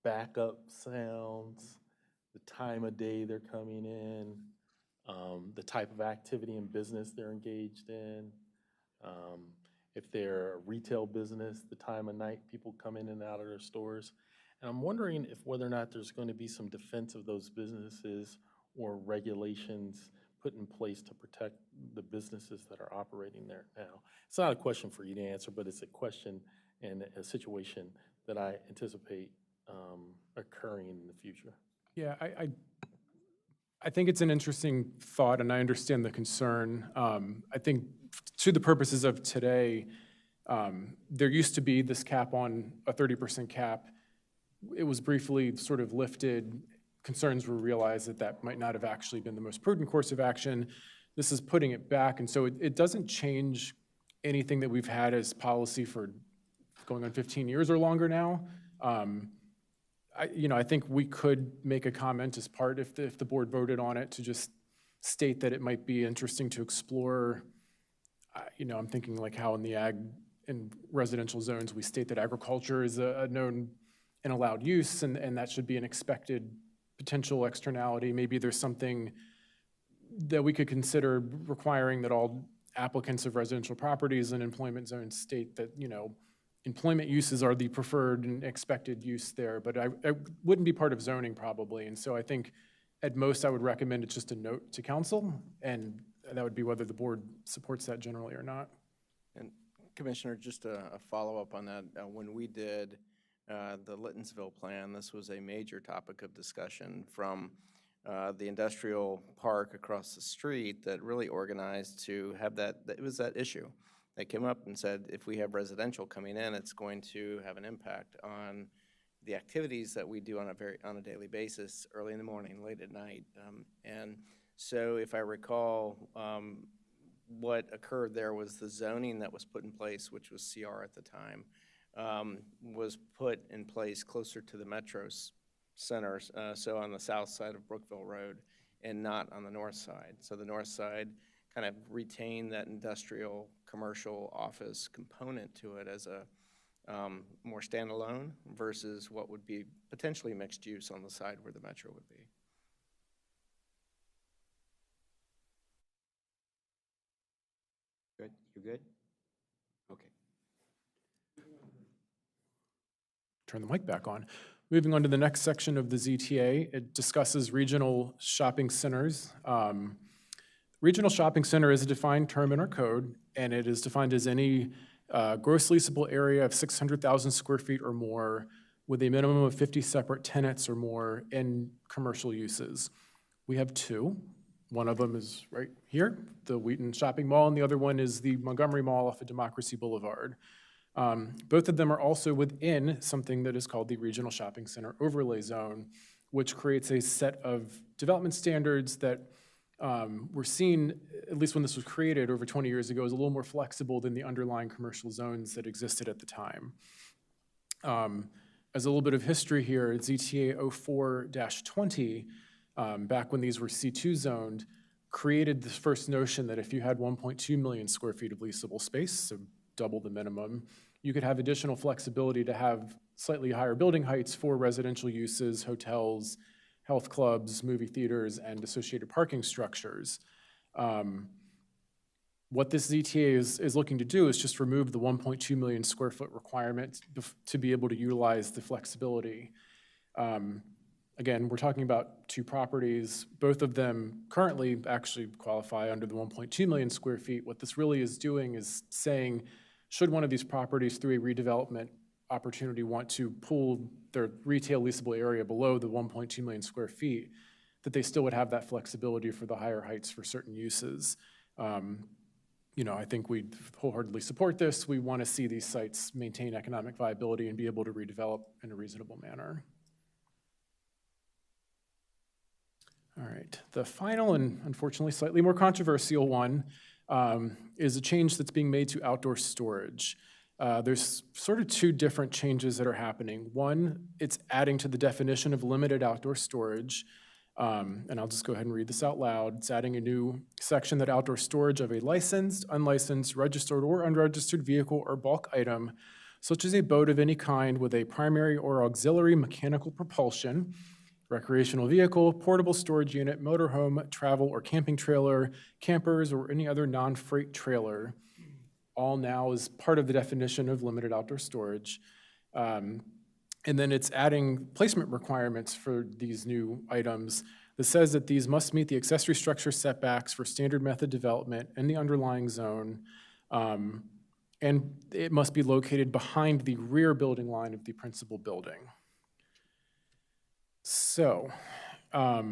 backup sounds, the time of day they're coming in, the type of activity and business they're engaged in. If they're a retail business, the time of night people come in and out of their stores. And I'm wondering if whether or not there's going to be some defense of those businesses or regulations put in place to protect the businesses that are operating there now. It's not a question for you to answer, but it's a question and a situation that I anticipate occurring in the future. Yeah, I think it's an interesting thought, and I understand the concern. I think to the purposes of today, there used to be this cap on a 30% cap. It was briefly sort of lifted. Concerns were realized that that might not have actually been the most prudent course of action. This is putting it back, and so it doesn't change anything that we've had as policy for going on 15 years or longer now. I think we could make a comment as part, if the board voted on it, to just state that it might be interesting to explore. I'm thinking like how in the ag and residential zones, we state that agriculture is a known and allowed use, and that should be an expected potential externality. Maybe there's something that we could consider requiring that all applicants of residential properties and employment zones state that, employment uses are the preferred and expected use there, but I wouldn't be part of zoning probably. And so I think at most I would recommend it's just a note to council, and that would be whether the board supports that generally or not. And Commissioner, just a follow-up on that. When we did the Littonsville plan, this was a major topic of discussion from the industrial park across the street that really organized to have that. It was that issue. They came up and said, if we have residential coming in, it's going to have an impact on the activities that we do on a daily basis, early in the morning, late at night. And so if I recall, what occurred there was the zoning that was put in place, which was CR at the time, was put in place closer to the metro center, so on the south side of Brookville Road and not on the north side. So the north side kind of retained that industrial, commercial, office component to it as a more standalone versus what would be potentially mixed use on the side where the metro would be. Good, you're good? Okay. Turn the mic back on. Moving on to the next section of the ZTA, it discusses regional shopping centers. Regional shopping center is a defined term in our code, and it is defined as any gross leasable area of 600,000 square feet or more with a minimum of 50 separate tenants or more in commercial uses. We have two. One of them is right here, the Wheaton Shopping Mall, and the other one is the Montgomery Mall off of Democracy Boulevard. Both of them are also within something that is called the Regional Shopping Center Overlay Zone, which creates a set of development standards that were seen, at least when this was created over 20 years ago, as a little more flexible than the underlying commercial zones that existed at the time. As a little bit of history here, ZTA 04-20, back when these were C2 zoned, created this first notion that if you had 1.2 million square feet of leasable space, so double the minimum, you could have additional flexibility to have slightly higher building heights for residential uses, hotels, health clubs, movie theaters, and associated parking structures. What this ZTA is looking to do is just remove the 1.2 million square foot requirement to be able to utilize the flexibility. Again, we're talking about two properties. Both of them currently actually qualify under the 1.2 million square feet. What this really is doing is saying, should one of these properties through a redevelopment opportunity want to pull their retail leasable area below the 1.2 million square feet, that they still would have that flexibility for the higher heights for certain uses. I think we wholeheartedly support this. We want to see these sites maintain economic viability and be able to redevelop in a reasonable manner. All right, the final and unfortunately slightly more controversial one is a change that's being made to outdoor storage. There's sort of two different changes that are happening. One, it's adding to the definition of limited outdoor storage. And I'll just go ahead and read this out loud. It's adding a new section that outdoor storage of a licensed, unlicensed, registered, or unregistered vehicle or bulk item, such as a boat of any kind with a primary or auxiliary mechanical propulsion, recreational vehicle, portable storage unit, motorhome, travel or camping trailer, campers, or any other non-freight trailer, all now is part of the definition of limited outdoor storage. And then it's adding placement requirements for these new items that says that these must meet the accessory structure setbacks for standard method development in the underlying zone. And it must be located behind the rear building line of the principal building. So, a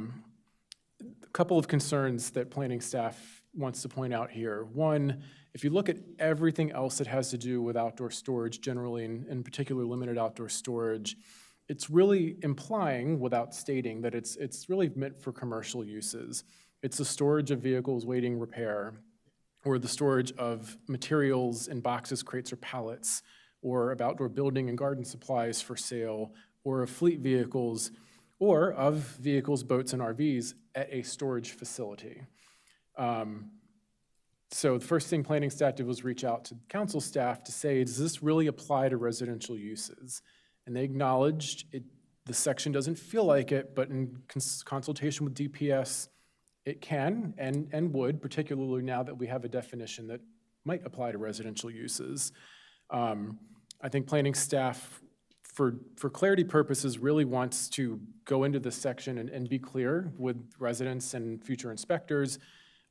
couple of concerns that planning staff wants to point out here. One, if you look at everything else that has to do with outdoor storage generally, and in particular limited outdoor storage, it's really implying, without stating, that it's really meant for commercial uses. It's the storage of vehicles waiting repair, or the storage of materials in boxes, crates, or pallets, or of outdoor building and garden supplies for sale, or of fleet vehicles, or of vehicles, boats, and RVs at a storage facility. So the first thing planning staff did was reach out to council staff to say, does this really apply to residential uses? And they acknowledged the section doesn't feel like it, but in consultation with DPS, it can and would, particularly now that we have a definition that might apply to residential uses. I think planning staff, for clarity purposes, really wants to go into this section and be clear with residents and future inspectors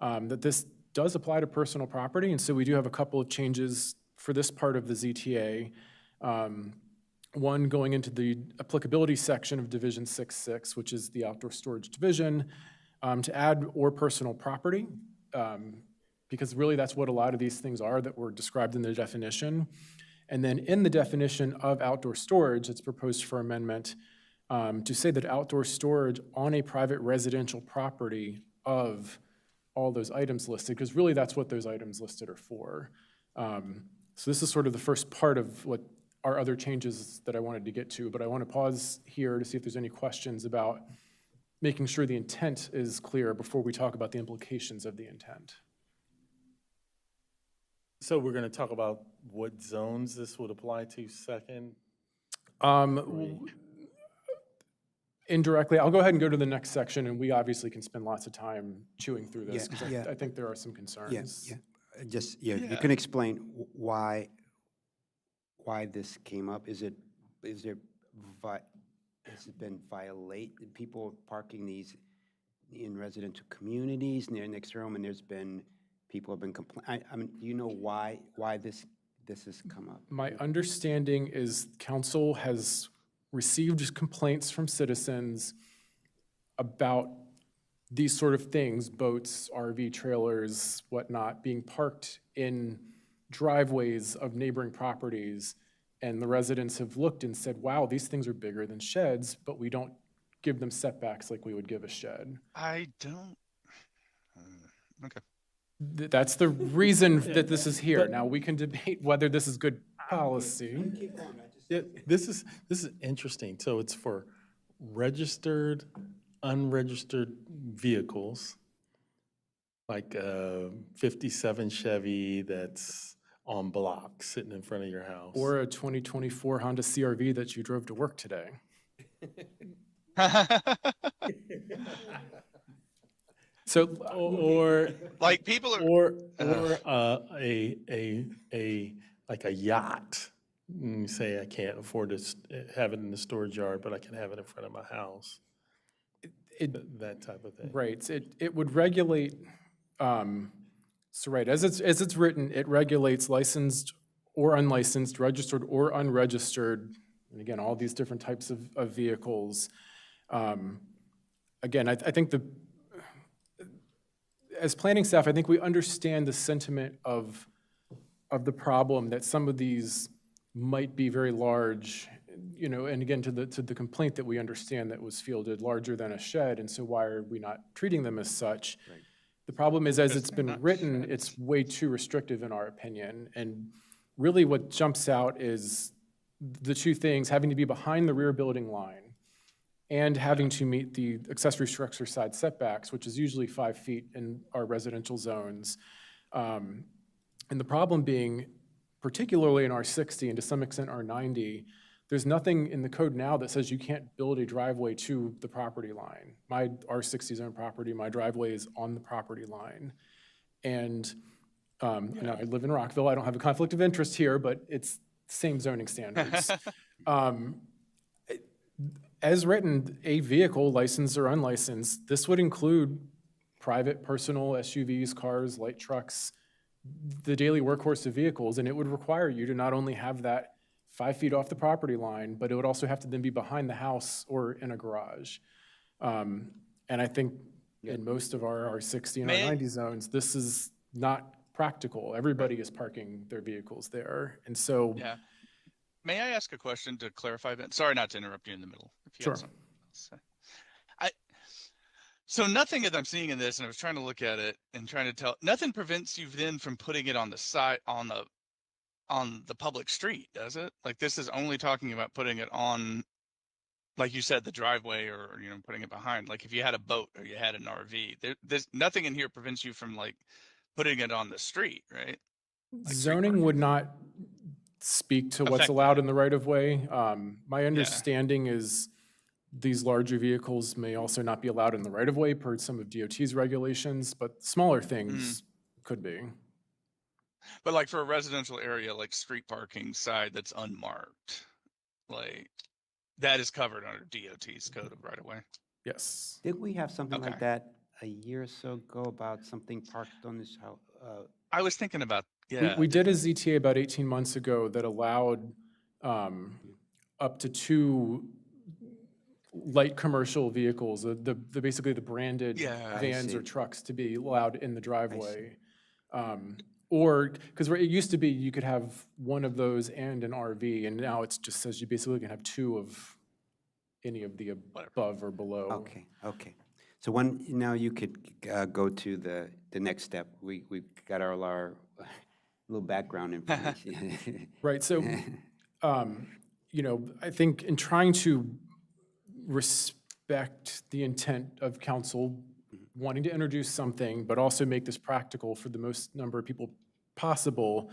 that this does apply to personal property. And so we do have a couple of changes for this part of the ZTA. One going into the applicability section of Division 6.6, which is the outdoor storage division, to add or personal property, because really that's what a lot of these things are that were described in the definition. And then in the definition of outdoor storage, it's proposed for amendment to say that outdoor storage on a private residential property of all those items listed, because really that's what those items listed are for. So this is sort of the first part of what are other changes that I wanted to get to, but I want to pause here to see if there's any questions about making sure the intent is clear before we talk about the implications of the intent. So we're going to talk about what zones this would apply to second? Indirectly, I'll go ahead and go to the next section, and we obviously can spend lots of time chewing through this, because I think there are some concerns. You can explain why this came up. Has it been people parking these in residential communities next to Rome, and there's been people have been complaining. I mean, do you know why this has come up? My understanding is council has received complaints from citizens about these sort of things, boats, RV trailers, whatnot, being parked in driveways of neighboring properties. And the residents have looked and said, wow, these things are bigger than sheds, but we don't give them setbacks like we would give a shed. I don't. Okay. That's the reason that this is here. Now, we can debate whether this is good policy. This is interesting. So it's for registered, unregistered vehicles, like a 57 Chevy that's on blocks sitting in front of your house. Or a 2024 Honda CR-V that you drove to work today. So, or like people are, or like a yacht. You say I can't afford to have it in the storage yard, but I can have it in front of my house. That type of thing. Right. It would regulate. So right, as it's written, it regulates licensed or unlicensed, registered or unregistered, and again, all these different types of vehicles. Again, I think as planning staff, I think we understand the sentiment of the problem that some of these might be very large, and again, to the complaint that we understand that was fielded, larger than a shed, and so why are we not treating them as such? Right. The problem is, as it's been written, it's way too restrictive in our opinion, and really what jumps out is the two things, having to be behind the rear building line and having to meet the accessory structure side setbacks, which is usually 5 feet in our residential zones. And the problem being, particularly in R60 and to some extent R90, there's nothing in the code now that says you can't build a driveway to the property line. My R60 zone property, my driveway is on the property line. And you know, I live in Rockville, I don't have a conflict of interest here, but it's the same zoning standards. As written, a vehicle, licensed or unlicensed, this would include private, personal SUVs, cars, light trucks, the daily workhorse of vehicles, and it would require you to not only have that 5 feet off the property line, but it would also have to then be behind the house or in a garage. And I think in most of our R60 and R90 zones, this is not practical. Everybody is parking their vehicles there. And so Yeah. May I ask a question to clarify that? Sorry not to interrupt you in the middle. If you Sure. had something else to say. So nothing that I'm seeing in this, and I was trying to look at it and trying to tell, nothing prevents you then from putting it on the side, on the public street, does it? Like this is only talking about putting it on, like you said, the driveway or, you know, putting it behind. Like if you had a boat or you had an RV, there's nothing in here prevents you from like putting it on the street, right? Like street zoning would not speak to what's Affect allowed that. in the right of way. My understanding is these larger vehicles may also not be allowed in the right of way per some of DOT's regulations, but smaller things could be. But like for a residential area, like street parking side that's unmarked, like that is covered under DOT's code of right of way. Yes. Did we have something like Okay. that a year or so ago about something parked on this house? I was thinking about, yeah. We did a ZTA about 18 months ago that allowed up to 2 light commercial vehicles, basically the branded Yeah. vans or trucks to be allowed in the driveway. Or, because it used to be you could have one of those and an RV, and now it just says you basically can have 2 of any of the above or below. Okay, okay. So now you could go to the next step. We've got our little background information. Right, so, you know, I think in trying to respect the intent of council wanting to introduce something, but also make this practical for the most number of people possible,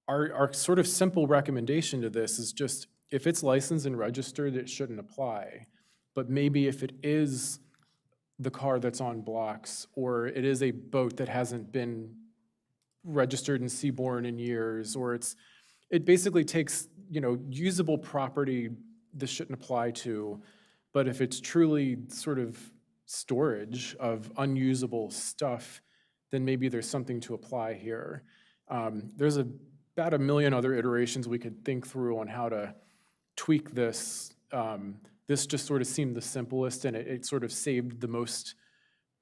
our sort of simple recommendation to this is just, if it's licensed and registered, it shouldn't apply. But maybe if it is the car that's on blocks, or it is a boat that hasn't been registered in Seaborn in years, or it basically takes, you know, usable property this shouldn't apply to. But if it's truly sort of storage of unusable stuff, then maybe there's something to apply here. There's about a million other iterations we could think through on how to tweak this. This just sort of seemed the simplest, and it sort of saved the most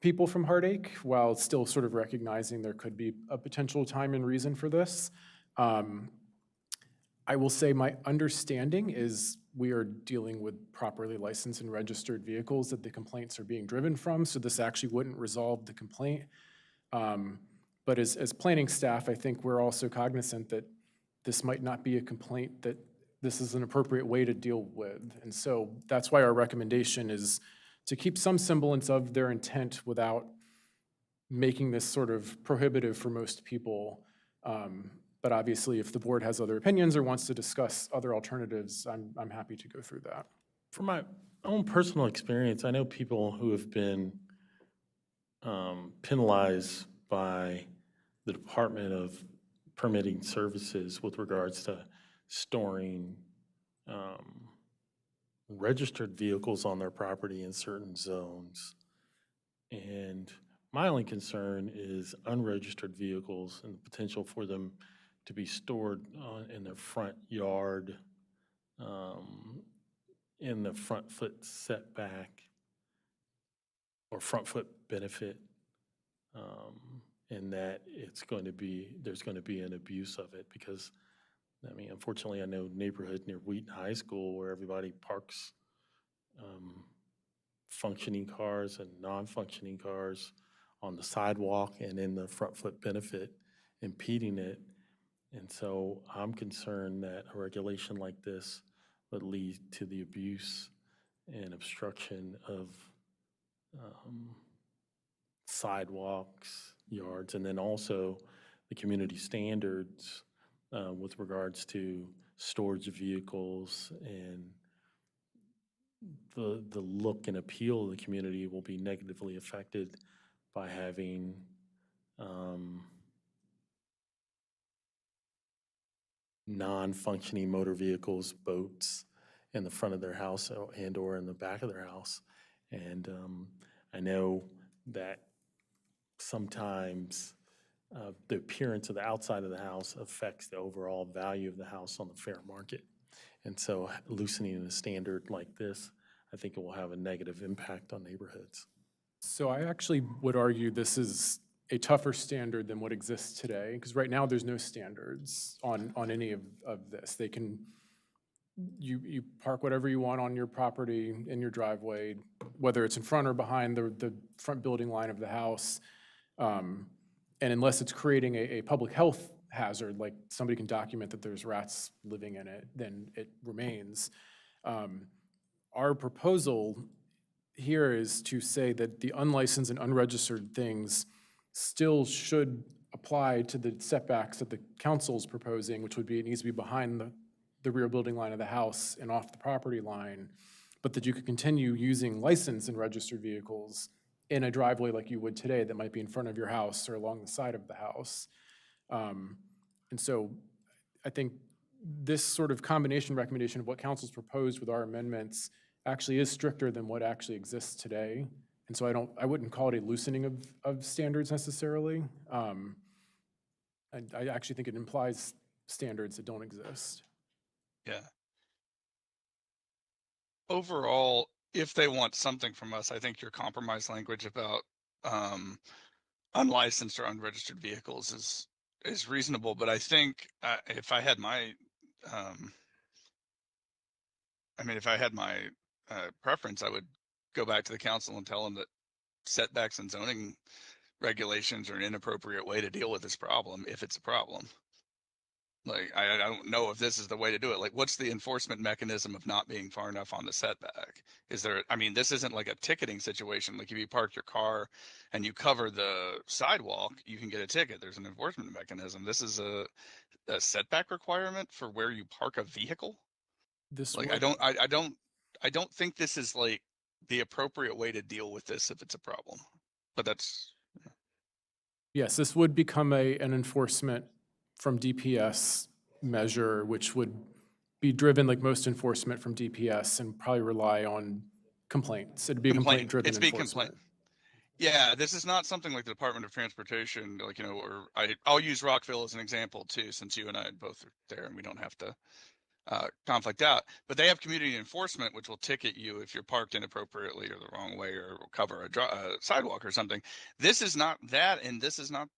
people from heartache, while still sort of recognizing there could be a potential time and reason for this. I will say my understanding is we are dealing with properly licensed and registered vehicles that the complaints are being driven from, so this actually wouldn't resolve the complaint. But as planning staff, I think we're also cognizant that this might not be a complaint that this is an appropriate way to deal with. And so that's why our recommendation is to keep some semblance of their intent without making this sort of prohibitive for most people. But obviously, if the board has other opinions or wants to discuss other alternatives, I'm happy to go through that. From my own personal experience, I know people who have been penalized by the Department of Permitting Services with regards to storing registered vehicles on their property in certain zones. And my only concern is unregistered vehicles and the potential for them to be stored in their front yard, in the front foot setback or front foot benefit, and that there's going to be an abuse of it. Because, I mean, unfortunately, I know neighborhood near Wheaton High School where everybody parks functioning cars and non-functioning cars on the sidewalk and in the front foot benefit, impeding it. And so I'm concerned that a regulation like this would lead to the abuse and obstruction of sidewalks, yards, and then also the community standards with regards to storage of vehicles, and the look and appeal of the community will be negatively affected by having non-functioning motor vehicles, boats in the front of their house and/or in the back of their house. And I know that sometimes the appearance of the outside of the house affects the overall value of the house on the fair market. And so loosening the standard like this, I think it will have a negative impact on neighborhoods. So I actually would argue this is a tougher standard than what exists today, because right now there's no standards on any of this. They can, you park whatever you want on your property, in your driveway, whether it's in front or behind the front building line of the house. And unless it's creating a public health hazard, like somebody can document that there's rats living in it, then it remains. Our proposal here is to say that the unlicensed and unregistered things still should apply to the setbacks that the council's proposing, which would be, it needs to be behind the rear building line of the house and off the property line, but that you could continue using licensed and registered vehicles in a driveway like you would today that might be in front of your house or along the side of the house. And so I think this sort of combination recommendation of what council's proposed with our amendments actually is stricter than what actually exists today. And so I wouldn't call it a loosening of standards necessarily. I actually think it implies standards that don't exist. Yeah. Overall, if they want something from us, I think your compromise language about unlicensed or unregistered vehicles is reasonable. But I think if I had my, if I had my preference, I would go back to the council and tell them that setbacks and zoning regulations are an inappropriate way to deal with this problem, if it's a problem. Like, I don't know if this is the way to do it. Like, what's the enforcement mechanism of not being far enough on the setback? Is there, this isn't like a ticketing situation. Like, if you park your car and you cover the sidewalk, you can get a ticket. There's an enforcement mechanism. This is a setback requirement for where you park a vehicle. Like, I don't think this is like the appropriate way to deal with this if it's a problem. But that's. Yes, this would become an enforcement from DPS measure, which would be driven like most enforcement from DPS and probably rely on complaints. It'd be a complaint-driven enforcement. Yeah, this is not something like the Department of Transportation, like, or I'll use Rockville as an example too, since you and I both are there and we don't have to conflict out. But they have community enforcement, which will ticket you if you're parked inappropriately or the wrong way or cover a sidewalk or something. This is not that, and this is not,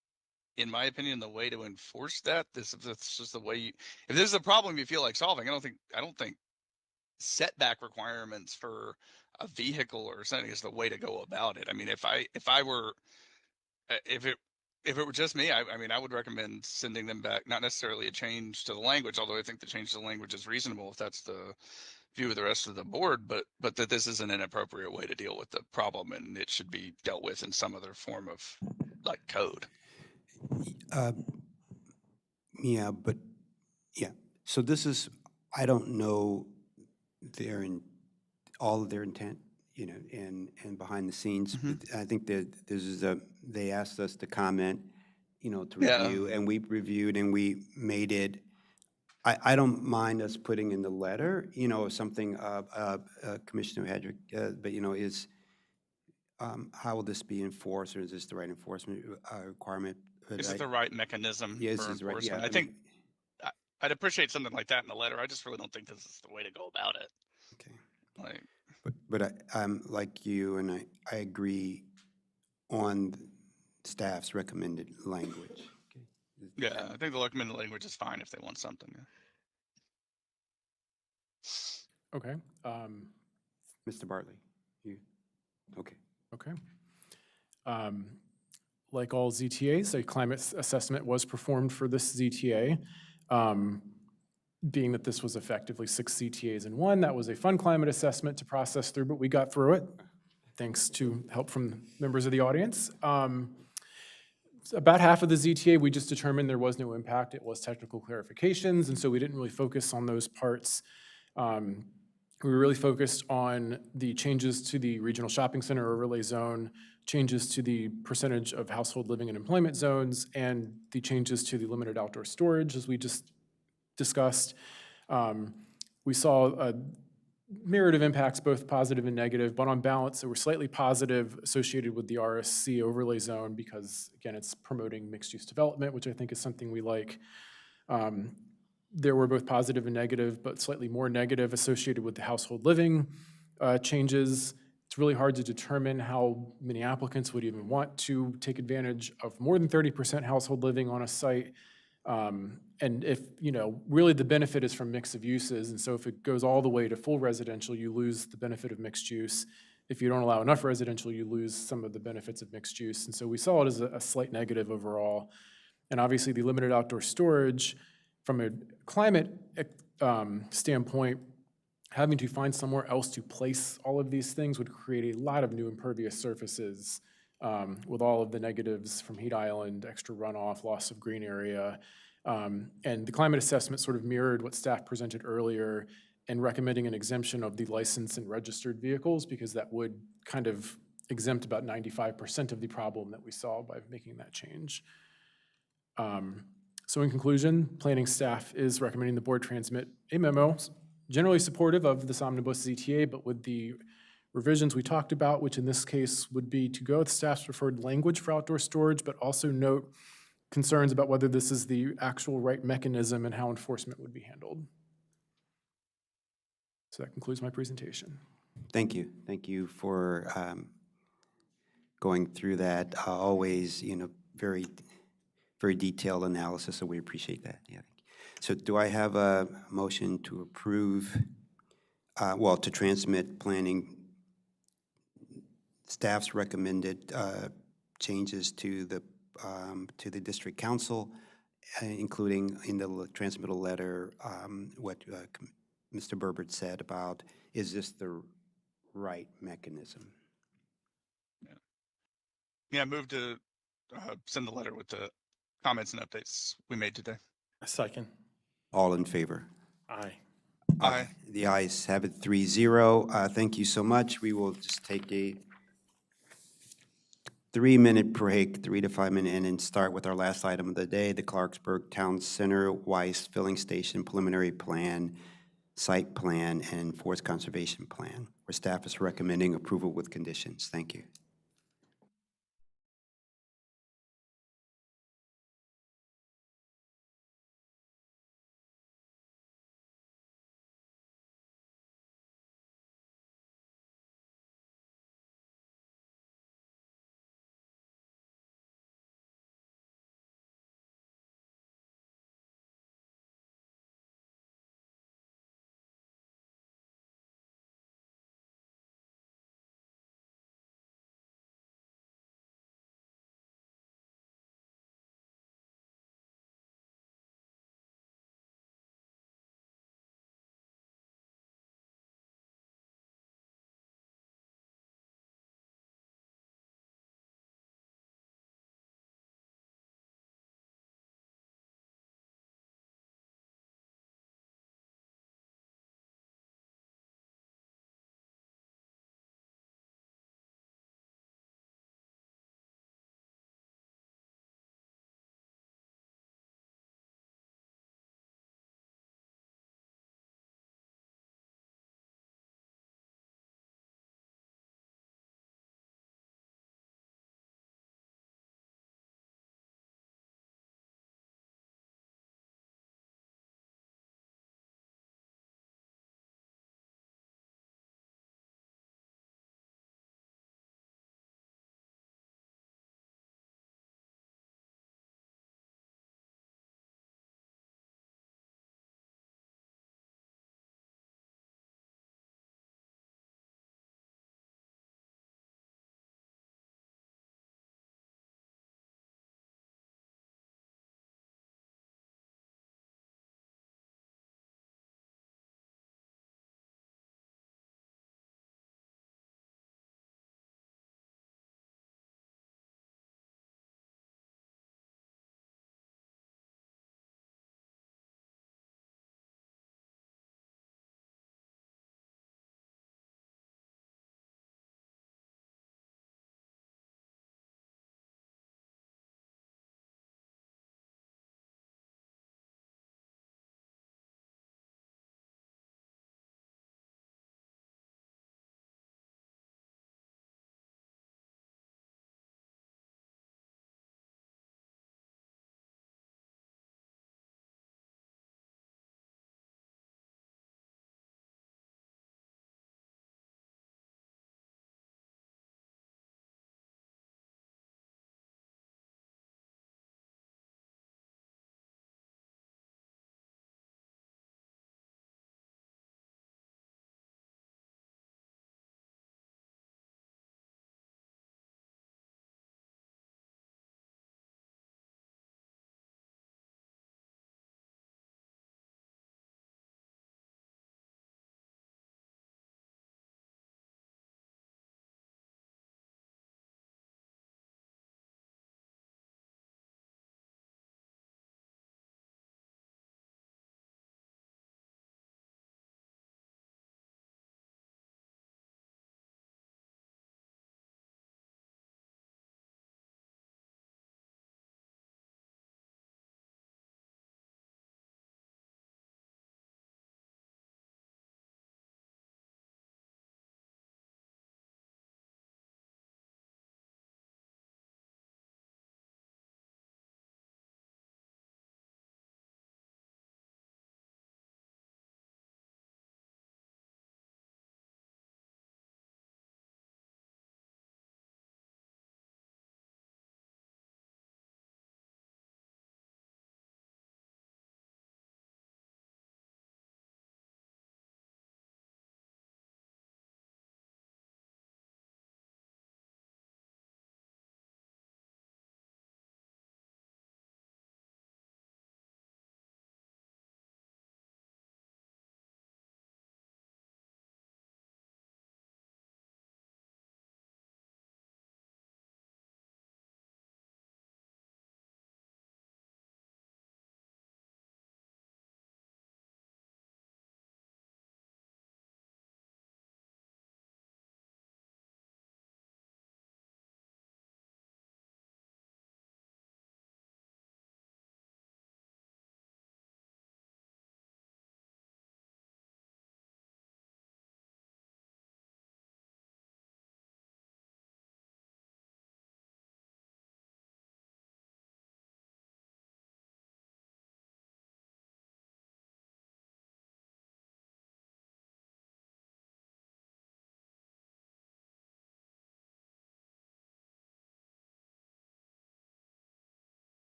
in my opinion, the way to enforce that. This is just the way if this is a problem you feel like solving, I don't think setback requirements for a vehicle or something is the way to go about it. If it were just me, I would recommend sending them back, not necessarily a change to the language, although I think the change to the language is reasonable if that's the view of the rest of the board, but that this is an inappropriate way to deal with the problem and it should be dealt with in some other form of like code. So this is, I don't know all of their intent, and behind the scenes. I think that they asked us to comment, to review, and we reviewed and we made it. I don't mind us putting in the letter, something Commissioner Hedrick, but is how will this be enforced, or is this the right enforcement requirement? Is it the right mechanism for enforcement? Right. Yeah, I think I'd appreciate something like that in the letter. I just really don't think this is the way to go about it. Okay. But I'm like you, and I agree on staff's recommended language. Yeah, I think the recommended language is fine if they want something. Okay. Mr. Bartley, you, okay. Okay. Like all ZTAs, a climate assessment was performed for this ZTA. being that this was effectively 6 CTAs in one. That was a fun climate assessment to process through, but we got through it, thanks to help from members of the audience. About half of the ZTA, we just determined there was no impact. It was technical clarifications, and so we didn't really focus on those parts. We were really focused on the changes to the regional shopping center overlay zone, changes to the percentage of household living and employment zones, and the changes to the limited outdoor storage, as we just discussed. We saw a myriad of impacts, both positive and negative, but on balance, they were slightly positive associated with the RSC overlay zone because, again, it's promoting mixed-use development, which I think is something we like. There were both positive and negative, but slightly more negative associated with the household living changes. It's really hard to determine how many applicants would even want to take advantage of more than 30% household living on a site. And if, really the benefit is from mix of uses, and so if it goes all the way to full residential, you lose the benefit of mixed use. If you don't allow enough residential, you lose some of the benefits of mixed use. And so we saw it as a slight negative overall. And obviously the limited outdoor storage, from a climate standpoint, having to find somewhere else to place all of these things would create a lot of new impervious surfaces with all of the negatives from heat island, extra runoff, loss of green area. And the climate assessment sort of mirrored what staff presented earlier and recommending an exemption of the licensed and registered vehicles, because that would kind of exempt about 95% of the problem that we saw by making that change. So in conclusion, planning staff is recommending the board transmit a memo, generally supportive of this omnibus ZTA, but with the revisions we talked about, which in this case would be to go with staff's preferred language for outdoor storage, but also note concerns about whether this is the actual right mechanism and how enforcement would be handled. So that concludes my presentation. Thank you. Thank you for going through that. Always, very, very detailed analysis, so we appreciate that. Yeah. So do I have a motion to approve, to transmit planning staff's recommended changes to the district council, including in the transmittal letter what Mr. Burbert said about, is this the right mechanism? Yeah, move to send the letter with the comments and updates we made today. A second. All in favor? Aye. Aye. The ayes have it 3-0. Thank you so much. We will just take a 3-minute break, 3 to 5 minute, and then start with our last item of the day, the Clarksburg Town Center Weiss Filling Station Preliminary Plan, Site Plan, and Forest Conservation Plan, where staff is recommending approval with conditions. Thank you.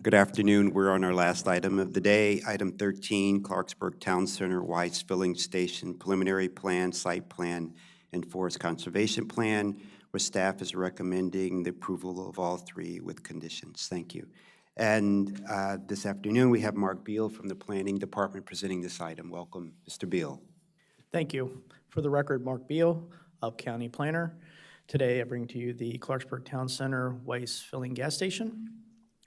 Good afternoon. We're on our last item of the day. Item 13, Clarksburg Town Center Weiss Filling Station Preliminary Plan, Site Plan, and Forest Conservation Plan, where staff is recommending the approval of all three with conditions. Thank you. And this afternoon, we have Mark Beal from the Planning Department presenting this item. Welcome, Mr. Beal. Thank you. For the record, Mark Beal, Up County Planner. Today, I bring to you the Clarksburg Town Center Weiss Filling Gas Station.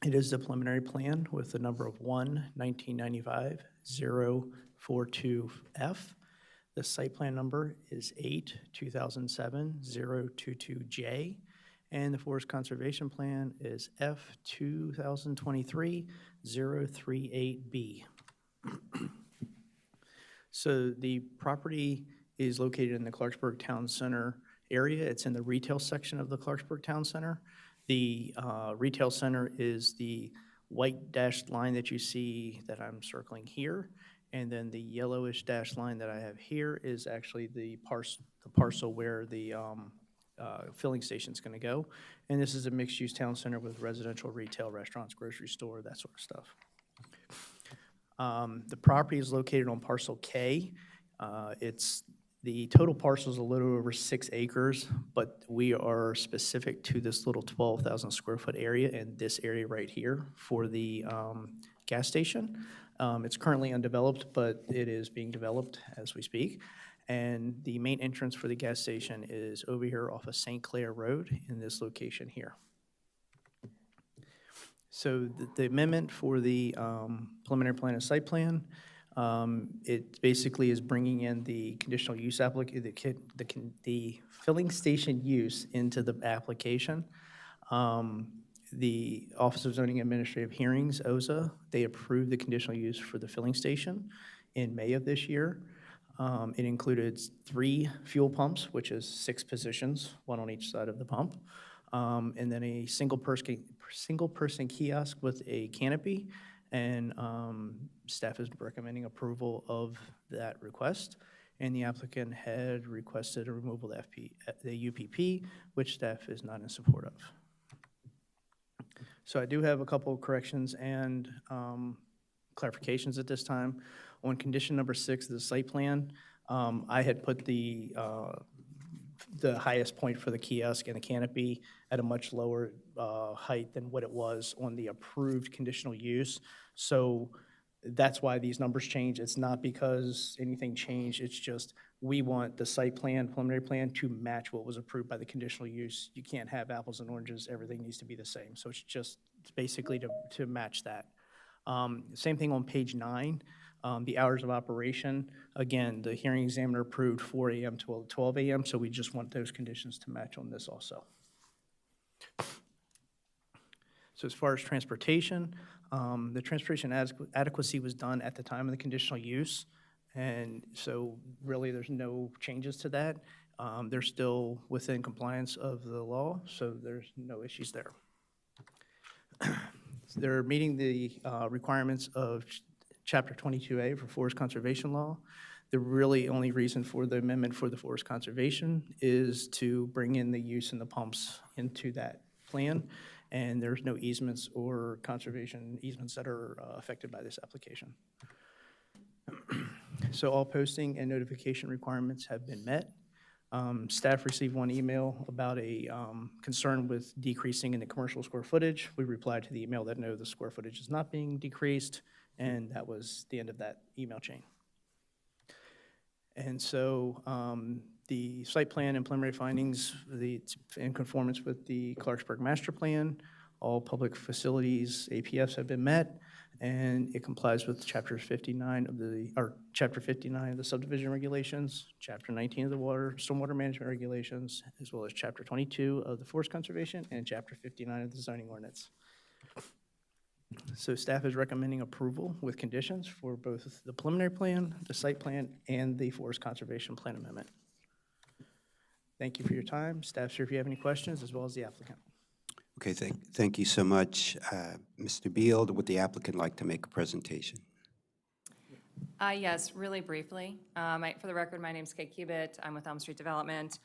It is the preliminary plan with the number of 1-1995-042F. The site plan number is 8-2007-022J. And the Forest Conservation Plan is F-2023-038B. So the property is located in the Clarksburg Town Center area. It's in the retail section of the Clarksburg Town Center. The retail center is the white dashed line that you see that I'm circling here. And then the yellowish dashed line that I have here is actually the parcel where the filling station is going to go. And this is a mixed-use town center with residential, retail, restaurants, grocery store, that sort of stuff. The property is located on parcel K. The total parcel is a little over 6 acres, but we are specific to this little 12,000 square foot area and this area right here for the gas station. It's currently undeveloped, but it is being developed as we speak. And the main entrance for the gas station is over here off of St. Clair Road in this location here. So the amendment for the preliminary plan and site plan, it basically is bringing in the conditional use the filling station use into the application. The Office of Zoning Administrative Hearings, OZA, they approved the conditional use for the filling station in May of this year. It included 3 fuel pumps, which is 6 positions, 1 on each side of the pump, and then a single person kiosk with a canopy, and staff is recommending approval of that request. And the applicant had requested a removal of the UPP, which staff is not in support of. So I do have a couple of corrections and clarifications at this time. On condition number 6, the site plan, I had put the highest point for the kiosk and the canopy at a much lower height than what it was on the approved conditional use. So that's why these numbers change. It's not because anything changed. It's just we want the site plan, preliminary plan, to match what was approved by the conditional use. You can't have apples and oranges. Everything needs to be the same. So it's basically to match that. Same thing on page 9. The hours of operation, again, the hearing examiner approved 4 a.m. to 12 a.m., so we just want those conditions to match on this also. So as far as transportation, the transportation adequacy was done at the time of the conditional use, and so really there's no changes to that. They're still within compliance of the law, so there's no issues there. They're meeting the requirements of Chapter 22A for Forest Conservation Law. The really only reason for the amendment for the forest conservation is to bring in the use and the pumps into that plan, and there's no easements or conservation easements that are affected by this application. So all posting and notification requirements have been met. Staff received 1 email about a concern with decreasing in the commercial square footage. We replied to the email that no, the square footage is not being decreased, and that was the end of that email chain. And so the site plan and preliminary findings, it's in conformance with the Clarksburg Master Plan. All public facilities, APFs have been met, and it complies with Chapter 59 of the subdivision regulations, Chapter 19 of the stormwater management regulations, as well as Chapter 22 of the forest conservation and Chapter 59 of the zoning ordinance. So staff is recommending approval with conditions for both the preliminary plan, the site plan, and the forest conservation plan amendment. Thank you for your time. Staff's here if you have any questions, as well as the applicant. Okay, thank you so much. Mr. Beal, would the applicant like to make a presentation? Yes, really briefly. For the record, my name is Kate Cubitt. I'm with Elm Street Development.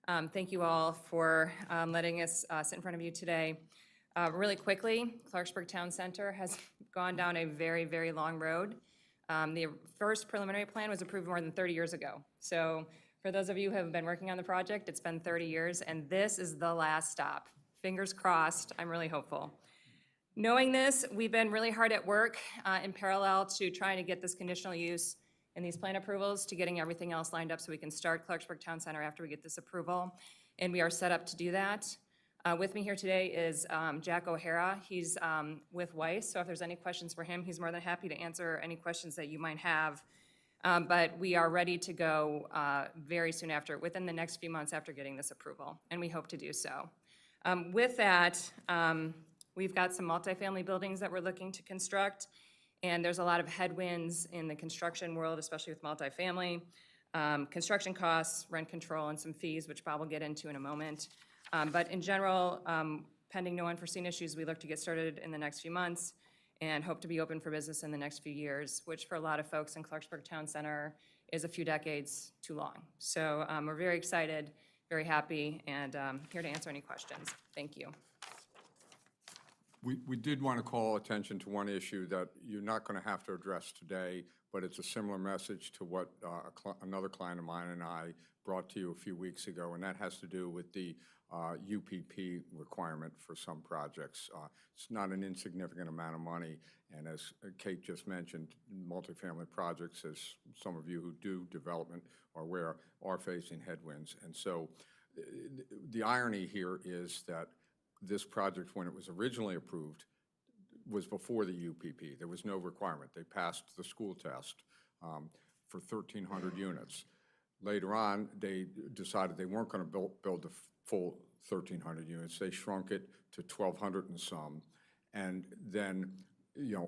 Thank you all for letting us sit in front of you today. Really quickly, Clarksburg Town Center has gone down a very, very long road. The first preliminary plan was approved more than 30 years ago. So for those of you who have been working on the project, it's been 30 years, and this is the last stop. Fingers crossed, I'm really hopeful. Knowing this, we've been really hard at work in parallel to trying to get this conditional use and these plan approvals to getting everything else lined up so we can start Clarksburg Town Center after we get this approval. And we are set up to do that. With me here today is Jack O'Hara. He's with Weiss, so if there's any questions for him, he's more than happy to answer any questions that you might have. But we are ready to go very soon after, within the next few months after getting this approval, and we hope to do so. With that, we've got some multifamily buildings that we're looking to construct, and there's a lot of headwinds in the construction world, especially with multifamily. Construction costs, rent control, and some fees, which Bob will get into in a moment. But in general, pending no unforeseen issues, we look to get started in the next few months and hope to be open for business in the next few years, which for a lot of folks in Clarksburg Town Center is a few decades too long. So we're very excited, very happy, and here to answer any questions. Thank you. We did want to call attention to one issue that you're not going to have to address today, but it's a similar message to what another client of mine and I brought to you a few weeks ago, and that has to do with the UPP requirement for some projects. It's not an insignificant amount of money, and as Kate just mentioned, multifamily projects, as some of you who do development are aware, are facing headwinds. And so the irony here is that this project, when it was originally approved, was before the UPP. There was no requirement. They passed the school test for 1,300 units. Later on, they decided they weren't going to build the full 1,300 units. They shrunk it to 1,200 and some, and then,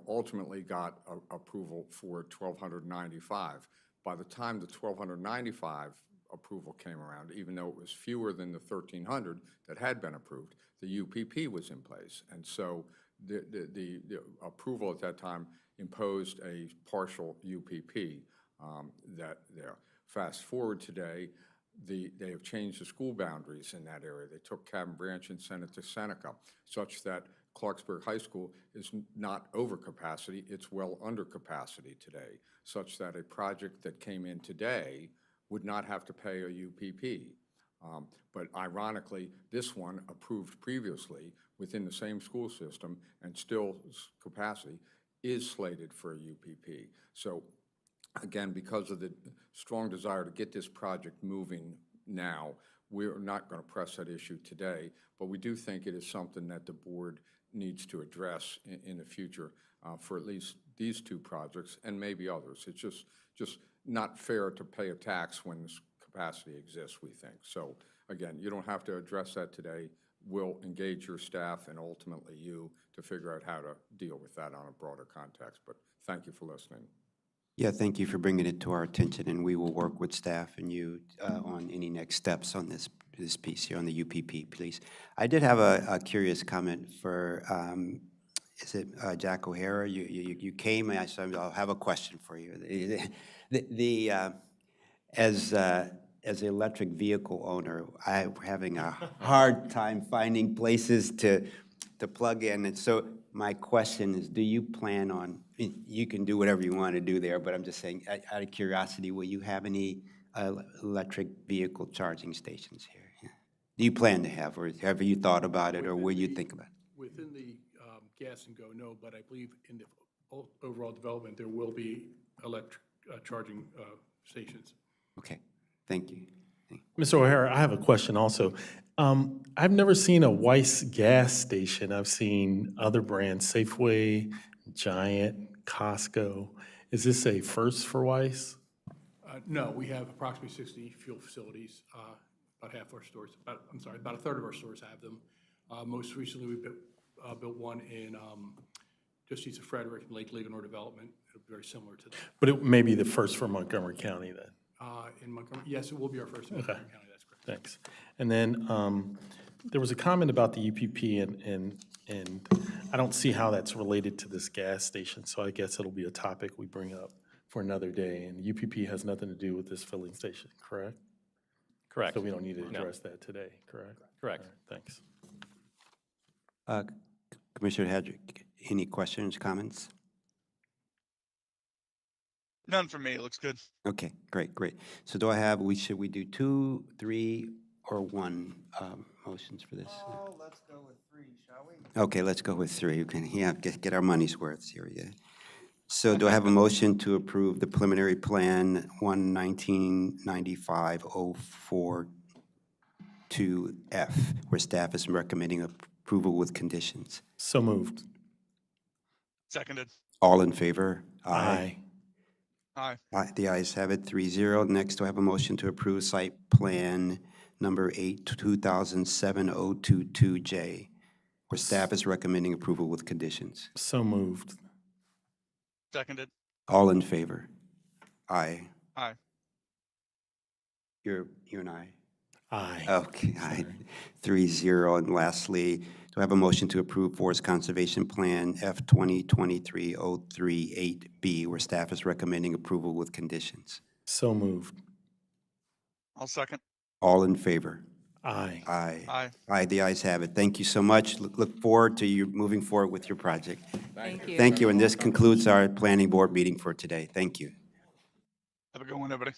ultimately got approval for 1,295. By the time the 1,295 approval came around, even though it was fewer than the 1,300 that had been approved, the UPP was in place. And so the approval at that time imposed a partial UPP that there. Fast forward today, they have changed the school boundaries in that area. They took Cabot Branch and sent it to Seneca, such that Clarksburg High School is not over capacity, it's well under capacity today, such that a project that came in today would not have to pay a UPP. But ironically, this one approved previously within the same school system and still capacity is slated for a UPP. So again, because of the strong desire to get this project moving now, we're not going to press that issue today, but we do think it is something that the board needs to address in the future for at least these two projects and maybe others. It's just not fair to pay a tax when this capacity exists, we think. So again, you don't have to address that today. We'll engage your staff and ultimately you to figure out how to deal with that on a broader context. But thank you for listening. Yeah, thank you for bringing it to our attention, and we will work with staff and you on any next steps on this piece here on the UPP, please. I did have a curious comment for, is it Jack O'Hara? You came, and I said, I'll have a question for you. As an electric vehicle owner, I'm having a hard time finding places to plug in, and so my question is, do you plan on, you can do whatever you want to do there, but I'm just saying, out of curiosity, will you have any electric vehicle charging stations here? Yeah. Do you plan to have, or have you thought about it, or will you think about it? Within the gas and go, no, but I believe in the overall development, there will be electric charging stations. Okay, thank you. Mr. O'Hara, I have a question also. I've never seen a Weiss gas station. I've seen other brands, Safeway, Giant, Costco. Is this a first for Weiss? No, we have approximately 60 fuel facilities. About half our stores, about a third of our stores have them. Most recently, we built one in just east of Frederick, Lake Leelanor Development, very similar to that. But it may be the first for Montgomery County then? In Montgomery, yes, it will be our first in Montgomery County, that's correct. Thanks. And then there was a comment about the UPP, and I don't see how that's related to this gas station, so I guess it'll be a topic we bring up for another day. And UPP has nothing to do with this filling station, correct? Correct. So we don't need to address that today, correct? Correct. All right, thanks. Commissioner Hedrick, any questions, comments? None for me. It looks good. Okay, great, great. So do I have, should we do 2, 3, or 1 motions for this? Oh, let's go with 3, shall we? Okay, let's go with 3. We can, yeah, get our money's worth here, yeah. So do I have a motion to approve the preliminary plan 1/1995-042F, where staff is recommending approval with conditions? So moved. Seconded. All in favor? Aye. Aye. Aye, the ayes have it, 3-0. Next, do I have a motion to approve site plan number 8/2007-022J, where staff is recommending approval with conditions? So moved. Seconded. All in favor? Aye. Aye. You're an aye? Aye. Okay, aye. 3-0. And lastly, do I have a motion to approve Forest Conservation Plan F 2023-038B, where staff is recommending approval with conditions? So moved. I'll second. All in favor? Aye. Aye. Aye. Aye, the ayes have it. Thank you so much. Look forward to you moving forward with your project. Thank you. Thank you, and this concludes our planning board meeting for today. Thank you. Have a good one, everybody.